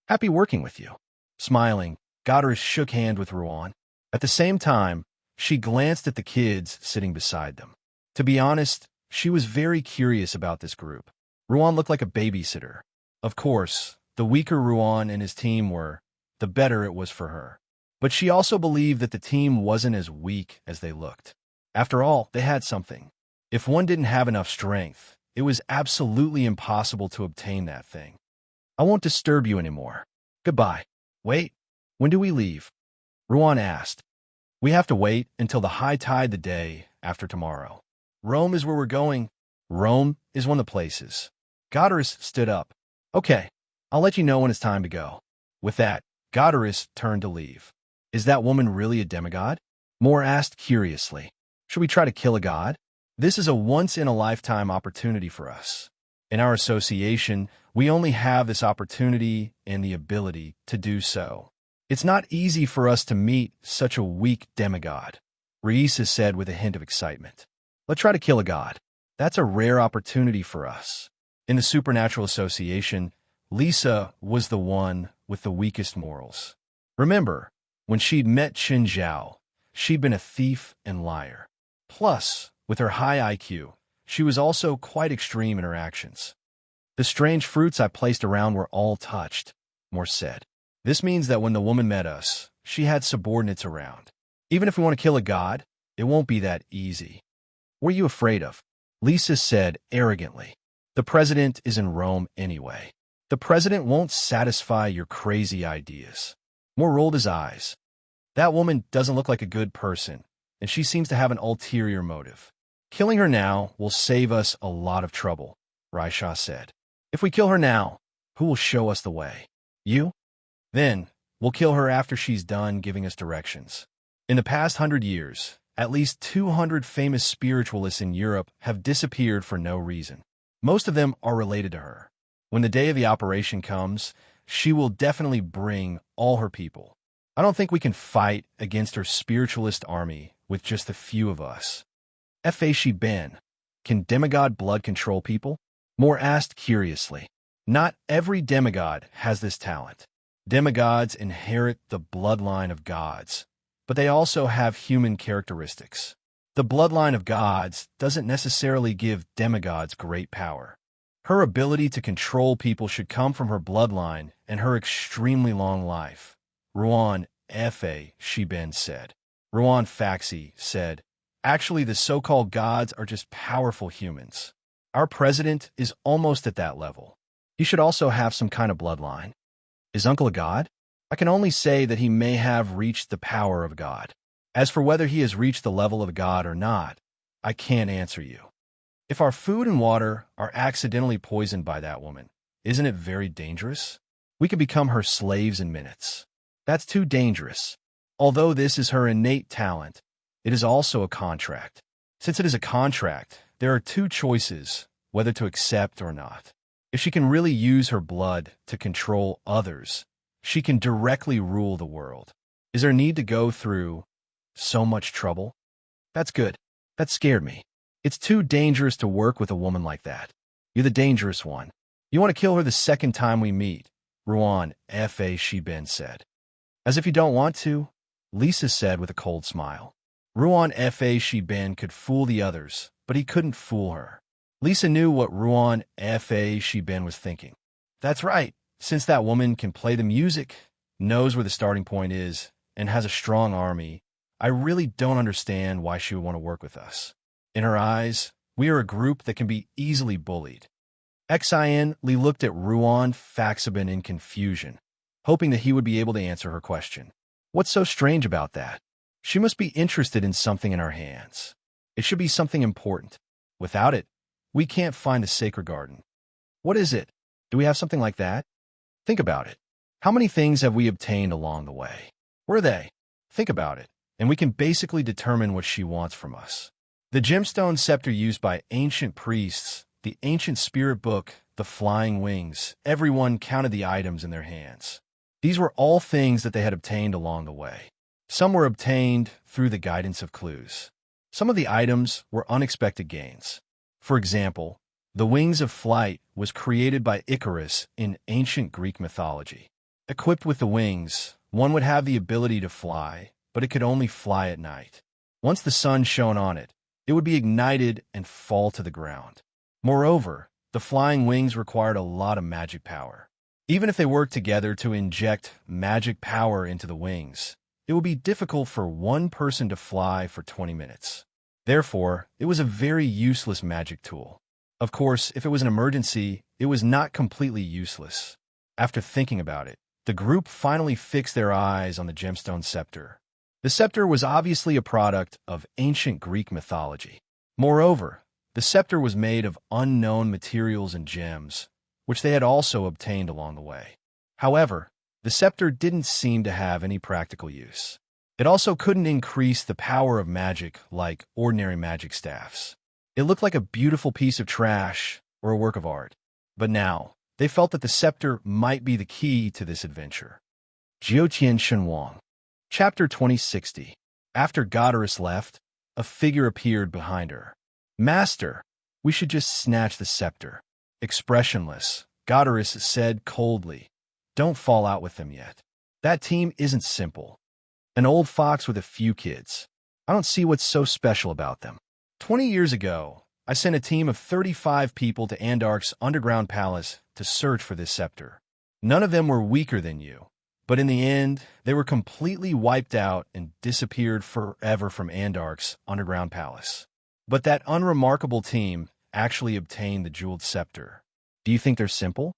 A: Happy working with you. Smiling, Goddess shook hands with Ruan. At the same time, she glanced at the kids sitting beside them. To be honest, she was very curious about this group. Ruan looked like a babysitter. Of course, the weaker Ruan and his team were, the better it was for her. But she also believed that the team wasn't as weak as they looked. After all, they had something. If one didn't have enough strength, it was absolutely impossible to obtain that thing. I won't disturb you anymore. Goodbye. Wait, when do we leave? Ruan asked. We have to wait until the high tide the day after tomorrow. Rome is where we're going. Rome is one of the places. Goddess stood up. Okay, I'll let you know when it's time to go. With that, Goddess turned to leave. Is that woman really a demigod? Moore asked curiously. Should we try to kill a god? This is a once-in-a-lifetime opportunity for us. In our association, we only have this opportunity and the ability to do so. It's not easy for us to meet such a weak demigod, Reisa said with a hint of excitement. Let's try to kill a god. That's a rare opportunity for us. In the Supernatural Association, Lisa was the one with the weakest morals. Remember, when she'd met Qin Zhao, she'd been a thief and liar. Plus, with her high IQ, she was also quite extreme in her actions. The strange fruits I placed around were all touched, Moore said. This means that when the woman met us, she had subordinates around. Even if we want to kill a god, it won't be that easy. What are you afraid of? Lisa said arrogantly. The president is in Rome anyway. The president won't satisfy your crazy ideas. Moore rolled his eyes. That woman doesn't look like a good person, and she seems to have an ulterior motive. Killing her now will save us a lot of trouble, Raisha said. If we kill her now, who will show us the way? You? Then, we'll kill her after she's done giving us directions. In the past 100 years, at least 200 famous spiritualists in Europe have disappeared for no reason. Most of them are related to her. When the day of the operation comes, she will definitely bring all her people. I don't think we can fight against her spiritualist army with just a few of us. Fashi Ben, can demigod blood control people? Moore asked curiously. Not every demigod has this talent. Demigods inherit the bloodline of gods, but they also have human characteristics. The bloodline of gods doesn't necessarily give demigods great power. Her ability to control people should come from her bloodline and her extremely long life. Ruan Fa Shiben said. Ruan Faxi said, actually, the so-called gods are just powerful humans. Our president is almost at that level. He should also have some kind of bloodline. Is Uncle a god? I can only say that he may have reached the power of God. As for whether he has reached the level of a god or not, I can't answer you. If our food and water are accidentally poisoned by that woman, isn't it very dangerous? We could become her slaves in minutes. That's too dangerous. Although this is her innate talent, it is also a contract. Since it is a contract, there are two choices, whether to accept or not. If she can really use her blood to control others, she can directly rule the world. Is there need to go through so much trouble? That's good. That scared me. It's too dangerous to work with a woman like that. You're the dangerous one. You want to kill her the second time we meet, Ruan Fa Shiben said. As if you don't want to, Lisa said with a cold smile. Ruan Fa Shiben could fool the others, but he couldn't fool her. Lisa knew what Ruan Fa Shiben was thinking. That's right, since that woman can play the music, knows where the starting point is, and has a strong army, I really don't understand why she would want to work with us. In her eyes, we are a group that can be easily bullied. Xin Li looked at Ruan Faxaben in confusion, hoping that he would be able to answer her question. What's so strange about that? She must be interested in something in our hands. It should be something important. Without it, we can't find the sacred garden. What is it? Do we have something like that? Think about it. How many things have we obtained along the way? Where are they? Think about it, and we can basically determine what she wants from us. The gemstone scepter used by ancient priests, the ancient spirit book, the flying wings, everyone counted the items in their hands. These were all things that they had obtained along the way. Some were obtained through the guidance of clues. Some of the items were unexpected gains. For example, the wings of flight was created by Icarus in ancient Greek mythology. Equipped with the wings, one would have the ability to fly, but it could only fly at night. Once the sun shone on it, it would be ignited and fall to the ground. Moreover, the flying wings required a lot of magic power. Even if they worked together to inject magic power into the wings, it would be difficult for one person to fly for 20 minutes. Therefore, it was a very useless magic tool. Of course, if it was an emergency, it was not completely useless. After thinking about it, the group finally fixed their eyes on the gemstone scepter. The scepter was obviously a product of ancient Greek mythology. Moreover, the scepter was made of unknown materials and gems, which they had also obtained along the way. However, the scepter didn't seem to have any practical use. It also couldn't increase the power of magic like ordinary magic staffs. It looked like a beautiful piece of trash or a work of art. But now, they felt that the scepter might be the key to this adventure. Jiutian Shenwang. Chapter 2060. After Goddess left, a figure appeared behind her. Master, we should just snatch the scepter. Expressionless, Goddess said coldly. Don't fall out with them yet. That team isn't simple. An old fox with a few kids. I don't see what's so special about them. 20 years ago, I sent a team of 35 people to Andark's underground palace to search for this scepter. None of them were weaker than you. But in the end, they were completely wiped out and disappeared forever from Andark's underground palace. But that unremarkable team actually obtained the jeweled scepter. Do you think they're simple?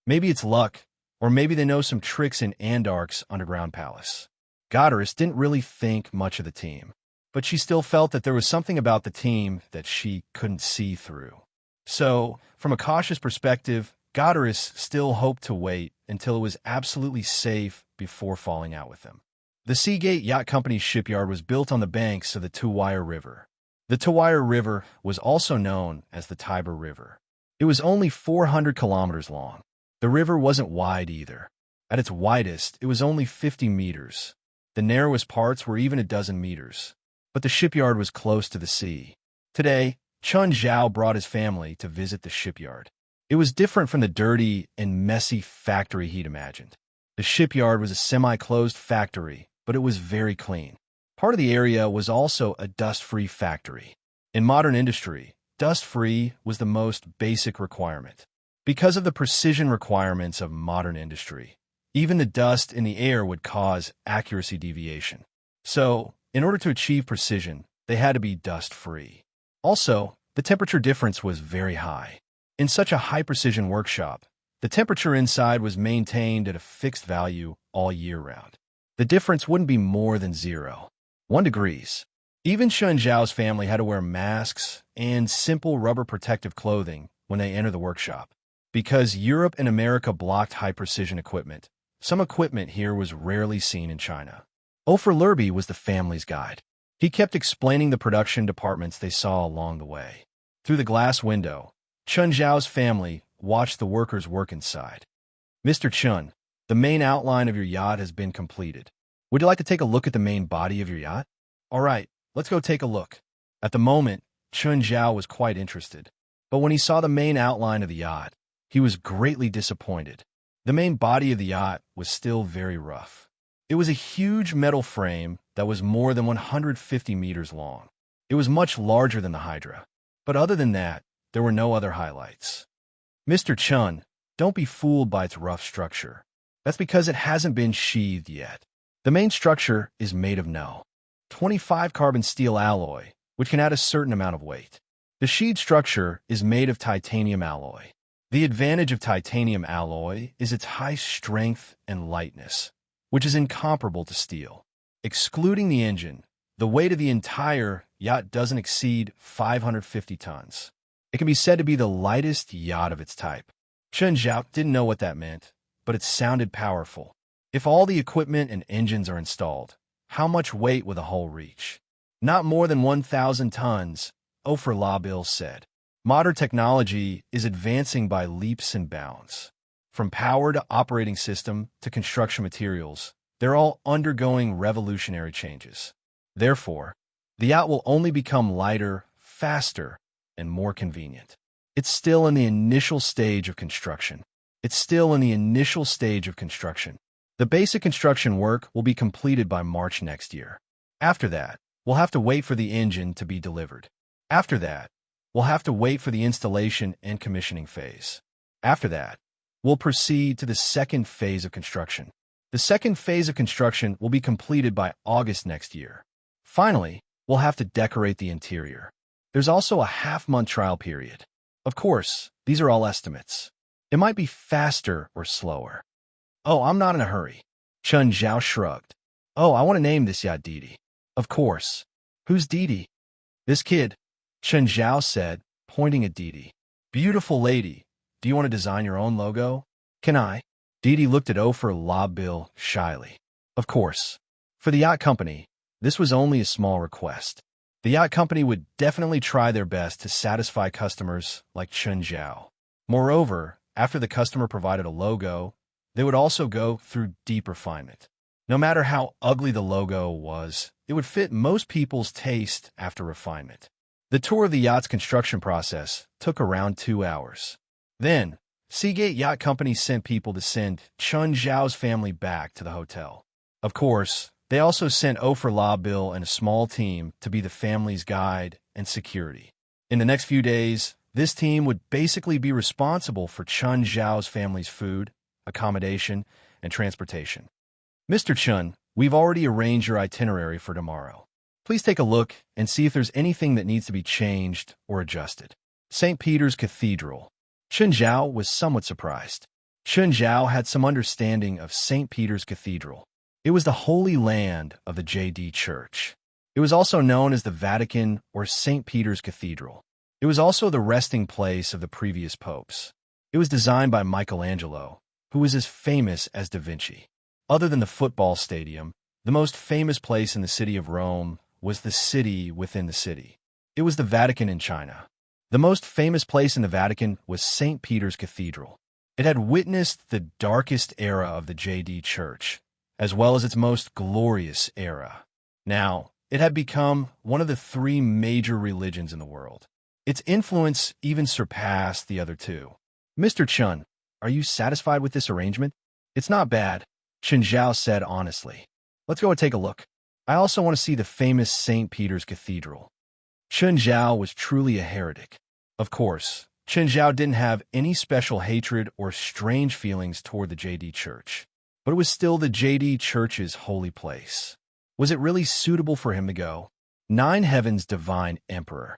A: Maybe it's luck, or maybe they know some tricks in Andark's underground palace. Goddess didn't really think much of the team, but she still felt that there was something about the team that she couldn't see through. So, from a cautious perspective, Goddess still hoped to wait until it was absolutely safe before falling out with them. The Seagate Yacht Company's shipyard was built on the banks of the Tuwire River. The Tuwire River was also known as the Tiber River. It was only 400 kilometers long. The river wasn't wide either. At its widest, it was only 50 meters. The narrowest parts were even a dozen meters. But the shipyard was close to the sea. Today, Chun Zhao brought his family to visit the shipyard. It was different from the dirty and messy factory he'd imagined. The shipyard was a semi-closed factory, but it was very clean. Part of the area was also a dust-free factory. In modern industry, dust-free was the most basic requirement. Because of the precision requirements of modern industry, even the dust in the air would cause accuracy deviation. So, in order to achieve precision, they had to be dust-free. Also, the temperature difference was very high. In such a high-precision workshop, the temperature inside was maintained at a fixed value all year round. The difference wouldn't be more than 0.1 degrees. Even Chun Zhao's family had to wear masks and simple rubber protective clothing when they entered the workshop. Because Europe and America blocked high-precision equipment, some equipment here was rarely seen in China. Ofer Lerby was the family's guide. He kept explaining the production departments they saw along the way. Through the glass window, Chun Zhao's family watched the workers work inside. Mr. Chun, the main outline of your yacht has been completed. Would you like to take a look at the main body of your yacht? All right, let's go take a look. At the moment, Chun Zhao was quite interested. But when he saw the main outline of the yacht, he was greatly disappointed. The main body of the yacht was still very rough. It was a huge metal frame that was more than 150 meters long. It was much larger than the Hydra. But other than that, there were no other highlights. Mr. Chun, don't be fooled by its rough structure. That's because it hasn't been sheathed yet. The main structure is made of No. 25 carbon steel alloy, which can add a certain amount of weight. The sheathed structure is made of titanium alloy. The advantage of titanium alloy is its high strength and lightness, which is incomparable to steel. Excluding the engine, the weight of the entire yacht doesn't exceed 550 tons. It can be said to be the lightest yacht of its type. Chun Zhao didn't know what that meant, but it sounded powerful. If all the equipment and engines are installed, how much weight will the hull reach? Not more than 1,000 tons, Ofer Labil said. Modern technology is advancing by leaps and bounds. From power to operating system to construction materials, they're all undergoing revolutionary changes. Therefore, the yacht will only become lighter, faster, and more convenient. It's still in the initial stage of construction. The basic construction work will be completed by March next year. After that, we'll have to wait for the engine to be delivered. After that, we'll have to wait for the installation and commissioning phase. After that, we'll proceed to the second phase of construction. The second phase of construction will be completed by August next year. Finally, we'll have to decorate the interior. There's also a half-month trial period. Of course, these are all estimates. It might be faster or slower. Oh, I'm not in a hurry. Chun Zhao shrugged. Oh, I want to name this yacht Didi. Of course. Who's Didi? This kid, Chun Zhao said, pointing at Didi. Beautiful lady, do you want to design your own logo? Can I? Didi looked at Ofer Labil shyly. Of course. For the yacht company, this was only a small request. The yacht company would definitely try their best to satisfy customers like Chun Zhao. Moreover, after the customer provided a logo, they would also go through deep refinement. No matter how ugly the logo was, it would fit most people's taste after refinement. The tour of the yacht's construction process took around 2 hours. Then, Seagate Yacht Company sent people to send Chun Zhao's family back to the hotel. Of course, they also sent Ofer Labil and a small team to be the family's guide and security. In the next few days, this team would basically be responsible for Chun Zhao's family's food, accommodation, and transportation. Mr. Chun, we've already arranged your itinerary for tomorrow. Please take a look and see if there's anything that needs to be changed or adjusted. St. Peter's Cathedral. Chun Zhao was somewhat surprised. Chun Zhao had some understanding of St. Peter's Cathedral. It was the holy land of the JD Church. It was also known as the Vatican or St. Peter's Cathedral. It was also the resting place of the previous popes. It was designed by Michelangelo, who was as famous as Da Vinci. Other than the football stadium, the most famous place in the city of Rome was the city within the city. It was the Vatican in China. The most famous place in the Vatican was St. Peter's Cathedral. It had witnessed the darkest era of the JD Church, as well as its most glorious era. Now, it had become one of the 3 major religions in the world. Its influence even surpassed the other 2. Mr. Chun, are you satisfied with this arrangement? It's not bad. Chen Zhao said honestly. Let's go and take a look. I also want to see the famous St. Peter's Cathedral. Chen Zhao was truly a heretic. Of course, Chen Zhao didn't have any special hatred or strange feelings toward the JD Church. But it was still the JD Church's holy place. Was it really suitable for him to go? Nine Heavens Divine Emperor.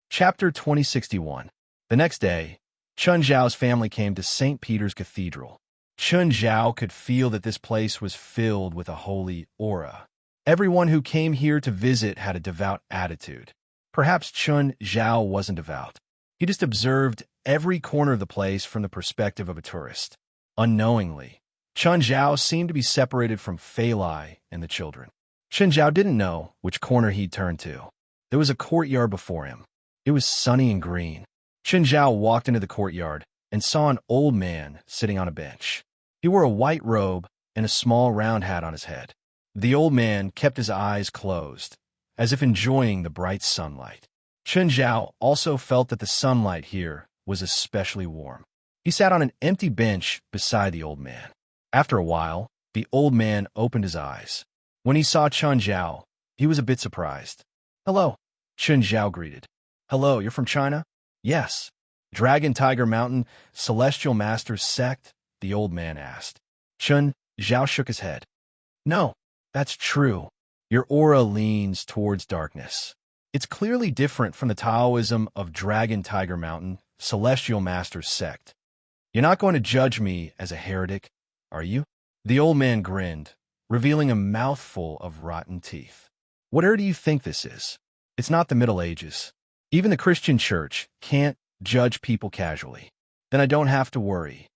A: Chapter 2061. The next day, Chen Zhao's family came to St. Peter's Cathedral. Chen Zhao could feel that this place was filled with a holy aura. Everyone who came here to visit had a devout attitude. Perhaps Chen Zhao wasn't devout. He just observed every corner of the place from the perspective of a tourist. Unknowingly, Chen Zhao seemed to be separated from Fei Lai and the children. Chen Zhao didn't know which corner he'd turn to. There was a courtyard before him. It was sunny and green. Chen Zhao walked into the courtyard and saw an old man sitting on a bench. He wore a white robe and a small round hat on his head. The old man kept his eyes closed, as if enjoying the bright sunlight. Chen Zhao also felt that the sunlight here was especially warm. He sat on an empty bench beside the old man. After a while, the old man opened his eyes. When he saw Chen Zhao, he was a bit surprised. "Hello," Chen Zhao greeted. "Hello, you're from China?" "Yes." "Dragon Tiger Mountain Celestial Masters Sect?" the old man asked. Chen Zhao shook his head. "No, that's true. Your aura leans towards darkness. It's clearly different from the Taoism of Dragon Tiger Mountain Celestial Masters Sect. You're not going to judge me as a heretic, are you?" The old man grinned, revealing a mouthful of rotten teeth. "What era do you think this is? It's not the Middle Ages. Even the Christian Church can't judge people casually. Then I don't have to worry."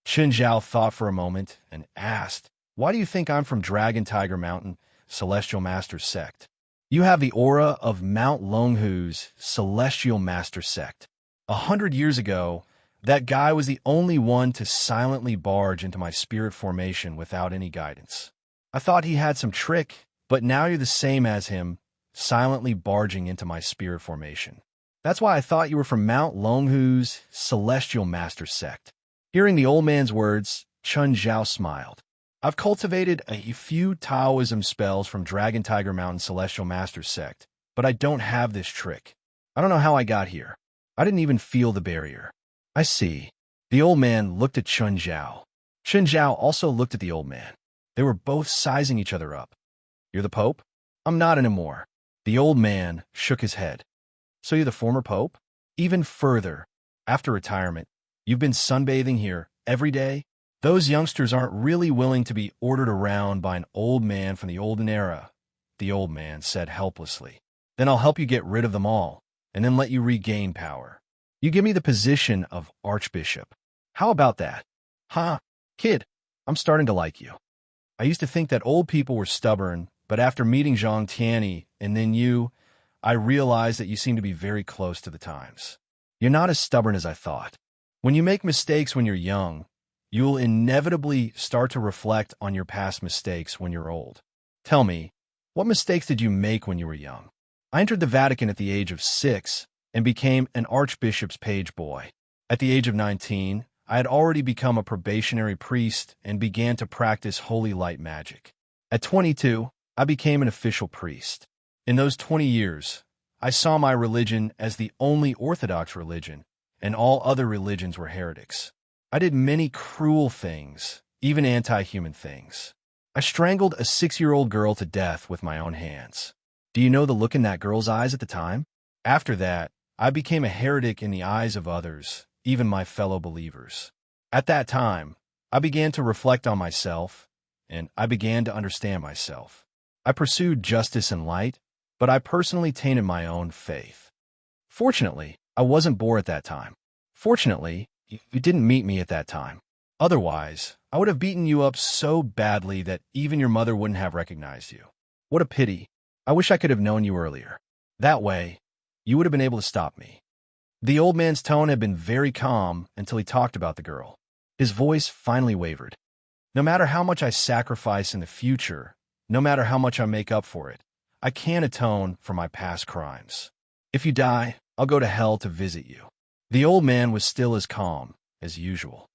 A: Chen Zhao thought for a moment and asked, "Why do you think I'm from Dragon Tiger Mountain Celestial Masters Sect?" "You have the aura of Mount Longhu's Celestial Master Sect. 100 years ago, that guy was the only one to silently barge into my spirit formation without any guidance. I thought he had some trick, but now you're the same as him, silently barging into my spirit formation. That's why I thought you were from Mount Longhu's Celestial Master Sect." Hearing the old man's words, Chen Zhao smiled. "I've cultivated a few Taoism spells from Dragon Tiger Mountain Celestial Master Sect, but I don't have this trick. I don't know how I got here. I didn't even feel the barrier." "I see." The old man looked at Chen Zhao. Chen Zhao also looked at the old man. They were both sizing each other up. "You're the Pope?" "I'm not anymore." The old man shook his head. "So you're the former Pope?" "Even further. After retirement, you've been sunbathing here every day?" "Those youngsters aren't really willing to be ordered around by an old man from the olden era," the old man said helplessly. "Then I'll help you get rid of them all, and then let you regain power. You give me the position of Archbishop. How about that?" "Huh, kid, I'm starting to like you. I used to think that old people were stubborn, but after meeting Zhang Tianyi and then you, I realized that you seem to be very close to the times. You're not as stubborn as I thought. When you make mistakes when you're young, you'll inevitably start to reflect on your past mistakes when you're old. Tell me, what mistakes did you make when you were young?" "I entered the Vatican at the age of 6 and became an archbishop's page boy. At the age of 19, I had already become a probationary priest and began to practice holy light magic. At 22, I became an official priest. In those 20 years, I saw my religion as the only orthodox religion, and all other religions were heretics. I did many cruel things, even anti-human things. I strangled a 6-year-old girl to death with my own hands. Do you know the look in that girl's eyes at the time? After that, I became a heretic in the eyes of others, even my fellow believers. At that time, I began to reflect on myself, and I began to understand myself. I pursued justice and light, but I personally tainted my own faith. Fortunately, I wasn't born at that time. Fortunately, you didn't meet me at that time. Otherwise, I would have beaten you up so badly that even your mother wouldn't have recognized you. What a pity. I wish I could have known you earlier. That way, you would have been able to stop me." The old man's tone had been very calm until he talked about the girl. His voice finally wavered. "No matter how much I sacrifice in the future, no matter how much I make up for it, I can't atone for my past crimes. If you die, I'll go to hell to visit you." The old man was still as calm as usual.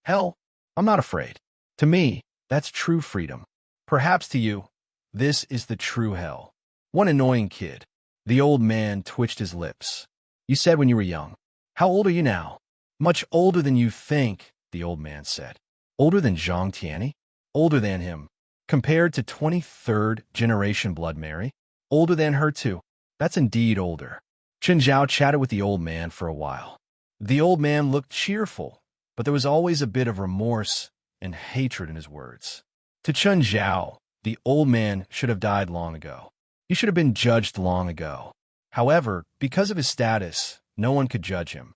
A: "Hell? I'm not afraid. To me, That's true freedom. Perhaps to you, this is the true hell. One annoying kid. The old man twitched his lips. You said when you were young. How old are you now? Much older than you think, the old man said. Older than Zhang Tianyi? Older than him. Compared to 23rd generation Blood Mary? Older than her too. That's indeed older. Chen Zhao chatted with the old man for a while. The old man looked cheerful, but there was always a bit of remorse and hatred in his words. To Chen Zhao, the old man should have died long ago. He should have been judged long ago. However, because of his status, no one could judge him.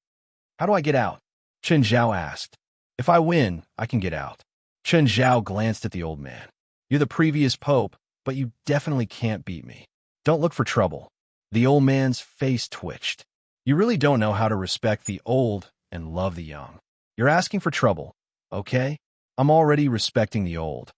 A: How do I get out? Chen Zhao asked. If I win, I can get out. Chen Zhao glanced at the old man. You're the previous pope, but you definitely can't beat me. Don't look for trouble. The old man's face twitched. You really don't know how to respect the old and love the young. You're asking for trouble, okay? I'm already respecting the old.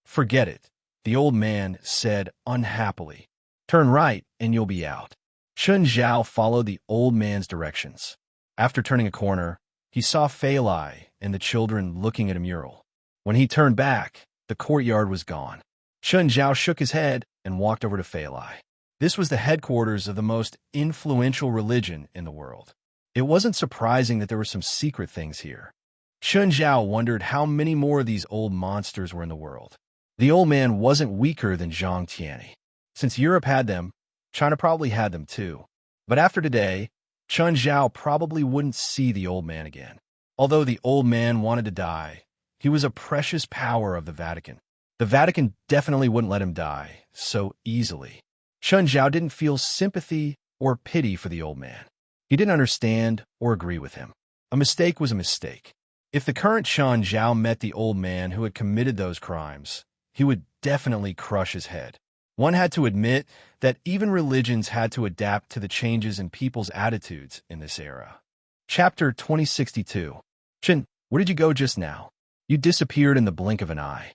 A: Forget it, the old man said unhappily. Turn right and you'll be out. Chen Zhao followed the old man's directions. After turning a corner, he saw Fei Lai and the children looking at a mural. When he turned back, the courtyard was gone. Chen Zhao shook his head and walked over to Fei Lai. This was the headquarters of the most influential religion in the world. It wasn't surprising that there were some secret things here. Chen Zhao wondered how many more of these old monsters were in the world. The old man wasn't weaker than Zhang Tianyi. Since Europe had them, China probably had them too. But after today, Chen Zhao probably wouldn't see the old man again. Although the old man wanted to die, he was a precious power of the Vatican. The Vatican definitely wouldn't let him die so easily. Chen Zhao didn't feel sympathy or pity for the old man. He didn't understand or agree with him. A mistake was a mistake. If the current Chen Zhao met the old man who had committed those crimes, he would definitely crush his head. One had to admit that even religions had to adapt to the changes in people's attitudes in this era. Chapter 2062. Chen, where did you go just now? You disappeared in the blink of an eye.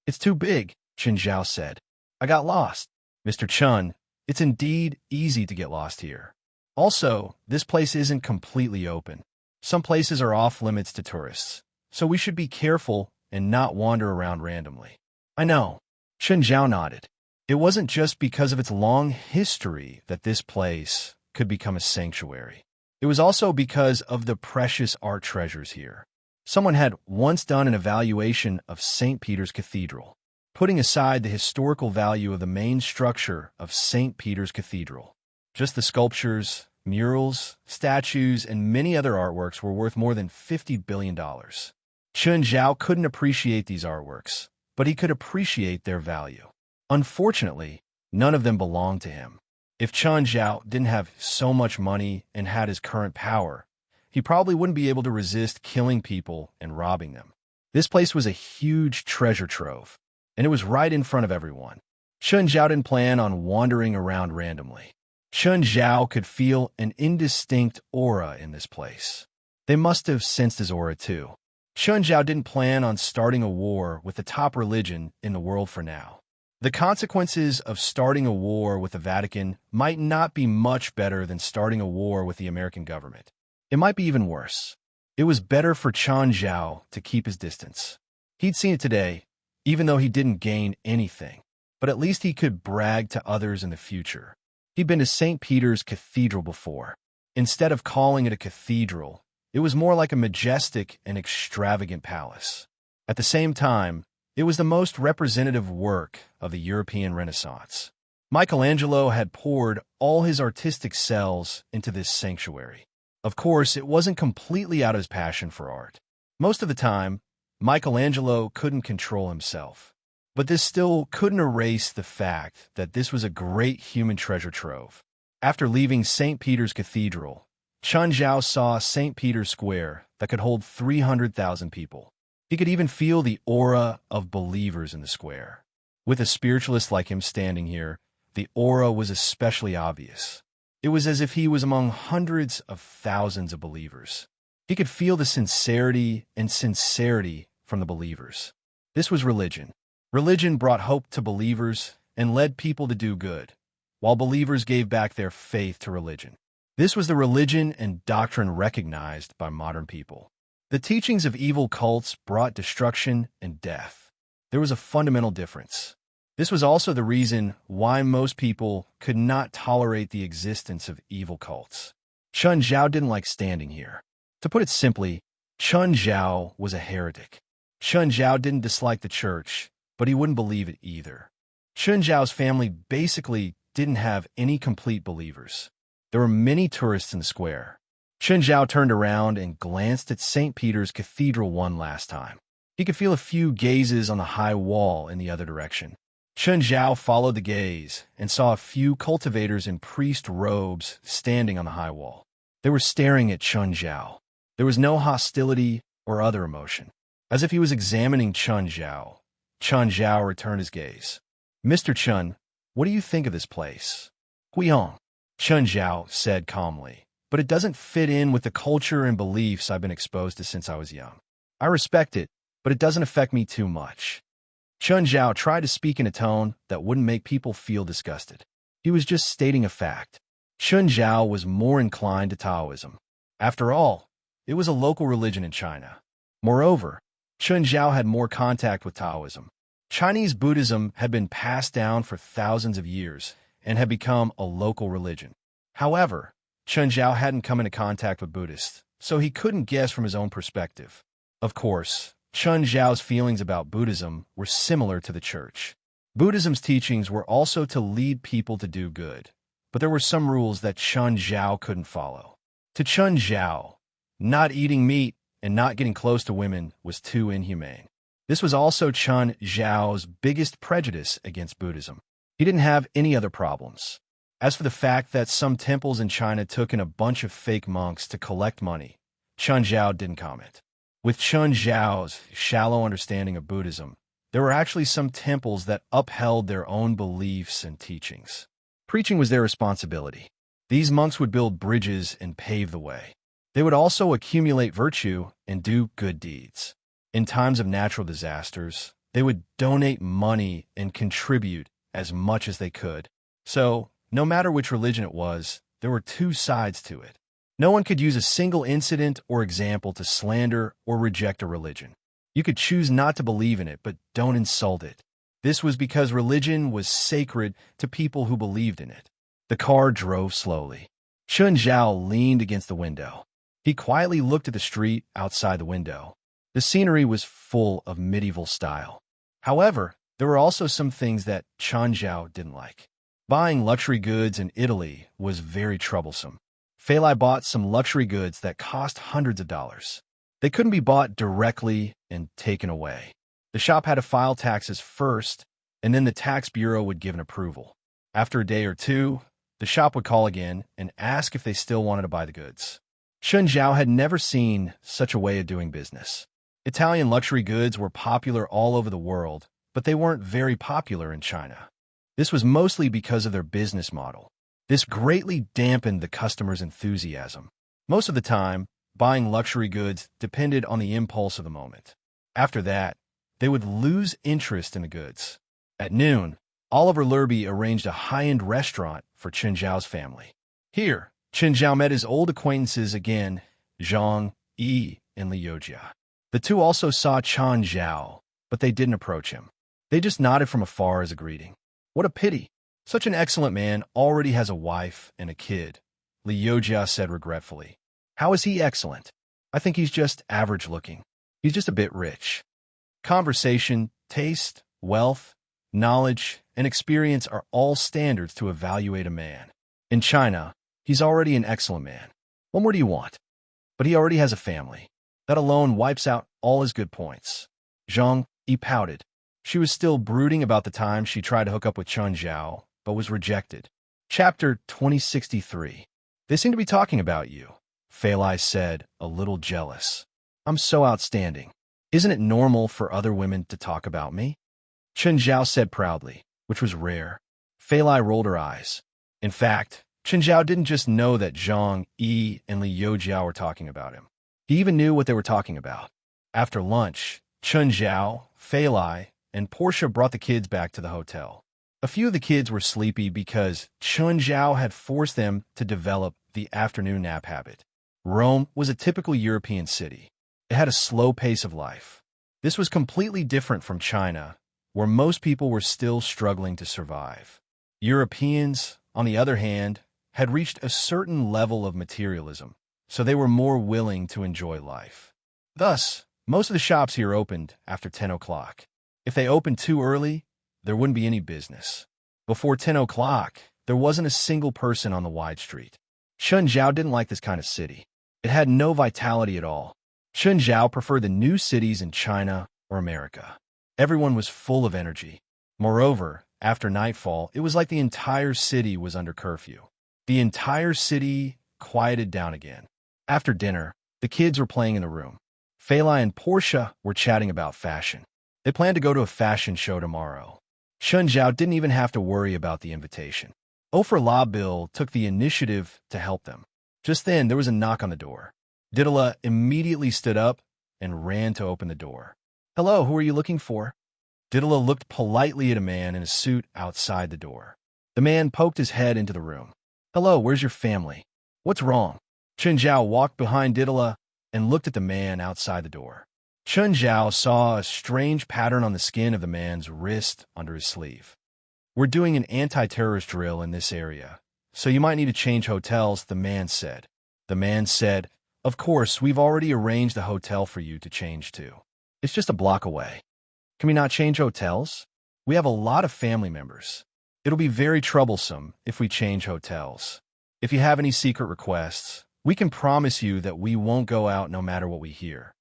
A: It's too big, Chen Zhao said. I got lost. Mr. Chen, it's indeed easy to get lost here. Also, this place isn't completely open. Some places are off limits to tourists, so we should be careful and not wander around randomly. I know. Chen Zhao nodded. It wasn't just because of its long history that this place could become a sanctuary. It was also because of the precious art treasures here. Someone had once done an evaluation of St. Peter's Cathedral, putting aside the historical value of the main structure of St. Peter's Cathedral. Just the sculptures, murals, statues, and many other artworks were worth more than $50 billion. Chen Zhao couldn't appreciate these artworks, but he could appreciate their value. Unfortunately, none of them belonged to him. If Chen Zhao didn't have so much money and had his current power, he probably wouldn't be able to resist killing people and robbing them. This place was a huge treasure trove, and it was right in front of everyone. Chen Zhao didn't plan on wandering around randomly. Chen Zhao could feel an indistinct aura in this place. They must have sensed his aura too. Chen Zhao didn't plan on starting a war with the top religion in the world for now. The consequences of starting a war with the Vatican might not be much better than starting a war with the American government. It might be even worse. It was better for Chen Zhao to keep his distance. He'd seen it today, even though he didn't gain anything. But at least he could brag to others in the future. He'd been to St. Peter's Cathedral before. Instead of calling it a cathedral, it was more like a majestic and extravagant palace. At the same time, it was the most representative work of the European Renaissance. Michelangelo had poured all his artistic cells into this sanctuary. Of course, it wasn't completely out of his passion for art. Most of the time, Michelangelo couldn't control himself. But this still couldn't erase the fact that this was a great human treasure trove. After leaving St. Peter's Cathedral, Chen Zhao saw St. Peter's Square that could hold 300,000 people. He could even feel the aura of believers in the square. With a spiritualist like him standing here, the aura was especially obvious. It was as if he was among hundreds of thousands of believers. He could feel the sincerity from the believers. This was religion. Religion brought hope to believers and led people to do good, while believers gave back their faith to religion. This was the religion and doctrine recognized by modern people. The teachings of evil cults brought destruction and death. there was a fundamental difference. This was also the reason why most people could not tolerate the existence of evil cults. Chun Zhao didn't like standing here. To put it simply, Chun Zhao was a heretic. Chun Zhao didn't dislike the church, but he wouldn't believe it either. Chun Zhao's family basically didn't have any complete believers. There were many tourists in the square. Chun Zhao turned around and glanced at St. Peter's Cathedral one last time. He could feel a few gazes on the high wall in the other direction. Chun Zhao followed the gaze and saw a few cultivators in priest robes standing on the high wall. They were staring at Chun Zhao. There was no hostility or other emotion. As if he was examining Chun Zhao, Chun Zhao returned his gaze. "Mr. Chun, what do you think of this place?" "Guiyong," Chun Zhao said calmly, "but it doesn't fit in with the culture and beliefs I've been exposed to since I was young. I respect it, but it doesn't affect me too much." Chun Zhao tried to speak in a tone that wouldn't make people feel disgusted. He was just stating a fact. Chun Zhao was more inclined to Taoism. After all, it was a local religion in China. Moreover, Chun Zhao had more contact with Taoism. Chinese Buddhism had been passed down for thousands of years and had become a local religion. However, Chun Zhao hadn't come into contact with Buddhists, so he couldn't guess from his own perspective. Of course, Chun Zhao's feelings about Buddhism were similar to the church. Buddhism's teachings were also to lead people to do good, but there were some rules that Chun Zhao couldn't follow. To Chun Zhao, not eating meat and not getting close to women was too inhumane. This was also Chun Zhao's biggest prejudice against Buddhism. He didn't have any other problems. As for the fact that some temples in China took in a bunch of fake monks to collect money, Chun Zhao didn't comment. With Chun Zhao's shallow understanding of Buddhism, there were actually some temples that upheld their own beliefs and teachings. Preaching was their responsibility. These monks would build bridges and pave the way. They would also accumulate virtue and do good deeds. In times of natural disasters, they would donate money and contribute as much as they could. So, no matter which religion it was, there were two sides to it. No one could use a single incident or example to slander or reject a religion. You could choose not to believe in it, but don't insult it. This was because religion was sacred to people who believed in it. The car drove slowly. Chun Zhao leaned against the window. He quietly looked at the street outside the window. The scenery was full of medieval style. However, there were also some things that Chun Zhao didn't like. Buying luxury goods in Italy was very troublesome. Fei Lai bought some luxury goods that cost hundreds of dollars. They couldn't be bought directly and taken away. The shop had to file taxes first, and then the tax bureau would give an approval. After a day or two, the shop would call again and ask if they still wanted to buy the goods. Chun Zhao had never seen such a way of doing business. Italian luxury goods were popular all over the world, but they weren't very popular in China. This was mostly because of their business model. This greatly dampened the customer's enthusiasm. Most of the time, buying luxury goods depended on the impulse of the moment. After that, they would lose interest in the goods. At noon, Oliver Lurby arranged a high-end restaurant for Chun Zhao's family. Here, Chun Zhao met his old acquaintances again, Zhang Yi and Li Yojia. The two also saw Chun Zhao, but they didn't approach him. They just nodded from afar as a greeting. "What a pity. Such an excellent man already has a wife and a kid," Li Yojia said regretfully. "How is he excellent? I think he's just average-looking. He's just a bit rich." Conversation, taste, wealth, knowledge, and experience are all standards to evaluate a man. In China, he's already an excellent man. What more do you want? But he already has a family. That alone wipes out all his good points. Zhang Yi pouted. She was still brooding about the time she tried to hook up with Chun Zhao, but was rejected. Chapter 2063. "They seem to be talking about you," Fei Lai said, a little jealous. "I'm so outstanding. Isn't it normal for other women to talk about me?" Chun Zhao said proudly, which was rare. Fei Lai rolled her eyes. In fact, Chun Zhao didn't just know that Zhang Yi and Li Yojia were talking about him. He even knew what they were talking about. After lunch, Chun Zhao, Fei Lai, and Portia brought the kids back to the hotel. A few of the kids were sleepy because Chun Zhao had forced them to develop the afternoon nap habit. Rome was a typical European city. It had a slow pace of life. This was completely different from China, where most people were still struggling to survive. Europeans, on the other hand, had reached a certain level of materialism, so they were more willing to enjoy life. Thus, most of the shops here opened after 10 o'clock. If they opened too early, there wouldn't be any business. Before 10 o'clock, there wasn't a single person on the wide street. Chunjiao didn't like this kind of city. It had no vitality at all. Chunjiao preferred the new cities in China or America. Everyone was full of energy. Moreover, after nightfall, it was like the entire city was under curfew. The entire city quieted down again. After dinner, the kids were playing in the room. Feilai and Portia were chatting about fashion. They planned to go to a fashion show tomorrow. Chunjiao didn't even have to worry about the invitation. Ofer Labil took the initiative to help them. Just then, there was a knock on the door. Didala immediately stood up and ran to open the door. "Hello, who are you looking for?" Didala looked politely at a man in a suit outside the door. The man poked his head into the room. "Hello, where's your family? What's wrong?" Chunjiao walked behind Didala and looked at the man outside the door. Chunjiao saw a strange pattern on the skin of the man's wrist under his sleeve. "We're doing an anti-terrorist drill in this area, so you might need to change hotels," the man said. The man said, "Of course, we've already arranged a hotel for you to change to. It's just a block away." "Can we not change hotels? We have a lot of family members. It'll be very troublesome if we change hotels. If you have any secret requests, we can promise you that we won't go out no matter what we hear."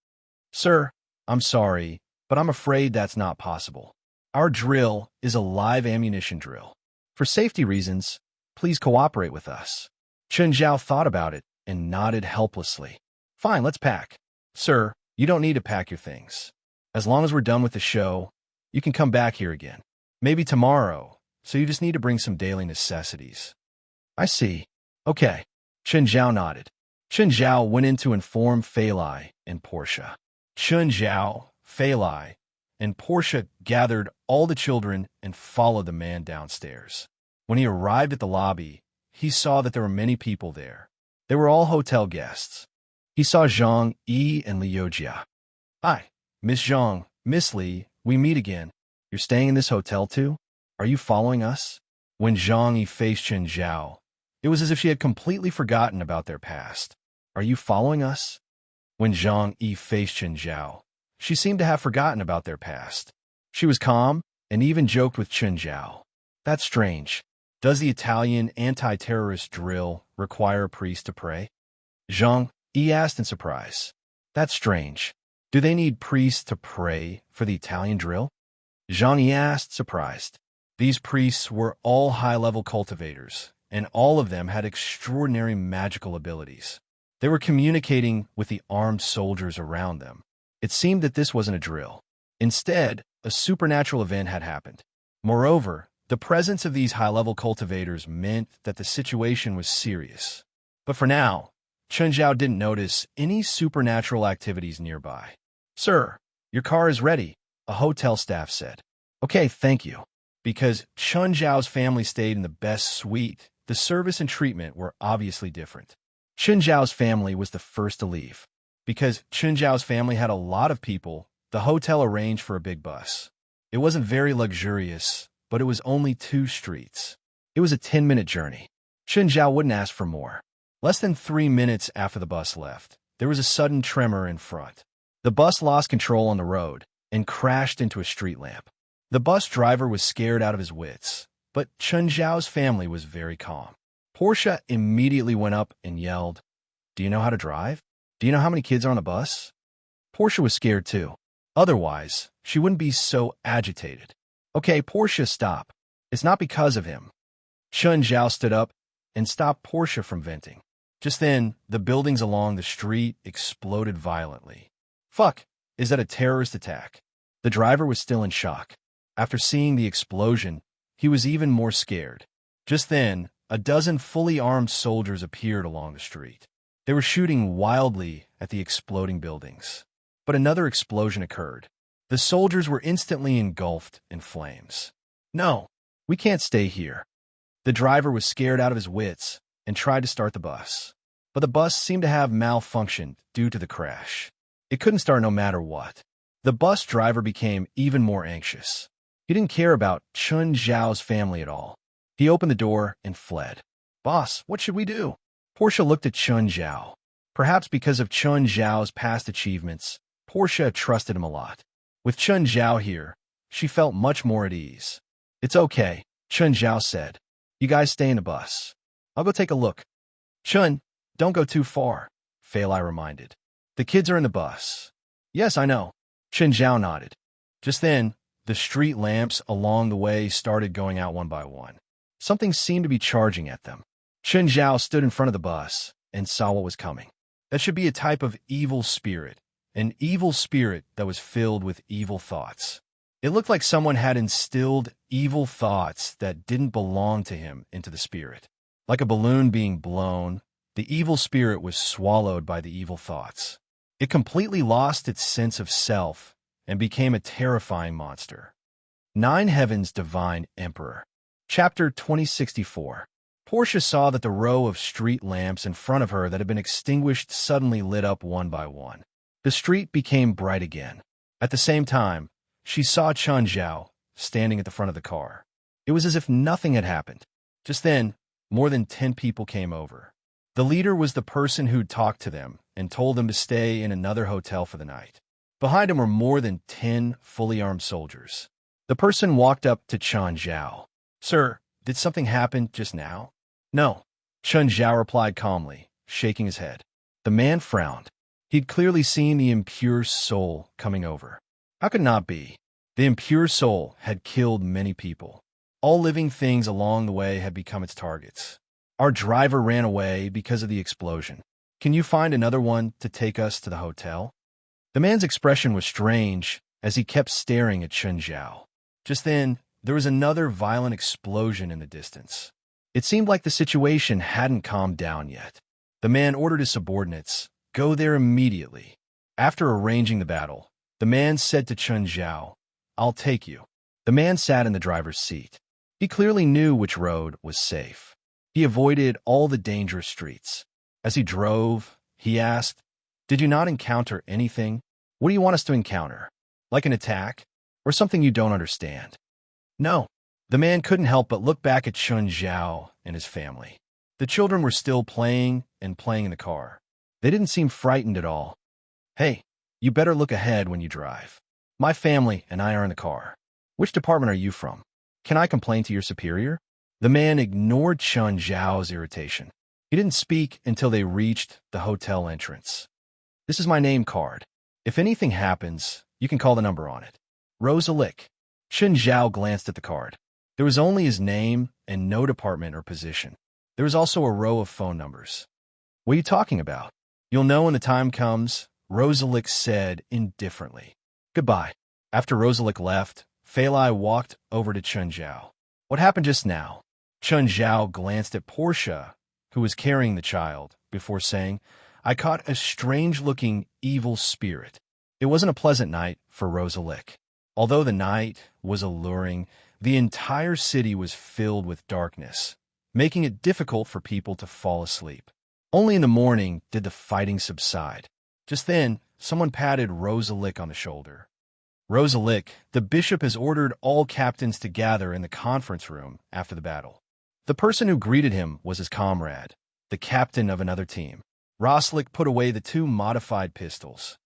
A: "Sir, I'm sorry, but I'm afraid that's not possible. Our drill is a live ammunition drill. For safety reasons, please cooperate with us." Chunjiao thought about it and nodded helplessly. "Fine, let's pack." "Sir, you don't need to pack your things. As long as we're done with the show, you can come back here again. Maybe tomorrow, so you just need to bring some daily necessities." "I see. Okay." Chunjiao nodded. Chunjiao went in to inform Feilai and Portia. Chunjiao, Feilai, and Portia gathered all the children and followed the man downstairs. When he arrived at the lobby, he saw that there were many people there. They were all hotel guests. He saw Zhang Yi and Liu Jia. "Hi, Miss Zhang, Miss Li, we meet again. You're staying in this hotel too? Are you following us?" When Zhang Yi faced Chunjiao, it was as if she had completely forgotten about their past. "Are you following us?" When Zhang Yi faced Chunjiao, she seemed to have forgotten about their past. She was calm and even joked with Chunjiao. "That's strange. Does the Italian anti-terrorist drill require a priest to pray?" Zhang Yi asked in surprise. "That's strange. Do they need priests to pray for the Italian drill?" Zhang Yi asked, surprised. These priests were all high-level cultivators, and all of them had extraordinary magical abilities. They were communicating with the armed soldiers around them. It seemed that this wasn't a drill. Instead, a supernatural event had happened. Moreover, the presence of these high-level cultivators meant that the situation was serious. But for now, Chunjiao didn't notice any supernatural activities nearby. "Sir, your car is ready," a hotel staff said. "Okay, thank you." Because Chunjiao's family stayed in the best suite, the service and treatment were obviously different. Chunjiao's family was the first to leave. Because Chunjiao's family had a lot of people, the hotel arranged for a big bus. It wasn't very luxurious, but it was only 2 streets. It was a 10-minute journey. Chunjiao wouldn't ask for more. Less than 3 minutes after the bus left, there was a sudden tremor in front. The bus lost control on the road and crashed into a street lamp. The bus driver was scared out of his wits, but Chunjiao's family was very calm. Portia immediately went up and yelled, "Do you know how to drive? Do you know how many kids are on a bus?" Portia was scared too. Otherwise, she wouldn't be so agitated. "Okay, Portia, stop. It's not because of him." Chunjiao stood up and stopped Portia from venting. Just then, the buildings along the street exploded violently. "Fuck, is that a terrorist attack?" The driver was still in shock. After seeing the explosion, he was even more scared. Just then, a dozen fully armed soldiers appeared along the street. They were shooting wildly at the exploding buildings. But another explosion occurred. The soldiers were instantly engulfed in flames. "No, we can't stay here." The driver was scared out of his wits and tried to start the bus. But the bus seemed to have malfunctioned due to the crash. It couldn't start no matter what. The bus driver became even more anxious. He didn't care about Chun Zhao's family at all. He opened the door and fled. Boss, what should we do? Portia looked at Chun Zhao. Perhaps because of Chun Zhao's past achievements, Portia trusted him a lot. With Chun Zhao here, she felt much more at ease. It's okay, Chun Zhao said. You guys stay in the bus. I'll go take a look. Chun, don't go too far, Fei Lai reminded. The kids are in the bus. Yes, I know. Chun Zhao nodded. Just then, the street lamps along the way started going out one by one. Something seemed to be charging at them. Chun Zhao stood in front of the bus and saw what was coming. That should be a type of evil spirit, an evil spirit that was filled with evil thoughts. It looked like someone had instilled evil thoughts that didn't belong to him into the spirit. Like a balloon being blown, the evil spirit was swallowed by the evil thoughts. It completely lost its sense of self and became a terrifying monster. 9 Heavens Divine Emperor. Chapter 2064. Portia saw that the row of street lamps in front of her that had been extinguished suddenly lit up one by one. The street became bright again. At the same time, she saw Chun Zhao standing at the front of the car. It was as if nothing had happened. Just then, more than 10 people came over. The leader was the person who'd talked to them and told them to stay in another hotel for the night. Behind him were more than 10 fully armed soldiers. The person walked up to Chun Zhao. Sir, did something happen just now? No, Chun Zhao replied calmly, shaking his head. The man frowned. He'd clearly seen the impure soul coming over. How could it not be? The impure soul had killed many people. All living things along the way had become its targets. Our driver ran away because of the explosion. Can you find another one to take us to the hotel? The man's expression was strange as he kept staring at Chun Zhao. Just then, there was another violent explosion in the distance. It seemed like the situation hadn't calmed down yet. The man ordered his subordinates, go there immediately. After arranging the battle, the man said to Chun Zhao, I'll take you. The man sat in the driver's seat. He clearly knew which road was safe. He avoided all the dangerous streets. As he drove, he asked, Did you not encounter anything? What do you want us to encounter? Like an attack? Or something you don't understand? No. The man couldn't help but look back at Chun Zhao and his family. The children were still playing in the car. They didn't seem frightened at all. Hey, you better look ahead when you drive. My family and I are in the car. Which department are you from? Can I complain to your superior? The man ignored Chun Zhao's irritation. He didn't speak until they reached the hotel entrance. This is my name card. If anything happens, you can call the number on it. Rosa Lick. Chun Zhao glanced at the card. There was only his name and no department or position. There was also a row of phone numbers. What are you talking about? You'll know when the time comes, Rosalick said indifferently. Goodbye. After Rosalick left, Fei Lai walked over to Chun Zhao. What happened just now? Chun Zhao glanced at Portia, who was carrying the child, before saying, I caught a strange-looking evil spirit. It wasn't a pleasant night for Rosalick. Although the night was alluring, the entire city was filled with darkness, making it difficult for people to fall asleep. Only in the morning did the fighting subside. Just then, someone patted Rosalick on the shoulder. Rosalick, the bishop has ordered all captains to gather in the conference room after the battle. The person who greeted him was his comrade, the captain of another team. Rosalick put away the 2 modified pistols.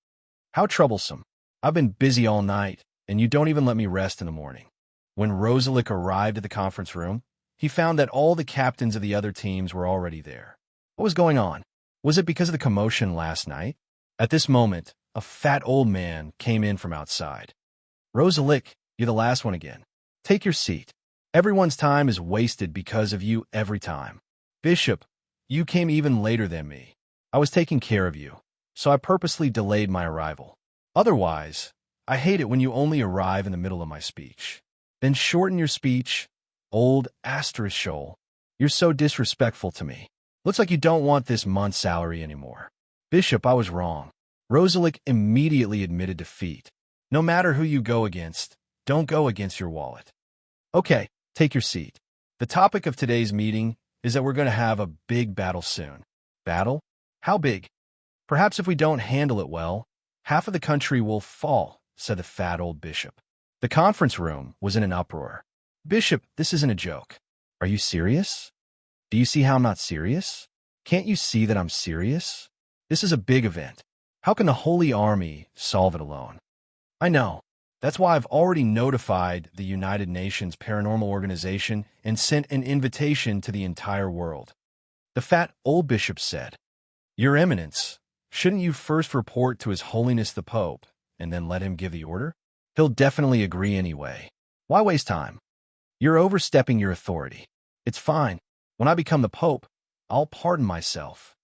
A: How troublesome. I've been busy all night, and you don't even let me rest in the morning. When Rosalick arrived at the conference room, he found that all the captains of the other teams were already there. What was going on? Was it because of the commotion last night? At this moment, a fat old man came in from outside. Rosalick, you're the last one again. Take your seat. Everyone's time is wasted because of you every time. Bishop, you came even later than me. I was taking care of you, so I purposely delayed my arrival. Otherwise, I hate it when you only arrive in the middle of my speech. Then shorten your speech, old asterisk shoal. You're so disrespectful to me. Looks like you don't want this month's salary anymore. Bishop, I was wrong. Rosalick immediately admitted defeat. No matter who you go against, don't go against your wallet. Okay, take your seat. The topic of today's meeting is that we're going to have a big battle soon. Battle? How big? Perhaps if we don't handle it well, half of the country will fall, said the fat old bishop. The conference room was in an uproar. Bishop, this isn't a joke. Are you serious? Do you see how I'm not serious? Can't you see that I'm serious? This is a big event. How can the Holy Army solve it alone? I know. That's why I've already notified the United Nations Paranormal Organization and sent an invitation to the entire world. The fat old bishop said, Your Eminence, shouldn't you first report to His Holiness the Pope and then let him give the order? He'll definitely agree anyway. Why waste time? You're overstepping your authority. It's fine. When I become the Pope, I'll pardon myself.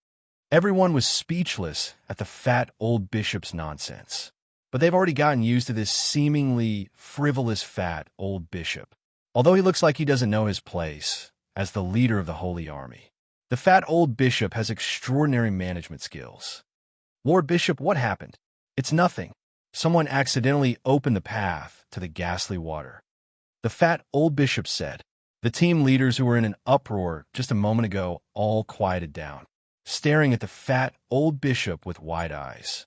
A: Everyone was speechless at the fat old bishop's nonsense. But they've already gotten used to this seemingly frivolous fat old bishop. Although he looks like he doesn't know his place as the leader of the Holy Army, the fat old bishop has extraordinary management skills. Lord Bishop, what happened? It's nothing. Someone accidentally opened the path to the ghastly water. The fat old bishop said. The team leaders who were in an uproar just a moment ago all quieted down, staring at the fat old bishop with wide eyes.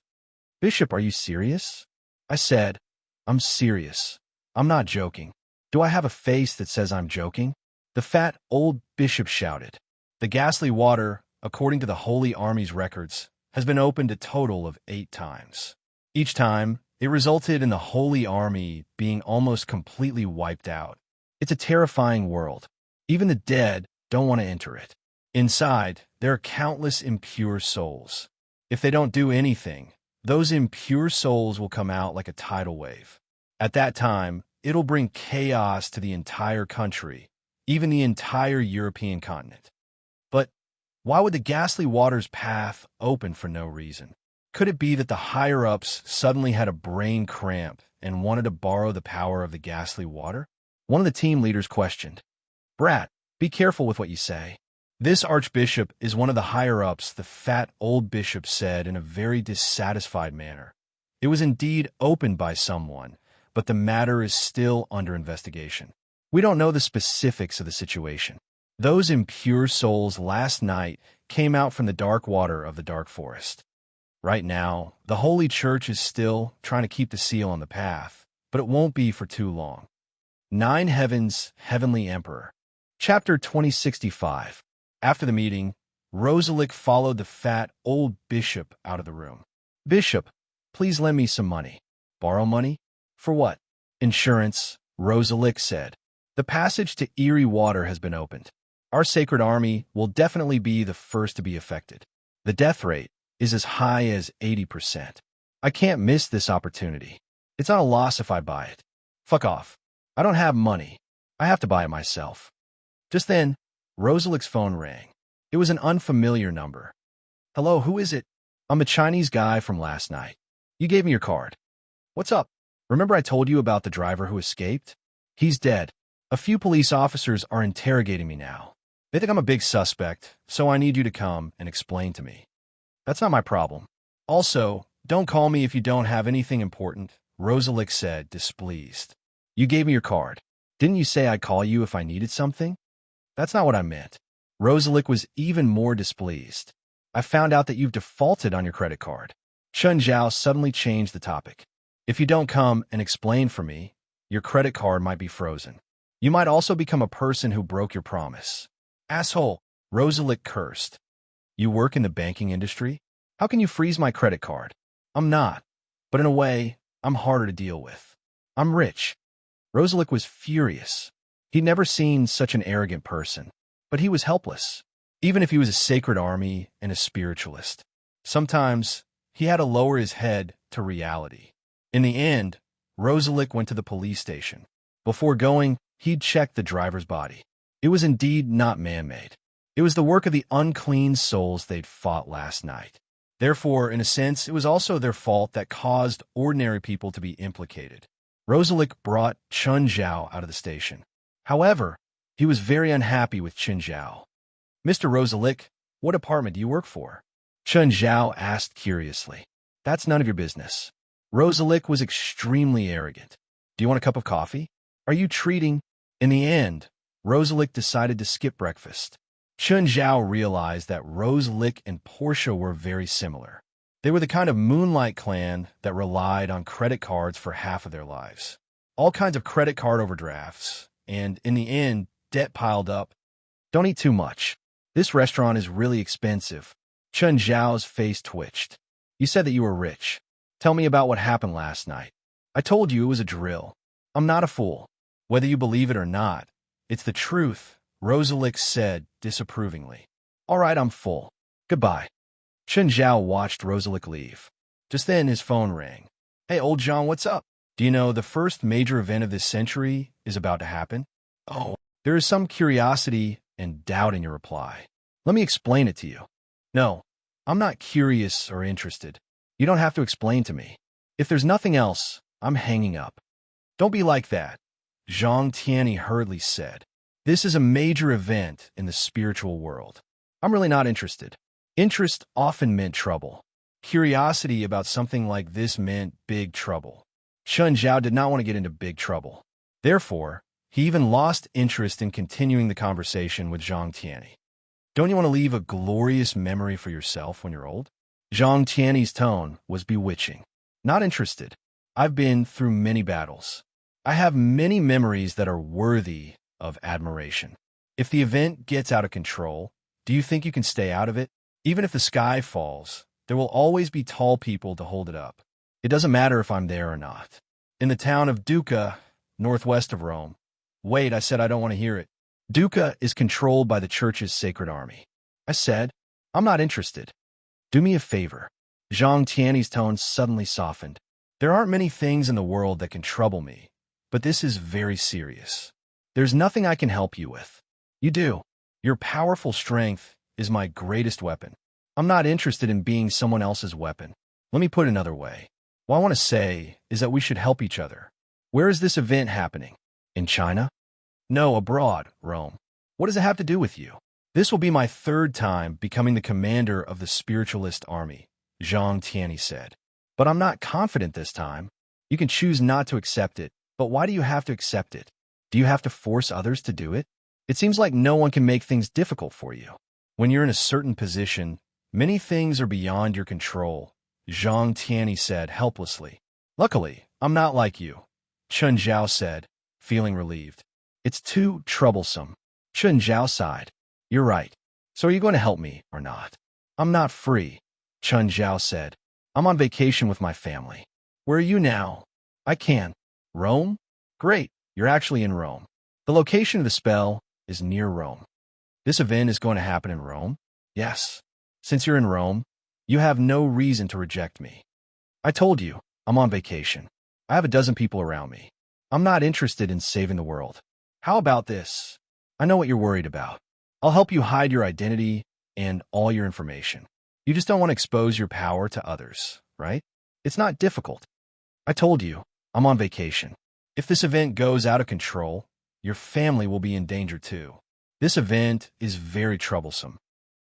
A: Bishop, are you serious? I said, I'm serious. I'm not joking. Do I have a face that says I'm joking? The fat old bishop shouted. The ghastly water, according to the Holy Army's records, has been opened a total of 8 times. Each time, it resulted in the Holy Army being almost completely wiped out. It's a terrifying world. Even the dead don't want to enter it. Inside, there are countless impure souls. If they don't do anything, those impure souls will come out like a tidal wave. At that time, it'll bring chaos to the entire country, even the entire European continent. But why would the ghastly water's path open for no reason? Could it be that the higher-ups suddenly had a brain cramp and wanted to borrow the power of the ghastly water? One of the team leaders questioned. Brat, be careful with what you say. This archbishop is one of the higher-ups, the fat old bishop said in a very dissatisfied manner. It was indeed opened by someone, but the matter is still under investigation. We don't know the specifics of the situation. Those impure souls last night came out from the dark water of the dark forest. Right now, the Holy Church is still trying to keep the seal on the path, but it won't be for too long. 9 Heavens, Heavenly Emperor. Chapter 2065. After the meeting, Rosalick followed the fat old bishop out of the room. Bishop, please lend me some money. Borrow money? For what? Insurance, Rosalick said. The passage to Erie Water has been opened. Our sacred army will definitely be the first to be affected. The death rate is as high as 80%. I can't miss this opportunity. It's not a loss if I buy it. Fuck off. I don't have money. I have to buy it myself. Just then, Rosalick's phone rang. It was an unfamiliar number. Hello, who is it? I'm a Chinese guy from last night. You gave me your card. What's up? Remember I told you about the driver who escaped? He's dead. A few police officers are interrogating me now. They think I'm a big suspect, so I need you to come and explain to me. That's not my problem. Also, don't call me if you don't have anything important, Rosalick said, displeased. You gave me your card. Didn't you say I'd call you if I needed something? That's not what I meant. Rosalick was even more displeased. I found out that you've defaulted on your credit card. Chun Zhao suddenly changed the topic. If you don't come and explain for me, your credit card might be frozen. You might also become a person who broke your promise. Asshole, Rosalick cursed. You work in the banking industry? How can you freeze my credit card? I'm not. But in a way, I'm harder to deal with. I'm rich. Rosalick was furious. He'd never seen such an arrogant person. But he was helpless, even if he was a sacred army and a spiritualist. Sometimes, he had to lower his head to reality. In the end, Rosalick went to the police station. Before going, he'd checked the driver's body. It was indeed not man-made. It was the work of the unclean souls they'd fought last night. Therefore, in a sense, it was also their fault that caused ordinary people to be implicated. Rosalick brought Chun Zhao out of the station. However, he was very unhappy with Chun Zhao. Mr. Rosalick, what department do you work for? Chun Zhao asked curiously. That's none of your business. Rosalick was extremely arrogant. Do you want a cup of coffee? Are you treating? In the end, Rosalick decided to skip breakfast. Chun Zhao realized that Rosalick and Portia were very similar. They were the kind of moonlight clan that relied on credit cards for half of their lives. all kinds of credit card overdrafts, and in the end, debt piled up. Don't eat too much. This restaurant is really expensive. Chun Zhao's face twitched. You said that you were rich. Tell me about what happened last night. I told you it was a drill. I'm not a fool. Whether you believe it or not, it's the truth, Rosalick said disapprovingly. All right, I'm full. Goodbye. Chun Zhao watched Rosalick leave. Just then his phone rang. Hey, old John, what's up? Do you know the first major event of this century is about to happen? Oh, there is some curiosity and doubt in your reply. Let me explain it to you. No, I'm not curious or interested. You don't have to explain to me. If there's nothing else, I'm hanging up. Don't be like that, Zhang Tianyi hurriedly said. This is a major event in the spiritual world. I'm really not interested. Interest often meant trouble. Curiosity about something like this meant big trouble. Chun Zhao did not want to get into big trouble. Therefore, he even lost interest in continuing the conversation with Zhang Tianyi. Don't you want to leave a glorious memory for yourself when you're old? Zhang Tianyi's tone was bewitching. Not interested. I've been through many battles. I have many memories that are worthy of admiration. If the event gets out of control, do you think you can stay out of it? Even if the sky falls, there will always be tall people to hold it up. It doesn't matter if I'm there or not. In the town of Duca, northwest of Rome. Wait, I said I don't want to hear it. Duca is controlled by the church's sacred army. I said, I'm not interested. Do me a favor. Zhang Tianyi's tone suddenly softened. There aren't many things in the world that can trouble me, but this is very serious. There's nothing I can help you with. You do. Your powerful strength is my greatest weapon. I'm not interested in being someone else's weapon. Let me put it another way. What I want to say is that we should help each other. Where is this event happening? In China? No, abroad, Rome. What does it have to do with you? This will be my third time becoming the commander of the spiritualist army, Zhang Tianyi said. But I'm not confident this time. You can choose not to accept it, but why do you have to accept it? Do you have to force others to do it? It seems like no one can make things difficult for you. When you're in a certain position, many things are beyond your control, Zhang Tianyi said helplessly. Luckily, I'm not like you, Chun Zhao said, feeling relieved. It's too troublesome. Chun Zhao sighed. You're right. So are you going to help me or not? I'm not free, Chun Zhao said. I'm on vacation with my family. Where are you now? I can. Rome? Great, you're actually in Rome. The location of the spell is near Rome. This event is going to happen in Rome? Yes. Since you're in Rome, you have no reason to reject me. I told you, I'm on vacation. I have a dozen people around me. I'm not interested in saving the world. How about this? I know what you're worried about. I'll help you hide your identity and all your information. You just don't want to expose your power to others, right? It's not difficult. I told you, I'm on vacation. If this event goes out of control, your family will be in danger too. This event is very troublesome.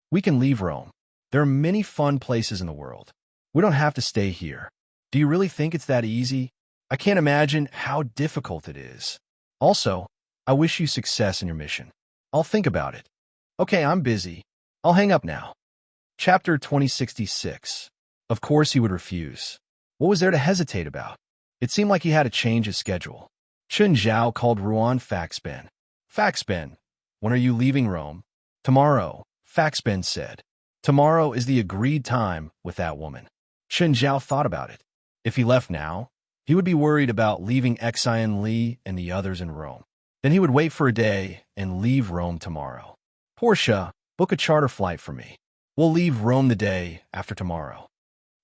A: We can leave Rome. There are many fun places in the world. We don't have to stay here. Do you really think it's that easy? I can't imagine how difficult it is. Also, I wish you success in your mission. I'll think about it. Okay, I'm busy. I'll hang up now. Chapter 2066. Of course he would refuse. What was there to hesitate about? It seemed like he had to change his schedule. Chun Zhao called Ruan Faxben. Faxben, when are you leaving Rome? Tomorrow, Faxben said. Tomorrow is the agreed time with that woman. Chun Zhao thought about it. If he left now, he would be worried about leaving Xian Li and the others in Rome. Then he would wait for a day and leave Rome tomorrow. Portia, book a charter flight for me. We'll leave Rome the day after tomorrow.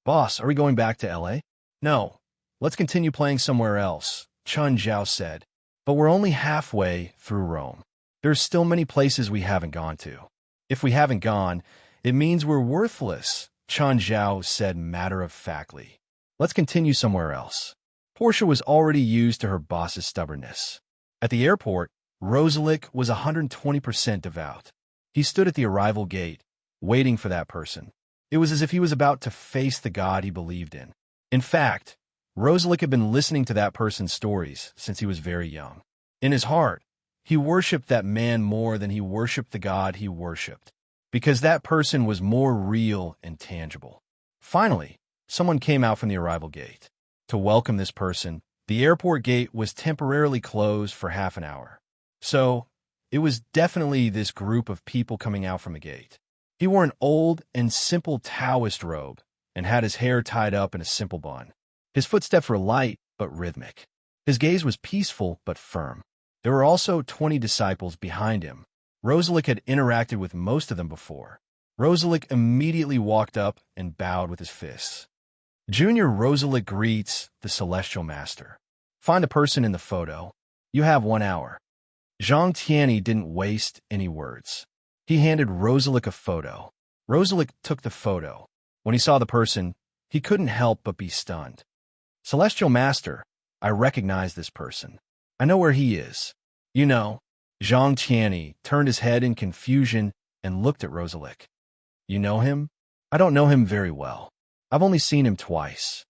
A: Boss, are we going back to LA? No. Let's continue playing somewhere else, Chun Zhao said. But we're only halfway through Rome. There's still many places we haven't gone to. If we haven't gone, it means we're worthless, Chun Zhao said matter-of-factly. Let's continue somewhere else. Portia was already used to her boss's stubbornness. At the airport, Rosalick was 120% devout. He stood at the arrival gate, waiting for that person. It was as if he was about to face the God he believed in. In fact, Rosalick had been listening to that person's stories since he was very young. In his heart, he worshipped that man more than he worshipped the God he worshipped, because that person was more real and tangible. Finally, someone came out from the arrival gate. To welcome this person, The airport gate was temporarily closed for half an hour. So, it was definitely this group of people coming out from the gate. He wore an old and simple Taoist robe and had his hair tied up in a simple bun. His footsteps were light but rhythmic. His gaze was peaceful but firm. There were also 20 disciples behind him. Rosalick had interacted with most of them before. Rosalick immediately walked up and bowed with his fists. Junior Rosalick greets the Celestial Master. Find the person in the photo. You have 1 hour. Zhang Tianyi didn't waste any words. He handed Rosalick a photo. Rosalick took the photo. When he saw the person, he couldn't help but be stunned. Celestial Master, I recognize this person. I know where he is. You know, Zhang Tianyi turned his head in confusion and looked at Rosalick. You know him? I don't know him very well. I've only seen him twice.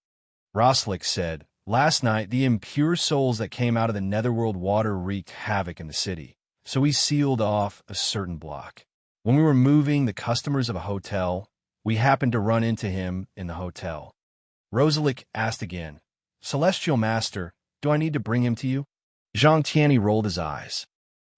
A: Rosalick said, last night the impure souls that came out of the netherworld water wreaked havoc in the city, so we sealed off a certain block. When we were moving the customers of a hotel, we happened to run into him in the hotel. Rosalick asked again, Celestial Master, do I need to bring him to you? Zhang Tianyi rolled his eyes.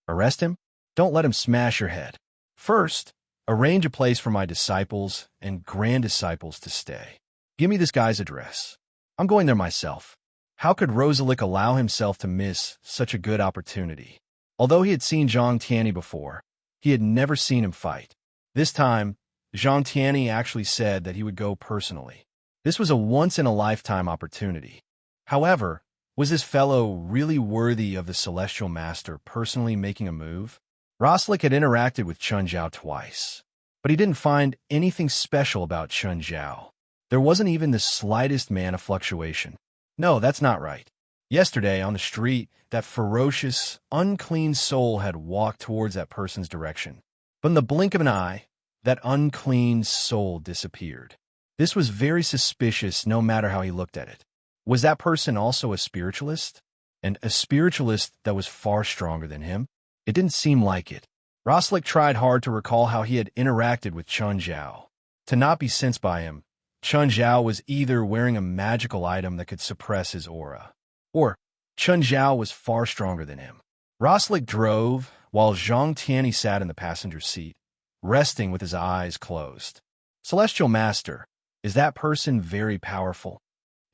A: Arrest him? Don't let him smash your head. First, arrange a place for my disciples and grand disciples to stay. Give me this guy's address. I'm going there myself. How could Rosalick allow himself to miss such a good opportunity? Although he had seen Zhang Tianyi before, he had never seen him fight. This time, Zhang Tianyi actually said that he would go personally. This was a once-in-a-lifetime opportunity. However, was this fellow really worthy of the Celestial Master personally making a move? Rosalick had interacted with Chun Zhao twice, but he didn't find anything special about Chun Zhao. There wasn't even the slightest mana fluctuation. No, that's not right. Yesterday, on the street, that ferocious, unclean soul had walked towards that person's direction. But in the blink of an eye, that unclean soul disappeared. This was very suspicious no matter how he looked at it. Was that person also a spiritualist? And a spiritualist that was far stronger than him? It didn't seem like it. Rosalick tried hard to recall how he had interacted with Chun Zhao. To not be sensed by him, Chun Zhao was either wearing a magical item that could suppress his aura, or Chun Zhao was far stronger than him. Rosalick drove while Zhang Tianyi sat in the passenger seat, resting with his eyes closed. Celestial Master, is that person very powerful?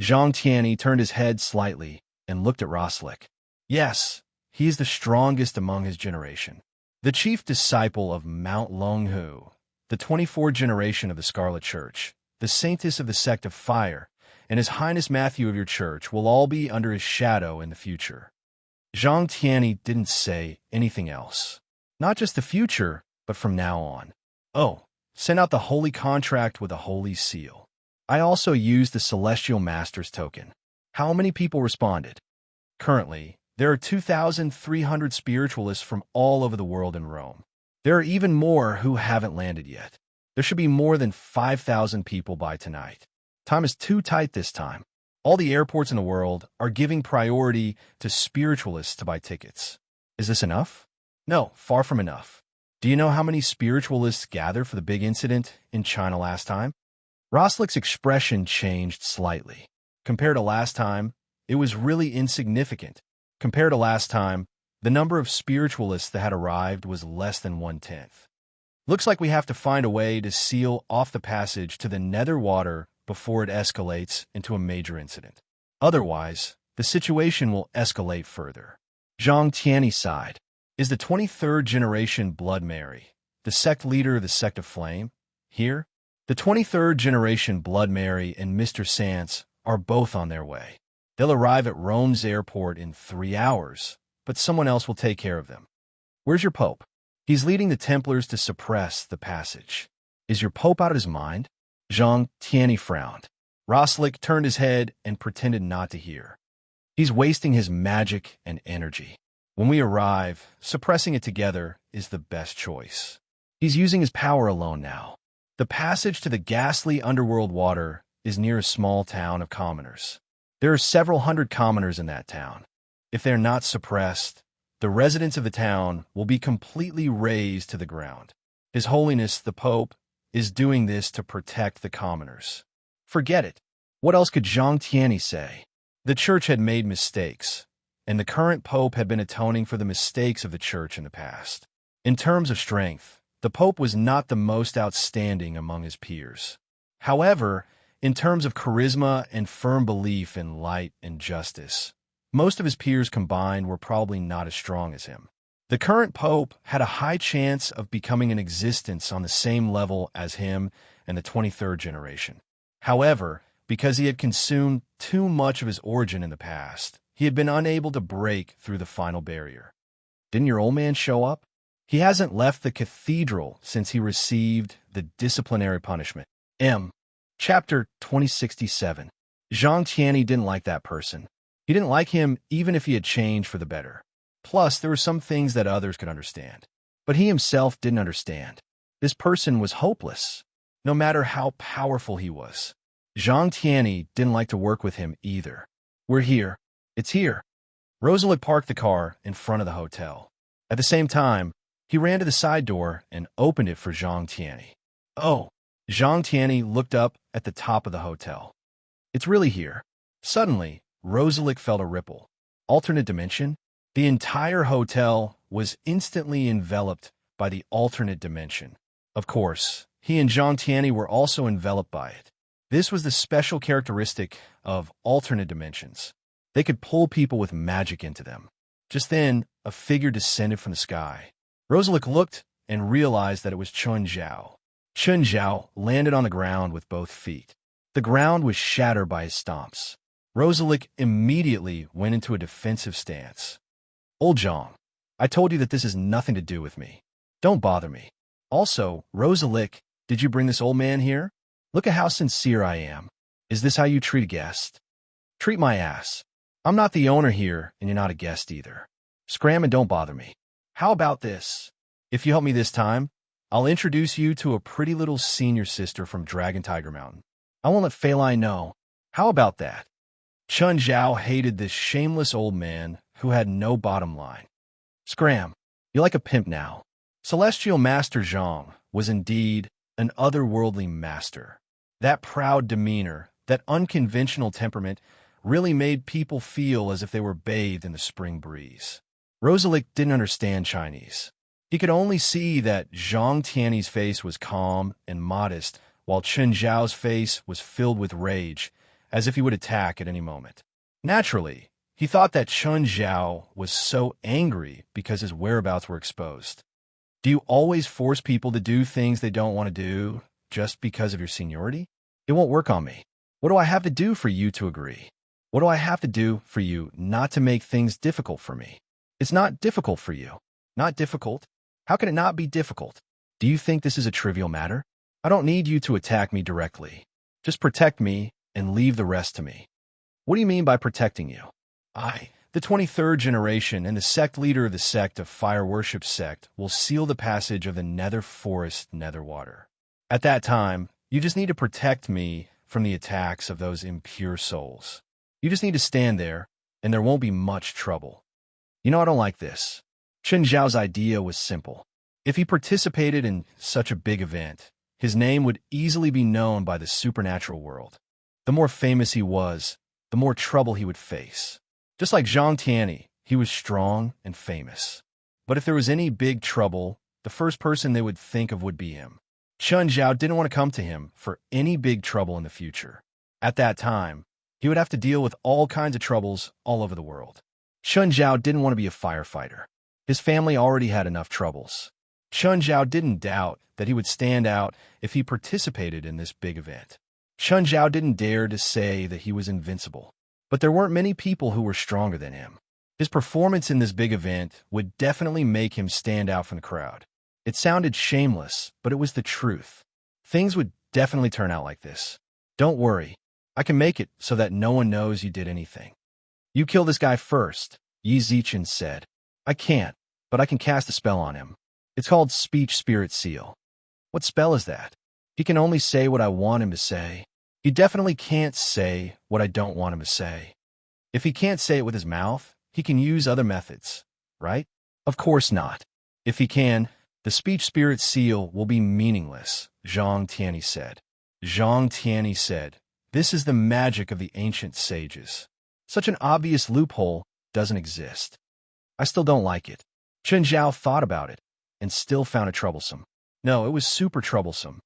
A: Zhang Tianyi turned his head slightly and looked at Rosalick. Yes, he is the strongest among his generation. The chief disciple of Mount Longhu, the 24th generation of the Scarlet Church, the saintess of the sect of fire, and His Highness Matthew of your church will all be under his shadow in the future. Zhang Tianyi didn't say anything else. Not just the future, but from now on. Oh, send out the holy contract with a holy seal. I also used the Celestial Master's token. How many people responded? Currently, there are 2,300 spiritualists from all over the world in Rome. There are even more who haven't landed yet. There should be more than 5,000 people by tonight. Time is too tight this time. All the airports in the world are giving priority to spiritualists to buy tickets. Is this enough? No, far from enough. Do you know how many spiritualists gathered for the big incident in China last time? Rosalick's expression changed slightly. Compared to last time, it was really insignificant. Compared to last time, the number of spiritualists that had arrived was less than 1/10. Looks like we have to find a way to seal off the passage to the nether water before it escalates into a major incident. Otherwise, the situation will escalate further. Zhang Tianyi sighed. Is the 23rd generation Blood Mary, the sect leader of the sect of Flame, here? The 23rd generation Blood Mary and Mr. Sance are both on their way. They'll arrive at Rome's airport in 3 hours, but someone else will take care of them. Where's your Pope? He's leading the Templars to suppress the passage. Is your Pope out of his mind? Zhang Tianyi frowned. Rosalick turned his head and pretended not to hear. He's wasting his magic and energy. When we arrive, suppressing it together is the best choice. He's using his power alone now. The passage to the ghastly underworld water is near a small town of commoners. There are several hundred commoners in that town. If they're not suppressed, the residents of the town will be completely razed to the ground. His Holiness the Pope is doing this to protect the commoners. Forget it. What else could Zhang Tianyi say? The church had made mistakes, and the current pope had been atoning for the mistakes of the church in the past. In terms of strength, the pope was not the most outstanding among his peers. However, in terms of charisma and firm belief in light and justice, most of his peers combined were probably not as strong as him. The current pope had a high chance of becoming an existence on the same level as him and the 23rd generation. However, because he had consumed too much of his origin in the past, he had been unable to break through the final barrier. Didn't your old man show up? He hasn't left the cathedral since he received the disciplinary punishment. Chapter 2067. Zhang Tianyi didn't like that person. He didn't like him even if he had changed for the better. Plus, there were some things that others could understand. But he himself didn't understand. This person was hopeless, no matter how powerful he was. Zhang Tianyi didn't like to work with him either. We're here. It's here. Rosalind parked the car in front of the hotel. At the same time, he ran to the side door and opened it for Zhang Tianyi. Oh! Zhang Tianyi looked up at the top of the hotel. It's really here. Suddenly, Rosalind felt a ripple. Alternate dimension? The entire hotel was instantly enveloped by the alternate dimension. Of course, he and Zhang Tianyi were also enveloped by it. This was the special characteristic of alternate dimensions. They could pull people with magic into them. Just then, a figure descended from the sky. Rosalind looked and realized that it was Chun Zhao. Chun Zhao landed on the ground with both feet. The ground was shattered by his stomps. Rosalind immediately went into a defensive stance. Old Zhang, I told you that this has nothing to do with me. Don't bother me. Also, Rosalind, did you bring this old man here? Look at how sincere I am. Is this how you treat a guest? Treat my ass. I'm not the owner here, and you're not a guest either. Scram and don't bother me. How about this? If you help me this time, I'll introduce you to a pretty little senior sister from Dragon Tiger Mountain. I won't let Feline know. How about that? Chun Zhao hated this shameless old man who had no bottom line. Scram, you're like a pimp now. Celestial Master Zhang was indeed an otherworldly master. That proud demeanor, that unconventional temperament, really made people feel as if they were bathed in the spring breeze. Rosalind didn't understand Chinese. He could only see that Zhang Tianyi's face was calm and modest, while Chun Zhao's face was filled with rage, as if he would attack at any moment. Naturally, he thought that Chun Zhao was so angry because his whereabouts were exposed. Do you always force people to do things they don't want to do just because of your seniority? It won't work on me. What do I have to do for you to agree? What do I have to do for you not to make things difficult for me? It's not difficult for you. Not difficult? How can it not be difficult? Do you think this is a trivial matter? I don't need you to attack me directly. Just protect me and leave the rest to me. What do you mean by protecting you? I, the 23rd generation and the sect leader of the sect of Fire Worship Sect, will seal the passage of the Nether Forest Netherwater. At that time, you just need to protect me from the attacks of those impure souls. You just need to stand there, and there won't be much trouble. You know, I don't like this. Chun Zhao's idea was simple. If he participated in such a big event, his name would easily be known by the supernatural world. The more famous he was, the more trouble he would face. Just like Zhang Tianyi, he was strong and famous. But if there was any big trouble, the first person they would think of would be him. Chun Zhao didn't want to come to him for any big trouble in the future. At that time, he would have to deal with all kinds of troubles all over the world. Chun Zhao didn't want to be a firefighter. His family already had enough troubles. Chun Zhao didn't doubt that he would stand out if he participated in this big event. Chun Zhao didn't dare to say that he was invincible. But there weren't many people who were stronger than him. His performance in this big event would definitely make him stand out from the crowd. It sounded shameless, but it was the truth. Things would definitely turn out like this. Don't worry. I can make it so that no one knows you did anything. You kill this guy first, Yi Zichen said. I can't, but I can cast a spell on him. It's called Speech Spirit Seal. What spell is that? He can only say what I want him to say. He definitely can't say what I don't want him to say. If he can't say it with his mouth, he can use other methods, right? Of course not. If he can, the Speech Spirit Seal will be meaningless, Zhang Tianyi said. Zhang Tianyi said, this is the magic of the ancient sages. Such an obvious loophole doesn't exist. I still don't like it. Chen Zhao thought about it and still found it troublesome. No, it was super troublesome.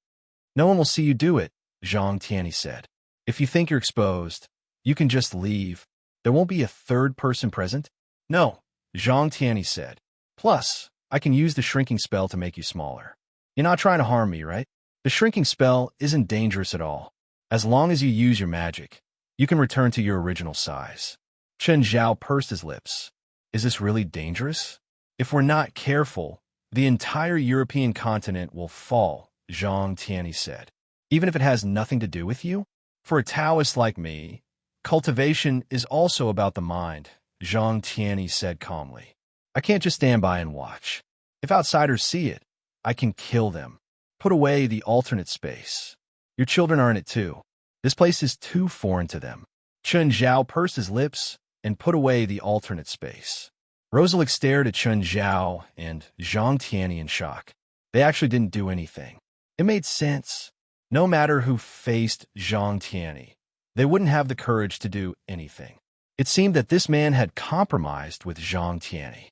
A: No one will see you do it, Zhang Tianyi said. If you think you're exposed, you can just leave. There won't be a third person present? No, Zhang Tianyi said. Plus, I can use the shrinking spell to make you smaller. You're not trying to harm me, right? The shrinking spell isn't dangerous at all. As long as you use your magic, you can return to your original size. Chen Zhao pursed his lips. Is this really dangerous? If we're not careful, the entire European continent will fall, Zhang Tianyi said. Even if it has nothing to do with you? For a Taoist like me, cultivation is also about the mind, Zhang Tianyi said calmly. I can't just stand by and watch. If outsiders see it, I can kill them. Put away the alternate space. Your children are in it too. This place is too foreign to them. Chen Zhao pursed his lips and put away the alternate space. Rosalind stared at Chen Zhao and Zhang Tianyi in shock. They actually didn't do anything. It made sense. No matter who faced Zhang Tianyi, they wouldn't have the courage to do anything. It seemed that this man had compromised with Zhang Tianyi.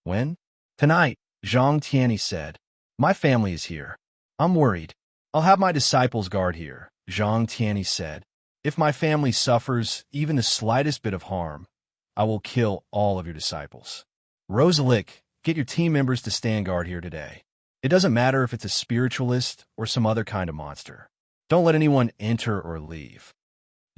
A: When? Tonight, Zhang Tianyi said. My family is here. I'm worried. I'll have my disciples guard here, Zhang Tianyi said. If my family suffers even the slightest bit of harm, I will kill all of your disciples. Rosalind, get your team members to stand guard here today. It doesn't matter if it's a spiritualist or some other kind of monster. Don't let anyone enter or leave.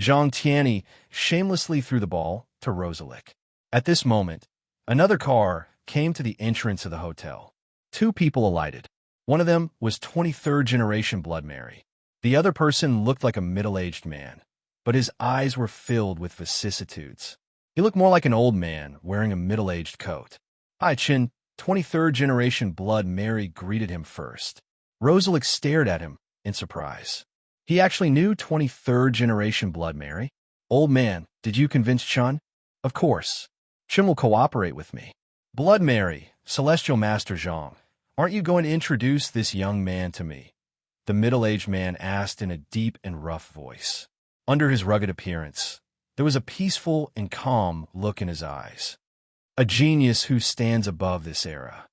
A: Zhang Tianyi shamelessly threw the ball to Rosalind. At this moment, another car came to the entrance of the hotel. Two people alighted. One of them was 23rd generation Blood Mary. The other person looked like a middle-aged man, but his eyes were filled with vicissitudes. He looked more like an old man wearing a middle-aged coat. Hi, Chin. 23rd generation Blood Mary greeted him first. Rosalind stared at him in surprise. He actually knew 23rd generation Blood Mary. Old man, did you convince Chun? Of course. Chun will cooperate with me. Blood Mary, Celestial Master Zhang, aren't you going to introduce this young man to me? The middle-aged man asked in a deep and rough voice. Under his rugged appearance, there was a peaceful and calm look in his eyes. A genius who stands above this era.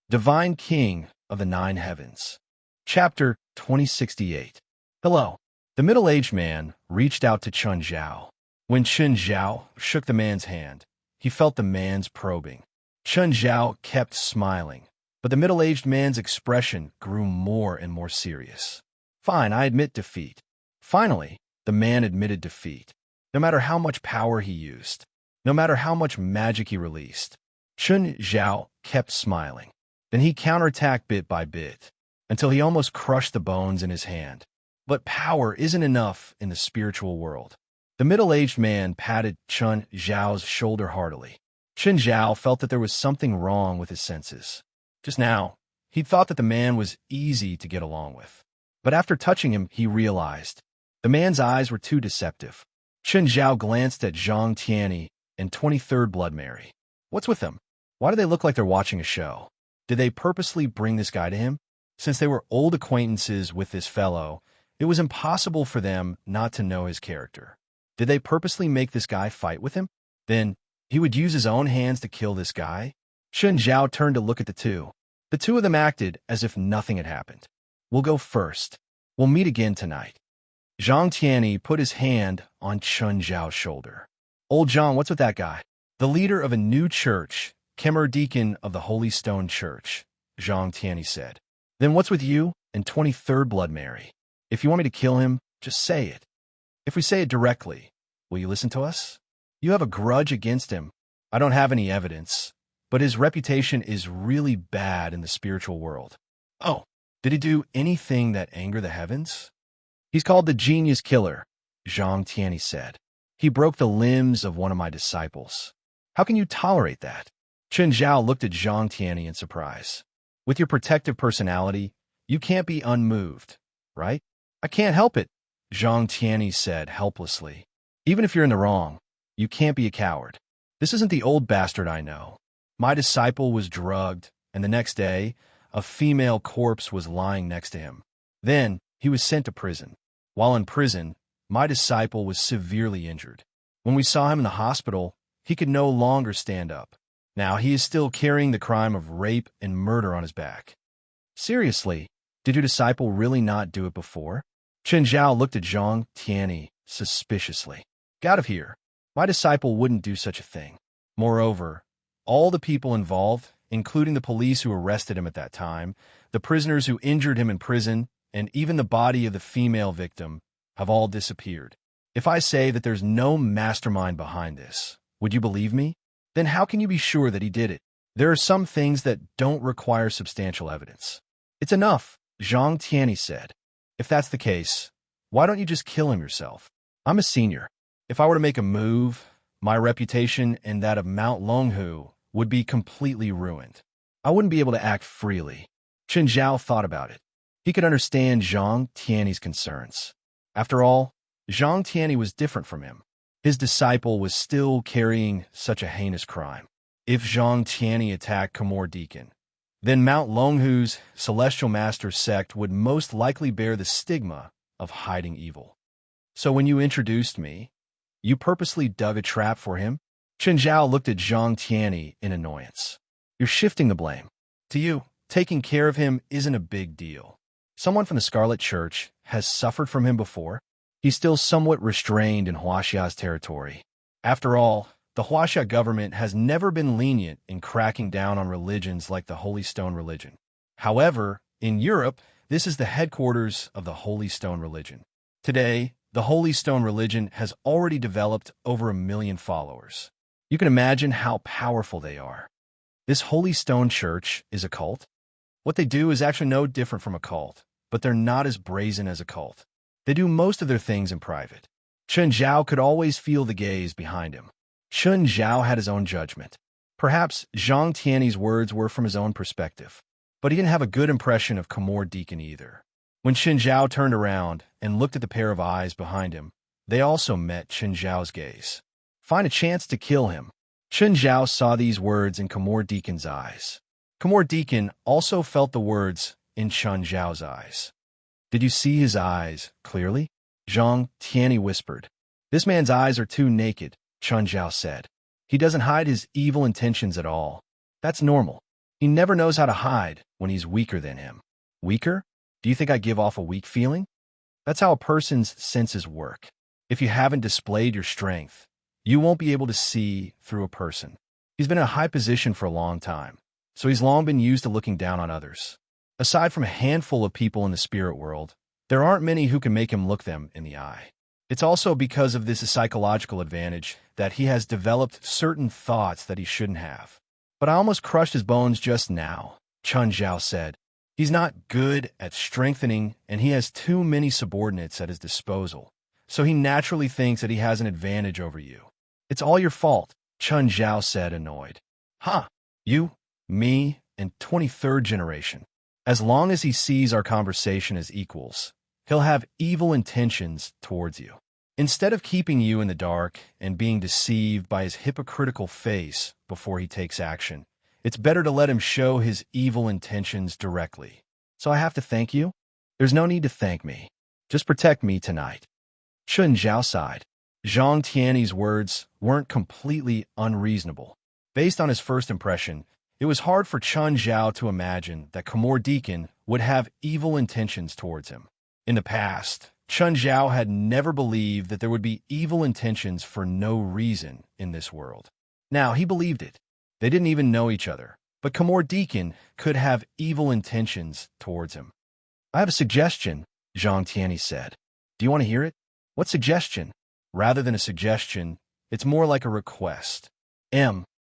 A: Divine King of the Nine Heavens. Chapter 2068. Hello. The middle-aged man reached out to Chen Zhao. When Chen Zhao shook the man's hand, he felt the man's probing. Chen Zhao kept smiling, but the middle-aged man's expression grew more and more serious. Fine, I admit defeat. Finally, the man admitted defeat. No matter how much power he used, no matter how much magic he released, Chen Zhao kept smiling. Then he counterattacked bit by bit, until he almost crushed the bones in his hand. But power isn't enough in the spiritual world. The middle-aged man patted Chen Zhao's shoulder heartily. Chen Zhao felt that there was something wrong with his senses. Just now, he thought that the man was easy to get along with. But after touching him, he realized the man's eyes were too deceptive. Chen Zhao glanced at Zhang Tianyi and 23rd Blood Mary. What's with them? Why do they look like they're watching a show? Did they purposely bring this guy to him? Since they were old acquaintances with this fellow, it was impossible for them not to know his character. Did they purposely make this guy fight with him? Then, he would use his own hands to kill this guy? Chen Zhao turned to look at the two. The two of them acted as if nothing had happened. We'll go first. We'll meet again tonight. Zhang Tianyi put his hand on Chen Zhao's shoulder. Old Zhang, what's with that guy? The leader of a new church, Khmer Deacon of the Holy Stone Church, Zhang Tianyi said. Then what's with you and 23rd Blood Mary? If you want me to kill him, just say it. If we say it directly, will you listen to us? You have a grudge against him. I don't have any evidence, but his reputation is really bad in the spiritual world. Oh, did he do anything that angered the heavens? He's called the Genius Killer, Zhang Tianyi said. He broke the limbs of one of my disciples. How can you tolerate that? Chen Zhao looked at Zhang Tianyi in surprise. With your protective personality, you can't be unmoved, right? I can't help it, Zhang Tianyi said helplessly. Even if you're in the wrong, you can't be a coward. This isn't the old bastard I know. My disciple was drugged, and the next day, a female corpse was lying next to him. Then, he was sent to prison. While in prison, my disciple was severely injured. When we saw him in the hospital, he could no longer stand up. Now he is still carrying the crime of rape and murder on his back. Seriously, did your disciple really not do it before? Chen Zhao looked at Zhang Tianyi suspiciously. Get out of here. My disciple wouldn't do such a thing. Moreover, all the people involved, including the police who arrested him at that time, the prisoners who injured him in prison, and even the body of the female victim, have all disappeared. If I say that there's no mastermind behind this, would you believe me? Then how can you be sure that he did it? There are some things that don't require substantial evidence. It's enough, Zhang Tianyi said. If that's the case, why don't you just kill him yourself? I'm a senior. If I were to make a move, my reputation and that of Mount Longhu would be completely ruined. I wouldn't be able to act freely. Chen Zhao thought about it. He could understand Zhang Tianyi's concerns. After all, Zhang Tianyi was different from him. His disciple was still carrying such a heinous crime. If Zhang Tianyi attacked Khmer Deacon, then Mount Longhu's Celestial Master sect would most likely bear the stigma of hiding evil. So when you introduced me, you purposely dug a trap for him? Chen Zhao looked at Zhang Tianyi in annoyance. You're shifting the blame. To you, taking care of him isn't a big deal. Someone from the Scarlet Church has suffered from him before. He's still somewhat restrained in Huaxia's territory. After all, the Huaxia government has never been lenient in cracking down on religions like the Holy Stone religion. However, in Europe, this is the headquarters of the Holy Stone religion. Today, the Holy Stone religion has already developed over 1 million followers. You can imagine how powerful they are. This Holy Stone Church is a cult. What they do is actually no different from a cult, but they're not as brazen as a cult. They do most of their things in private. Chen Zhao could always feel the gaze behind him. Chen Zhao had his own judgment. Perhaps Zhang Tianyi's words were from his own perspective, but he didn't have a good impression of Khmer Deacon either. When Chen Zhao turned around and looked at the pair of eyes behind him, they also met Chen Zhao's gaze. Find a chance to kill him. Chen Zhao saw these words in Khmer Deacon's eyes. Khmer Deacon also felt the words in Chen Zhao's eyes. Did you see his eyes clearly? Zhang Tianyi whispered. This man's eyes are too naked, Chen Zhao said. He doesn't hide his evil intentions at all. That's normal. He never knows how to hide when he's weaker than him. Weaker? Do you think I give off a weak feeling? That's how a person's senses work. If you haven't displayed your strength, you won't be able to see through a person. He's been in a high position for a long time, so he's long been used to looking down on others. Aside from a handful of people in the spirit world, there aren't many who can make him look them in the eye. It's also because of this psychological advantage that he has developed certain thoughts that he shouldn't have. But I almost crushed his bones just now, Chen Zhao said. He's not good at strengthening, and he has too many subordinates at his disposal, so he naturally thinks that he has an advantage over you. It's all your fault, Chen Zhao said, annoyed. Huh, you, me, and 23rd generation. As long as he sees our conversation as equals, he'll have evil intentions towards you. Instead of keeping you in the dark and being deceived by his hypocritical face before he takes action, it's better to let him show his evil intentions directly. So I have to thank you? There's no need to thank me. Just protect me tonight. Chen Zhao sighed. Zhang Tianyi's words weren't completely unreasonable. Based on his first impression, it was hard for Chen Zhao to imagine that Khmer Deacon would have evil intentions towards him. In the past, Chen Zhao had never believed that there would be evil intentions for no reason in this world. Now he believed it. They didn't even know each other, but Khmer Deacon could have evil intentions towards him. I have a suggestion, Zhang Tianyi said. Do you want to hear it? What suggestion? Rather than a suggestion, it's more like a request.